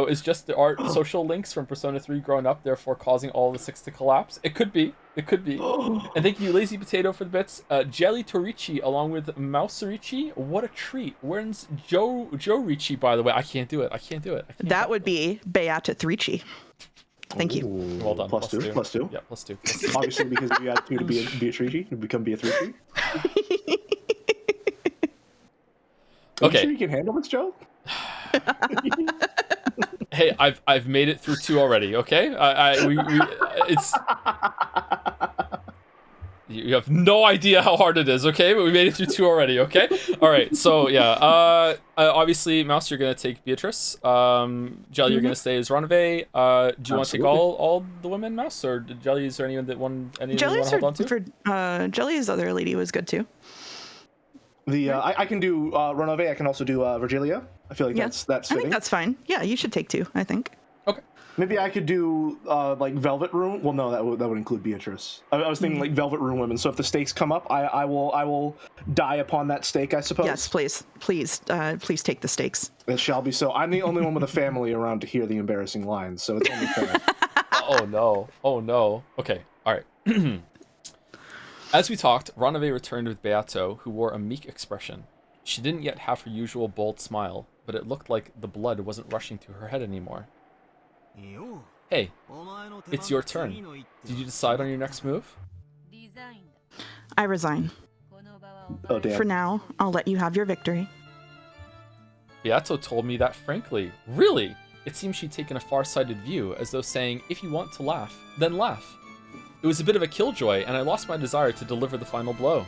is just the art social links from Persona 3 growing up, therefore causing all the 6 to collapse? It could be. And thank you, Lazy Potato, for the bits. Jelly Torichi along with Mouserichi. What a treat. Where's Joe Ricci, by the way? I can't do it. That would be Beata Ricci. Thank you. Well done. Plus two. Yeah, plus two. Obviously, because you add 2 to Beatrice, you become Beatrice. Okay. Are you sure you can handle this, Joe? Hey, I've made it through 2 already. Okay, it's. You have no idea how hard it is, okay? But we made it through 2 already, okay? All right, so yeah. Obviously, Mouse, you're gonna take Beatrice. Jelly, you're gonna stay as Ronave. Do you want to take all the women, Mouse, or Jelly? Is there anyone that you want to hold on to? Jelly's other lady was good too. I can do Ronave. I can also do Virgilia. I feel like that's fitting. I think that's fine. Yeah, you should take 2. I think. Okay. Maybe I could do like Velvet Room. Well, no, that would include Beatrice. I was thinking like Velvet Room women. So if the stakes come up, I will die upon that stake, I suppose. Yes, please take the stakes. It shall be so. I'm the only one with a family around to hear the embarrassing lines, so it's only fair. Oh no. Okay. All right. As we talked, Ronave returned with Beato, who wore a meek expression. She didn't yet have her usual bold smile, but it looked like the blood wasn't rushing to her head anymore. Hey, it's your turn. Did you decide on your next move? I resign. Oh, damn. For now, I'll let you have your victory. Beato told me that frankly. Really? It seems she'd taken a far-sighted view, as though saying, if you want to laugh, then laugh. It was a bit of a killjoy, and I lost my desire to deliver the final blow.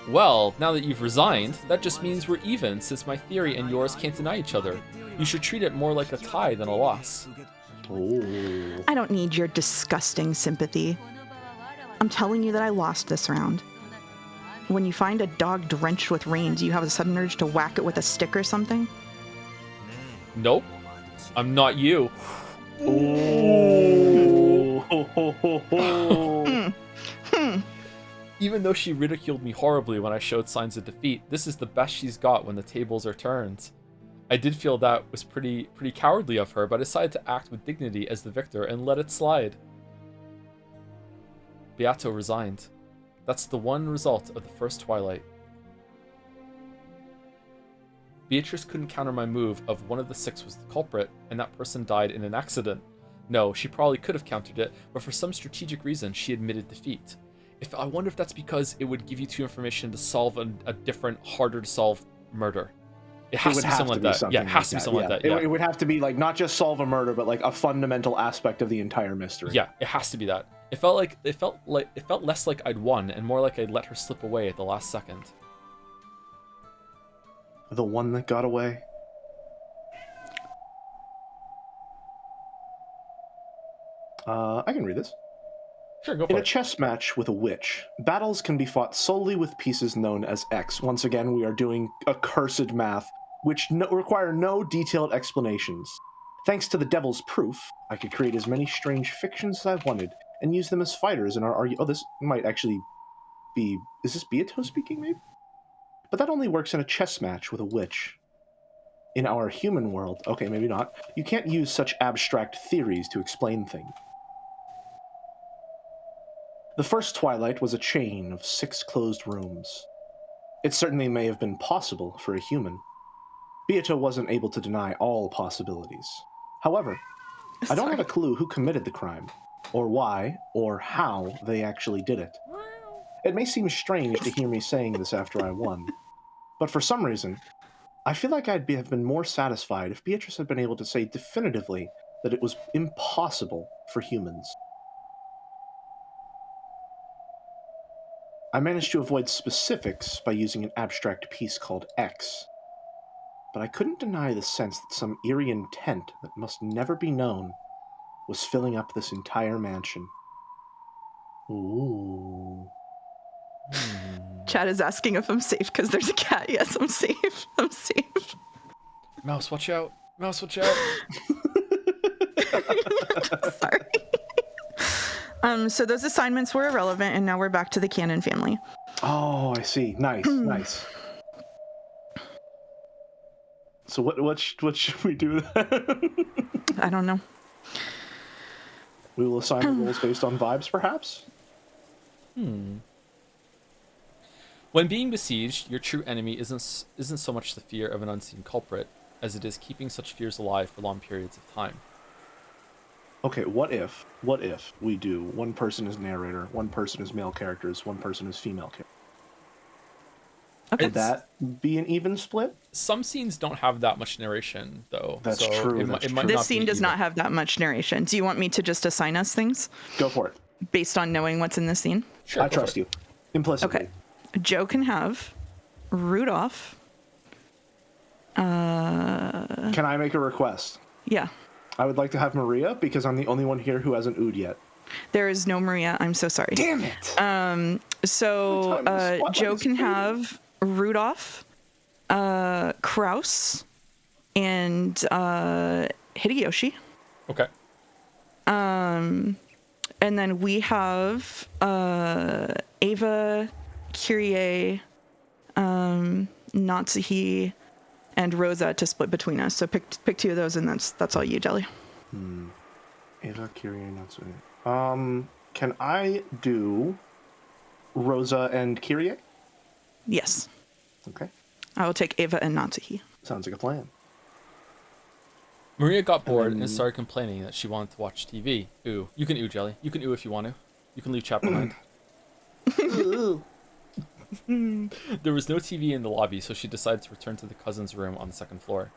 Well, now that you've resigned, that just means we're even, since my theory and yours can't deny each other. You should treat it more like a tie than a loss. Oh. I don't need your disgusting sympathy. I'm telling you that I lost this round. When you find a dog drenched with rain, do you have a sudden urge to whack it with a stick or something? Nope. I'm not you. Even though she ridiculed me horribly when I showed signs of defeat, this is the best she's got when the tables are turned. I did feel that was pretty cowardly of her, but I decided to act with dignity as the victor and let it slide. Beato resigned. That's the one result of the first Twilight. Beatrice couldn't counter my move of one of the 6 was the culprit, and that person died in an accident. No, she probably could have countered it, but for some strategic reason, she admitted defeat. I wonder if that's because it would give you 2 information to solve a different, harder to solve murder. It has to be something like that. Yeah, it has to be something like that. Yeah. It would have to be like not just solve a murder, but like a fundamental aspect of the entire mystery. Yeah, it has to be that. It felt less like I'd won and more like I'd let her slip away at the last second. The one that got away. I can read this. Sure, go for it. In a chess match with a witch, battles can be fought solely with pieces known as X. Once again, we are doing accursed math, which require no detailed explanations. Thanks to the devil's proof, I could create as many strange fictions as I wanted, and use them as fighters in our argument. Oh, this might actually be... Is this Beato speaking, maybe? But that only works in a chess match with a witch. In our human world, okay, maybe not, you can't use such abstract theories to explain things. The first Twilight was a chain of 6 closed rooms. It certainly may have been possible for a human. Beato wasn't able to deny all possibilities. However, I don't have a clue who committed the crime, or why, or how they actually did it. It may seem strange to hear me saying this after I won, but for some reason, I feel like have been more satisfied if Beatrice had been able to say definitively that it was impossible for humans. I managed to avoid specifics by using an abstract piece called X, but I couldn't deny the sense that some eerie intent that must never be known was filling up this entire mansion. Ooh. Chad is asking if I'm safe because there's a cat. Yes, I'm safe. I'm safe. Mouse, watch out. Mouse, watch out. Sorry. So those assignments were irrelevant, and now we're back to the Cannon family. Oh, I see. Nice, nice. So what should we do then? I don't know. We will assign the roles based on vibes, perhaps? When being besieged, your true enemy isn't so much the fear of an unseen culprit, as it is keeping such fears alive for long periods of time. Okay, what if we do one person is narrator, one person is male characters, one person is female characters? Okay. Would that be an even split? Some scenes don't have that much narration, though. That's so true. It might This not scene be does even. not have that much narration. Do you want me to just assign us things Go for it. based on knowing what's in this scene? Sure, I go for trust it. you. Implicitly. Okay. Joe can have Rudolph. Can I make a request? Yeah. I would like to have Maria because I'm the only one here who hasn't oohed yet. There is no Maria. I'm so sorry. Damn it! So spotlight Joe is can fading. have Rudolph, Kraus, and Hideyoshi. Okay. And then we have Ava, Kyrie, Natsuhi, and Rosa to split between us. So pick two of those, and that's all you, Jelly. Ava, Kyrie, Natsume. Can I do Rosa and Kyrie? Yes. Okay. I will take Ava and Natsuhi. Sounds like a plan. Maria got bored and started complaining that she wanted to watch TV. Ooh. You can ooh, Jelly. You can ooh if you want to. You can leave chat behind. There was no TV in the lobby, so she decided to return to the cousin's room on the second floor.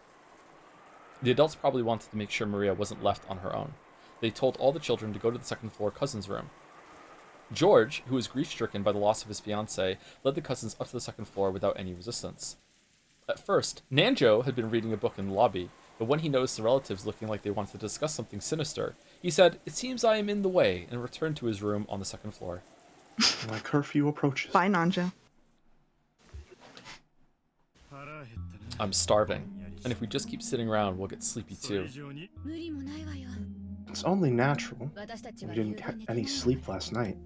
The adults probably wanted to make sure Maria wasn't left on her own. They told all the children to go to the second floor cousin's room. George, who was grief-stricken by the loss of his fiancée, led the cousins up to the second floor without any resistance. At first, Nanjo had been reading a book in the lobby, but when he noticed the relatives looking like they wanted to discuss something sinister, he said, "It seems I am in the way," and returned to his room on the second floor. My curfew approaches. Bye, Nanja. I'm starving, and if we just keep sitting around, we'll get sleepy too. It's only natural. We didn't get any sleep last night.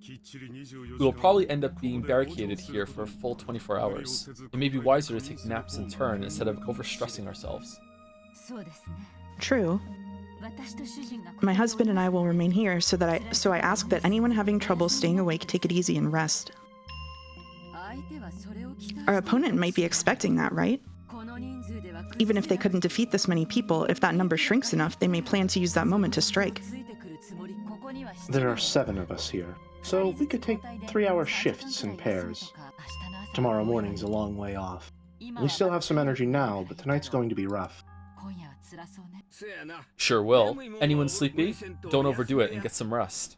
We will probably end up being barricaded here for a full 24 hours. It may be wiser to take naps in turn instead of overstressing ourselves. True. My husband and I will remain here, so I ask that anyone having trouble staying awake take it easy and rest. Our opponent might be expecting that, right? Even if they couldn't defeat this many people, if that number shrinks enough, they may plan to use that moment to strike. There are 7 of us here, so we could take 3-hour shifts in pairs. Tomorrow morning's a long way off. We still have some energy now, but tonight's going to be rough. Sure will. Anyone sleepy? Don't overdo it and get some rest.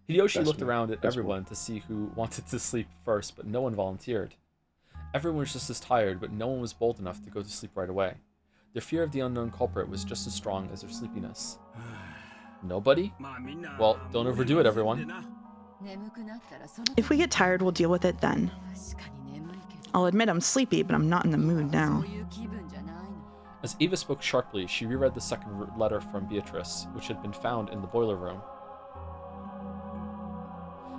Hideyoshi looked around at everyone to see who wanted to sleep first, but no one volunteered. Everyone was just as tired, but no one was bold enough to go to sleep right away. Their fear of the unknown culprit was just as strong as their sleepiness. Nobody? Well, don't overdo it, everyone. If we get tired, we'll deal with it then. I'll admit I'm sleepy, but I'm not in the mood now. As Eva spoke sharply, she reread the second letter from Beatrice, which had been found in the boiler room.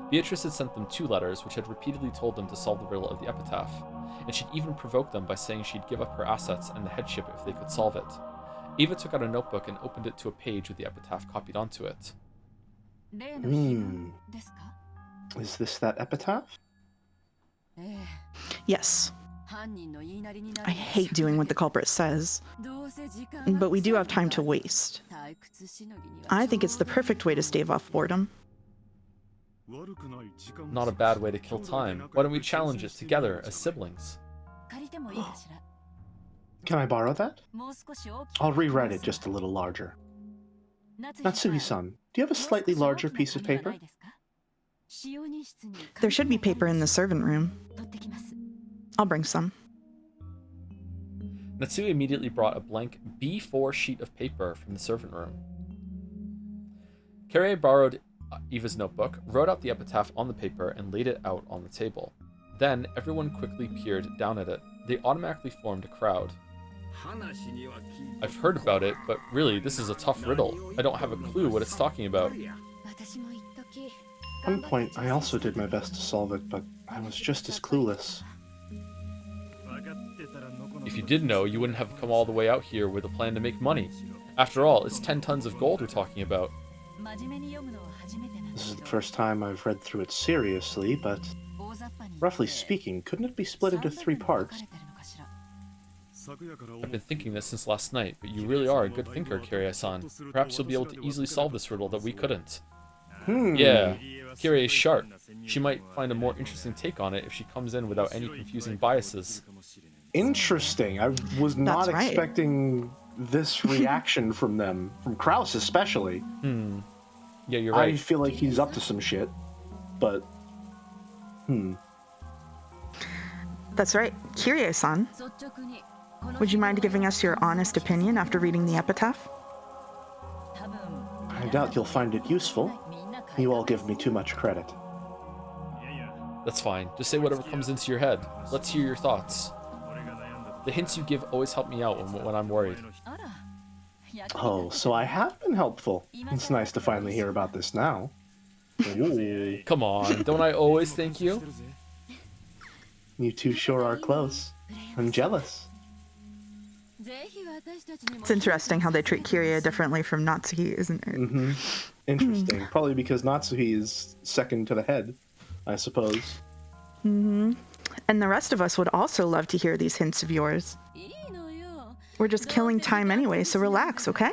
Beatrice had sent them 2 letters, which had repeatedly told them to solve the riddle of the epitaph, and she'd even provoked them by saying she'd give up her assets and the headship if they could solve it. Eva took out a notebook and opened it to a page with the epitaph copied onto it. Is this that epitaph? Yes. I hate doing what the culprit says, but we do have time to waste. I think it's the perfect way to stave off boredom. Not a bad way to kill time. Why don't we challenge it together as siblings? Can I borrow that? I'll rewrite it just a little larger. Natsui-san, do you have a slightly larger piece of paper? There should be paper in the servant room. I'll bring some. Natsui immediately brought a blank B4 sheet of paper from the servant room. Carrie borrowed Eva's notebook, wrote out the epitaph on the paper, and laid it out on the table. Then, everyone quickly peered down at it. They automatically formed a crowd. I've heard about it, but really, this is a tough riddle. I don't have a clue what it's talking about. At one point, I also did my best to solve it, but I was just as clueless. If you did know, you wouldn't have come all the way out here with a plan to make money. After all, it's 10 tons of gold we're talking about. This is the first time I've read through it seriously, but roughly speaking, couldn't it be split into 3 parts? I've been thinking this since last night, but you really are a good thinker, Kiria-san. Perhaps you'll be able to easily solve this riddle that we couldn't. Yeah, Kyrie is sharp. She might find a more interesting take on it if she comes in without any confusing biases. Interesting. I was not expecting this reaction from them, from Kraus especially. Yeah, you're right. I feel like he's up to some shit, but That's right. Kyrie-san, would you mind giving us your honest opinion after reading the epitaph? I doubt you'll find it useful. You all give me too much credit. That's fine. Just say whatever comes into your head. Let's hear your thoughts. The hints you give always help me out when I'm worried. Oh, so I have been helpful. It's nice to finally hear about this now. Ooh. Come on, don't I always thank you? You two sure are close. I'm jealous. It's interesting how they treat Kyrie differently from Natsuki, isn't it? Mm-hmm. Interesting. Probably because Natsuki is second to the head, I suppose. Mm-hmm. And the rest of us would also love to hear these hints of yours. We're just killing time anyway, so relax, okay?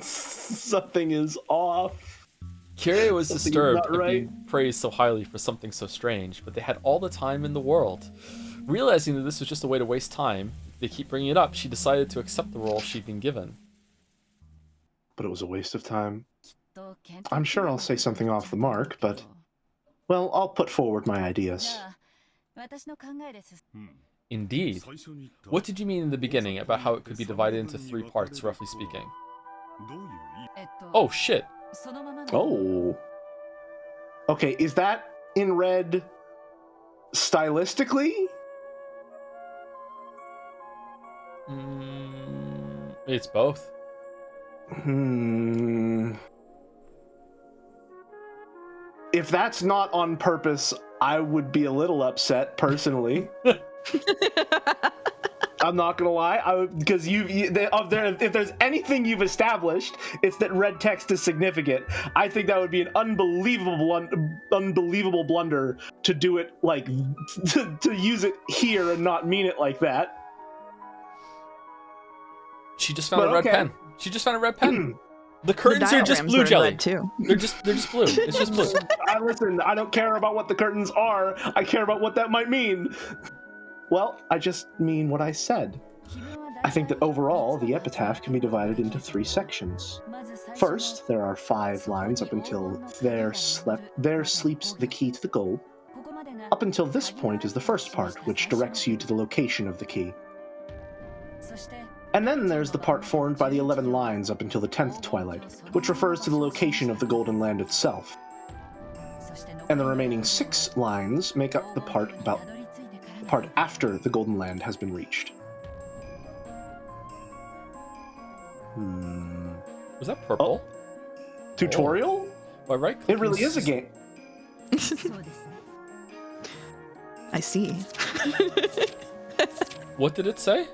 Something is off. Kyrie was Something disturbed not at right. being praised so highly for something so strange, but they had all the time in the world. Realizing that this was just a way to waste time, they keep bringing it up, she decided to accept the role she'd been given. But it was a waste of time. I'm sure I'll say something off the mark, but... Well, I'll put forward my ideas. Indeed. What did you mean in the beginning about how it could be divided into 3 parts, roughly speaking? Oh, shit. Oh. Okay, is that in red stylistically? It's both. If that's not on purpose, I would be a little upset personally. I'm not gonna lie, because if there's anything you've established, it's that red text is significant. I think that would be an unbelievable blunder to do it like to use it here and not mean it like that. She just found a red pen. She just found a red pen. The curtains The are just diagrams blue are in jelly. red, too. They're just blue. It's just blue. Listen, I don't care about what the curtains are. I care about what that might mean. Well, I just mean what I said. I think that overall, the epitaph can be divided into 3 sections. First, there are 5 lines up until there sleeps the key to the goal. Up until this point is the first part, which directs you to the location of the key. And then there's the part formed by the 11 lines up until the 10th twilight, which refers to the location of the Golden Land itself. And the remaining 6 lines make up the part after the Golden Land has been reached. Was that purple? Tutorial? My right? It really is a game. I see. What did it say?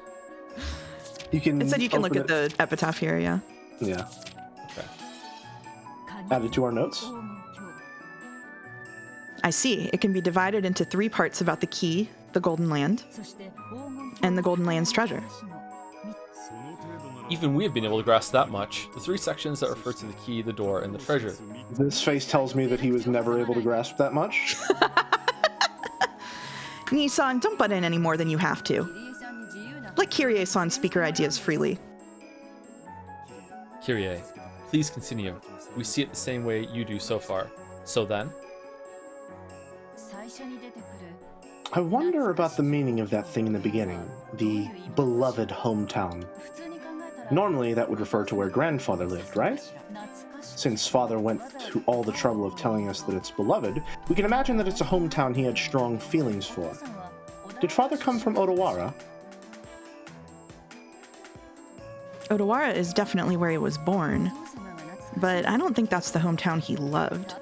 It said you can look at the epitaph here, yeah. Yeah. Okay. Added to our notes. I see. It can be divided into 3 parts about the key, the Golden Land, and the Golden Land's treasure. Even we have been able to grasp that much. The 3 sections that refer to the key, the door, and the treasure. This face tells me that he was never able to grasp that much. Nissan, don't butt in any more than you have to. Let Kyrie-san speak her ideas freely. Kyrie, please continue. We see it the same way you do so far. So then? I wonder about the meaning of that thing in the beginning, the beloved hometown. Normally, that would refer to where grandfather lived, right? Since father went to all the trouble of telling us that it's beloved, we can imagine that it's a hometown he had strong feelings for. Did father come from Odawara? Odawara is definitely where he was born, but I don't think that's the hometown he loved.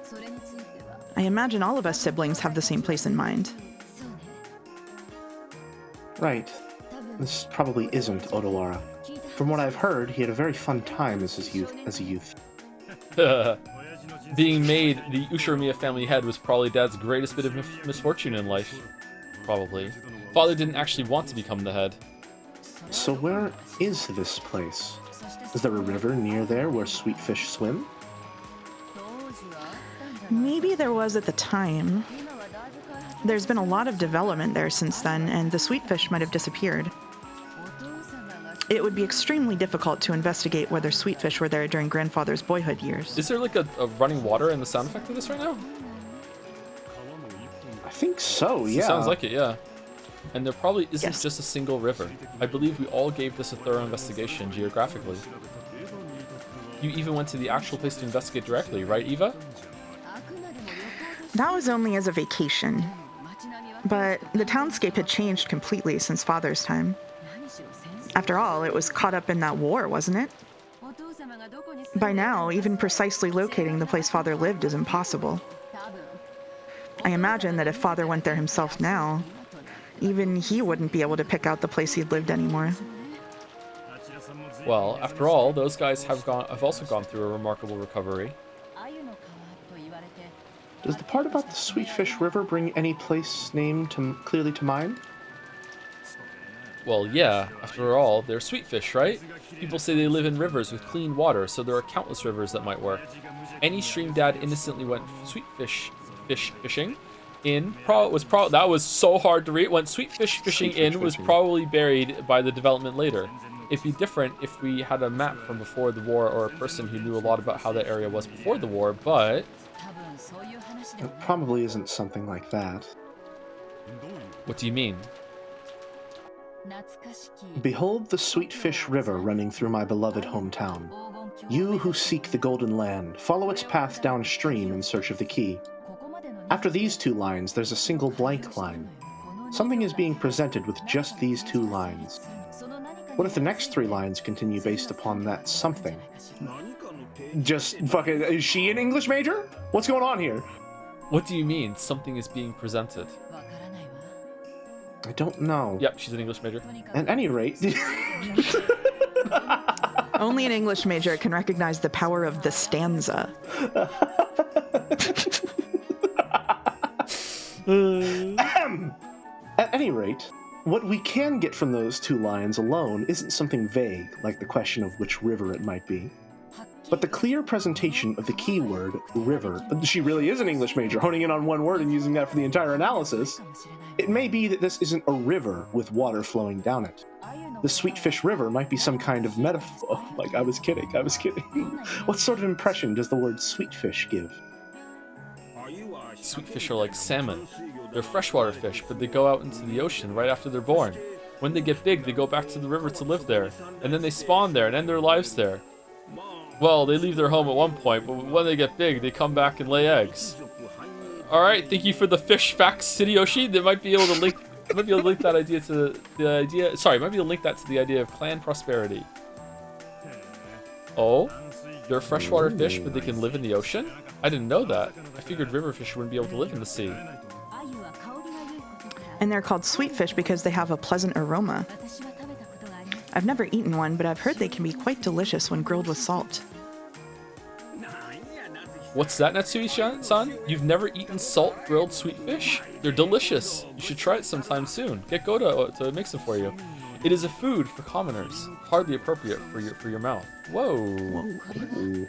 I imagine all of us siblings have the same place in mind. Right. This probably isn't Odawara. From what I've heard, he had a very fun time as a youth. Being made the Ushiromiya family head was probably Dad's greatest bit of misfortune in life. Probably. Father didn't actually want to become the head. So where is this place? Is there a river near there where sweet fish swim? Maybe there was at the time. There's been a lot of development there since then, and the sweetfish might have disappeared. It would be extremely difficult to investigate whether sweetfish were there during grandfather's boyhood years. Is there like a running water in the sound effect of this right now? I think so, yeah. It sounds like it, yeah. And there probably isn't just a single river. I believe we all gave this a thorough investigation geographically. You even went to the actual place to investigate directly, right, Eva? That was only as a vacation. But the townscape had changed completely since Father's time. After all, it was caught up in that war, wasn't it? By now, even precisely locating the place Father lived is impossible. I imagine that if Father went there himself now, even he wouldn't be able to pick out the place he'd lived anymore. Well, after all, those guys have also gone through a remarkable recovery. Does the part about the Sweetfish River bring any place name clearly to mind? Well, yeah. After all, they're sweetfish, right? People say they live in rivers with clean water, so there are countless rivers that might work. Any stream dad innocently went fishing in. That was so hard to read. Went sweetfish fishing in was probably buried by the development later. It'd be different if we had a map from before the war or a person who knew a lot about how that area was before the war, but... It probably isn't something like that. What do you mean? Behold the Sweetfish River running through my beloved hometown. You who seek the Golden Land, follow its path downstream in search of the key. After these two lines, there's a single blank line. Something is being presented with just these two lines. What if the next three lines continue based upon that something? Just fucking... Is she an English major? What's going on here? What do you mean, something is being presented? I don't know. Yep, she's an English major. At any rate... Only an English major can recognize the power of the stanza. At any rate, what we can get from those two lines alone isn't something vague, like the question of which river it might be, but the clear presentation of the keyword, river. She really is an English major, honing in on one word and using that for the entire analysis. It may be that this isn't a river with water flowing down it. The Sweetfish River might be some kind of metaphor. Like, I was kidding. What sort of impression does the word sweetfish give? Sweetfish are like salmon. They're freshwater fish, but they go out into the ocean right after they're born. When they get big, they go back to the river to live there, and then they spawn there and end their lives there. Well, they leave their home at one point, but when they get big, they come back and lay eggs. Alright, thank you for the fish facts, Hideyoshi. They might be able to link that idea to the idea. Sorry, might be able to link that to the idea of clan prosperity. Oh? They're freshwater fish, but they can live in the ocean? I didn't know that. I figured river fish wouldn't be able to live in the sea. And they're called sweetfish because they have a pleasant aroma. I've never eaten one, but I've heard they can be quite delicious when grilled with salt. What's that, Natsui-san? You've never eaten salt grilled sweetfish? They're delicious. You should try it sometime soon. Get Goda to mix it for you. It is a food for commoners, hardly appropriate for your mouth. Whoa. Ooh.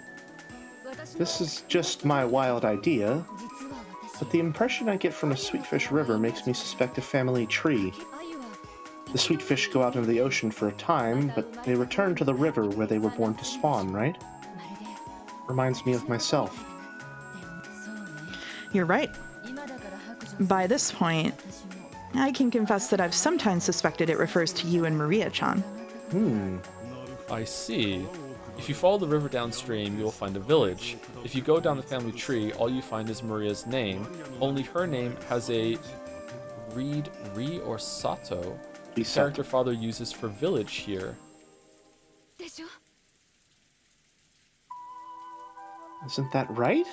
This is just my wild idea, but the impression I get from a Sweetfish River makes me suspect a family tree. The sweetfish go out into the ocean for a time, but they return to the river where they were born to spawn, right? Reminds me of myself. You're right. By this point, I can confess that I've sometimes suspected it refers to you and Maria-chan. I see. If you follow the river downstream, you will find a village. If you go down the family tree, all you find is Maria's name. Only her name has a Ri or Sato. The character father uses for village here. Isn't that right?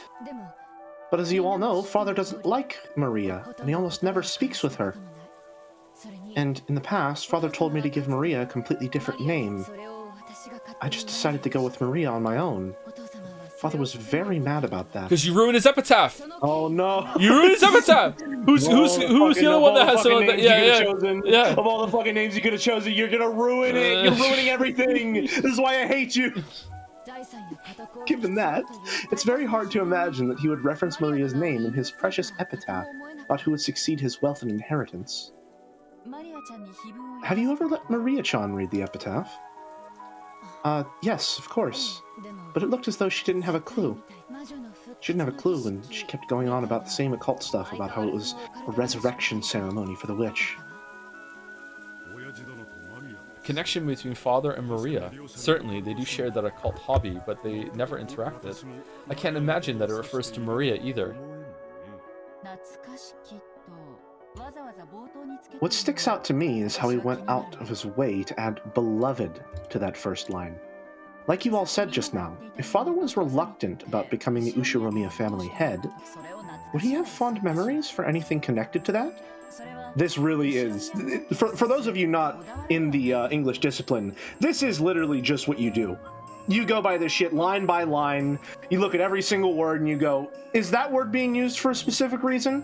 But as you all know, father doesn't like Maria, and he almost never speaks with her. And in the past, father told me to give Maria a completely different name. I just decided to go with Maria on my own. Father was very mad about that. Because you ruined his epitaph! Oh no! You ruined his epitaph! Who's the other one that has some of that? Yeah. Of all the fucking names you could have chosen, you're gonna ruin it! You're ruining everything! This is why I hate you! Given that, it's very hard to imagine that he would reference Maria's name in his precious epitaph about who would succeed his wealth and inheritance. Have you ever let Maria-chan read the epitaph? Yes, of course. But it looked as though she didn't have a clue. She didn't have a clue, and she kept going on about the same occult stuff, about how it was a resurrection ceremony for the witch. Connection between father and Maria. Certainly, they do share that occult hobby, but they never interacted. I can't imagine that it refers to Maria either. What sticks out to me is how he went out of his way to add beloved to that first line. Like you all said just now, if father was reluctant about becoming the Ushiromiya family head, would he have fond memories for anything connected to that? This really is, for those of you not in the English discipline, this is literally just what you do. You go by this shit line by line, you look at every single word and you go, is that word being used for a specific reason?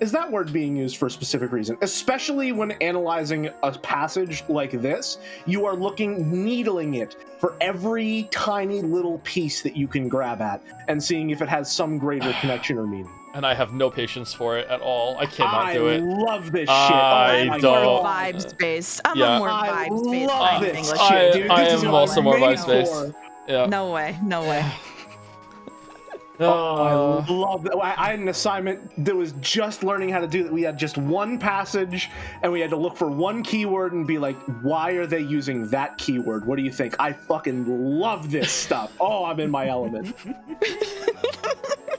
Is that word being used for a specific reason? Especially when analyzing a passage like this, you are needling it for every tiny little piece that you can grab at and seeing if it has some greater connection or meaning. And I have no patience for it at all. I cannot do it. I love this shit. I don't. More vibes based. I'm a more vibes based kind of English. I am also more vibes based. Yeah. No way. I love that. I had an assignment that was just learning how to do that. We had just one passage and we had to look for one keyword and be like, why are they using that keyword? What do you think? I fucking love this stuff. Oh, I'm in my element.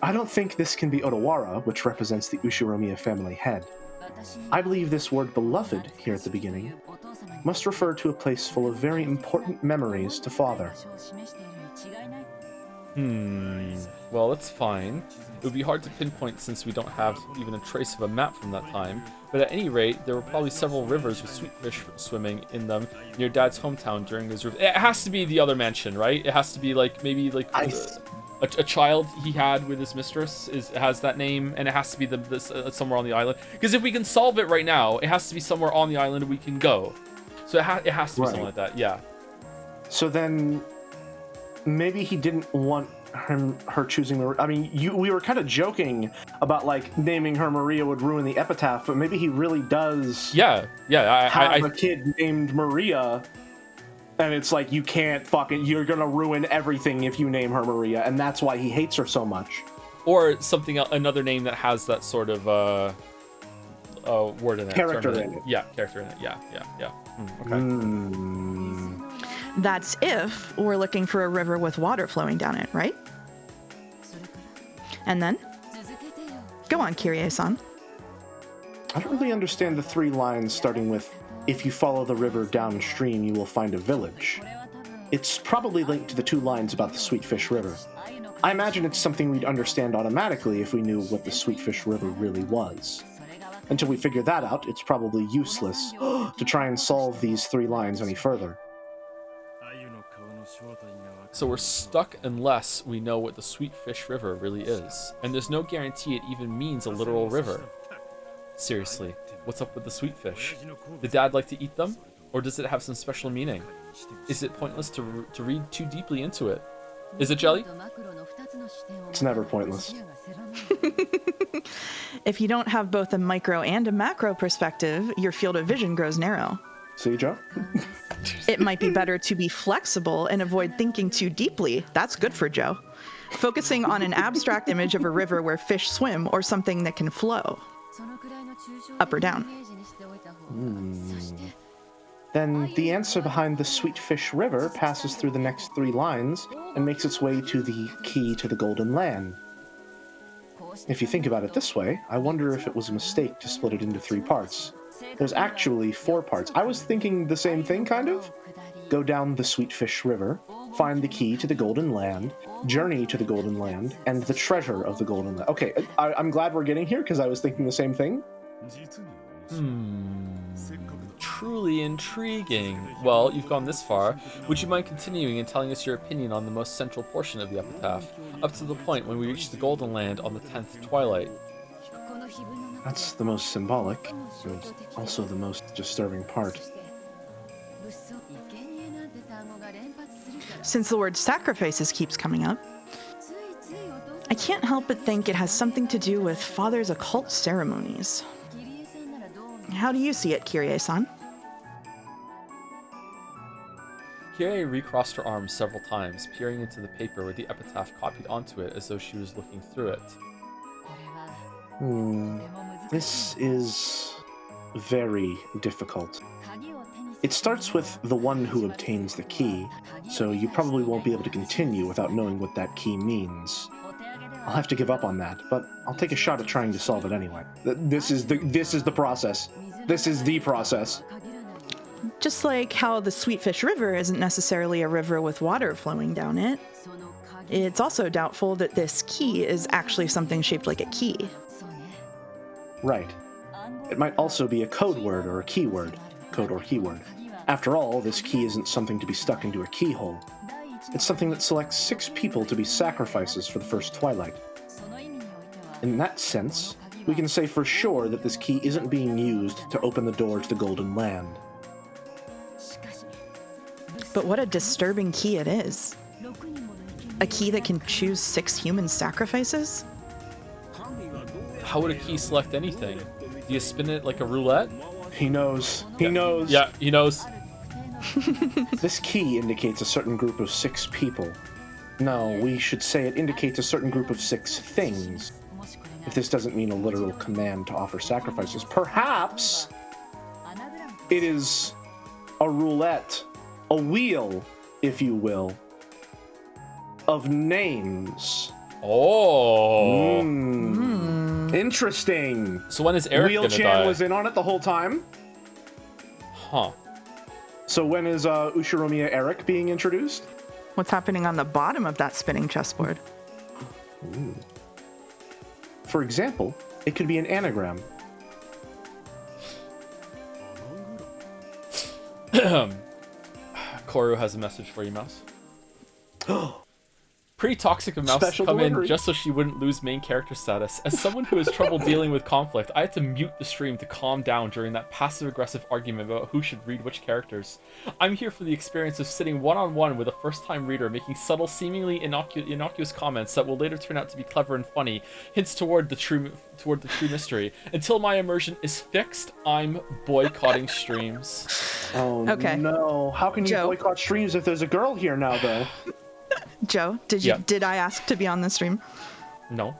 I don't think this can be Odawara, which represents the Ushiromiya family head. I believe this word beloved here at the beginning must refer to a place full of very important memories to father. Well, that's fine. It would be hard to pinpoint since we don't have even a trace of a map from that time, but at any rate, there were probably several rivers with sweet fish swimming in them near Dad's hometown during his... It has to be the other mansion, right? It has to be like, maybe like a child he had with his mistress has that name, and it has to be somewhere on the island. Because if we can solve it right now, it has to be somewhere on the island we can go. So it has to be something like that, yeah. So then... maybe he didn't want her choosing Maria. I mean, we were kind of joking about like naming her Maria would ruin the epitaph, but maybe he really does. Yeah. Have a kid named Maria, and it's like you're gonna ruin everything if you name her Maria, and that's why he hates her so much. Or something, another name that has that sort of word in it. Character in it. Yeah, character in it. Yeah. Okay. That's if we're looking for a river with water flowing down it, right? And then? Go on, Kirie-san. I don't really understand the three lines starting with, if you follow the river downstream, you will find a village. It's probably linked to the two lines about the Sweetfish River. I imagine it's something we'd understand automatically if we knew what the Sweetfish River really was. Until we figure that out, it's probably useless to try and solve these three lines any further. So we're stuck unless we know what the Sweetfish River really is. And there's no guarantee it even means a literal river. Seriously, what's up with the sweetfish? Did Dad like to eat them? Or does it have some special meaning? Is it pointless to read too deeply into it? Is it, Jelly? It's never pointless. If you don't have both a micro and a macro perspective, your field of vision grows narrow. See, Joe? It might be better to be flexible and avoid thinking too deeply. That's good for Joe. Focusing on an abstract image of a river where fish swim or something that can flow. Up or down. Then the answer behind the Sweetfish River passes through the next three lines and makes its way to the key to the Golden Land. If you think about it this way, I wonder if it was a mistake to split it into three parts. There's actually 4 parts. I was thinking the same thing, kind of. Go down the Sweetfish River, find the key to the Golden Land, journey to the Golden Land, and the treasure of the Golden Land. Okay, I'm glad we're getting here, because I was thinking the same thing. Truly intriguing. Well, you've gone this far. Would you mind continuing and telling us your opinion on the most central portion of the epitaph, up to the point when we reach the Golden Land on the 10th twilight? That's the most symbolic, and also the most disturbing part. Since the word sacrifices keeps coming up, I can't help but think it has something to do with father's occult ceremonies. How do you see it, Kirie-san? Kirie recrossed her arms several times, peering into the paper with the epitaph copied onto it as though she was looking through it. This is very difficult. It starts with the one who obtains the key, so you probably won't be able to continue without knowing what that key means. I'll have to give up on that, but I'll take a shot at trying to solve it anyway. This is the process. This is the process. Just like how the Sweetfish River isn't necessarily a river with water flowing down it, it's also doubtful that this key is actually something shaped like a key. Right. It might also be a code word or a keyword. Code or keyword. After all, this key isn't something to be stuck into a keyhole. It's something that selects 6 people to be sacrifices for the first twilight. In that sense, we can say for sure that this key isn't being used to open the door to the Golden Land. But what a disturbing key it is. A key that can choose 6 human sacrifices? How would a key select anything? Do you spin it like a roulette? He knows. He knows. Yeah, he knows. This key indicates a certain group of 6 people. No, we should say it indicates a certain group of 6 things. If this doesn't mean a literal command to offer sacrifices, perhaps it is a roulette, a wheel, if you will, of names. Oh. Interesting. So when is Eric gonna die? Wheel-chan was in on it the whole time. Huh. So when is Ushiromiya Eric being introduced? What's happening on the bottom of that spinning chessboard? Ooh. For example, it could be an anagram. Koru has a message for you, Mouse. Pretty toxic of Mouse Special to come delivery. in just so she wouldn't lose main character status. As someone who has trouble dealing with conflict, I had to mute the stream to calm down during that passive-aggressive argument about who should read which characters. I'm here for the experience of sitting one-on-one with a first-time reader, making subtle, seemingly innocuous comments that will later turn out to be clever and funny, hints toward the true mystery. Until my immersion is fixed, I'm boycotting streams. Oh Okay. no! How can you Joe? boycott streams if there's a girl here now, though? Joe, Yeah. did I ask to be on the stream? No.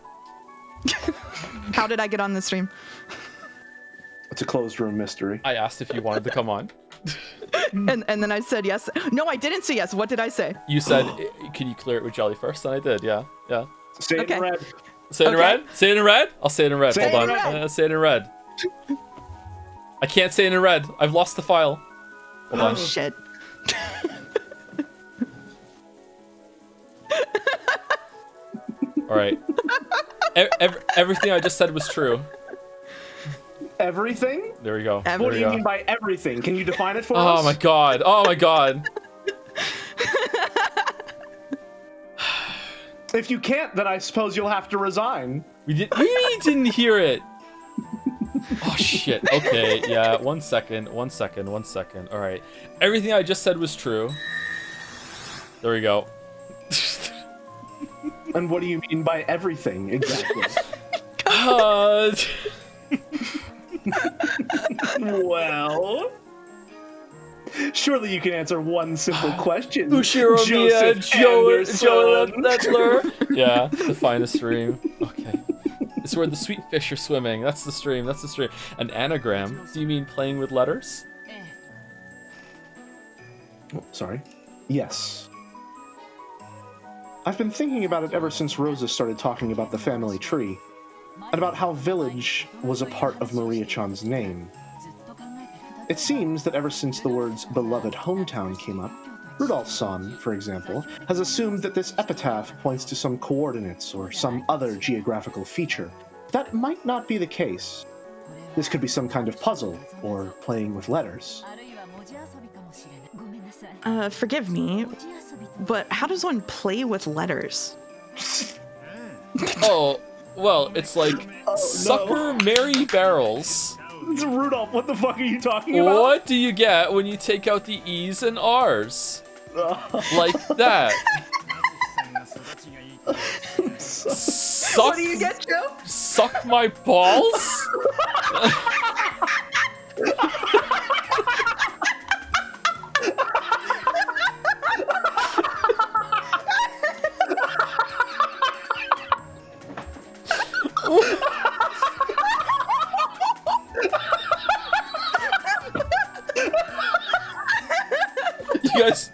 How did I get on the stream? It's a closed room mystery. I asked if you wanted to come on. And then I said yes. No, I didn't say yes. What did I say? You said, can you clear it with jelly first? And I did, yeah. Say it in Okay. red. Say it in Okay. red? Say it in red? I'll say it in red. Say Hold it in on. red. Say it in red. I can't say it in red. I've lost the file. Hold on. Oh, shit. All right. Everything I just said was true. Everything? There we go. What There What do we you go. mean by everything? Can you define it for us? Oh my god. Oh my god. If you can't, then I suppose you'll have to resign. We didn't hear it. Oh shit. Okay. Yeah. 1 second. 1 second. 1 second. All right. Everything I just said was true. There we go. And what do you mean by everything exactly? Well, surely you can answer one simple question. Ushiromiya, Joseph Joe Anderson. Nettler. Yeah, define a stream. Okay. It's where the sweet fish are swimming. That's the stream. That's the stream. An anagram. Do you mean playing with letters? Oh, sorry. Yes. I've been thinking about it ever since Rosa started talking about the family tree, and about how village was a part of Maria-chan's name. It seems that ever since the words beloved hometown came up, Rudolph-san, for example, has assumed that this epitaph points to some coordinates or some other geographical feature. That might not be the case. This could be some kind of puzzle, or playing with letters. Forgive me, but how does one play with letters? Oh, well, it's like sucker Mary barrels. Rudolph, what the fuck are you talking about? What do you get when you take out the E's and R's? Like that. What do you get, Joe? Suck my balls?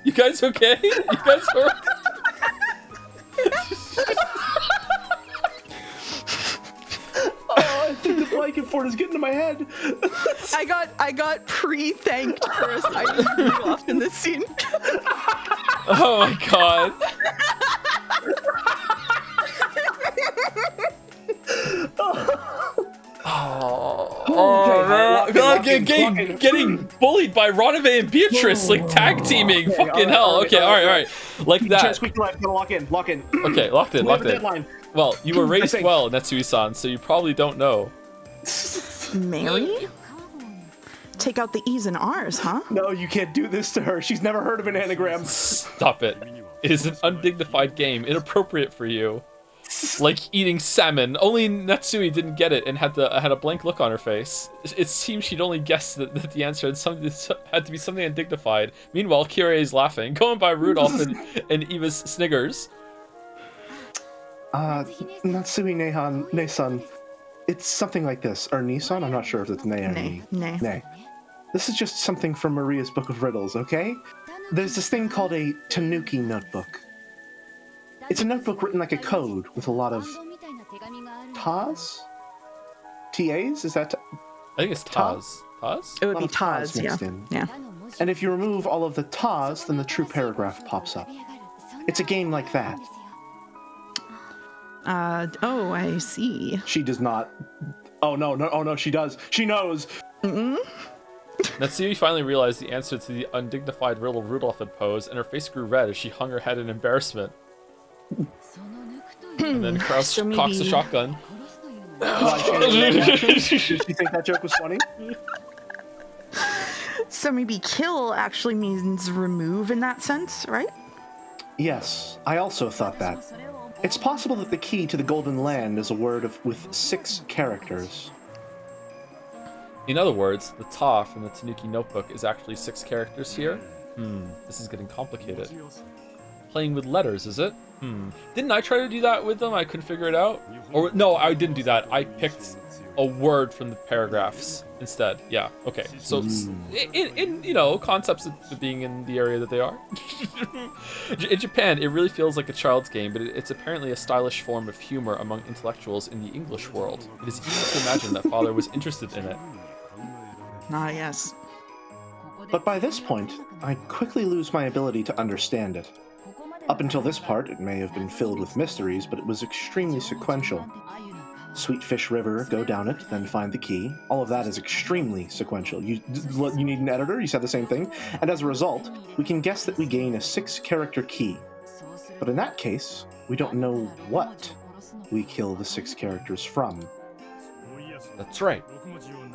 You guys okay? You guys are... I think the blanket fort is getting to my head. I got pre-thanked for assigning Rudolph in this scene. Oh my god. Getting bullied by Ronave and Beatrice, like tag teaming. Fucking hell. Okay, all right. Like that. Squeaky light, gotta lock in. Okay, locked in. Deadline. Well, you were raised well, Netsui-san, so you probably don't know. Mary? Take out the E's and R's, huh? No, you can't do this to her. She's never heard of an anagram. Stop it. It is an undignified game, inappropriate for you. Like eating salmon. Only Natsui didn't get it and had a blank look on her face. It seems she'd only guessed that the answer had to be something undignified. Meanwhile, Kirei is laughing, going by Rudolph and Eva's sniggers. Natsui Nehan, it's something like this. Or Nissan? I'm not sure if it's Ne or Ni. Nay. This is just something from Maria's Book of Riddles, okay? There's this thing called a Tanuki notebook. It's a notebook written like a code with a lot of TAs? TAs? Is that? I think it's TAs. TAs? It would be TAs, yeah. Yeah. And if you remove all of the TAs, then the true paragraph pops up. It's a game like that. Oh, I see. She does not. Oh no, she does. She knows. Natsui finally realized the answer to the undignified riddle Rudolph had posed, and her face grew red as she hung her head in embarrassment. And then Kraus cocks a shotgun. Did she think that joke was funny? So maybe kill actually means remove in that sense, right? Yes, I also thought that. It's possible that the key to the Golden Land is a word with 6 characters. In other words, the Ta from the Tanuki notebook is actually 6 characters here. This is getting complicated. Playing with letters, is it? Didn't I try to do that with them? I couldn't figure it out. Or no, I didn't do that. I picked a word from the paragraphs instead. Yeah. Okay. So in you know, concepts of being in the area that they are. In Japan, it really feels like a child's game, but it's apparently a stylish form of humor among intellectuals in the English world. It is easy to imagine that Father was interested in it. Ah, yes. But by this point, I quickly lose my ability to understand it. Up until this part, it may have been filled with mysteries, but it was extremely sequential. Sweet Fish River, go down it, then find the key. All of that is extremely sequential. You need an editor, you said the same thing. And as a result, we can guess that we gain a 6-character key. But in that case, we don't know what we kill the 6 characters from. That's right.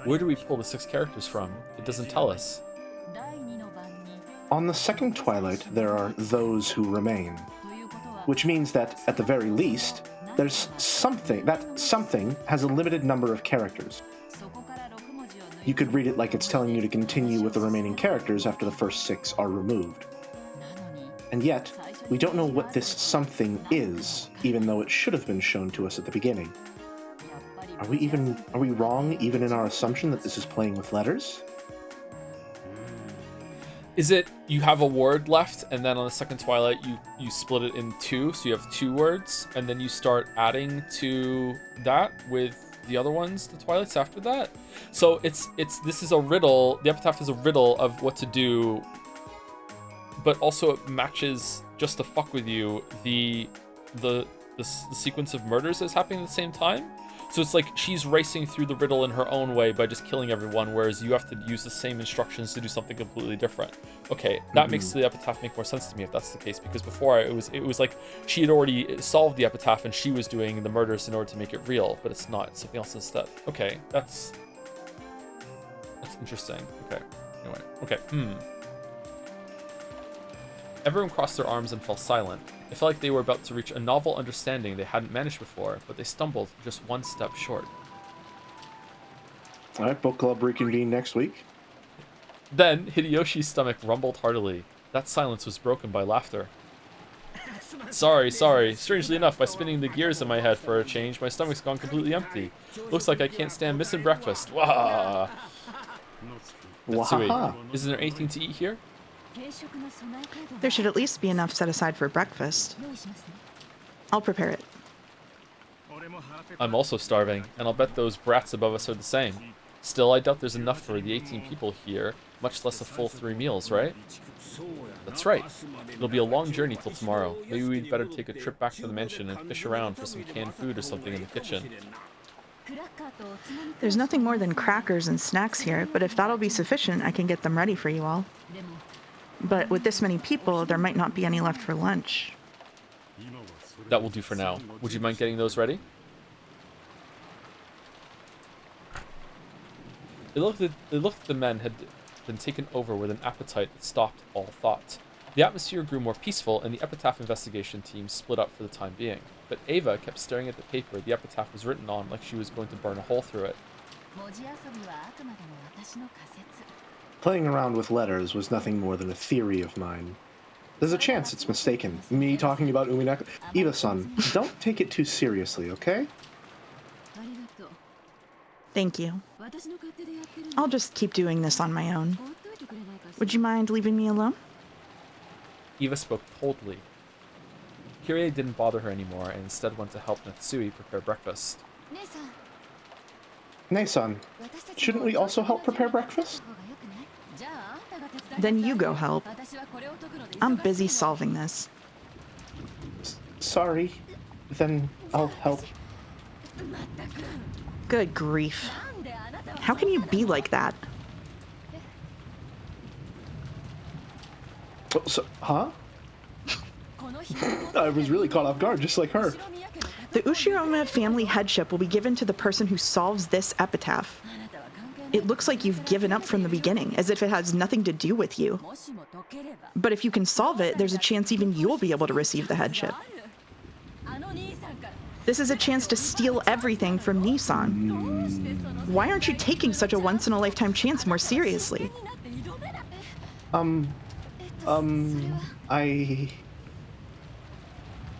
Where do we pull the 6 characters from? It doesn't tell us. On the second Twilight, there are those who remain. Which means that, at the very least, there's something has a limited number of characters. You could read it like it's telling you to continue with the remaining characters after the first 6 are removed. And yet, we don't know what this something is, even though it should have been shown to us at the beginning. Are we wrong even in our assumption that this is playing with letters? Is it you have a word left, and then on the second Twilight you split it in 2, so you have 2 words, and then you start adding to that with the other ones, the Twilights after that? So this is a riddle. The epitaph is a riddle of what to do, but also it matches, just to fuck with you, the sequence of murders that's happening at the same time. So it's like she's racing through the riddle in her own way by just killing everyone, whereas you have to use the same instructions to do something completely different. Okay, that makes the epitaph make more sense to me if that's the case, because before it was like she had already solved the epitaph and she was doing the murders in order to make it real, but it's not. It's something else instead. Okay, that's interesting. Okay, anyway, okay. Everyone crossed their arms and fell silent. It felt like they were about to reach a novel understanding they hadn't managed before, but they stumbled just one step short. All right, book club reconvene next week. Then, Hideyoshi's stomach rumbled heartily. That silence was broken by laughter. Sorry. Strangely enough, by spinning the gears in my head for a change, my stomach's gone completely empty. Looks like I can't stand missing breakfast. Wah! Natsui, isn't there anything to eat here? There should at least be enough set aside for breakfast. I'll prepare it. I'm also starving, and I'll bet those brats above us are the same. Still, I doubt there's enough for the 18 people here, much less a full 3 meals, right? That's right. It'll be a long journey till tomorrow. Maybe we'd better take a trip back to the mansion and fish around for some canned food or something in the kitchen. There's nothing more than crackers and snacks here, but if that'll be sufficient, I can get them ready for you all. But with this many people, there might not be any left for lunch. That will do for now. Would you mind getting those ready? It looked like the men had been taken over with an appetite that stopped all thought. The atmosphere grew more peaceful, and the epitaph investigation team split up for the time being. But Ava kept staring at the paper the epitaph was written on like she was going to burn a hole through it. Playing around with letters was nothing more than a theory of mine. There's a chance it's mistaken. Me talking about Umineko. Eva-san, don't take it too seriously, okay? Thank you. I'll just keep doing this on my own. Would you mind leaving me alone? Eva spoke coldly. Kirie didn't bother her anymore and instead went to help Natsui prepare breakfast. Nei-san, shouldn't we also help prepare breakfast? Then you go help. I'm busy solving this. Sorry. Then I'll help. Good grief. How can you be like that? Oh, so, huh? I was really caught off guard, just like her. The Ushiroma family headship will be given to the person who solves this epitaph. It looks like you've given up from the beginning, as if it has nothing to do with you. But if you can solve it, there's a chance even you'll be able to receive the headship. This is a chance to steal everything from Nissan. Why aren't you taking such a once-in-a-lifetime chance more seriously?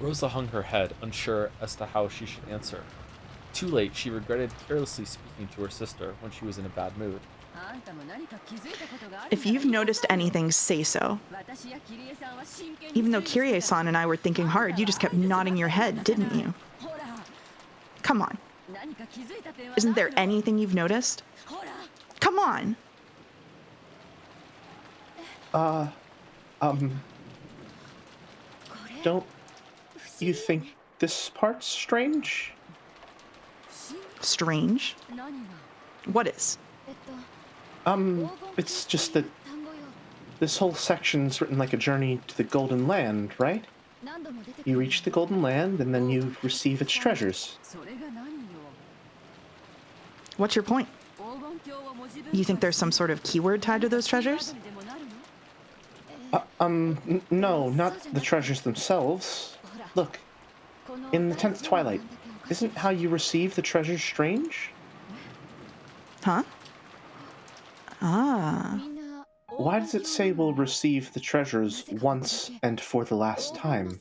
Rosa hung her head, unsure as to how she should answer. Too late, she regretted carelessly speaking to her sister when she was in a bad mood. If you've noticed anything, say so. Even though Kirie-san and I were thinking hard, you just kept nodding your head, didn't you? Come on. Isn't there anything you've noticed? Come on! Don't you think this part's strange? Strange? What is? It's just that this whole section's written like a journey to the Golden Land, right? You reach the Golden Land, and then you receive its treasures. What's your point? You think there's some sort of keyword tied to those treasures? No, not the treasures themselves. Look, in the 10th Twilight, isn't how you receive the treasures strange? Huh? Ah. Why does it say we'll receive the treasures once and for the last time?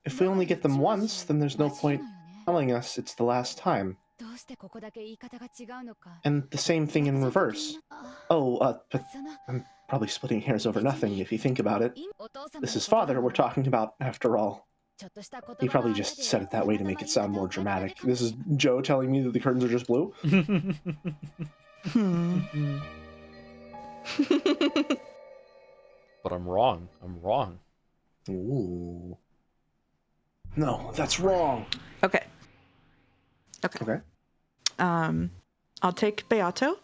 If we only get them once, then there's no point telling us it's the last time. And the same thing in reverse. But I'm probably splitting hairs over nothing if you think about it. This is father we're talking about, after all. He probably just said it that way to make it sound more dramatic. This is Joe telling me that the curtains are just blue? But I'm wrong. I'm wrong. Ooh. No, that's wrong. Okay. I'll take Beato.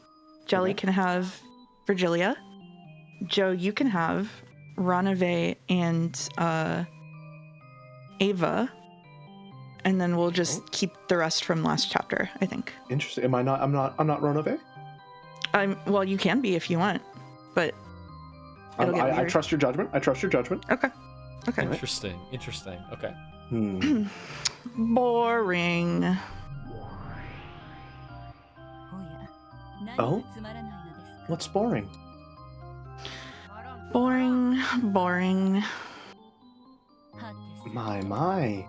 Jelly can have Virgilia. Joe, you can have Ranave and Ava. And then we'll just keep the rest from last chapter, I think. Interesting. I'm not Ronove? Well, you can be if you want, but I trust your judgment. Okay. Interesting. Okay. Boring. Oh? What's boring? Boring. My.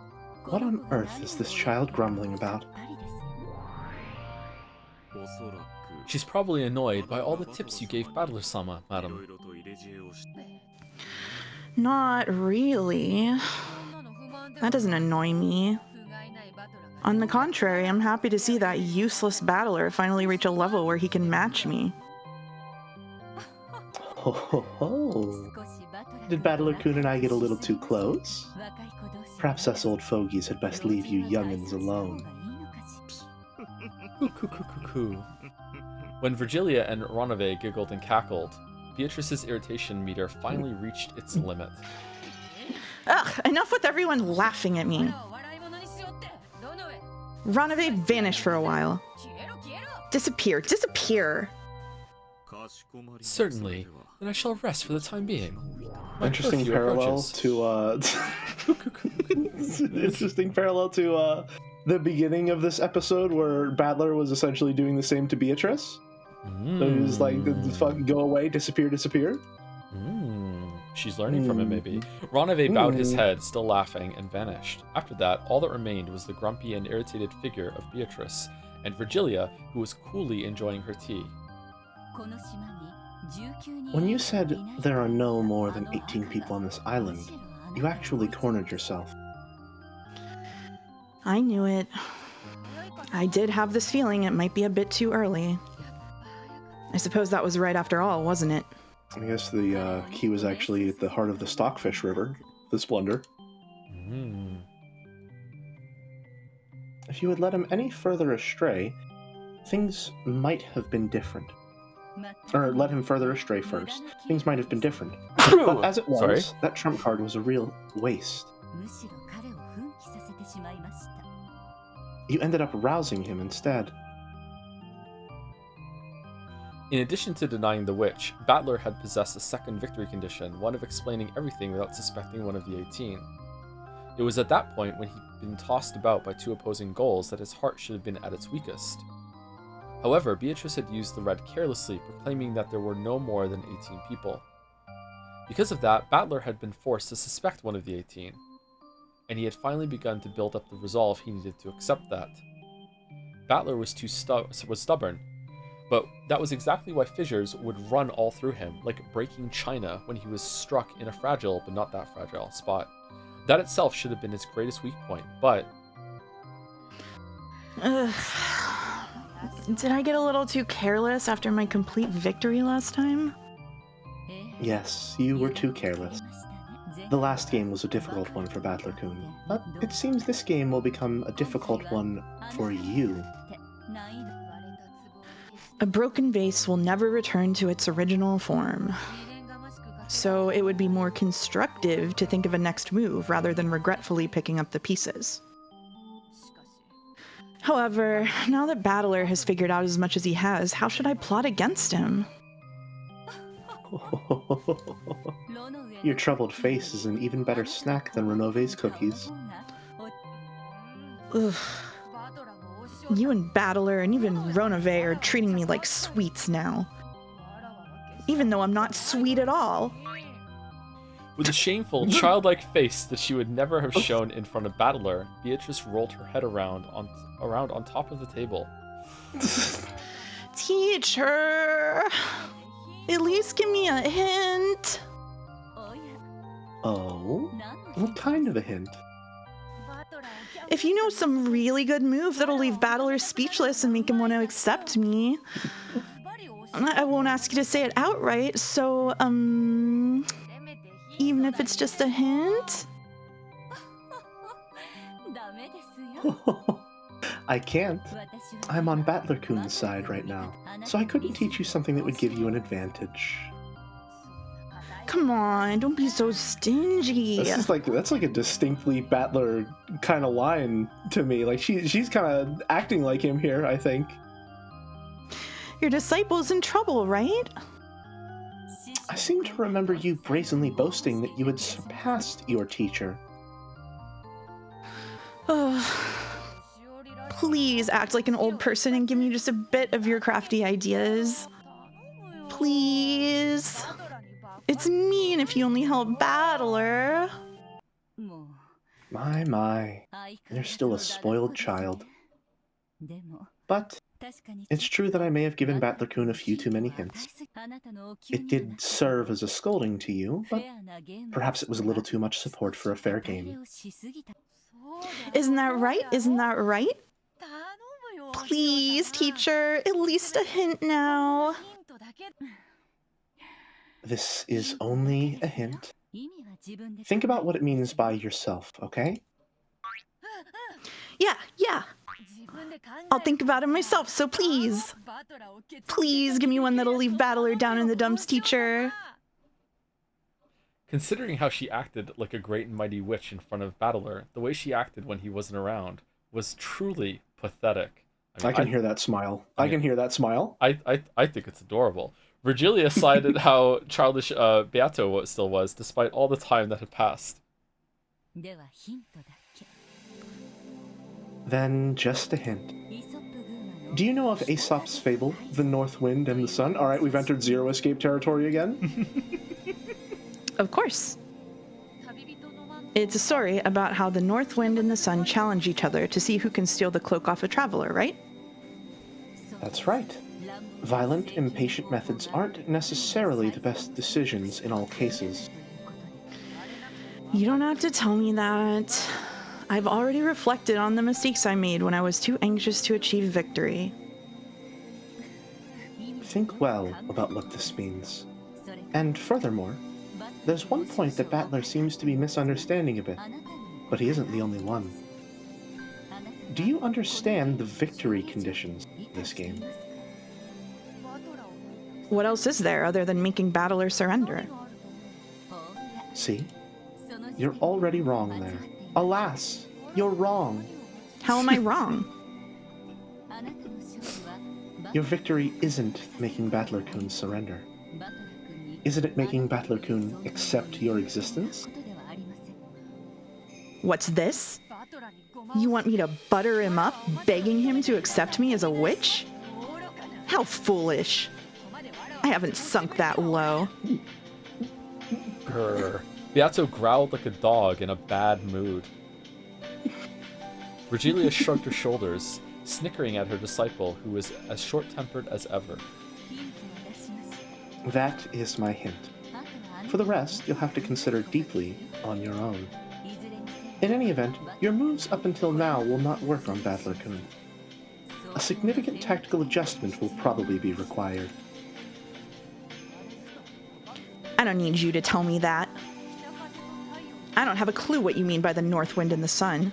What on earth is this child grumbling about? She's probably annoyed by all the tips you gave Battler-sama, madam. Not really. That doesn't annoy me. On the contrary, I'm happy to see that useless battler finally reach a level where he can match me. Ho ho ho. Did Battler-kun and I get a little too close? Perhaps us old fogies had best leave you youngins alone. When Virgilia and Ronave giggled and cackled, Beatrice's irritation meter finally reached its limit. Ugh, enough with everyone laughing at me. Ronave vanished for a while. Disappear. Certainly, then I shall rest for the time being. My Interesting parallel to interesting parallel to the beginning of this episode where Battler was essentially doing the same to Beatrice. So he was like, fucking go away, disappear. She's learning from him, maybe. Ronave bowed his head, still laughing, and vanished. After that, all that remained was the grumpy and irritated figure of Beatrice, and Virgilia, who was coolly enjoying her tea. When you said there are no more than 18 people on this island, you actually cornered yourself. I knew it. I did have this feeling it might be a bit too early. I suppose that was right after all, wasn't it? I guess the key was actually at the heart of the Stockfish River, this blunder. If you had led him any further astray, things might have been different. Or led him further astray first. Things might have been different. But as it was, that trump card was a real waste. You ended up rousing him instead. In addition to denying the witch, Battler had possessed a second victory condition, one of explaining everything without suspecting one of the 18. It was at that point, when he'd been tossed about by two opposing goals, that his heart should have been at its weakest. However, Beatrice had used the red carelessly, proclaiming that there were no more than 18 people. Because of that, Battler had been forced to suspect one of the 18, and he had finally begun to build up the resolve he needed to accept that. Battler was stubborn, but that was exactly why fissures would run all through him, like breaking china when he was struck in a fragile, but not that fragile, spot. That itself should have been his greatest weak point, but... Did I get a little too careless after my complete victory last time? Yes, you were too careless. The last game was a difficult one for Battler-kun, but it seems this game will become a difficult one for you. A broken vase will never return to its original form. So it would be more constructive to think of a next move rather than regretfully picking up the pieces. However, now that Battler has figured out as much as he has, how should I plot against him? Your troubled face is an even better snack than Renove's cookies. Ugh. You and Battler and even Ronove are treating me like sweets now. Even though I'm not sweet at all. With a shameful, childlike face that she would never have shown in front of Battler, Beatrice rolled her head around on top of the table. Teacher! At least give me a hint. Oh? What kind of a hint? If you know some really good move that'll leave Battler speechless and make him want to accept me, I won't ask you to say it outright, so, even if it's just a hint? I can't. I'm on Battler-kun's side right now, so I couldn't teach you something that would give you an advantage. Come on, don't be so stingy. That's like a distinctly Battler kind of line to me. Like she's kind of acting like him here, I think. Your disciple's in trouble, right? I seem to remember you brazenly boasting that you had surpassed your teacher. Please act like an old person and give me just a bit of your crafty ideas. Please. It's mean if you only help Battler. My. You're still a spoiled child. But it's true that I may have given Battler-kun a few too many hints. It did serve as a scolding to you, but perhaps it was a little too much support for a fair game. Isn't that right? Isn't that right? Please, teacher, at least a hint now. This is only a hint. Think about what it means by yourself, okay? Yeah. I'll think about it myself, so please. Please give me one that'll leave Battler down in the dumps, teacher. Considering how she acted like a great and mighty witch in front of Battler, the way she acted when he wasn't around was truly pathetic. I can hear that smile. I can hear that smile. I think it's adorable. Virgilia cited how childish Beato still was, despite all the time that had passed. Then just a hint. Do you know of Aesop's fable, The North Wind and the Sun? All right, we've entered Zero Escape territory again. Of course. It's a story about how the North Wind and the Sun challenge each other to see who can steal the cloak off a traveler, right? That's right. Violent, impatient methods aren't necessarily the best decisions in all cases. You don't have to tell me that. I've already reflected on the mistakes I made when I was too anxious to achieve victory. Think well about what this means. And furthermore, there's one point that Battler seems to be misunderstanding a bit, but he isn't the only one. Do you understand the victory conditions of this game? What else is there other than making Battler surrender? See? You're already wrong there. Alas, you're wrong. How am I wrong? Your victory isn't making Battler-kun surrender. Isn't it making Battler-kun accept your existence? What's this? You want me to butter him up, begging him to accept me as a witch? How foolish. I haven't sunk that low. Grr. Beato growled like a dog in a bad mood. Virgilia shrugged her shoulders, snickering at her disciple, who was as short-tempered as ever. That is my hint. For the rest, you'll have to consider deeply on your own. In any event, your moves up until now will not work on Battler-kun. A significant tactical adjustment will probably be required. I don't need you to tell me that. I don't have a clue what you mean by the North Wind and the Sun.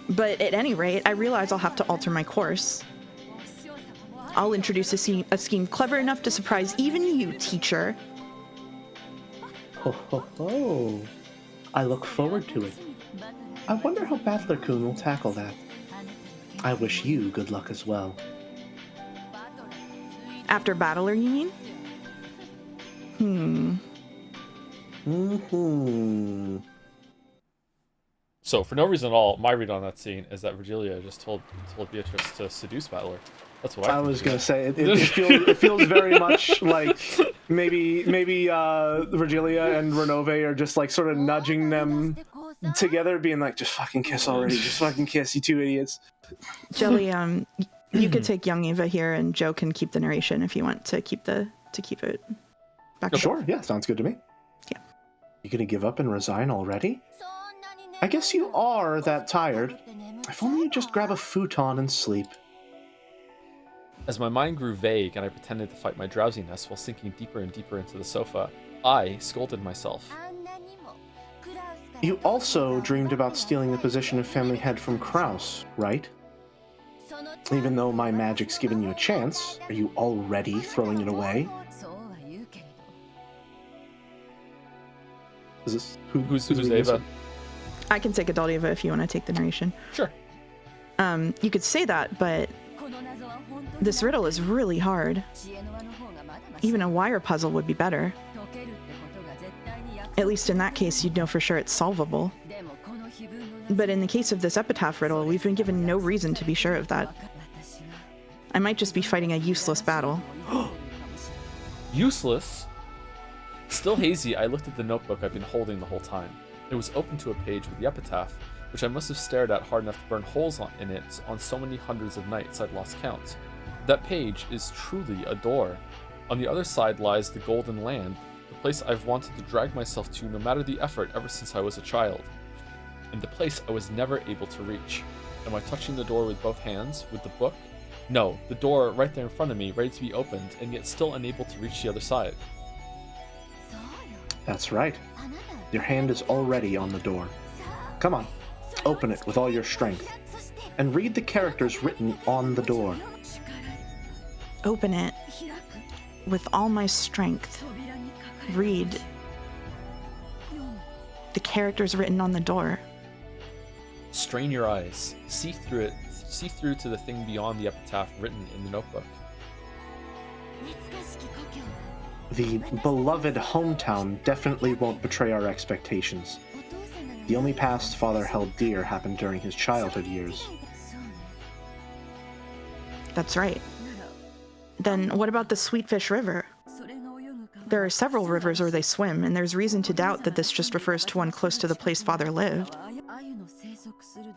But at any rate, I realize I'll have to alter my course. I'll introduce a scheme clever enough to surprise even you, teacher. Ho ho ho! I look forward to it. I wonder how Battler-kun will tackle that. I wish you good luck as well. After Battler, you mean? So, for no reason at all, my read on that scene is that Virgilia just told Beatrice to seduce Battler. That's what I was gonna say. It feels very much like maybe Virgilia and Renove are just like sort of nudging them together, being like, "Just fucking kiss already! Just fucking kiss, you two idiots." Jelly, you could take young Eva here, and Joe can keep the narration if you want to keep it back. Sure, yeah, sounds good to me. Yeah. You gonna give up and resign already? I guess you are that tired. If only you just grab a futon and sleep. As my mind grew vague and I pretended to fight my drowsiness while sinking deeper and deeper into the sofa, I scolded myself. You also dreamed about stealing the position of family head from Kraus, right? Even though my magic's given you a chance, are you already throwing it away? Is this Who's Ava? I can take adult Eva if you want to take the narration. Sure. You could say that, but this riddle is really hard. Even a wire puzzle would be better. At least in that case, you'd know for sure it's solvable. But in the case of this epitaph riddle, we've been given no reason to be sure of that. I might just be fighting a useless battle. Useless? Still hazy, I looked at the notebook I've been holding the whole time. It was open to a page with the epitaph, which I must have stared at hard enough to burn holes in it on so many hundreds of nights I'd lost count. That page is truly a door. On the other side lies the Golden Land, the place I've wanted to drag myself to no matter the effort ever since I was a child. And the place I was never able to reach. Am I touching the door with both hands, with the book? No, the door right there in front of me, ready to be opened, and yet still unable to reach the other side. That's right. Your hand is already on the door. Come on, open it with all your strength, and read the characters written on the door. Open it with all my strength. Read the characters written on the door. Strain your eyes. See through to the thing beyond the epitaph written in the notebook. The beloved hometown definitely won't betray our expectations. The only past father held dear happened during his childhood years. That's right. Then what about the Sweetfish River? There are several rivers where they swim, and there's reason to doubt that this just refers to one close to the place father lived.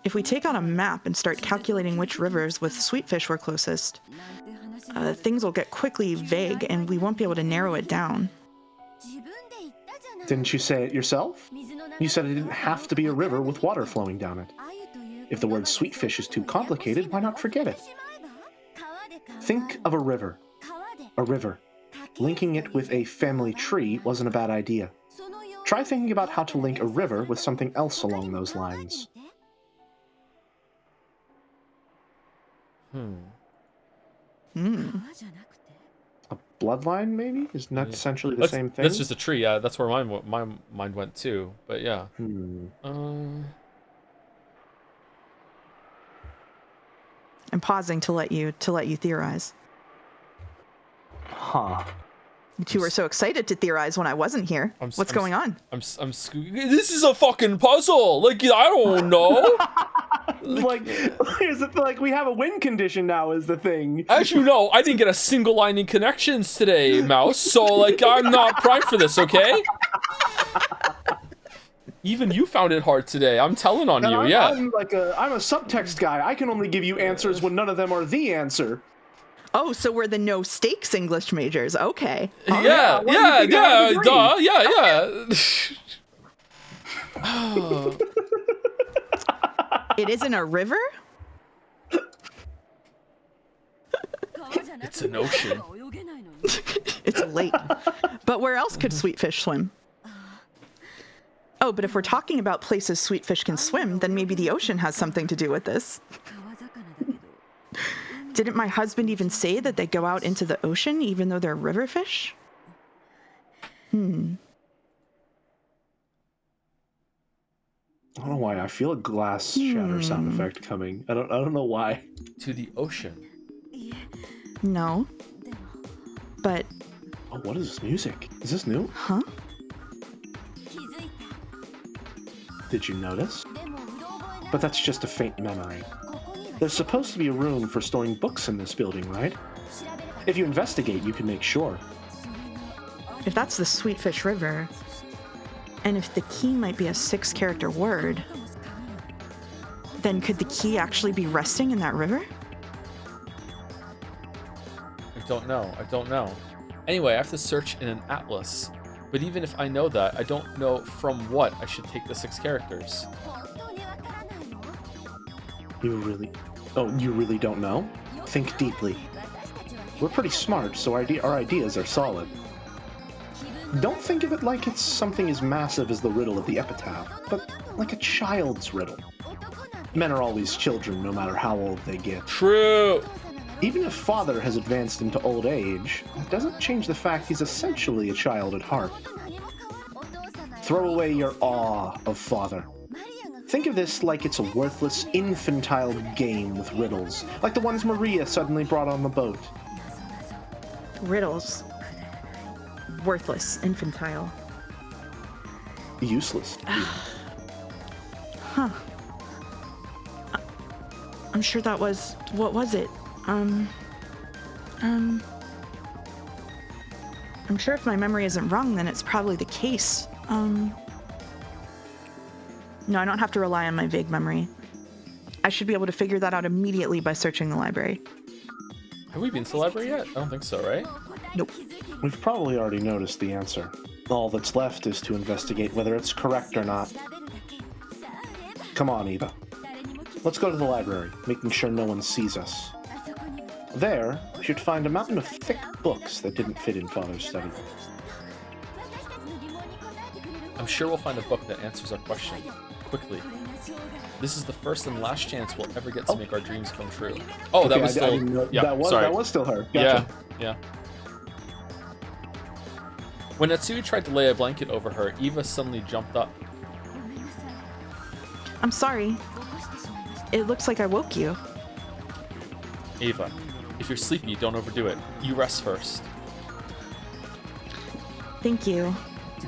If we take out a map and start calculating which rivers with Sweetfish were closest, things will get quickly vague and we won't be able to narrow it down. Didn't you say it yourself? You said it didn't have to be a river with water flowing down it. If the word Sweetfish is too complicated, why not forget it? Think of a river. A river. Linking it with a family tree wasn't a bad idea. Try thinking about how to link a river with something else along those lines. A bloodline, maybe? Isn't that essentially the same thing? That's just a tree, yeah. That's where my mind went too. But yeah. I'm pausing to let you theorize. Huh. You two were so excited to theorize when I wasn't here. What's going on? This is a fucking puzzle. Like, I don't know. like we have a win condition now is the thing. As you know, I didn't get a single line in connections today, Mouse. So like, I'm not primed for this, okay? Even you found it hard today. I'm telling on you, yeah. I'm a subtext guy. I can only give you answers when none of them are the answer. Oh, so we're the no stakes English majors. Okay. Yeah. It isn't a river? It's an ocean. It's a lake. But where else could Sweetfish swim? Oh, but if we're talking about places Sweetfish can swim, then maybe the ocean has something to do with this. Didn't my husband even say that they go out into the ocean even though they're river fish? I don't know why. I feel a glass shatter sound effect coming. I don't know why. To the ocean. No. But... Oh, what is this music? Is this new? Huh? Did you notice? But that's just a faint memory. There's supposed to be a room for storing books in this building, right? If you investigate, you can make sure. If that's the Sweetfish River, and if the key might be a 6-character word, then could the key actually be resting in that river? I don't know. Anyway, I have to search in an atlas. But even if I know that, I don't know from what I should take the 6 characters. You really don't know? Think deeply. We're pretty smart, so our ideas are solid. Don't think of it like it's something as massive as the riddle of the epitaph, but like a child's riddle. Men are always children, no matter how old they get. True! Even if father has advanced into old age, it doesn't change the fact he's essentially a child at heart. Throw away your awe of father. Think of this like it's a worthless, infantile game with riddles, like the ones Maria suddenly brought on the boat. Riddles. Worthless, infantile. useless. Huh. I'm sure that was... What was it? I'm sure if my memory isn't wrong, then it's probably the case. No, I don't have to rely on my vague memory. I should be able to figure that out immediately by searching the library. Have we been to the library yet? I don't think so, right? Nope. We've probably already noticed the answer. All that's left is to investigate whether it's correct or not. Come on, Eva. Let's go to the library, making sure no one sees us. There, we should find a mountain of thick books that didn't fit in Father's study. I'm sure we'll find a book that answers our question quickly. This is the first and last chance we'll ever get to make our dreams come true. Oh, okay, that was still... Yeah, sorry. That was still her. Gotcha. Yeah. When Natsui tried to lay a blanket over her, Eva suddenly jumped up. I'm sorry. It looks like I woke you. Eva, if you're sleepy, don't overdo it. You rest first. Thank you.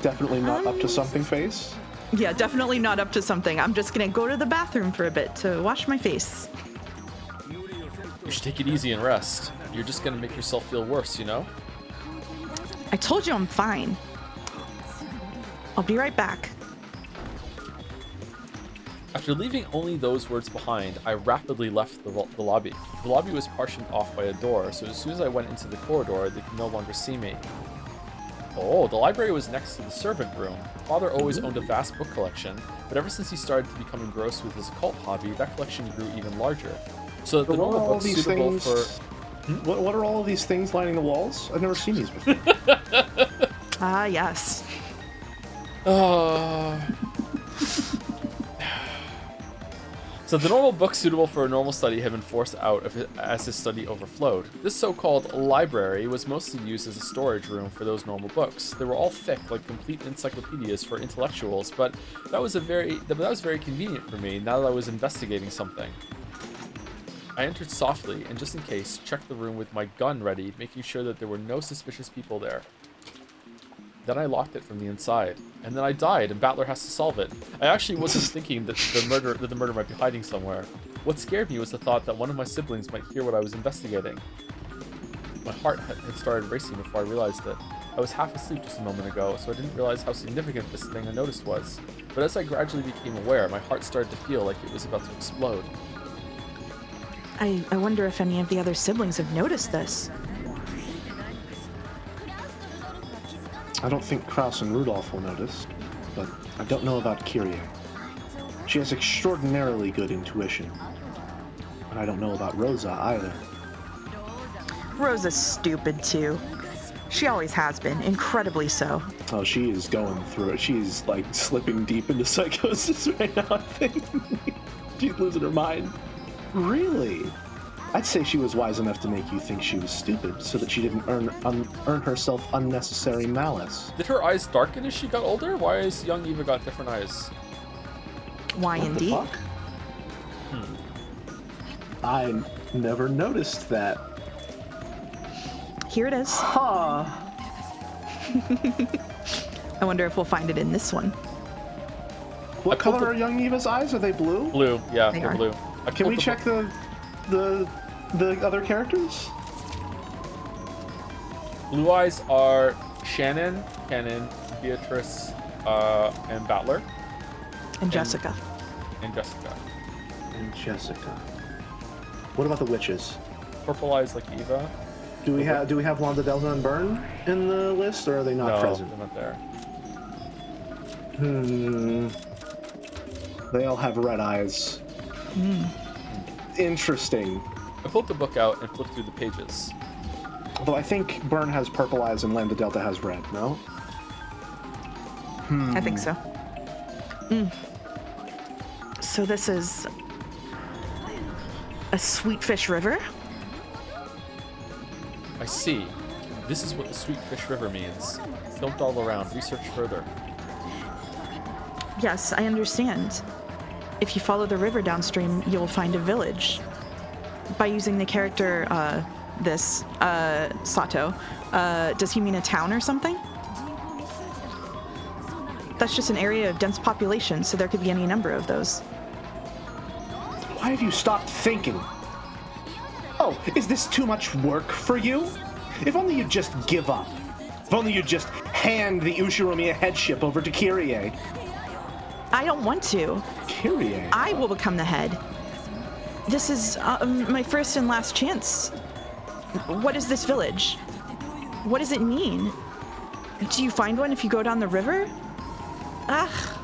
Definitely not up to something, face? Yeah, definitely not up to something. I'm just gonna go to the bathroom for a bit to wash my face. You should take it easy and rest. You're just gonna make yourself feel worse, you know? I told you I'm fine. I'll be right back. After leaving only those words behind, I rapidly left the lobby. The lobby was partitioned off by a door, so as soon as I went into the corridor, they could no longer see me. Oh, the library was next to the servant room. Father always owned a vast book collection, but ever since he started to become engrossed with his occult hobby, that collection grew even larger. So the normal books suitable for... What are all of these things lining the walls? I've never seen these before. Ah, yes. So the normal books suitable for a normal study had been forced out as his study overflowed. This so-called library was mostly used as a storage room for those normal books. They were all thick, like complete encyclopedias for intellectuals, but that was very convenient for me now that I was investigating something. I entered softly and, just in case, checked the room with my gun ready, making sure that there were no suspicious people there. Then I locked it from the inside, and then I died, and Battler has to solve it. I actually wasn't thinking that the murder might be hiding somewhere. What scared me was the thought that one of my siblings might hear what I was investigating. My heart had started racing before I realized it. I was half asleep just a moment ago, so I didn't realize how significant this thing I noticed was. But as I gradually became aware, my heart started to feel like it was about to explode. I wonder if any of the other siblings have noticed this. I don't think Kraus and Rudolph will notice, but I don't know about Kyrie. She has extraordinarily good intuition. And I don't know about Rosa either. Rosa's stupid too. She always has been, incredibly so. Oh, she is going through it. She's like slipping deep into psychosis right now, I think. She's losing her mind. Really? I'd say she was wise enough to make you think she was stupid, so that she didn't earn herself unnecessary malice. Did her eyes darken as she got older? Why has young Eva got different eyes? Why, what indeed? The fuck? I never noticed that. Here it is. Huh. I wonder if we'll find it in this one. What color are young Eva's eyes? Are they blue? Blue, yeah, they're blue. Can we check the other characters? Blue eyes are Shannon, Beatrice, and Battler. And Jessica. And Jessica. And Jessica. What about the witches? Purple eyes like Eva. Do we have Wanda, Delta, and Byrne in the list, or are they not present? No, they're not there. They all have red eyes. Interesting. I pulled the book out and flipped through the pages. Although I think Byrne has purple eyes and Lambda Delta has red, no? I think so. So this is a Sweetfish River? I see. This is what the Sweetfish River means. Don't dawdle around. Research further. Yes, I understand. If you follow the river downstream, you'll find a village. By using the character, Sato, does he mean a town or something? That's just an area of dense population, so there could be any number of those. Why have you stopped thinking? Oh, is this too much work for you? If only you'd just give up. If only you'd just hand the Ushiromiya headship over to Kyrie. I don't want to. Kyrie? I will become the head. This is my first and last chance. What is this village? What does it mean? Do you find one if you go down the river? Ah!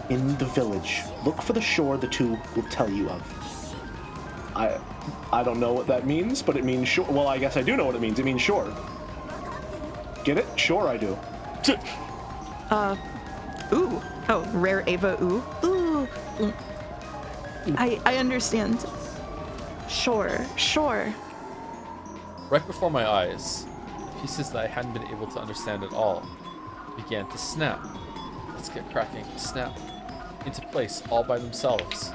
In the village. Look for the shore the two will tell you of. I don't know what that means, but it means shore. Well, I guess I do know what it means. It means shore. Get it? Sure, I do. Ooh. Oh, rare Ava ooh. Ooh. I understand. Sure. Right before my eyes, pieces that I hadn't been able to understand at all began to snap. Let's get cracking. Snap. Into place all by themselves.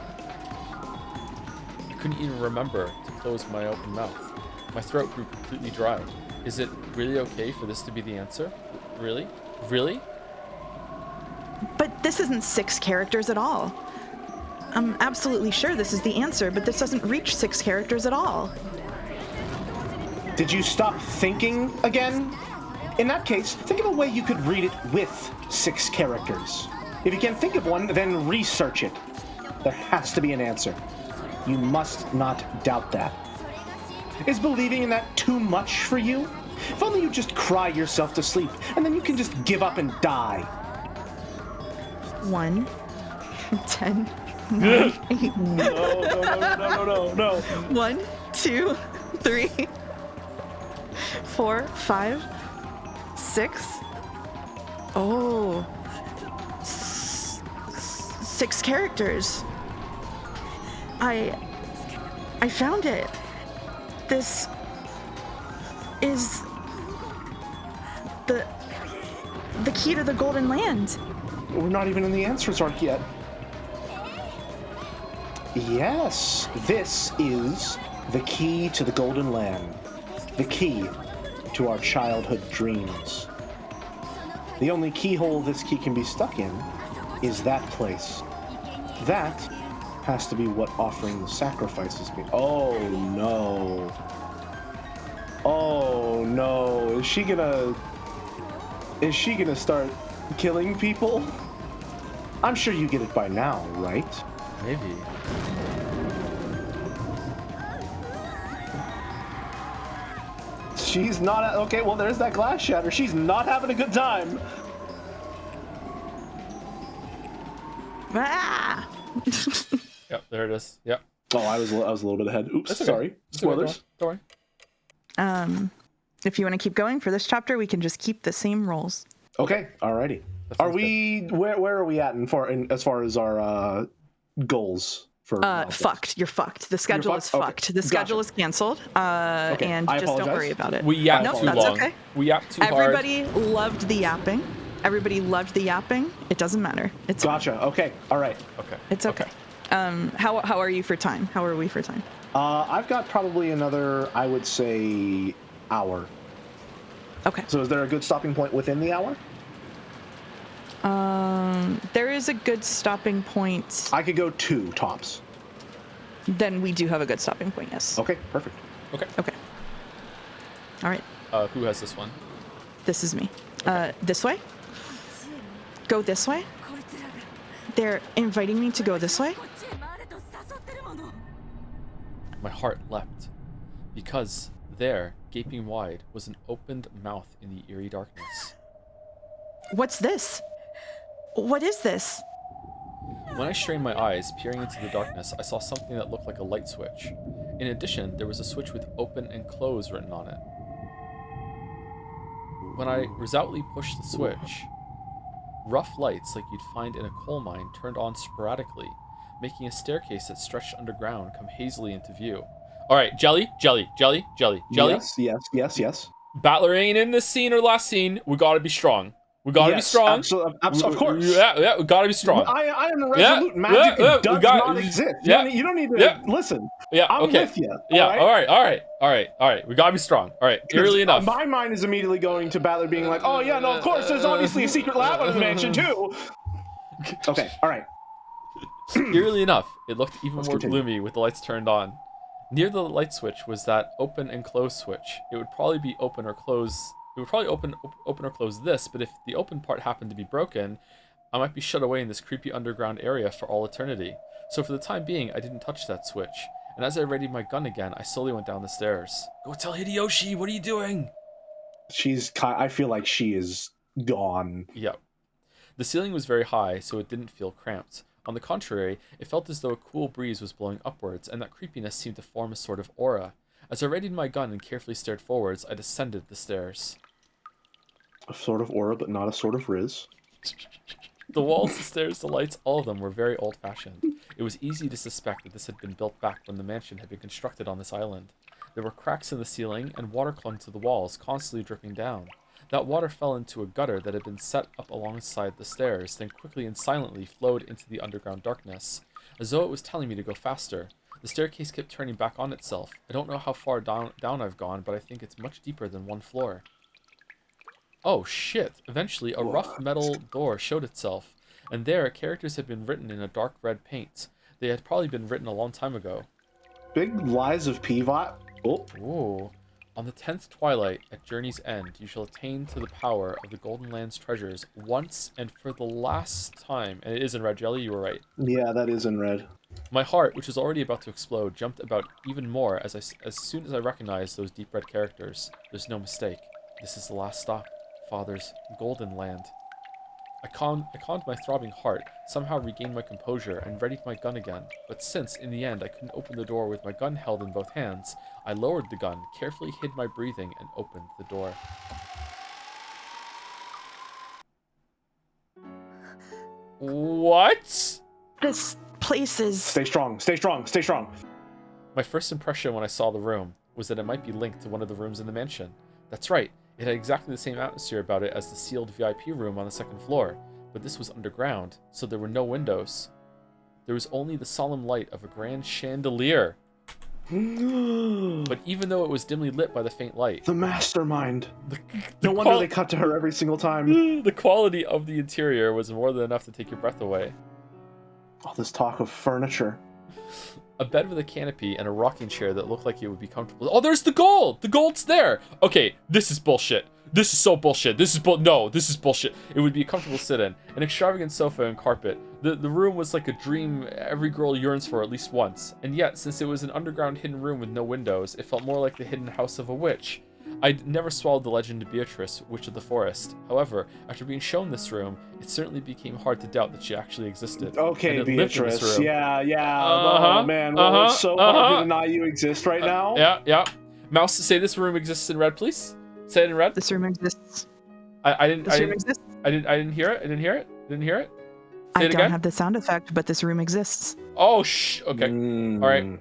I couldn't even remember to close my open mouth. My throat grew completely dry. Is it really okay for this to be the answer? Really? Really? But this isn't 6 characters at all. I'm absolutely sure this is the answer, but this doesn't reach 6 characters at all. Did you stop thinking again? In that case, think of a way you could read it with 6 characters. If you can't think of one, then research it. There has to be an answer. You must not doubt that. Is believing in that too much for you? If only you just cry yourself to sleep, and then you can just give up and die. 1, 10, 9, 8. No. 1, 2, 3, 4, 5, 6. Oh. 6 characters. I found it. This is the key to the Golden Land. We're not even in the answers arc yet. Yes, this is the key to the Golden Land. The key to our childhood dreams. The only keyhole this key can be stuck in is that place. That has to be what offering the sacrifices mean. Oh no. Oh no. Is she gonna start killing people? I'm sure you get it by now, right? Maybe. She's not okay, well there's that glass shatter. She's not having a good time. Ah! Yep, there it is. Yep. Oh, I was a little bit ahead. Oops, That's okay. sorry. That's okay. Spoilers. Don't worry. If you want to keep going for this chapter, we can just keep the same rolls. Okay, alrighty. Are we where are we at as far as our goals for fucked. You're fucked. The schedule is fucked. Okay. The schedule is canceled. And I just don't apologize. worry about it. We yapped Nope, too that's long. okay. We yapped too hard. Everybody loved the yapping. It doesn't matter. It's Gotcha. fine. Okay. All right. Okay. It's okay. How are you for time? How are we for time? I've got probably another, I would say, hour. Okay. So is there a good stopping point within the hour? There is a good stopping point. I could go 2 tops. Then we do have a good stopping point, yes. Okay, perfect. Okay. Okay. All right. Who has this one? This is me. This way? Go this way? They're inviting me to go this way? My heart leapt, because there, gaping wide, was an opened mouth in the eerie darkness. What's this? What is this? When I strained my eyes, peering into the darkness, I saw something that looked like a light switch. In addition, there was a switch with open and close written on it. When I resolutely pushed the switch, rough lights like you'd find in a coal mine turned on sporadically, making a staircase that stretched underground come hazily into view. Alright, jelly. Yes. Battler ain't in this scene or last scene. We gotta be strong. We gotta be strong. Of course. Yeah, we gotta be strong. I am resolute. Magic does not exist. You don't need to listen. Yeah, I'm okay. with you. Yeah, all right. We gotta be strong. All right, eerily enough. My mind is immediately going to Battler being like, oh yeah, no, of course, there's obviously a secret lab under the mansion too. Okay, all right. Eerily enough, it looked even more gloomy with the lights turned on. Near the light switch was that open and close switch. It would probably be open or close. It would probably open or close this, but if the open part happened to be broken, I might be shut away in this creepy underground area for all eternity. So for the time being, I didn't touch that switch. And as I readied my gun again, I slowly went down the stairs. Go tell Hideyoshi, what are you doing? I feel like she is gone. Yep. The ceiling was very high, so it didn't feel cramped. On the contrary, it felt as though a cool breeze was blowing upwards, and that creepiness seemed to form a sort of aura. As I readied my gun and carefully stared forwards, I descended the stairs. A sort of aura, but not a sort of riz. The walls, the stairs, the lights, all of them were very old-fashioned. It was easy to suspect that this had been built back when the mansion had been constructed on this island. There were cracks in the ceiling, and water clung to the walls, constantly dripping down. That water fell into a gutter that had been set up alongside the stairs, then quickly and silently flowed into the underground darkness, as though it was telling me to go faster. The staircase kept turning back on itself. I don't know how far down I've gone, but I think it's much deeper than one floor. Oh shit! Eventually, a rough metal door showed itself, and there, characters had been written in a dark red paint. They had probably been written a long time ago. Big Lies of Pivot. Oh. Ooh. On the 10th twilight, at journey's end, you shall attain to the power of the Golden Land's treasures once and for the last time. And it is in red, Jelly, you were right. Yeah, that is in red. My heart, which was already about to explode, jumped about even more as soon as I recognized those deep red characters. There's no mistake. This is the last stop. Father's Golden Land. I calmed my throbbing heart, somehow regained my composure, and readied my gun again. But since, in the end, I couldn't open the door with my gun held in both hands, I lowered the gun, carefully hid my breathing, and opened the door. What? This place is... Stay strong, stay strong, stay strong. My first impression when I saw the room was that it might be linked to one of the rooms in the mansion. That's right. It had exactly the same atmosphere about it as the sealed VIP room on the second floor, but this was underground, so there were no windows. There was only the solemn light of a grand chandelier. But even though it was dimly lit by the faint light... The mastermind. No wonder they cut to her every single time. The quality of the interior was more than enough to take your breath away. All this talk of furniture. A bed with a canopy and a rocking chair that looked like it would be comfortable. Oh, there's the gold! The gold's there! Okay, this is bullshit. This is so bullshit. This is this is bullshit. It would be a comfortable sit-in. An extravagant sofa and carpet. The room was like a dream every girl yearns for at least once. And yet, since it was an underground hidden room with no windows, it felt more like the hidden house of a witch. I'd never swallowed the legend of Beatrice, Witch of the Forest. However, after being shown this room, it certainly became hard to doubt that she actually existed. Okay, Beatrice. Yeah. Oh, man. Well, it's so hard to deny you exist right now. Yeah. Mouse, say this room exists in red, please. Say it in red. This room exists. I didn't hear it. Say it again. I don't have the sound effect, but this room exists. Oh, okay. All right.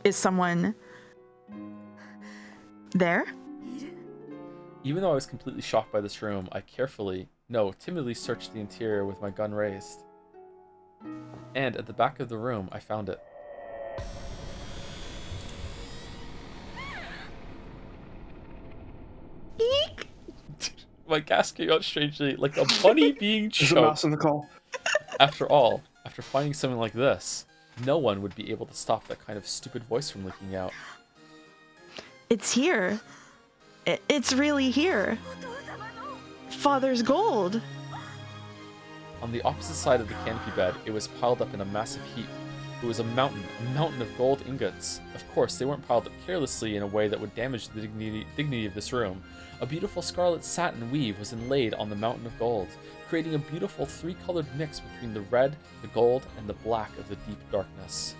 Is someone there? Even though I was completely shocked by this room, I timidly searched the interior with my gun raised. And at the back of the room, I found it. Eek! My gas came out strangely, like a bunny being choked. There's a mouse in the call. After all, after finding something like this, no one would be able to stop that kind of stupid voice from leaking out. It's here. It's really here. Father's gold. On the opposite side of the canopy bed, it was piled up in a massive heap. It was a mountain of gold ingots. Of course, they weren't piled up carelessly in a way that would damage the dignity of this room. A beautiful scarlet satin weave was inlaid on the mountain of gold, creating a beautiful three-colored mix between the red, the gold, and the black of the deep darkness.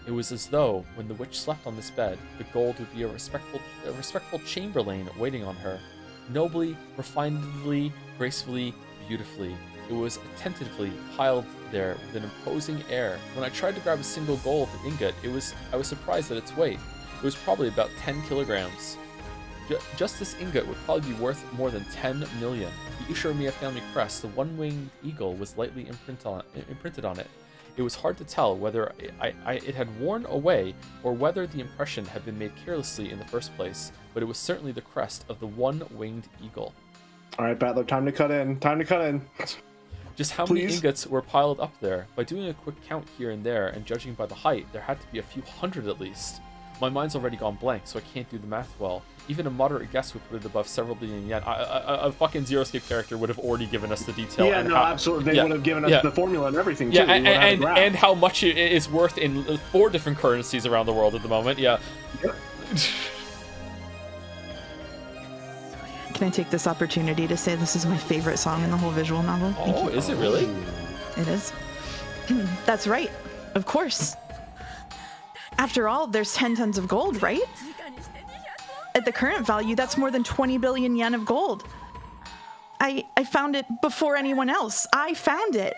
It was as though, when the witch slept on this bed, the gold would be a respectful chamberlain waiting on her. Nobly, refinedly, gracefully, beautifully. It was attentively piled there with an imposing air. When I tried to grab a single gold ingot, I was surprised at its weight. It was probably about 10 kilograms. Just this ingot would probably be worth more than 10 million. The Ushiromiya family crest, the one-winged eagle, was lightly imprinted on it. It was hard to tell whether it had worn away or whether the impression had been made carelessly in the first place, but it was certainly the crest of the one-winged eagle. All right, Battler, time to cut in. Time to cut in. Just how many ingots were piled up there? By doing a quick count here and there, and judging by the height, there had to be a few hundred at least. My mind's already gone blank, so I can't do the math well. Even a moderate guess would put it above several billion yen. A fucking Zero Escape character would have already given us the detail. Yeah, no, absolutely. They would have given us the formula and everything, too. Yeah, and how much it is worth in 4 different currencies around the world at the moment, yeah. Yep. Can I take this opportunity to say this is my favorite song in the whole visual novel? Oh, is it really? It is. That's right. Of course. After all, there's 10 tons of gold, right? At the current value, that's more than 20 billion yen of gold. I found it before anyone else. I found it.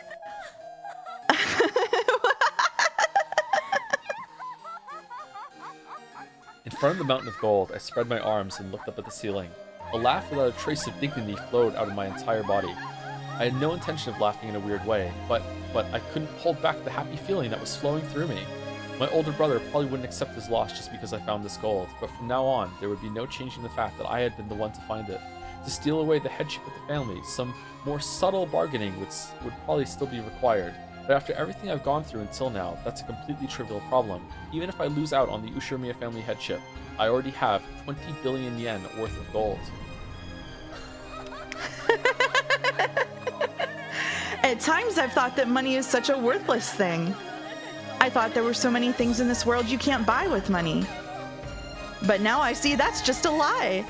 In front of the mountain of gold, I spread my arms and looked up at the ceiling. A laugh without a trace of dignity flowed out of my entire body. I had no intention of laughing in a weird way, but I couldn't hold back the happy feeling that was flowing through me. My older brother probably wouldn't accept his loss just because I found this gold, but from now on, there would be no changing the fact that I had been the one to find it. To steal away the headship of the family, some more subtle bargaining would probably still be required. But after everything I've gone through until now, that's a completely trivial problem. Even if I lose out on the Ushiromiya family headship, I already have 20 billion yen worth of gold. At times I've thought that money is such a worthless thing. I thought there were so many things in this world you can't buy with money. But now I see that's just a lie.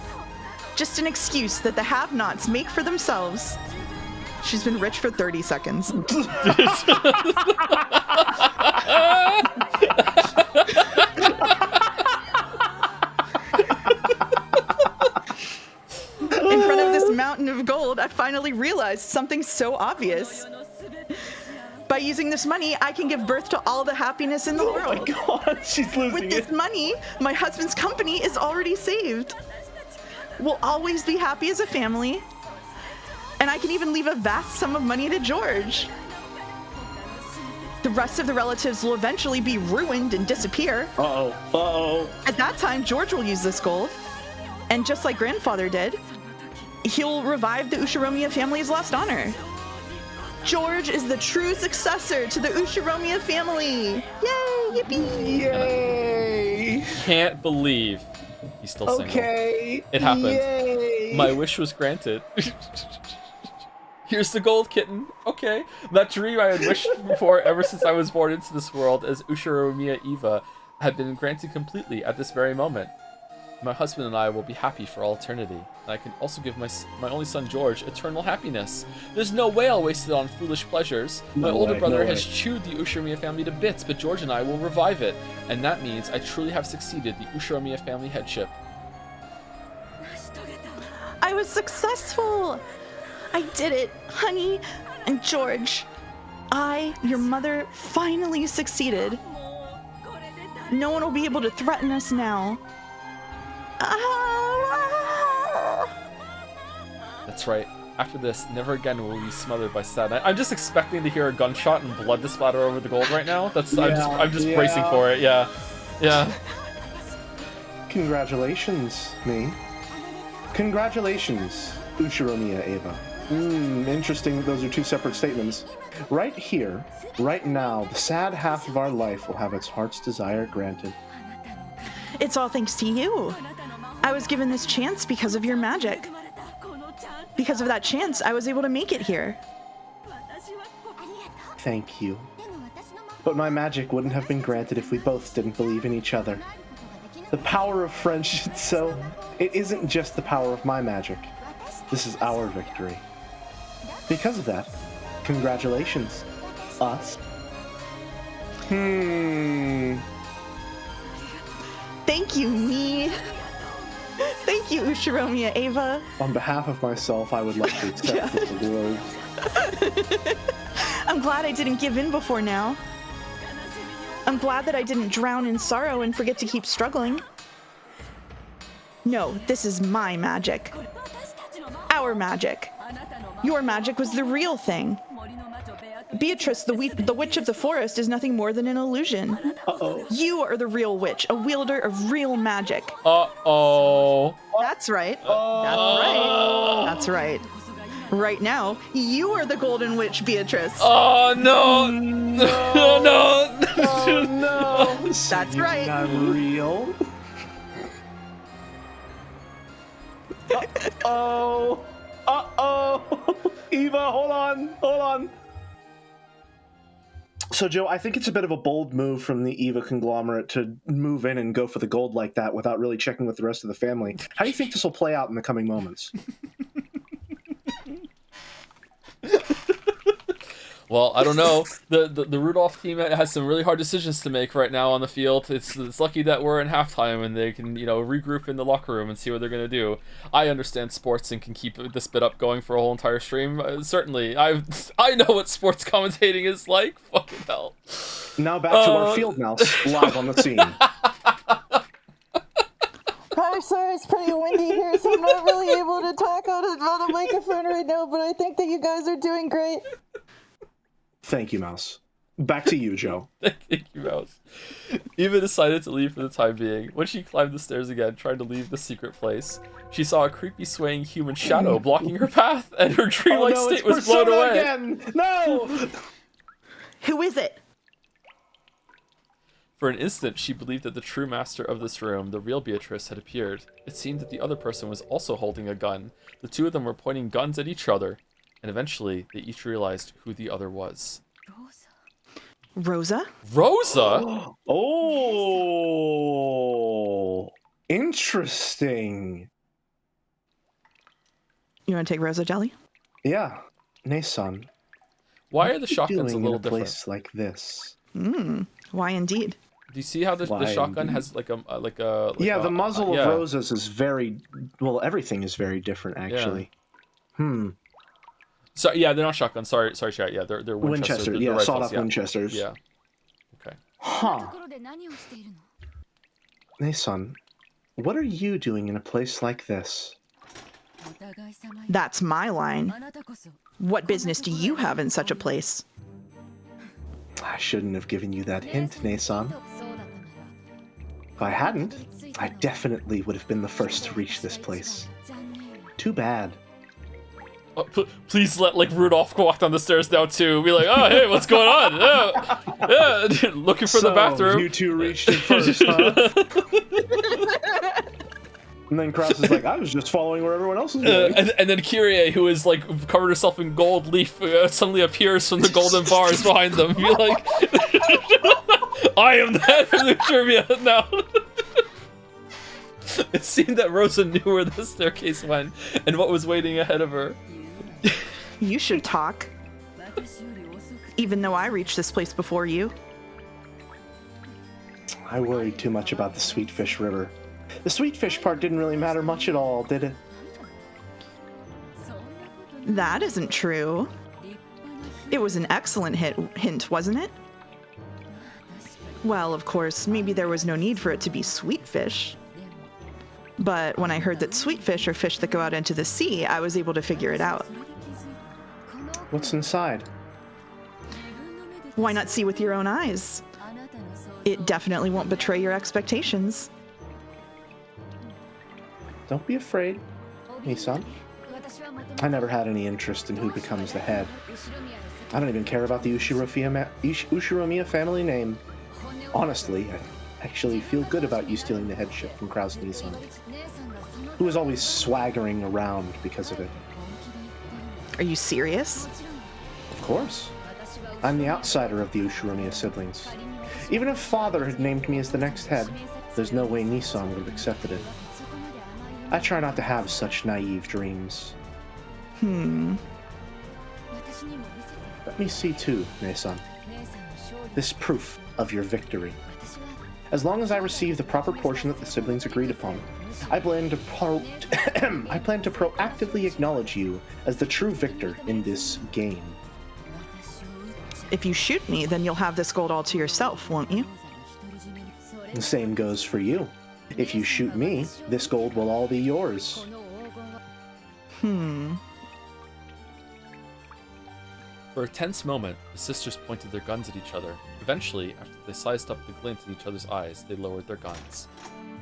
Just an excuse that the have-nots make for themselves. She's been rich for 30 seconds. In front of this mountain of gold, I finally realized something so obvious. By using this money, I can give birth to all the happiness in the world. Oh my god, she's losing With this money, my husband's company is already saved. We'll always be happy as a family. And I can even leave a vast sum of money to George. The rest of the relatives will eventually be ruined and disappear. Uh-oh, uh-oh. At that time, George will use this gold. And just like grandfather did, he'll revive the Ushiromiya family's lost honor. George is the true successor to the Ushiromiya family. Yay! Yippee! Yay! Can't believe he's still single. Okay. It happened. Yay. My wish was granted. Here's the gold kitten. Okay. That dream I had wished for ever since I was born into this world as Ushiromiya Eva had been granted completely at this very moment. My husband and I will be happy for all eternity, and I can also give my only son George eternal happiness. There's no way I'll waste it on foolish pleasures. My older brother has chewed the Ushiromiya family to bits, but George and I will revive it, and that means I truly have succeeded the Ushiromiya family headship. I was successful! I did it, honey and George. I, your mother, finally succeeded. No one will be able to threaten us now. That's right. After this, never again will we be smothered by sadness. I'm just expecting to hear a gunshot and blood to splatter over the gold right now. I'm just bracing for it. Yeah, yeah. Congratulations, me. Congratulations, Ushiromiya Eva. Interesting. Those are two separate statements. Right here, right now, the sad half of our life will have its heart's desire granted. It's all thanks to you. I was given this chance because of your magic. Because of that chance, I was able to make it here. Thank you. But my magic wouldn't have been granted if we both didn't believe in each other. The power of friendship, so it isn't just the power of my magic. This is our victory. Because of that, congratulations, us. Thank you, me. Thank you, Ushiromiya Eva. On behalf of myself, I would like to accept this award. I'm glad I didn't give in before now. I'm glad that I didn't drown in sorrow and forget to keep struggling. No, this is my magic. Our magic. Your magic was the real thing. Beatrice, the witch of the forest, is nothing more than an illusion. Uh-oh. You are the real witch, a wielder of real magic. Uh-oh. That's right. That's right. That's right. Right now, you are the golden witch, Beatrice. Oh, no. No. No. Oh, no. That's right. Not real. Uh-oh. Uh-oh. Eva, hold on. So, Joe, I think it's a bit of a bold move from the Eva conglomerate to move in and go for the gold like that without really checking with the rest of the family. How do you think this will play out in the coming moments? Well, I don't know. The Rudolph team has some really hard decisions to make right now on the field. It's lucky that we're in halftime and they can, regroup in the locker room and see what they're going to do. I understand sports and can keep this bit up going for a whole entire stream. Certainly. I know what sports commentating is like. Fucking hell. Now back to our field mouse live on the scene. I'm sorry, it's pretty windy here, so I'm not really able to talk on the microphone right now, but I think that you guys are doing great. Thank you, Mouse. Back to you, Joe. Thank you, Mouse. Eva decided to leave for the time being. When she climbed the stairs again, trying to leave the secret place, she saw a creepy swaying human shadow blocking her path, and her dreamlike state was blown away. Again. No! Who is it? For an instant, she believed that the true master of this room, the real Beatrice, had appeared. It seemed that the other person was also holding a gun. The two of them were pointing guns at each other, and eventually they each realized who the other was. Rosa? Rosa? Oh, interesting. You want to take Rosa, Jelly? Yeah, Nason. Why are the shotguns a little in a different? place like this? Why indeed? Do you see how the shotgun has like a the muzzle of Rosa's is very everything is very different actually. Yeah. So yeah, they're not shotguns. Sorry, chat. Yeah, they're Winchester. Yeah, sawed-off Winchesters. Yeah. Okay. Huh. Nason, what are you doing in a place like this? That's my line. What business do you have in such a place? I shouldn't have given you that hint, Nason. If I hadn't, I definitely would have been the first to reach this place. Too bad. Please let Rudolph walk down the stairs now too. Be like, oh hey, what's going on? Yeah, looking for the bathroom. You two reached it first, huh? And then Krause is like, I was just following where everyone else is going. And then Kyrie, who is covered herself in gold leaf, suddenly appears from the golden bars behind them. Be like, I am the head of the trivia now. It seemed that Rosa knew where the staircase went and what was waiting ahead of her. You should talk. Even though I reached this place before you. I worried too much about the Sweetfish River. The Sweetfish part didn't really matter much at all, did it? That isn't true. It was an excellent hint, wasn't it? Well, of course, maybe there was no need for it to be Sweetfish. But when I heard that sweetfish are fish that go out into the sea, I was able to figure it out. What's inside? Why not see with your own eyes? It definitely won't betray your expectations. Don't be afraid, Nason. I never had any interest in who becomes the head. I don't even care about the Ushiromiya family name. Honestly, I actually feel good about you stealing the headship from Krause Nason, who was always swaggering around because of it. Are you serious? Of course. I'm the outsider of the Ushiromiya siblings. Even if Father had named me as the next head, there's no way Nason would have accepted it. I try not to have such naive dreams. Let me see too, Nason. This proof of your victory. As long as I receive the proper portion that the siblings agreed upon, I plan to proactively acknowledge you as the true victor in this game. If you shoot me, then you'll have this gold all to yourself, won't you? The same goes for you. If you shoot me, this gold will all be yours. For a tense moment, the sisters pointed their guns at each other. Eventually, after they sized up the glint in each other's eyes, they lowered their guns.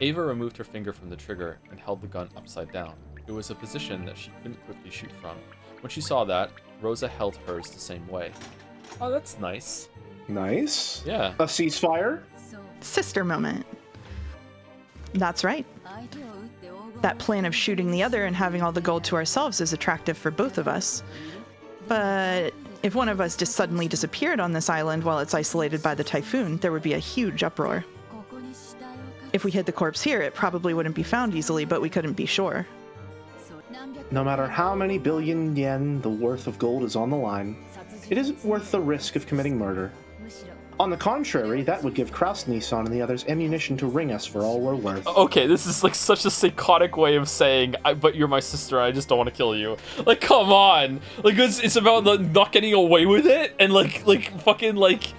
Ava removed her finger from the trigger and held the gun upside down. It was a position that she couldn't quickly shoot from. When she saw that, Rosa held hers the same way. Oh, that's nice. Nice. Yeah. A ceasefire? Sister moment. That's right. That plan of shooting the other and having all the gold to ourselves is attractive for both of us. But if one of us just suddenly disappeared on this island while it's isolated by the typhoon, there would be a huge uproar. If we hid the corpse here, it probably wouldn't be found easily, but we couldn't be sure. No matter how many billion yen the worth of gold is on the line, it isn't worth the risk of committing murder. On the contrary, that would give Kraus Nissan and the others ammunition to ring us for all we're worth. Okay, this is like such a psychotic way of saying, but you're my sister, I just don't want to kill you. Like, come on! Like, it's about not getting away with it, and like fucking, like,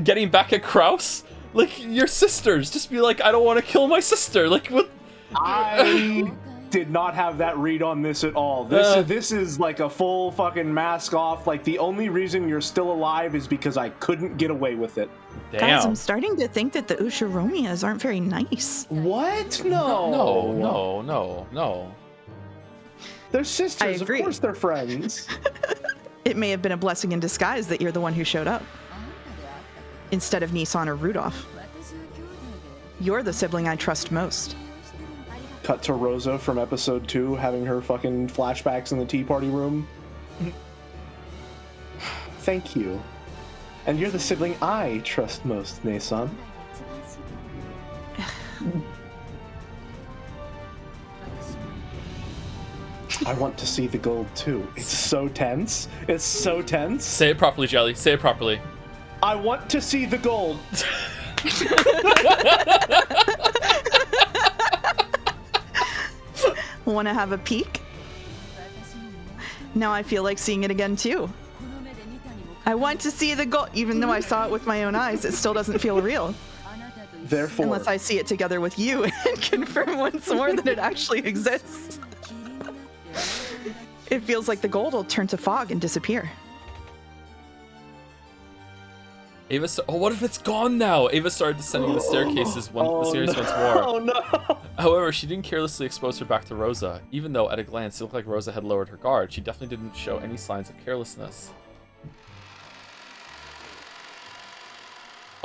getting back at Kraus? Like, you're sisters, just be like, I don't want to kill my sister, like, what? I did not have that read on this at all. This is like a full fucking mask off. Like, the only reason you're still alive is because I couldn't get away with it. Damn. Guys, I'm starting to think that the Ushiromias aren't very nice. What? No. No. They're sisters. I agree. Of course they're friends. It may have been a blessing in disguise that you're the one who showed up, instead of Nissan or Rudolph. You're the sibling I trust most. Cut to Rosa from episode 2 having her fucking flashbacks in the tea party room. Thank you. And you're the sibling I trust most, Nissan. I want to see the gold too. It's so tense. It's so tense. Say it properly, Jelly. Say it properly. I want to see the gold. Want to have a peek? Now I feel like seeing it again too. I want to see the gold. Even though I saw it with my own eyes, it still doesn't feel real. Therefore, unless I see it together with you and confirm once more that it actually exists. It feels like the gold will turn to fog and disappear. Ava, what if it's gone now? Ava started descending the staircases once more. Oh no! However, she didn't carelessly expose her back to Rosa. Even though at a glance it looked like Rosa had lowered her guard, she definitely didn't show any signs of carelessness.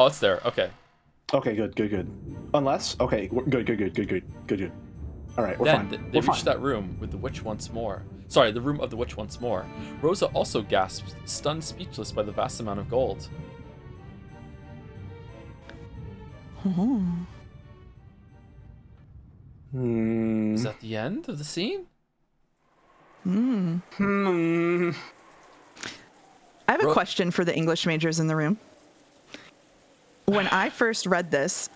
Oh, it's there. Okay. Okay, good. Unless, okay, good. All right, we're then fine. They reached that room with the witch once more. Sorry, the room of the witch once more. Rosa also gasped, stunned speechless by the vast amount of gold. Is that the end of the scene? I have a question for the English majors in the room. When I first read this,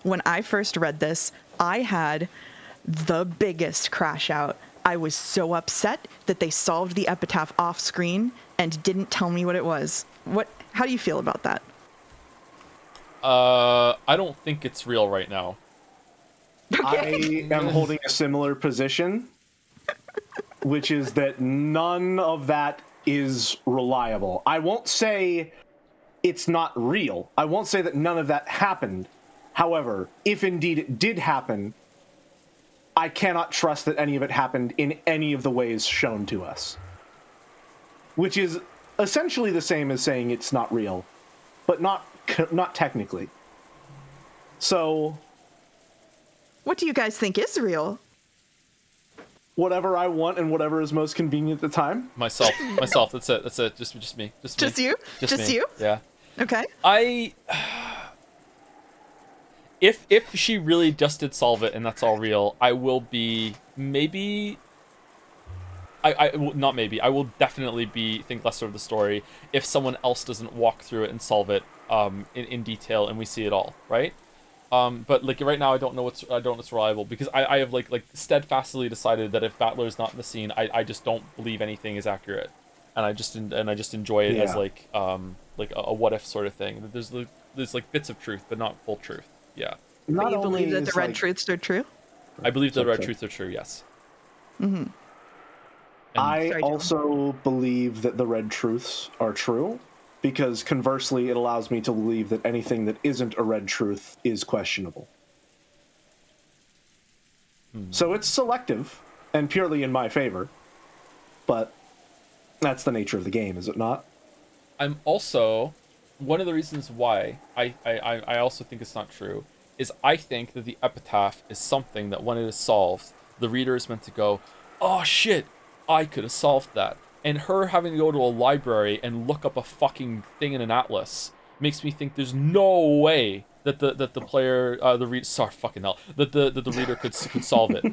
I had the biggest crash out. I was so upset that they solved the epitaph off screen and didn't tell me what it was. How do you feel about that? I don't think it's real right now. I am holding a similar position, which is that none of that is reliable. I won't say it's not real. I won't say that none of that happened. However, if indeed it did happen, I cannot trust that any of it happened in any of the ways shown to us. Which is essentially the same as saying it's not real, but not technically. So, what do you guys think is real? Whatever I want and whatever is most convenient at the time. Myself. That's it. Just me. Just you? Just me. you? Yeah. Okay. If she really just did solve it and that's all real, I will be maybe. I will definitely think lesser of the story if someone else doesn't walk through it and solve it in detail and we see it all, right? But like right now I don't know what's reliable because I have like steadfastly decided that if Battler's not in the scene, I just don't believe anything is accurate, and I just enjoy it as like a what if sort of thing. There's like bits of truth but not full truth. Yeah. But you believe that the red truths are true? I believe the red truths are true, yes. Mm-hmm. I also believe that the red truths are true, because conversely, it allows me to believe that anything that isn't a red truth is questionable. So it's selective and purely in my favor, but that's the nature of the game, is it not? I'm also, one of the reasons why I also think it's not true is I think that the epitaph is something that when it is solved, the reader is meant to go, oh shit, I could have solved that. And her having to go to a library and look up a fucking thing in an atlas makes me think there's no way that the player sorry fucking hell that the reader could solve it.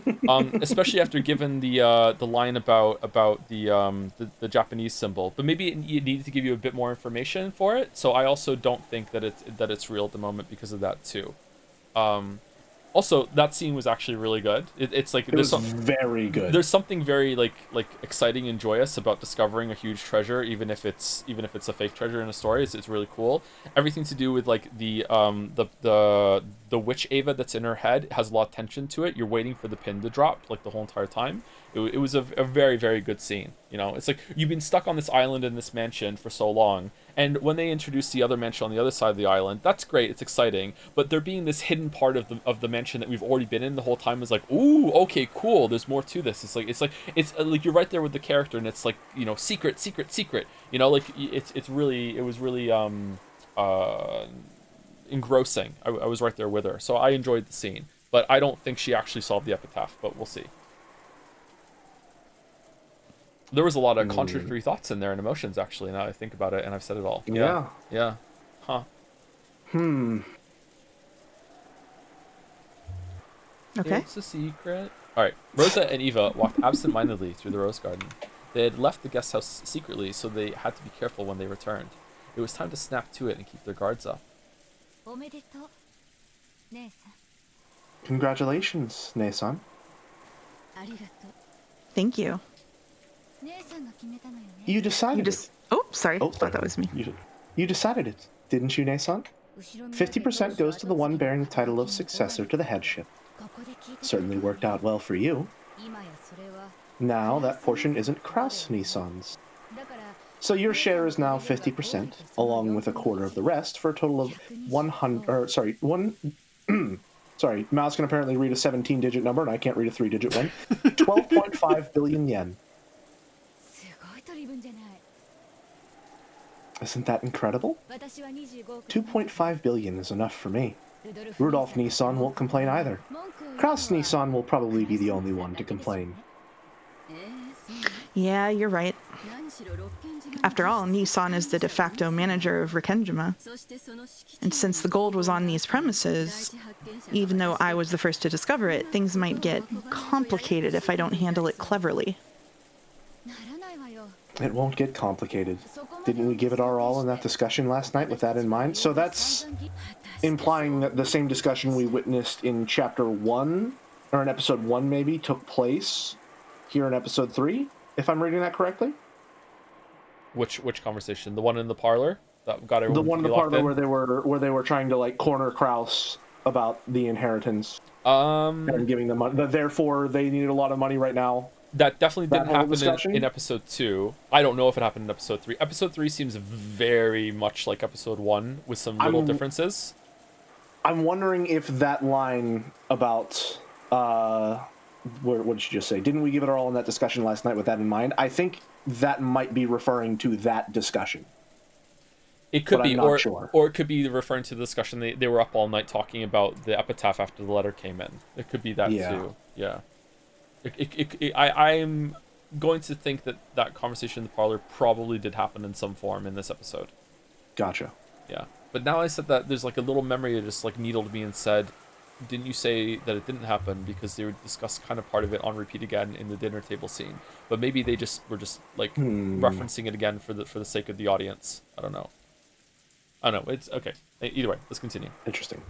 Especially after given the line about the Japanese symbol, but maybe it needed to give you a bit more information for it. So I also don't think that it's real at the moment because of that too. Also, that scene was actually really good. It's like it was very good. There's something very like exciting and joyous about discovering a huge treasure, even if it's a fake treasure in a story. It's really cool. Everything to do with like the witch Ava that's in her head has a lot of tension to it. You're waiting for the pin to drop like the whole entire time. It was a very, very good scene. You know, it's like you've been stuck on this island in this mansion for so long, and when they introduce the other mansion on the other side of the island, that's great. It's exciting, but there being this hidden part of the mansion that we've already been in the whole time is like, ooh, okay, cool. There's more to this. It's like you're right there with the character, and it's like, you know, secret. You know, like it was really engrossing. I was right there with her, so I enjoyed the scene. But I don't think she actually solved the epitaph. But we'll see. There was a lot of contradictory thoughts in there and emotions, actually, now that I think about it, and I've said it all. Yeah. Huh. Okay. It's a secret. Alright, Rosa and Eva walked absent-mindedly through the rose garden. They had left the guest house secretly, so they had to be careful when they returned. It was time to snap to it and keep their guards up. Congratulations, Ne-san. Thank you. You decided it. Oh, sorry. I thought that was me. You decided it, didn't you, Ne-san? 50% goes to the one bearing the title of successor to the headship. Certainly worked out well for you. Now that portion isn't Kraus Nissan's. So your share is now 50%, along with a quarter of the rest, for a total of 100. Sorry, Mouse can apparently read a 17-digit number, and I can't read a 3-digit one. 12.5 billion yen. Isn't that incredible? 2.5 billion is enough for me. Rudolph Nissan won't complain either. Kraus Nissan will probably be the only one to complain. Yeah, you're right. After all, Nissan is the de facto manager of Rikkenjima. And since the gold was on these premises, even though I was the first to discover it, things might get complicated if I don't handle it cleverly. It won't get complicated. Didn't we give it our all in that discussion last night with that in mind? So that's implying that the same discussion we witnessed in Chapter 1, or in Episode 1 maybe, took place here in Episode 3, if I'm reading that correctly? Which conversation? The one in the parlor that got everyone. The one in the parlor where they were trying to like corner Kraus about the inheritance. And giving them money. Therefore, they needed a lot of money right now. That definitely didn't happen in Episode 2. I don't know if it happened in Episode 3. Episode 3 seems very much like Episode 1 with some little differences. I'm wondering if that line about what did you just say? Didn't we give it our all in that discussion last night with that in mind? I think that might be referring to that discussion. It could be, or it could be referring to the discussion they were up all night talking about the epitaph after the letter came in. It could be that too. Yeah. I'm going to think that conversation in the parlor probably did happen in some form in this episode. Gotcha. Yeah. But now I said that, there's like a little memory that just like needled me and said, didn't you say that it didn't happen because they would discuss kind of part of it on repeat again in the dinner table scene? But maybe they were just like referencing it again for the sake of the audience. I don't know. It's okay. Either way, let's continue. Interesting.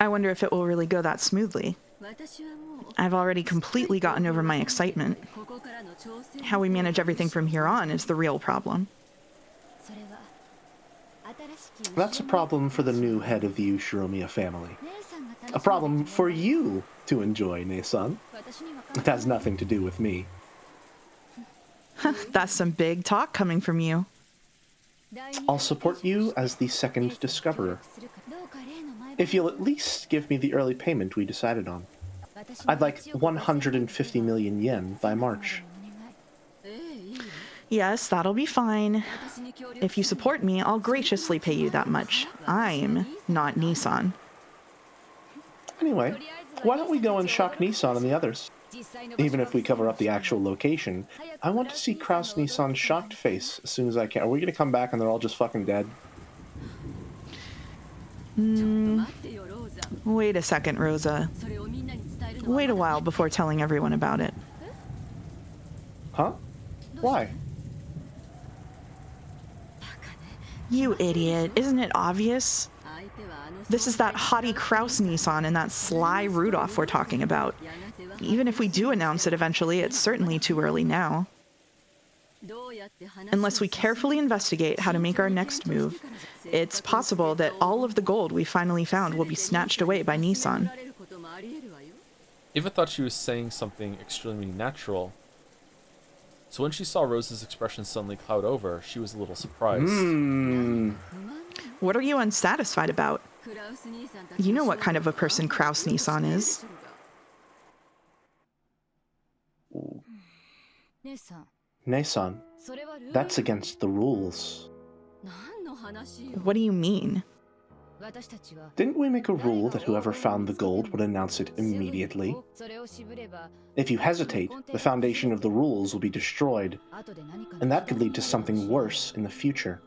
I wonder if it will really go that smoothly. I've already completely gotten over my excitement. How we manage everything from here on is the real problem. That's a problem for the new head of the Ushiromiya family. A problem for you to enjoy, Ne-san. It has nothing to do with me. That's some big talk coming from you. I'll support you as the second discoverer. If you'll at least give me the early payment we decided on. I'd like 150 million yen by March. Yes, that'll be fine. If you support me, I'll graciously pay you that much. I'm not Nissan. Anyway, why don't we go and shock Nissan and the others? Even if we cover up the actual location, I want to see Kraus Nissan's shocked face as soon as I can. Are we gonna come back and they're all just fucking dead? Wait a second, Rosa. Wait a while before telling everyone about it. Huh? Why? You idiot. Isn't it obvious? This is that haughty Kraus Nissan and that sly Rudolph we're talking about. Even if we do announce it eventually, it's certainly too early now. Unless we carefully investigate how to make our next move, it's possible that all of the gold we finally found will be snatched away by Nissan. Eva thought she was saying something extremely natural. So when she saw Rose's expression suddenly cloud over, she was a little surprised. What are you unsatisfied about? You know what kind of a person Kraus Nissan is. Ne-san, that's against the rules. What do you mean? Didn't we make a rule that whoever found the gold would announce it immediately? If you hesitate, the foundation of the rules will be destroyed, and that could lead to something worse in the future.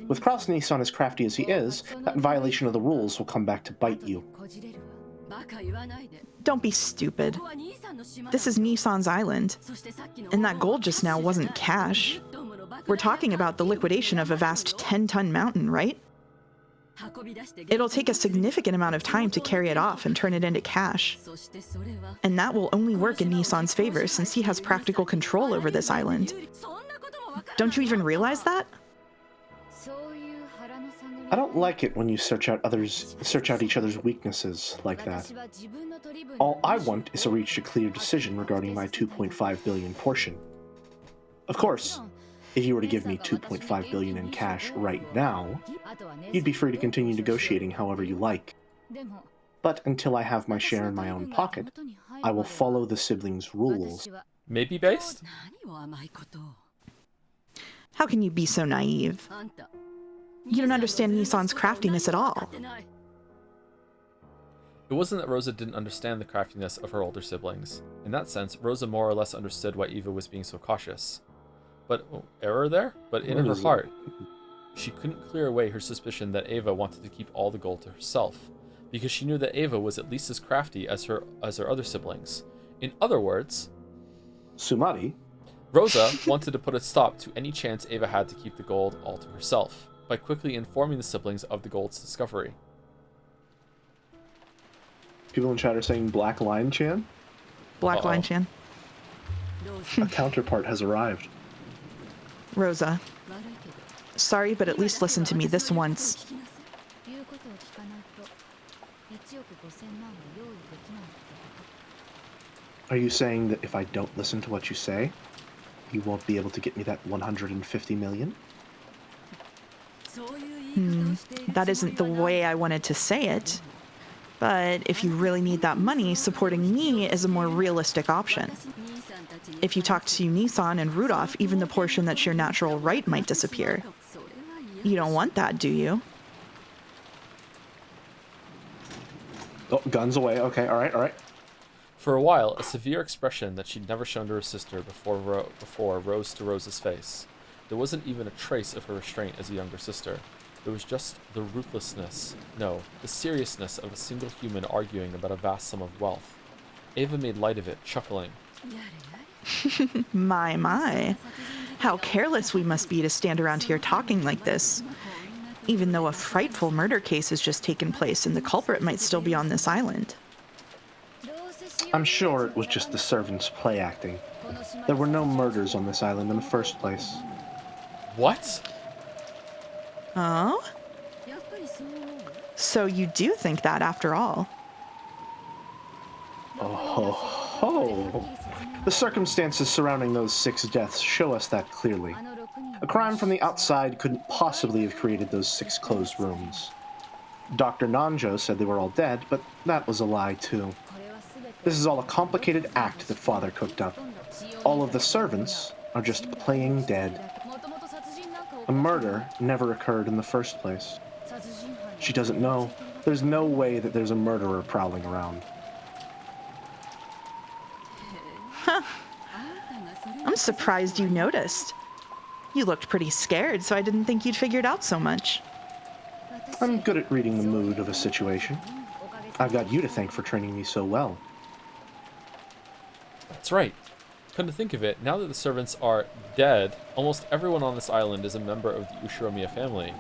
With Kraus Nissan as crafty as he is, that violation of the rules will come back to bite you. Don't be stupid. This is Nissan's island, and that gold just now wasn't cash. We're talking about the liquidation of a vast 10-ton mountain, right? It'll take a significant amount of time to carry it off and turn it into cash. And that will only work in Nissan's favor since he has practical control over this island. Don't you even realize that? I don't like it when you search out each other's weaknesses like that. All I want is to reach a clear decision regarding my 2.5 billion portion. Of course, if you were to give me 2.5 billion in cash right now, you'd be free to continue negotiating however you like. But until I have my share in my own pocket, I will follow the siblings' rules. Maybe based? How can you be so naive? You don't understand Nissan's craftiness at all. It wasn't that Rosa didn't understand the craftiness of her older siblings. In that sense, Rosa more or less understood why Eva was being so cautious. But, error there? But in her heart, she couldn't clear away her suspicion that Eva wanted to keep all the gold to herself, because she knew that Eva was at least as crafty as her other siblings. In other words, Sumari? Rosa wanted to put a stop to any chance Eva had to keep the gold all to herself, by quickly informing the siblings of the gold's discovery. People in chat are saying Black Lion Chan? Black Lion Chan. A counterpart has arrived. Rosa. Sorry, but at least listen to me this once. Are you saying that if I don't listen to what you say, you won't be able to get me that 150 million? That isn't the way I wanted to say it. But if you really need that money, supporting me is a more realistic option. If you talk to Nissan and Rudolph, even the portion that's your natural right might disappear. You don't want that, do you? Oh, guns away. Okay, all right. For a while, a severe expression that she'd never shown to her sister before rose to Rosa's face. There wasn't even a trace of her restraint as a younger sister. There was just the ruthlessness, no, the seriousness of a single human arguing about a vast sum of wealth. Eva made light of it, chuckling. My. How careless we must be to stand around here talking like this. Even though a frightful murder case has just taken place and the culprit might still be on this island. I'm sure it was just the servants play acting. There were no murders on this island in the first place. What? Oh? So you do think that after all? Oh ho ho! The circumstances surrounding those 6 deaths show us that clearly. A crime from the outside couldn't possibly have created those 6 closed rooms. Dr. Nanjo said they were all dead, but that was a lie too. This is all a complicated act that Father cooked up. All of the servants are just playing dead. A murder never occurred in the first place. She doesn't know. There's no way that there's a murderer prowling around. Huh. I'm surprised you noticed. You looked pretty scared, so I didn't think you'd figured out so much. I'm good at reading the mood of a situation. I've got you to thank for training me so well. That's right. Come to think of it, now that the servants are dead, almost everyone on this island is a member of the Ushiromiya family.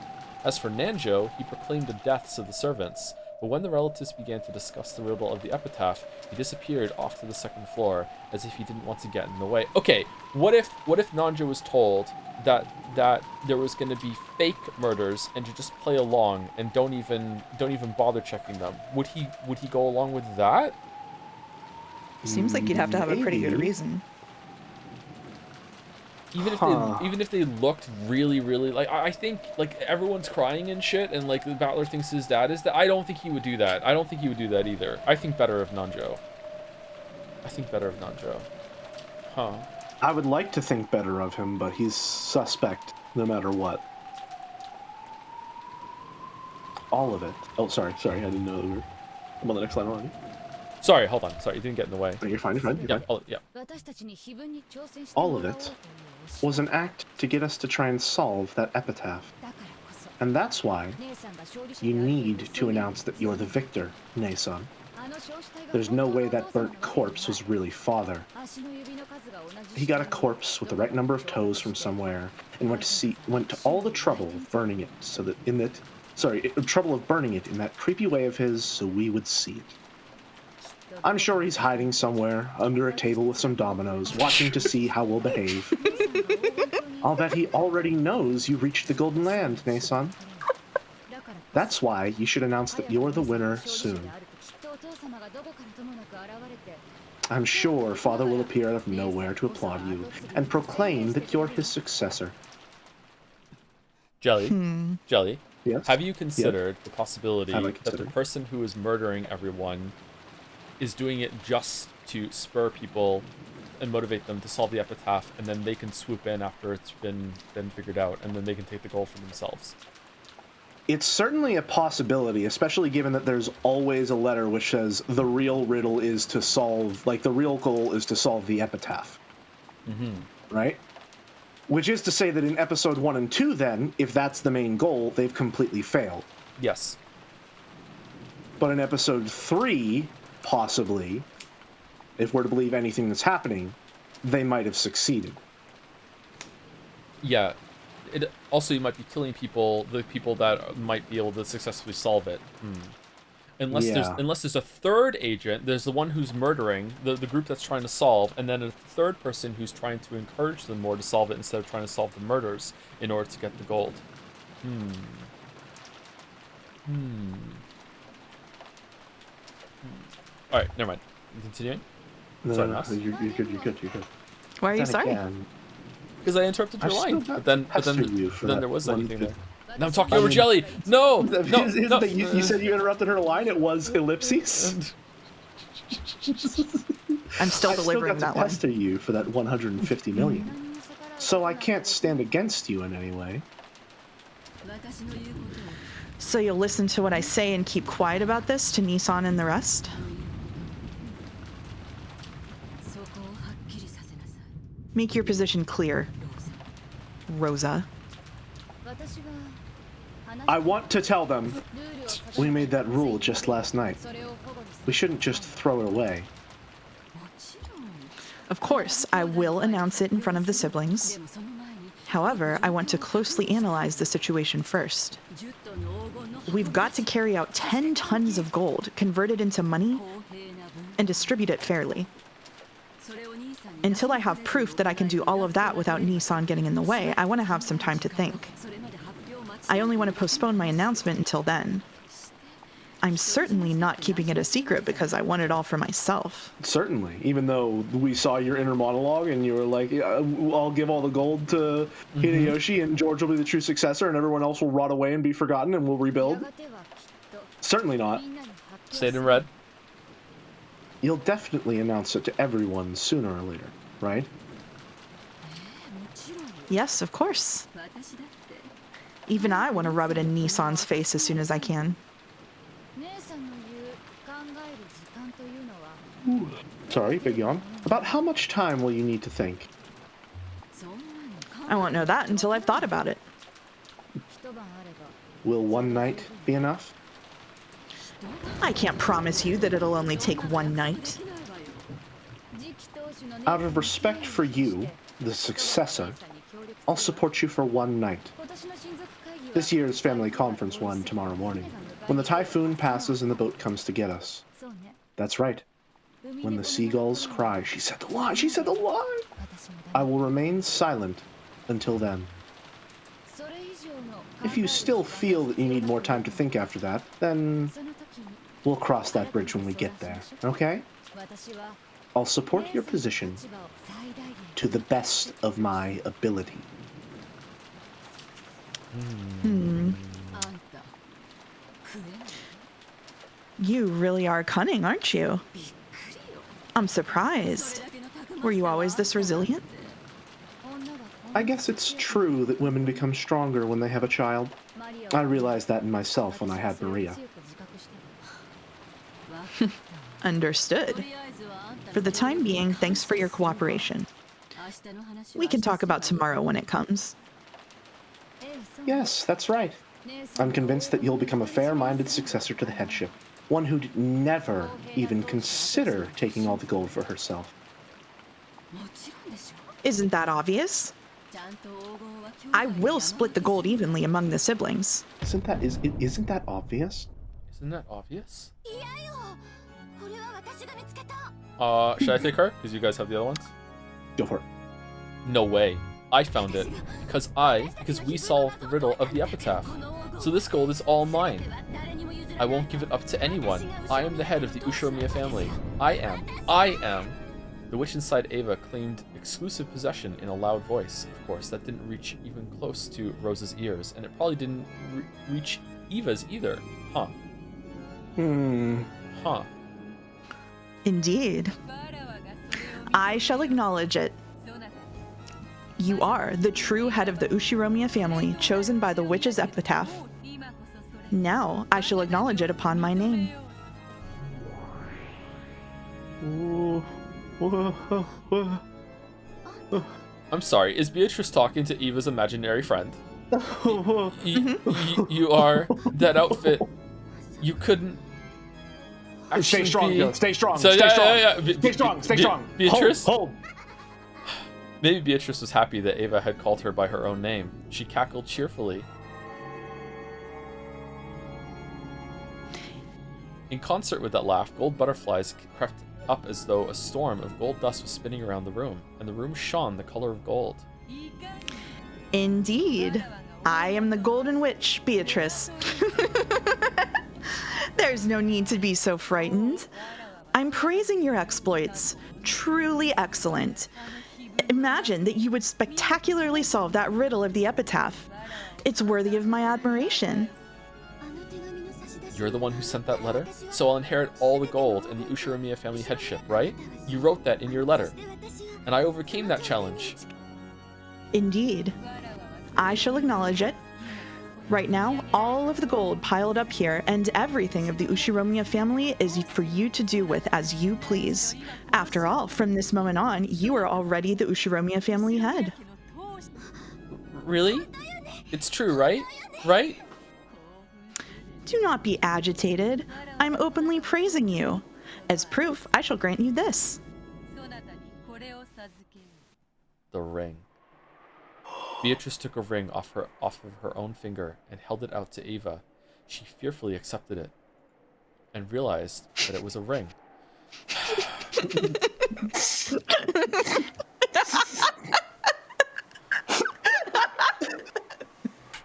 As for Nanjo, he proclaimed the deaths of the servants, but when the relatives began to discuss the riddle of the epitaph, he disappeared off to the 2nd floor, as if he didn't want to get in the way. Okay, what if Nanjo was told that there was going to be fake murders and to just play along and don't even bother checking them? Would he go along with that? Seems like you'd have to have a pretty good reason. Even if they looked really, really like, I think like everyone's crying and shit, and like the battler thinks his dad is that. I don't think he would do that. I don't think he would do that either. I think better of Nanjo. Huh. I would like to think better of him, but he's suspect no matter what. All of it. Oh, sorry. I didn't know that we were... I'm on the next line already. Sorry, hold on. Sorry, you didn't get in the way. Oh, you're fine. Yeah. All of it was an act to get us to try and solve that epitaph. And that's why you need to announce that you're the victor, Ne-san. There's no way that burnt corpse was really Father. He got a corpse with the right number of toes from somewhere and went to all the trouble of burning it in that creepy way of his so we would see it. I'm sure he's hiding somewhere under a table with some dominoes, watching to see how we'll behave. I'll bet he already knows you reached the Golden Land, Ne-san. That's why you should announce that you're the winner soon. I'm sure Father will appear out of nowhere to applaud you and proclaim that you're his successor. Jelly, yes? Have you considered the possibility that the person who is murdering everyone is doing it just to spur people and motivate them to solve the epitaph, and then they can swoop in after it's been figured out, and then they can take the gold for themselves? It's certainly a possibility, especially given that there's always a letter which says the real riddle is to solve, like the real goal is to solve the epitaph. Right? Which is to say that in episode 1 and 2 then, if that's the main goal, they've completely failed. Yes. But in episode 3, possibly, if we're to believe anything that's happening, they might have succeeded. Yeah. Also, you might be killing the people that might be able to successfully solve it. Unless there's a third agent, there's the one who's murdering, the group that's trying to solve, and then a third person who's trying to encourage them more to solve it instead of trying to solve the murders in order to get the gold. Alright, never mind. Continuing? Sorry, you're good. Why are you sorry? Because I interrupted your line. But then there was anything there. Now I'm talking over mean, Jelly. No. You said you interrupted her line. It was ellipses. I'm still delivering that one. I still got to pester you for that 150 million. So I can't stand against you in any way. So you'll listen to what I say and keep quiet about this to Ne-san and the rest? Make your position clear, Rosa. I want to tell them we made that rule just last night. We shouldn't just throw it away. Of course, I will announce it in front of the siblings. However, I want to closely analyze the situation first. We've got to carry out 10 tons of gold, convert it into money, and distribute it fairly. Until I have proof that I can do all of that without Ne-san getting in the way, I want to have some time to think. I only want to postpone my announcement until then. I'm certainly not keeping it a secret because I want it all for myself. Certainly, even though we saw your inner monologue and you were like, I'll give all the gold to Hideyoshi and George will be the true successor and everyone else will rot away and be forgotten and we'll rebuild. Certainly not. Say it in red. You'll definitely announce it to everyone sooner or later, right? Yes, of course. Even I want to rub it in Nissan's face as soon as I can. Ooh, sorry, big yawn. About how much time will you need to think? I won't know that until I've thought about it. Will one night be enough? I can't promise you that it'll only take one night. Out of respect for you, the successor, I'll support you for one night. This year's family conference one tomorrow morning, when the typhoon passes and the boat comes to get us. That's right. When the seagulls cry, she said the lie, she said the lie! I will remain silent until then. If you still feel that you need more time to think after that, then we'll cross that bridge when we get there, okay? I'll support your position to the best of my ability. You really are cunning, aren't you? I'm surprised. Were you always this resilient? I guess it's true that women become stronger when they have a child. I realized that in myself when I had Maria. Understood. For the time being, thanks for your cooperation. We can talk about tomorrow when it comes. Yes, that's right. I'm convinced that you'll become a fair-minded successor to the headship. One who'd never even consider taking all the gold for herself. Isn't that obvious? I will split the gold evenly among the siblings. Isn't that obvious? Isn't that obvious? Should I take her? Because you guys have the other ones? Go for it. No way. I found it. Because we solved the riddle of the epitaph. So this gold is all mine. I won't give it up to anyone. I am the head of the Ushiromiya family. I am. The witch inside Ava claimed exclusive possession in a loud voice. Of course, that didn't reach even close to Rose's ears, and it probably didn't reach Eva's either. Huh. Huh. Indeed. I shall acknowledge it. You are the true head of the Ushiromiya family, chosen by the witch's epitaph. Now I shall acknowledge it upon my name. I'm sorry, is Beatrice talking to Eva's imaginary friend? You are that outfit. You couldn't. Stay strong, be... Joe. Stay strong. So, stay yeah, strong. yeah, yeah. Stay strong. Stay strong. Beatrice? Hold. Maybe Beatrice was happy that Ava had called her by her own name. She cackled cheerfully. In concert with that laugh, gold butterflies crept up as though a storm of gold dust was spinning around the room, and the room shone the color of gold. Indeed. I am the Golden Witch, Beatrice. There's no need to be so frightened. I'm praising your exploits. Truly excellent. Imagine that you would spectacularly solve that riddle of the epitaph. It's worthy of my admiration. You're the one who sent that letter? So I'll inherit all the gold and the Ushiromiya family headship, right? You wrote that in your letter. And I overcame that challenge. Indeed. I shall acknowledge it. Right now, all of the gold piled up here and everything of the Ushiromiya family is for you to do with as you please. After all, from this moment on, you are already the Ushiromiya family head. Really? It's true, right? Right? Do not be agitated. I'm openly praising you. As proof, I shall grant you this. The ring. Beatrice took a ring off of her own finger and held it out to Ava. She fearfully accepted it and realized that it was a ring.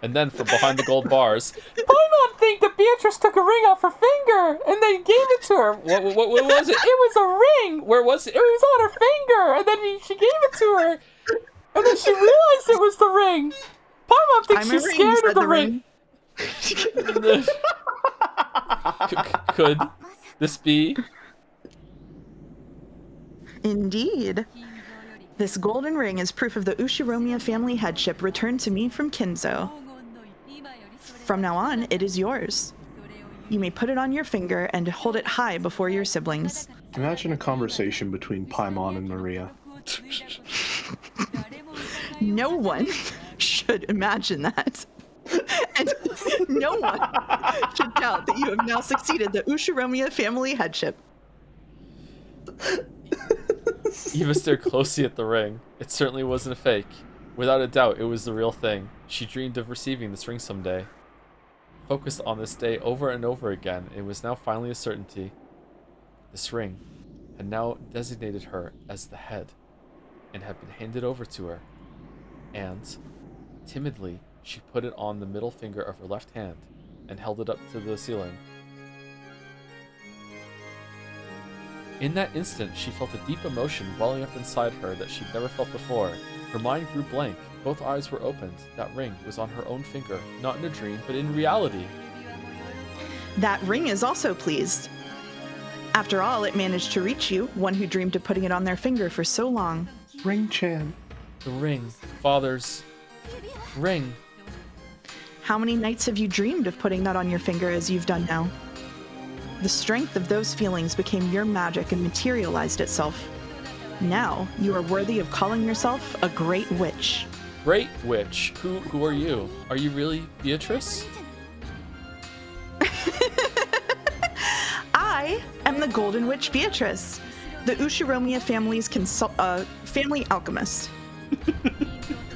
And then from behind the gold bars, Paimon think that Beatrice took a ring off her finger and they gave it to her. What was it? It was a ring. Where was it? It was on her finger, and then she gave it to her, and then she realized it was the ring. Paimon thinks she's scared of the ring. Could this be? Indeed. This golden ring is proof of the Ushiromiya family headship returned to me from Kinzo. From now on, it is yours. You may put it on your finger and hold it high before your siblings. Imagine a conversation between Paimon and Maria. No one should imagine that. And no one should doubt that you have now succeeded the Ushiromiya family headship. Eva stared closely at the ring. It certainly wasn't a fake. Without a doubt, it was the real thing. She dreamed of receiving this ring someday. Focused on this day over and over again, it was now finally a certainty. This ring had now designated her as the head, and had been handed over to her. And, timidly, she put it on the middle finger of her left hand, and held it up to the ceiling. In that instant, she felt a deep emotion welling up inside her that she'd never felt before. Her mind grew blank. Both eyes were opened. That ring was on her own finger, not in a dream, but in reality. That ring is also pleased. After all, it managed to reach you, one who dreamed of putting it on their finger for so long. Ring-chan. The ring. Father's ring. How many nights have you dreamed of putting that on your finger as you've done now? The strength of those feelings became your magic and materialized itself. Now, you are worthy of calling yourself a great witch. Great witch? Who are you? Are you really Beatrice? I am the Golden Witch Beatrice, the Ushiromiya family's family alchemist.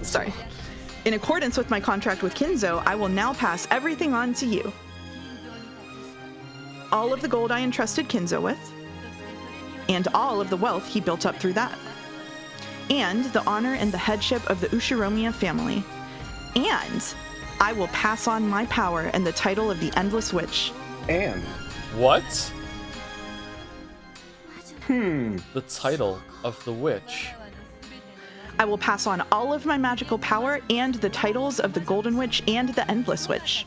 Sorry. In accordance with my contract with Kinzo, I will now pass everything on to you. All of the gold I entrusted Kinzo with, and all of the wealth he built up through that, and the honor and the headship of the Ushiromiya family, and I will pass on my power and the title of the Endless Witch. And? What? The title of the witch. I will pass on all of my magical power and the titles of the Golden Witch and the Endless Witch.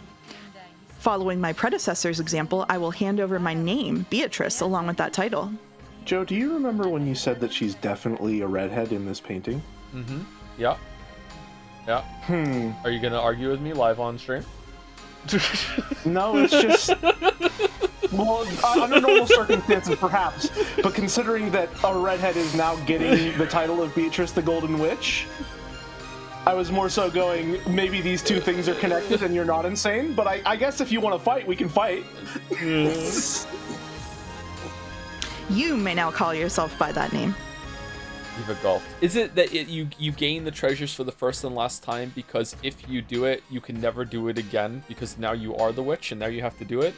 Following my predecessor's example, I will hand over my name, Beatrice, along with that title. Joe, do you remember when you said that she's definitely a redhead in this painting? Mm-hmm. Yeah. Yeah. Are you gonna argue with me live on stream? No, it's just... Well, under normal circumstances, perhaps. But considering that a redhead is now getting the title of Beatrice the Golden Witch, I was more so going, maybe these two things are connected and you're not insane, but I guess if you want to fight, we can fight. You may now call yourself by that name. Eva gulped. Is it that you gain the treasures for the first and last time because if you do it, you can never do it again because now you are the witch and now you have to do it?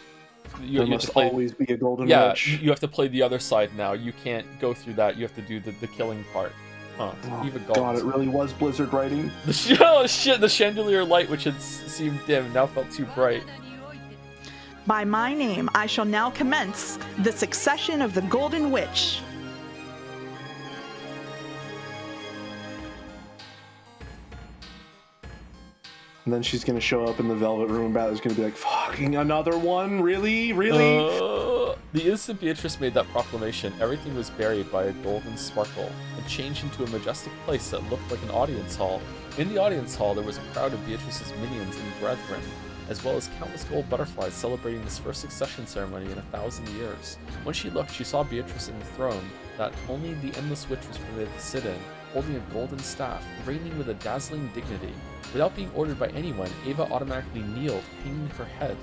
There must always be a golden witch. Yeah, you have to play the other side now. You can't go through that. You have to do the killing part. Huh. Oh, God, it really was Blizzard writing. Oh shit, the chandelier light, which had seemed dim, now felt too bright. By my name, I shall now commence the succession of the Golden Witch. And then she's gonna show up in the Velvet Room and Balor's gonna be like, fucking another one? Really? Really? The instant Beatrice made that proclamation, everything was buried by a golden sparkle and changed into a majestic place that looked like an audience hall. In the audience hall, there was a crowd of Beatrice's minions and brethren, as well as countless gold butterflies celebrating this first succession ceremony in 1,000 years. When she looked, she saw Beatrice in the throne that only the Endless Witch was permitted to sit in, holding a golden staff, reigning with a dazzling dignity. Without being ordered by anyone, Ava automatically kneeled, hanging her head.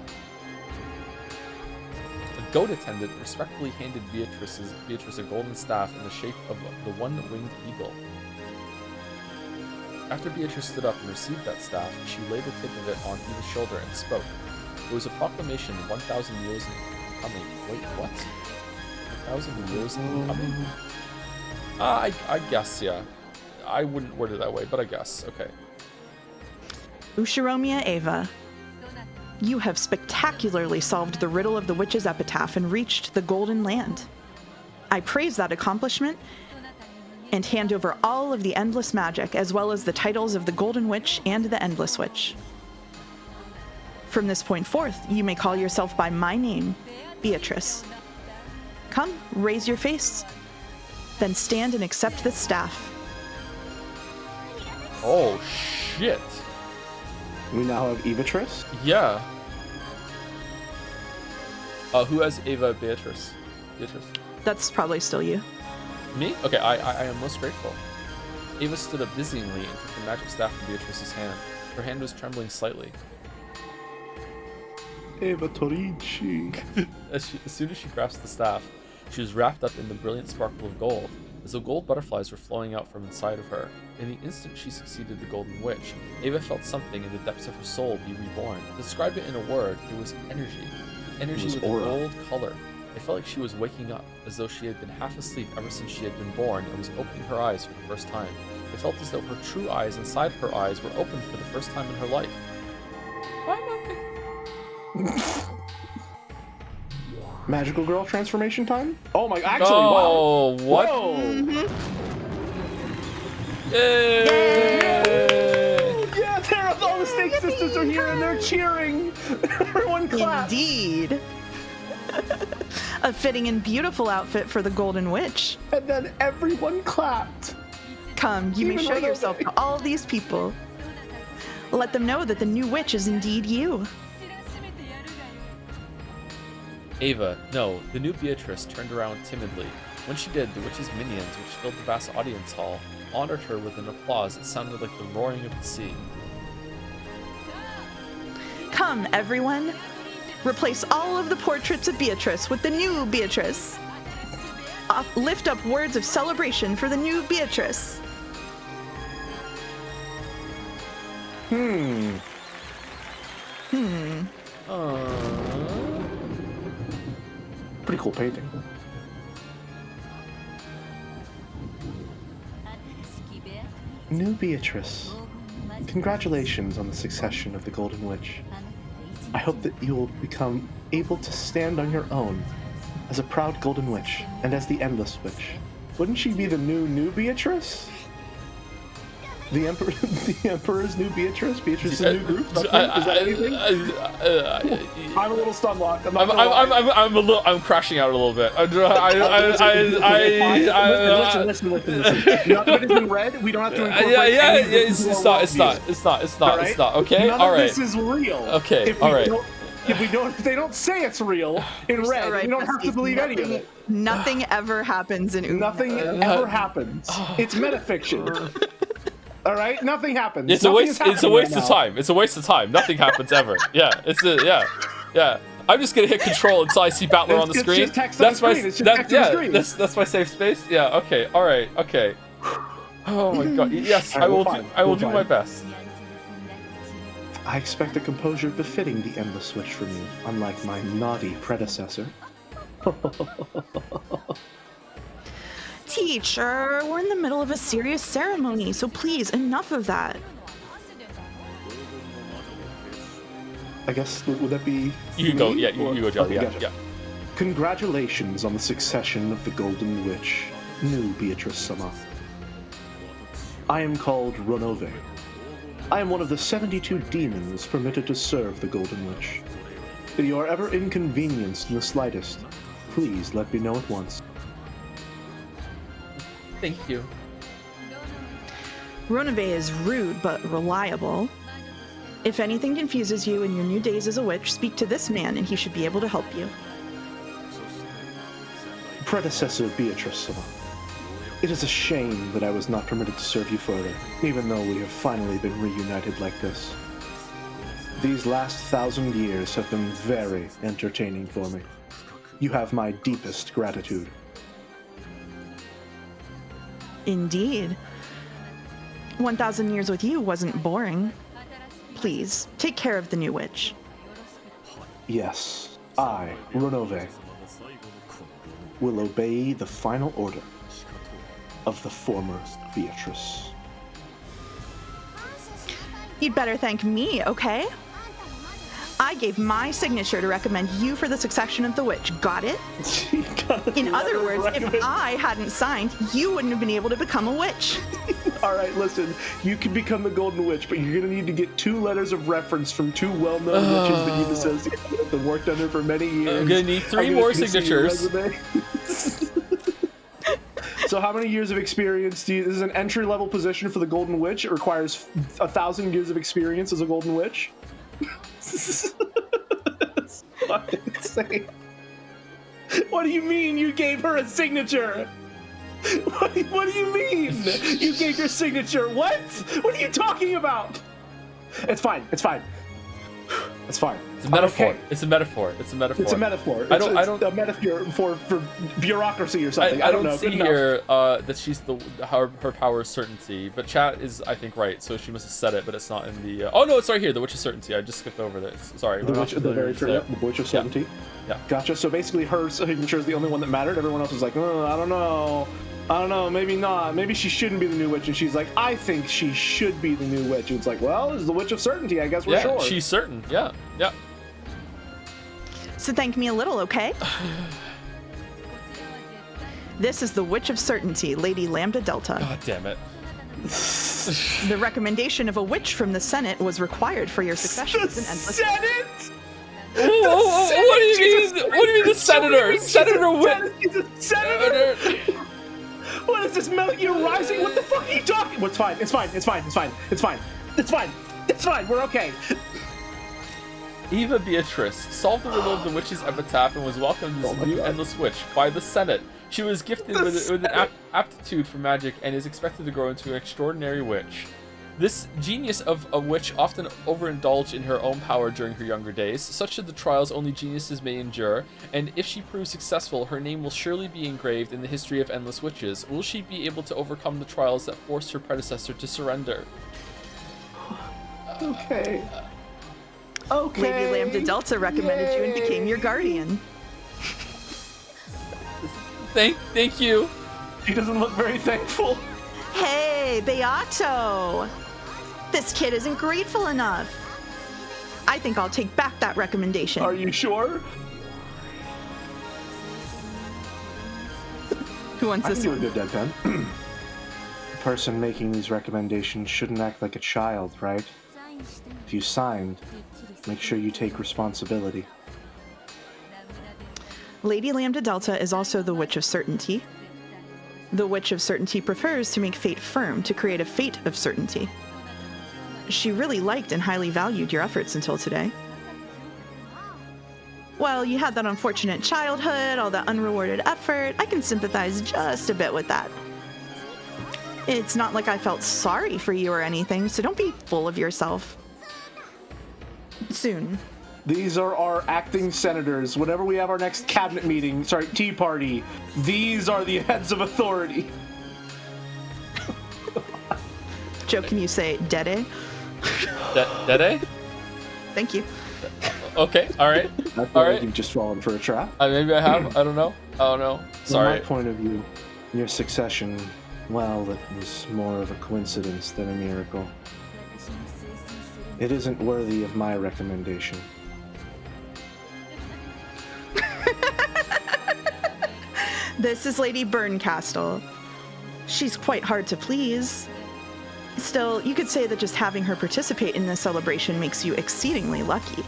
A goat attendant respectfully handed Beatrice a golden staff in the shape of the one-winged eagle. After Beatrice stood up and received that staff, she laid the tip of it on Eva's shoulder and spoke. It was a proclamation 1,000 years in coming. Wait, what? 1,000 years in coming? I guess, yeah. I wouldn't word it that way, but I guess. Okay. Ushiromiya Eva, you have spectacularly solved the riddle of the witch's epitaph and reached the Golden Land. I praise that accomplishment and hand over all of the endless magic, as well as the titles of the Golden Witch and the Endless Witch. From this point forth, you may call yourself by my name, Beatrice. Come, raise your face, then stand and accept this staff. Oh, shit. We now have Evatrice? Yeah. Who has Eva Beatrice? Beatrice? That's probably still you. Me? Okay, I am most grateful. Eva stood up dizzyingly and took the magic staff from Beatrice's hand. Her hand was trembling slightly. Eva Torici. As soon as she grasped the staff, she was wrapped up in the brilliant sparkle of gold, as though gold butterflies were flowing out from inside of her. In the instant she succeeded the Golden Witch, Eva felt something in the depths of her soul be reborn. To describe it in a word, it was energy. Energy with a gold color. It felt like she was waking up, as though she had been half asleep ever since she had been born and was opening her eyes for the first time. It felt as though her true eyes inside her eyes were opened for the first time in her life. Magical girl transformation time? Oh my, actually, oh, wow. What? Whoa. Yay! Yeah, there are all the Snake Sisters are here and they're cheering. Everyone claps. Indeed. A fitting and beautiful outfit for the Golden Witch. And then everyone clapped. Come, you may show yourself to all these people. Let them know that the new witch is indeed you. Ava, no, the new Beatrice turned around timidly. When she did, the witch's minions, which filled the vast audience hall, honored her with an applause that sounded like the roaring of the sea. Come, everyone. Replace all of the portraits of Beatrice with the new Beatrice. Lift up words of celebration for the new Beatrice. Pretty cool painting. New Beatrice, congratulations on the succession of the Golden Witch. I hope that you will become able to stand on your own as a proud Golden Witch and as the Endless Witch. Wouldn't she be the new Beatrice? The Emperor's new Beatrice? Beatrice's new group? Is that anything? I'm a little stun locked. I'm crashing out a little bit. Listen. None of it is in red. We don't have to incorporate It's not. Okay, all right. This is real. Okay, all right. If they don't say it's real in red, right, we don't have to believe any of it. Nothing ever happens in Umineko. Nothing ever happens. It's metafiction. All right, nothing happens. It's a waste of time. It's a waste of time. Nothing happens ever. Yeah, yeah. I'm just gonna hit control until I see Battler on the screen. That's my safe space. Yeah. Okay. All right. Okay. Oh my God. Yes, I will do my best. I expect a composure befitting the Endless Switch from you, unlike my naughty predecessor. Teacher, we're in the middle of a serious ceremony, so please, enough of that. I guess, would that be... You go, yeah, you go, Joe. Okay, yeah, gotcha. yeah. Congratulations on the succession of the Golden Witch, new Beatrice-sama. I am called Ronove. I am one of the 72 demons permitted to serve the Golden Witch. If you are ever inconvenienced in the slightest, please let me know at once. Thank you. Ronove is rude but reliable. If anything confuses you in your new days as a witch, speak to this man and he should be able to help you. Predecessor Beatrice-sama. It is a shame that I was not permitted to serve you further, even though we have finally been reunited like this. These last 1,000 years have been very entertaining for me. You have my deepest gratitude. Indeed. 1,000 years with you wasn't boring. Please, take care of the new witch. Yes, I, Ronove, will obey the final order of the former Beatrice. You'd better thank me, okay? I gave my signature to recommend you for the succession of the witch. Got it? In other words, if I hadn't signed, you wouldn't have been able to become a witch. All right, listen. You can become the Golden Witch, but you're going to need to get 2 letters of reference from 2 well-known witches that you've associated with and worked under for many years. I'm going to need 3 more signatures. So how many years of experience do you... This is an entry-level position for the Golden Witch. It requires 1,000 years of experience as a Golden Witch. That's fucking insane. What do you mean you gave her a signature? What do you mean you gave your signature? What? What are you talking about? It's fine. It's fine. It's fine. It's a metaphor. Okay. It's a metaphor. It's a metaphor. It's a metaphor. I don't a metaphor for bureaucracy or something. I don't don't know. see here that she's her power is certainty, but chat is I think right, so she must have said it, but it's not in the. Oh no, it's right here. The Witch of Certainty. I just skipped over this. Sorry. The Witch of Certainty. Yeah. Gotcha. So basically, her signature is the only one that mattered. Everyone else was like, oh, I don't know. Maybe not. Maybe she shouldn't be the new witch. And she's like, I think she should be the new witch. And it's like, well, it's the Witch of Certainty. I guess we're sure. Yeah, she's certain. Yeah. Yeah. So thank me a little, okay? This is the Witch of Certainty, Lady Lambda Delta. God damn it. The recommendation of a witch from the Senate was required for your succession as an endless... Senate? What do you mean? What do you mean the senator? Senator Witch? He's a senator? What is this, Metal Gear Rising? What the fuck are you talking? Well, it's fine. It's fine. It's fine. It's fine. It's fine. It's fine. It's fine. We're okay. Eva Beatrice solved the riddle of the witch's epitaph and was welcomed as the new endless witch by the Senate. She was gifted with an aptitude for magic and is expected to grow into an extraordinary witch. This genius of a witch often overindulged in her own power during her younger days. Such are the trials only geniuses may endure, and if she proves successful, her name will surely be engraved in the history of endless witches. Will she be able to overcome the trials that forced her predecessor to surrender? Okay. Okay. Lady Lambda Delta recommended you and became your guardian. Thank you. She doesn't look very thankful. Hey, Beato! This kid isn't grateful enough. I think I'll take back that recommendation. Are you sure? Who wants this I one? can do a good deadpan. The person making these recommendations shouldn't act like a child, right? If you signed, make sure you take responsibility. Lady Lambda Delta is also the Witch of Certainty. The Witch of Certainty prefers to make fate firm to create a fate of certainty. She really liked and highly valued your efforts until today. Well, you had that unfortunate childhood, all that unrewarded effort. I can sympathize just a bit with that. It's not like I felt sorry for you or anything, so don't be full of yourself. Soon. These are our acting senators. Whenever we have our next cabinet meeting, tea party, these are the heads of authority. Joe, can you say Dede? Dede? Thank you. Okay, alright. I feel like you've just fallen for a trap. Maybe I have. I don't know. Sorry. From my point of view, your succession, well, it was more of a coincidence than a miracle. It isn't worthy of my recommendation. This is Lady Burncastle. She's quite hard to please. Still, you could say that just having her participate in this celebration makes you exceedingly lucky.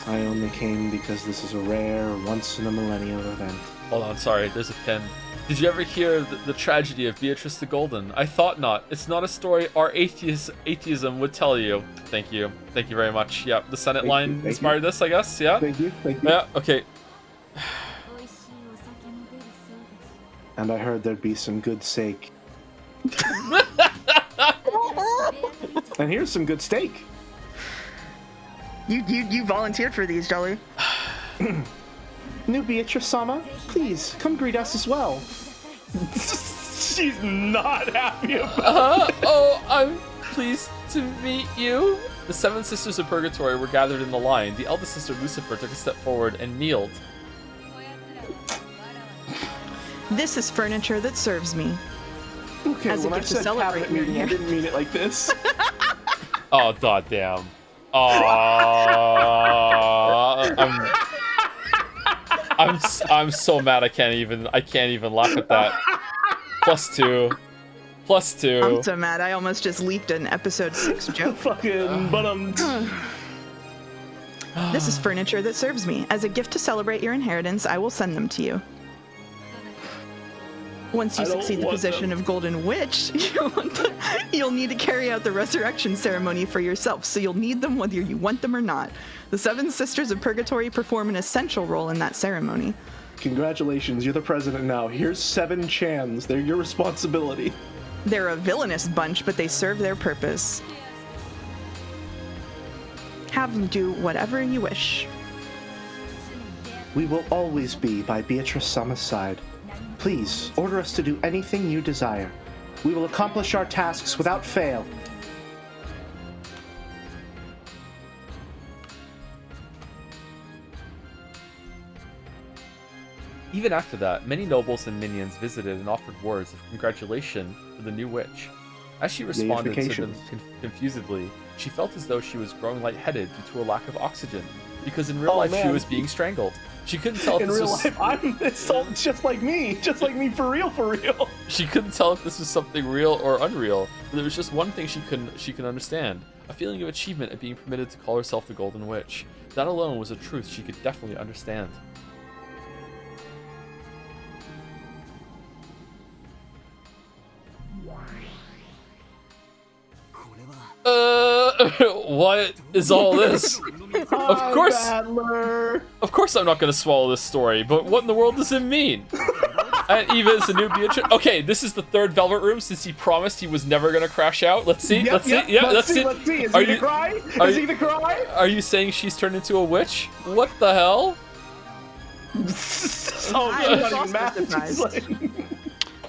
I only came because this is a rare, once-in-a-millennium event. Hold on, sorry, there's a pin. Did you ever hear the tragedy of Beatrice the Golden? I thought not. It's not a story our atheism would tell you. Thank you. Thank you very much. Yeah, the Senate line inspired this, I guess. Yeah? Thank you. Yeah, okay. And I heard there'd be some good steak. And here's some good steak. You volunteered for these, Jelly. New Beatrice-sama, please come greet us as well. She's not happy about Oh, I'm pleased to meet you. The 7 sisters of Purgatory were gathered in the line. The eldest sister, Lucifer, took a step forward and kneeled. This is furniture that serves me. Okay, As a when I gift to said celebrate cabinet your meeting, I didn't mean it like this. Oh, goddamn. Oh, I'm so mad. I can't even laugh at that. +2. +2. I'm so mad. I almost just leaked an episode 6 joke. Fucking, but This is furniture that serves me. As a gift to celebrate your inheritance, I will send them to you. Once you succeed the position of Golden Witch, you'll need to carry out the resurrection ceremony for yourself, so you'll need them whether you want them or not. The 7 Sisters of Purgatory perform an essential role in that ceremony. Congratulations, you're the president now. Here's 7 Chans. They're your responsibility. They're a villainous bunch, but they serve their purpose. Have them do whatever you wish. We will always be by Beatrice Sama's side. Please, order us to do anything you desire. We will accomplish our tasks without fail. Even after that, many nobles and minions visited and offered words of congratulation for the new witch. As she responded to them confusedly, she felt as though she was growing lightheaded due to a lack of oxygen, because in real life she was being strangled. She couldn't tell if it's just like me for real. She couldn't tell if this was something real or unreal, but there was just one thing she could understand: a feeling of achievement at being permitted to call herself the Golden Witch. That alone was a truth she could definitely understand. What is all this? Of course I'm not gonna swallow this story, but what in the world does it mean? Aunt Eva is the new Beatrice. Okay, this is the 3rd Velvet Room since he promised he was never gonna crash out. Let's see. Let's see. Is he the cry? Are you saying she's turned into a witch? What the hell?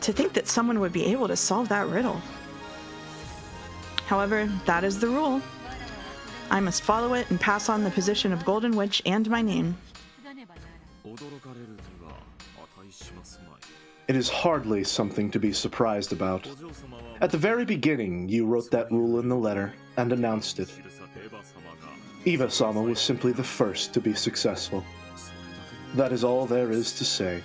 To think that someone would be able to solve that riddle. However, that is the rule. I must follow it and pass on the position of Golden Witch and my name. It is hardly something to be surprised about. At the very beginning, you wrote that rule in the letter and announced it. Eva-sama was simply the first to be successful. That is all there is to say.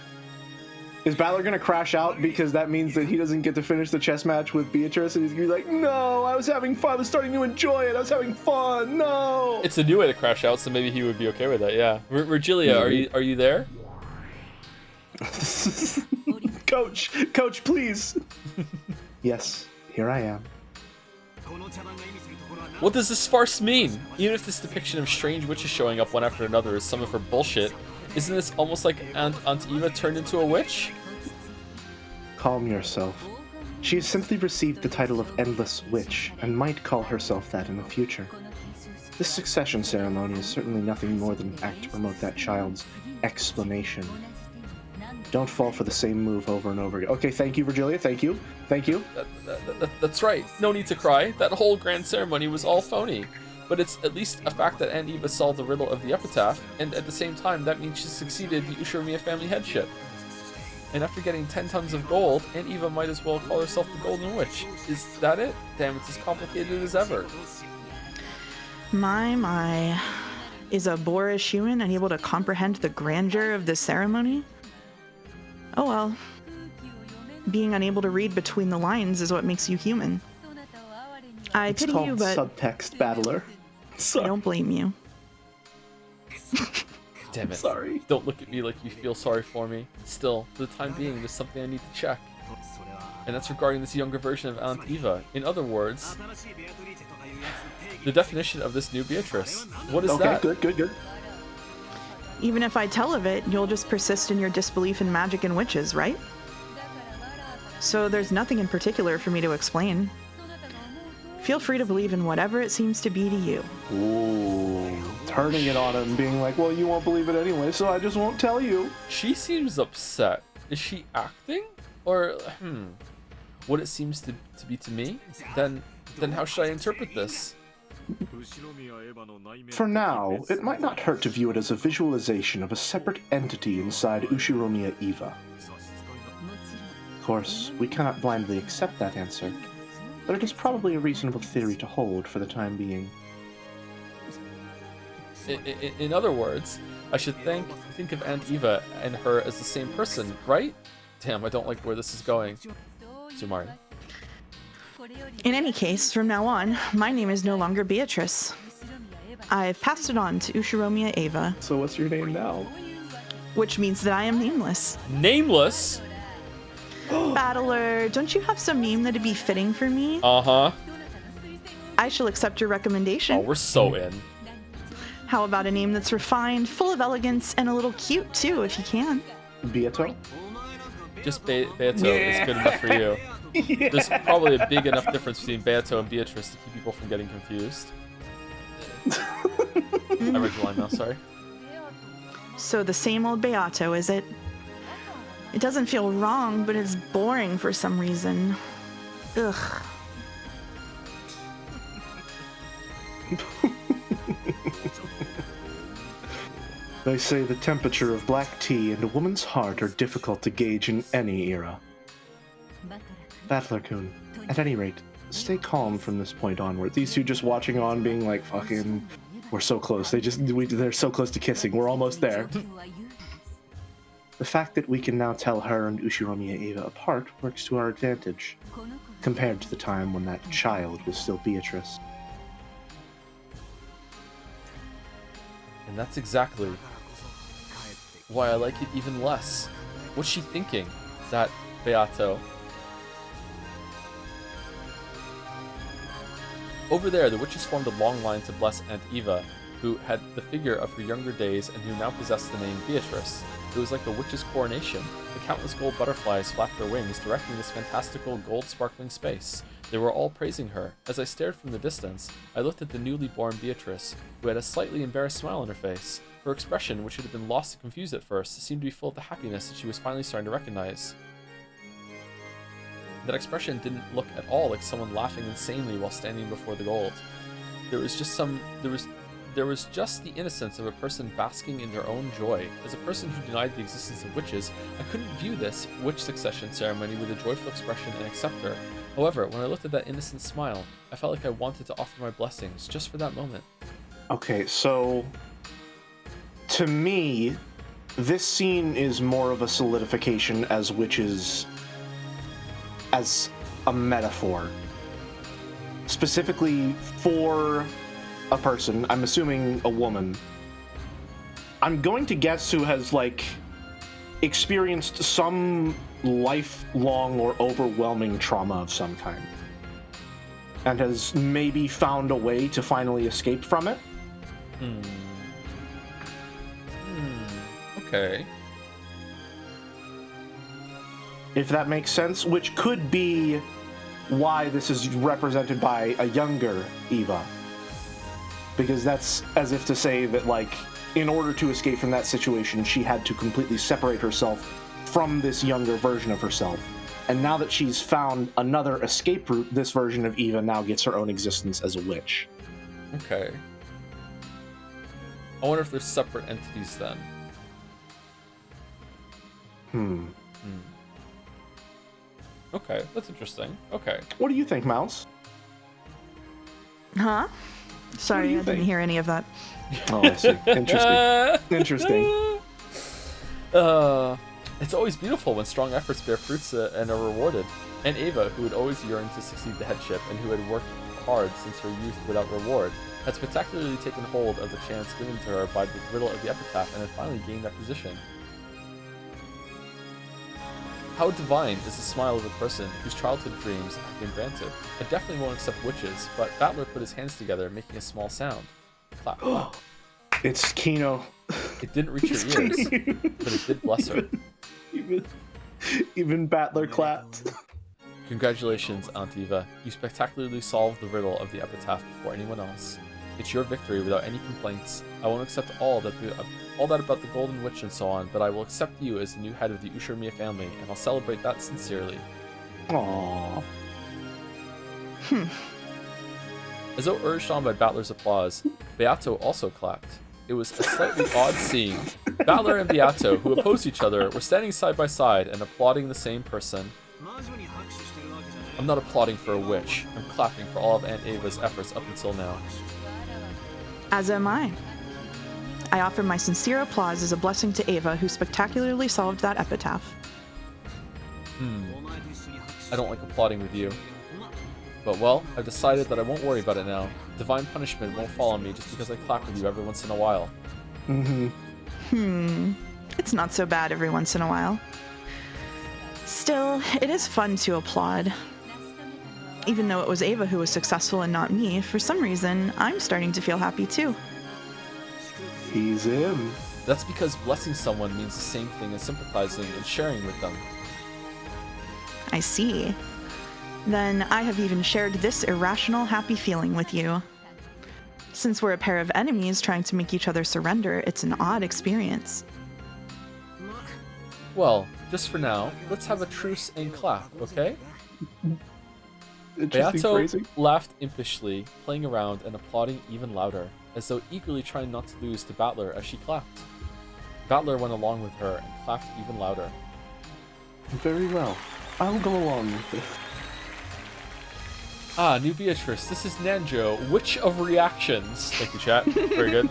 Is Balor gonna crash out because that means that he doesn't get to finish the chess match with Beatrice, and he's gonna be like, no, I was having fun, I was starting to enjoy it, I was having fun, no! It's a new way to crash out, so maybe he would be okay with that, yeah. Virgilia, are you there? Coach, please! Yes, here I am. What does this farce mean? Even if this depiction of strange witches showing up one after another is some of her bullshit, isn't this almost like Aunt Eva turned into a witch? Calm yourself. She has simply received the title of Endless Witch, and might call herself that in the future. This succession ceremony is certainly nothing more than an act to promote that child's explanation. Don't fall for the same move over and over again. Okay, thank you, Virgilia, thank you. That's right. No need to cry. That whole grand ceremony was all phony. But it's at least a fact that Aunt Eva solved the riddle of the epitaph, and at the same time, that means she succeeded the Ushiromiya family headship. And after getting 10 tons of gold, Aunt Eva might as well call herself the Golden Witch. Is that it? Damn, it's as complicated as ever. My. Is a boorish human unable to comprehend the grandeur of this ceremony? Oh well. Being unable to read between the lines is what makes you human. I pity you, but subtext battler. Sorry. I don't blame you. Damn it. Sorry. Don't look at me like you feel sorry for me. Still, for the time being, there's something I need to check. And that's regarding this younger version of Aunt Eva. In other words, the definition of this new Beatrice. What is that? Okay, good. Even if I tell of it, you'll just persist in your disbelief in magic and witches, right? So there's nothing in particular for me to explain. Feel free to believe in whatever it seems to be to you. Ooh, turning it on him, being like, well, you won't believe it anyway, so I just won't tell you. She seems upset. Is she acting? Or, what it seems to be to me? Then how should I interpret this? For now, it might not hurt to view it as a visualization of a separate entity inside Ushiromiya Eva. course, we cannot blindly accept that answer, but it is probably a reasonable theory to hold for the time being. In other words, I should think of Aunt Eva and her as the same person, right? Damn, I don't like where this is going. Sumari. In any case, from now on, my name is no longer Beatrice. I've passed it on to Ushiromiya Eva. So what's your name now? Which means that I am nameless. Nameless? Battler, don't you have some name that'd be fitting for me? Uh-huh. I shall accept your recommendation. Oh, we're so in. How about a name that's refined, full of elegance, and a little cute, too, if you can? Beato? Just Beato is good enough for you. Yeah. There's probably a big enough difference between Beato and Beatrice to keep people from getting confused. I read the line now, sorry. So the same old Beato, is it? It doesn't feel wrong, but it's boring for some reason. Ugh. They say the temperature of black tea and a woman's heart are difficult to gauge in any era. Battler-kun, at any rate, stay calm from this point onward. These two just watching on, being like, fucking, we're so close. They're so close to kissing. We're almost there. The fact that we can now tell her and Ushiromiya Eva apart works to our advantage, compared to the time when that child was still Beatrice. And that's exactly why I like it even less. What's she thinking? That Beato. Over there, the witches formed a long line to bless Aunt Eva, who had the figure of her younger days and who now possessed the name Beatrice. It was like a witch's coronation. The countless gold butterflies flapped their wings, directing this fantastical gold-sparkling space. They were all praising her. As I stared from the distance, I looked at the newly born Beatrice, who had a slightly embarrassed smile on her face. Her expression, which had been lost and confused at first, seemed to be full of the happiness that she was finally starting to recognize. That expression didn't look at all like someone laughing insanely while standing before the gold. There was just the innocence of a person basking in their own joy. As a person who denied the existence of witches, I couldn't view this witch succession ceremony with a joyful expression and accept her. However, when I looked at that innocent smile, I felt like I wanted to offer my blessings just for that moment. Okay, so to me, this scene is more of a solidification as witches as a metaphor. Specifically for a person, I'm assuming a woman. I'm going to guess who has, like, experienced some lifelong or overwhelming trauma of some kind. And has maybe found a way to finally escape from it. Okay. If that makes sense, which could be why this is represented by a younger Eva. Because that's as if to say that, like, in order to escape from that situation, she had to completely separate herself from this younger version of herself. And now that she's found another escape route, this version of Eva now gets her own existence as a witch. Okay. I wonder if they're separate entities then. Okay, that's interesting. Okay. What do you think, Mouse? Huh? Sorry, I didn't hear any of that. Oh, I see. Interesting. It's always beautiful when strong efforts bear fruits and are rewarded. And Ava, who had always yearned to succeed the headship and who had worked hard since her youth without reward, had spectacularly taken hold of the chance given to her by the riddle of the epitaph and had finally gained that position. How divine is the smile of a person whose childhood dreams have been granted. I definitely won't accept witches, but Battler put his hands together, making a small sound. Clap, clap. It's Kino. It didn't reach her ears, but it did bless her. Even Battler clapped. Congratulations, Aunt Eva. You spectacularly solved the riddle of the epitaph before anyone else. It's your victory without any complaints. I won't accept all that about the Golden Witch and so on, but I will accept you as the new head of the Ushiromiya family, and I'll celebrate that sincerely. Aww. As though urged on by Battler's applause, Beato also clapped. It was a slightly odd scene. Battler and Beato, who opposed each other, were standing side by side and applauding the same person. I'm not applauding for a witch. I'm clapping for all of Aunt Ava's efforts up until now. As am I. I offer my sincere applause as a blessing to Ava, who spectacularly solved that epitaph. I don't like applauding with you. But well, I've decided that I won't worry about it now. Divine punishment won't fall on me just because I clap with you every once in a while. It's not so bad every once in a while. Still, it is fun to applaud. Even though it was Ava who was successful and not me, for some reason, I'm starting to feel happy too. He's in. That's because blessing someone means the same thing as sympathizing and sharing with them. I see. Then I have even shared this irrational happy feeling with you. Since we're a pair of enemies trying to make each other surrender, it's an odd experience. Well, just for now, let's have a truce and clap, okay? Interesting Beato phrasing. laughed impishly, playing around and applauding even louder, as though eagerly trying not to lose to Battler as she clapped. Battler went along with her and clapped even louder. Very well. I'll go along with it. Ah, new Beatrice, this is Nanjo, Witch of Reactions. Thank you, chat. Very good.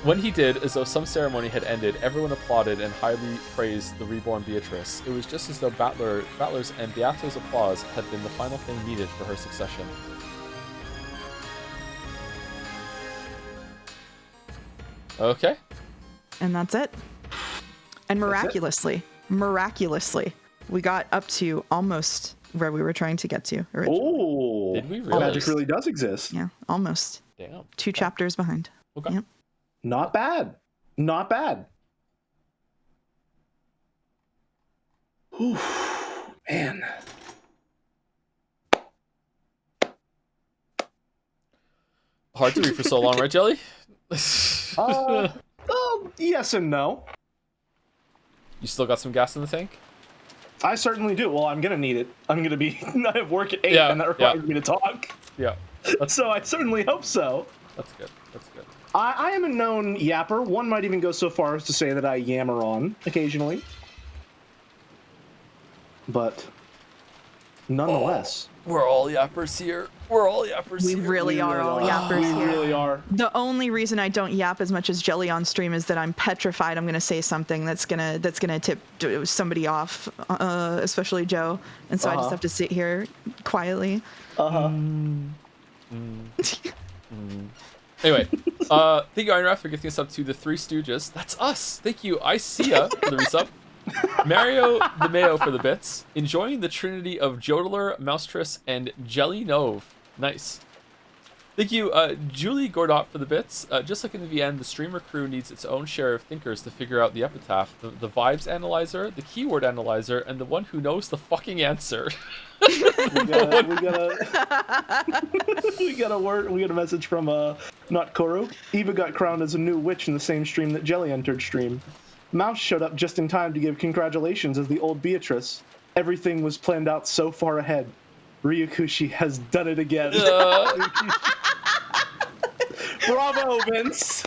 When he did, as though some ceremony had ended, everyone applauded and highly praised the reborn Beatrice. It was just as though Battler's and Beato's applause had been the final thing needed for her succession. Okay. And that's it. And miraculously, we got up to almost where we were trying to get to originally. Oh, Did we really? magic really does exist. Yeah, almost. Damn. 2 chapters behind. Okay. Yep. Not bad. Not bad. Whew, man. Hard to read for so long, right, Jelly? Yes and no. You still got some gas in the tank? I certainly do. Well, I'm gonna need it. I'm gonna be. I have work at 8, Yeah, and that requires me to talk. Yeah. So I certainly hope so. That's good. That's good. I am a known yapper. One might even go so far as to say that I yammer on occasionally. But nonetheless. We're all yappers here. We're all yappers We here. really are all yappers We here. really are. The only reason I don't yap as much as Jelly on stream is that I'm petrified I'm gonna say something that's gonna tip somebody off, especially Joe, and so I just have to sit here quietly. Anyway, thank you, Ironrath, for gifting us up to the Three Stooges. That's us. Thank you, Isia, for the resub. Mario the Mayo for the bits. Enjoying the trinity of Jodler, Mousetress, and Jelly Nove. Nice. Thank you, Julie Gordot for the bits. Just like in the VN, the streamer crew needs its own share of thinkers to figure out the epitaph. The vibes analyzer, the keyword analyzer, and the one who knows the fucking answer. We got a message from not Koru. Eva got crowned as a new witch in the same stream that Jelly entered stream. Mouse showed up just in time to give congratulations as the old Beatrice. Everything was planned out so far ahead. Ryukushi has done it again. Bravo, Vince.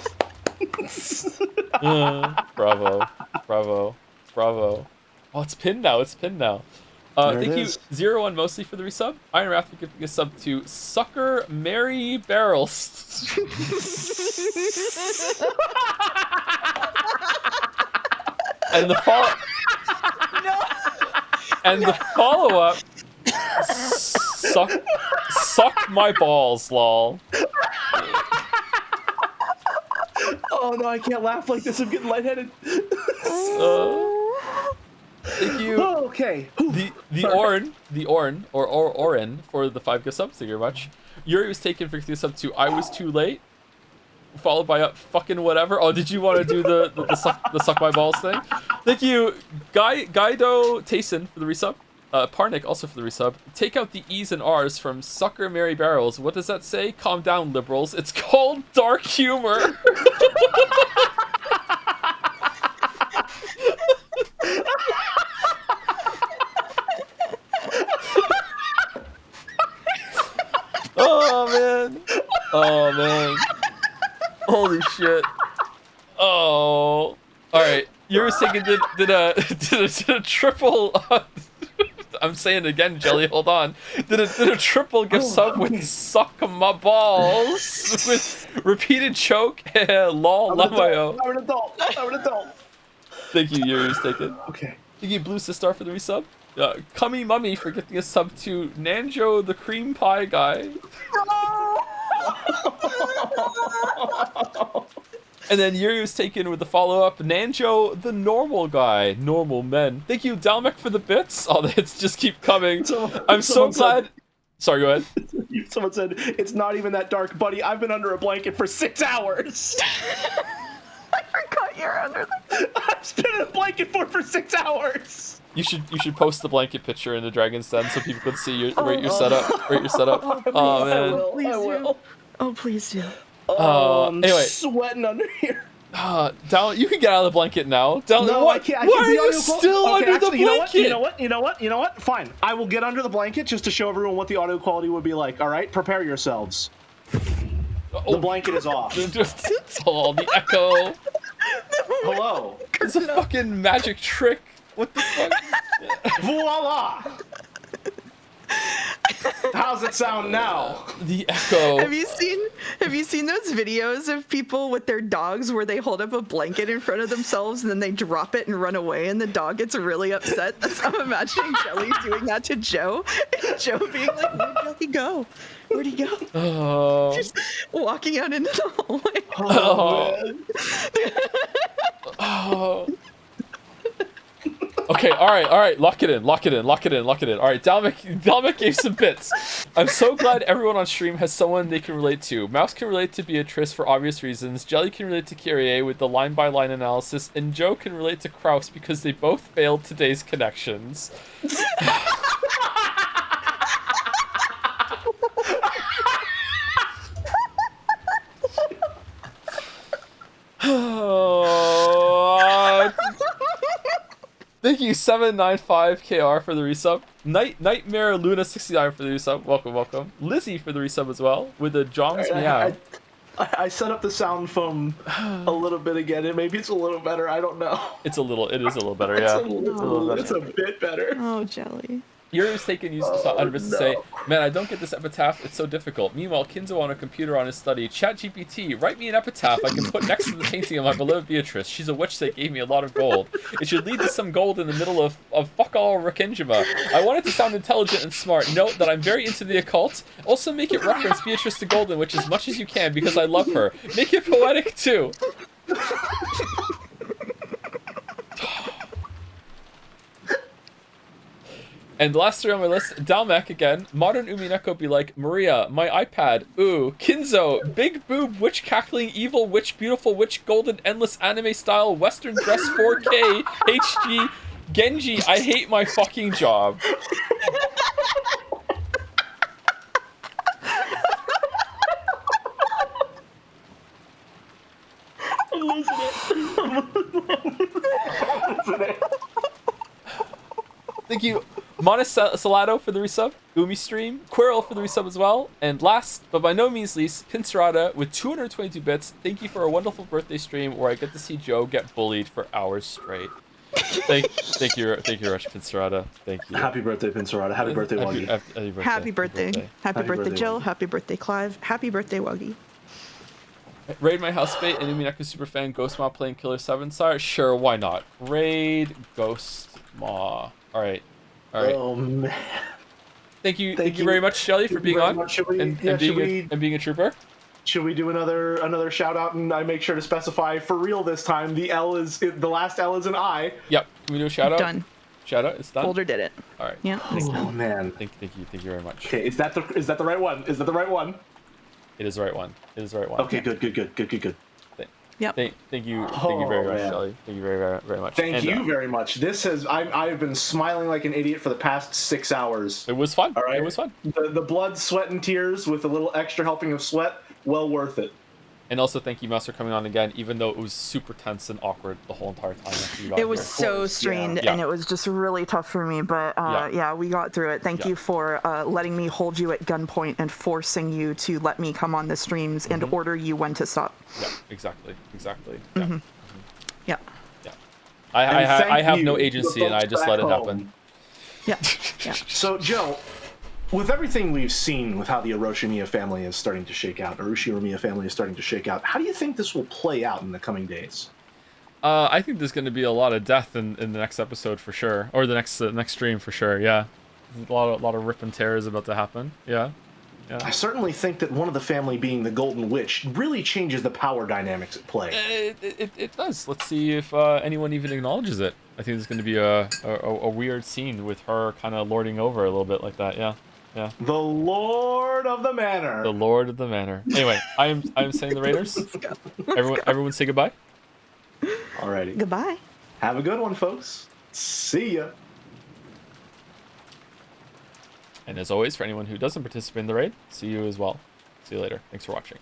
Bravo. Oh, it's pinned now. Thank you, 01 mostly for the resub. Ironwrath for giving a sub to Sucker Mary Barrels. And the follow up. Suck my balls, lol. Oh no, I can't laugh like this. I'm getting lightheaded. Thank you. Oh, okay. The Orn for the 5 gift subs. Thank you very much. Yuri was taken for giving a sub to I was too late. Followed by a fucking whatever. Oh, did you want to do the suck my balls thing? Thank you, Guido Tayson for the resub. Parnik also for the resub. Take out the E's and R's from Sucker Mary Barrels. What does that say? Calm down, liberals. It's called dark humor. Oh man. Holy shit. Oh. Alright. You're Taken did a triple. I'm saying it again, Jelly. Hold on. Did a triple gift sub with suck my balls with repeated choke. Lol, lamayo. I'm an adult. Thank you, Yuri's Taken. Okay. Thank you, Blue Star for the resub. Cummy Mummy for gifting a sub to Nanjo the cream pie guy. And then Yuri was taken with the follow-up, Nanjo the normal guy, normal men. Thank you, Dalmek, for the bits. All the hits just keep coming. I'm so glad. Sorry, go ahead. Someone said, it's not even that dark, buddy. I've been under a blanket for 6 hours. I forgot you're under the... I've been in a blanket for 6 hours. You should post the blanket picture in the Dragon's Den so people can see your rate your setup. Oh man. I will. Oh, please do. I'm anyway. sweating under here. Down, you can get out of the blanket now. Down, No, what? I can't. Why are you still under the blanket? You know what? Fine. I will get under the blanket just to show everyone what the audio quality would be like. All right, prepare yourselves. The blanket is off. Oh, the echo. Hello. It's a fucking magic trick. What the fuck? Voila. How's it sound now? The echo. Have you seen those videos of people with their dogs where they hold up a blanket in front of themselves and then they drop it and run away and the dog gets really upset? I'm imagining Jelly doing that to Joe, and Joe being like, "Where'd he go? Where'd he go?" Oh. Just walking out into the hallway. Oh. Okay, all right, lock it in. All right, Dalmek gave some bits. I'm so glad everyone on stream has someone they can relate to. Mouse can relate to Beatrice for obvious reasons, Jelly can relate to Kyrie with the line-by-line analysis, and Joe can relate to Kraus because they both failed today's connections. Thank you, 795KR for the resub. Nightmare Luna 69 for the resub. Welcome. Lizzie for the resub as well, with the John's meow. I set up the sound foam a little bit again, and maybe it's a little better. I don't know. It is a little better, yeah. It's a bit better. Oh, Jelly. Yuri's taken use of to say, man, I don't get this epitaph, it's so difficult. Meanwhile, Kinzo on a computer on his study, ChatGPT, write me an epitaph I can put next to the painting of my beloved Beatrice. She's a witch that gave me a lot of gold. It should lead to some gold in the middle of fuck all Rakinjima. I want it to sound intelligent and smart. Note that I'm very into the occult. Also make it reference Beatrice the Golden Witch as much as you can because I love her. Make it poetic too. And the last three on my list, Dalmek again. Modern Umineko be like, Maria, my iPad. Ooh, Kinzo, big boob, witch cackling, evil witch, beautiful witch, golden, endless anime style, western dress 4K, HG, Genji, I hate my fucking job. I'm losing it. Thank you, Monis Salato for the resub, Umi Stream, Quirrell for the resub as well, and last, but by no means least, Pincerata with 222 bits. Thank you for a wonderful birthday stream where I get to see Joe get bullied for hours straight. Thank you, Rush Pincerata. Thank you. Happy birthday, Pincerata. Happy birthday, Wuggy. Happy birthday. Happy birthday, Jill. Happy birthday, Clive. Happy birthday, Wuggy. Raid my housemate and Umineko superfan Ghost Ma playing Killer 7 Sire? Sure, why not? Raid Ghost Ma. Alright. Oh man. Thank you very much, Shelly, for being on and being a trooper. Should we do another shout out and I make sure to specify for real this time the last L is an I. Yep. Can we do a shout out? Done. Shout out, it's done. Boulder did it. Alright. Yeah. Oh man. Thank you very much. Okay, is that the right one? Is that the right one? It is the right one. Okay, good. Yep. Thank you very much, Shelly. Thank you very much. Thank you very much. I've been smiling like an idiot for the past 6 hours. It was fun. All right. It was fun. The blood, sweat, and tears with a little extra helping of sweat, well worth it. And also thank you, Mouse, for coming on again, even though it was super tense and awkward the whole entire time after you got It was here. so strained, and it was just really tough for me, but yeah, we got through it. Thank you for letting me hold you at gunpoint and forcing you to let me come on the streams and order you when to stop. Yeah, exactly. Yeah. Yeah. I have no agency, and I just let it happen. Yeah. So, Joe, with everything we've seen with how the Orochi family is starting to shake out, Orochi family is starting to shake out, how do you think this will play out in the coming days? I think there's going to be a lot of death in the next episode for sure, or the next stream for sure. Yeah, a lot of rip and tear is about to happen. Yeah. I certainly think that one of the family being the Golden Witch really changes the power dynamics at play. It does. Let's see if anyone even acknowledges it. I think there's going to be a weird scene with her kind of lording over a little bit like that. Yeah. Yeah. The Lord of the Manor. The Lord of the Manor. Anyway, I'm saying the Raiders. Everyone say goodbye. Alrighty. Goodbye. Have a good one, folks. See ya. And as always, for anyone who doesn't participate in the raid, see you as well. See you later. Thanks for watching.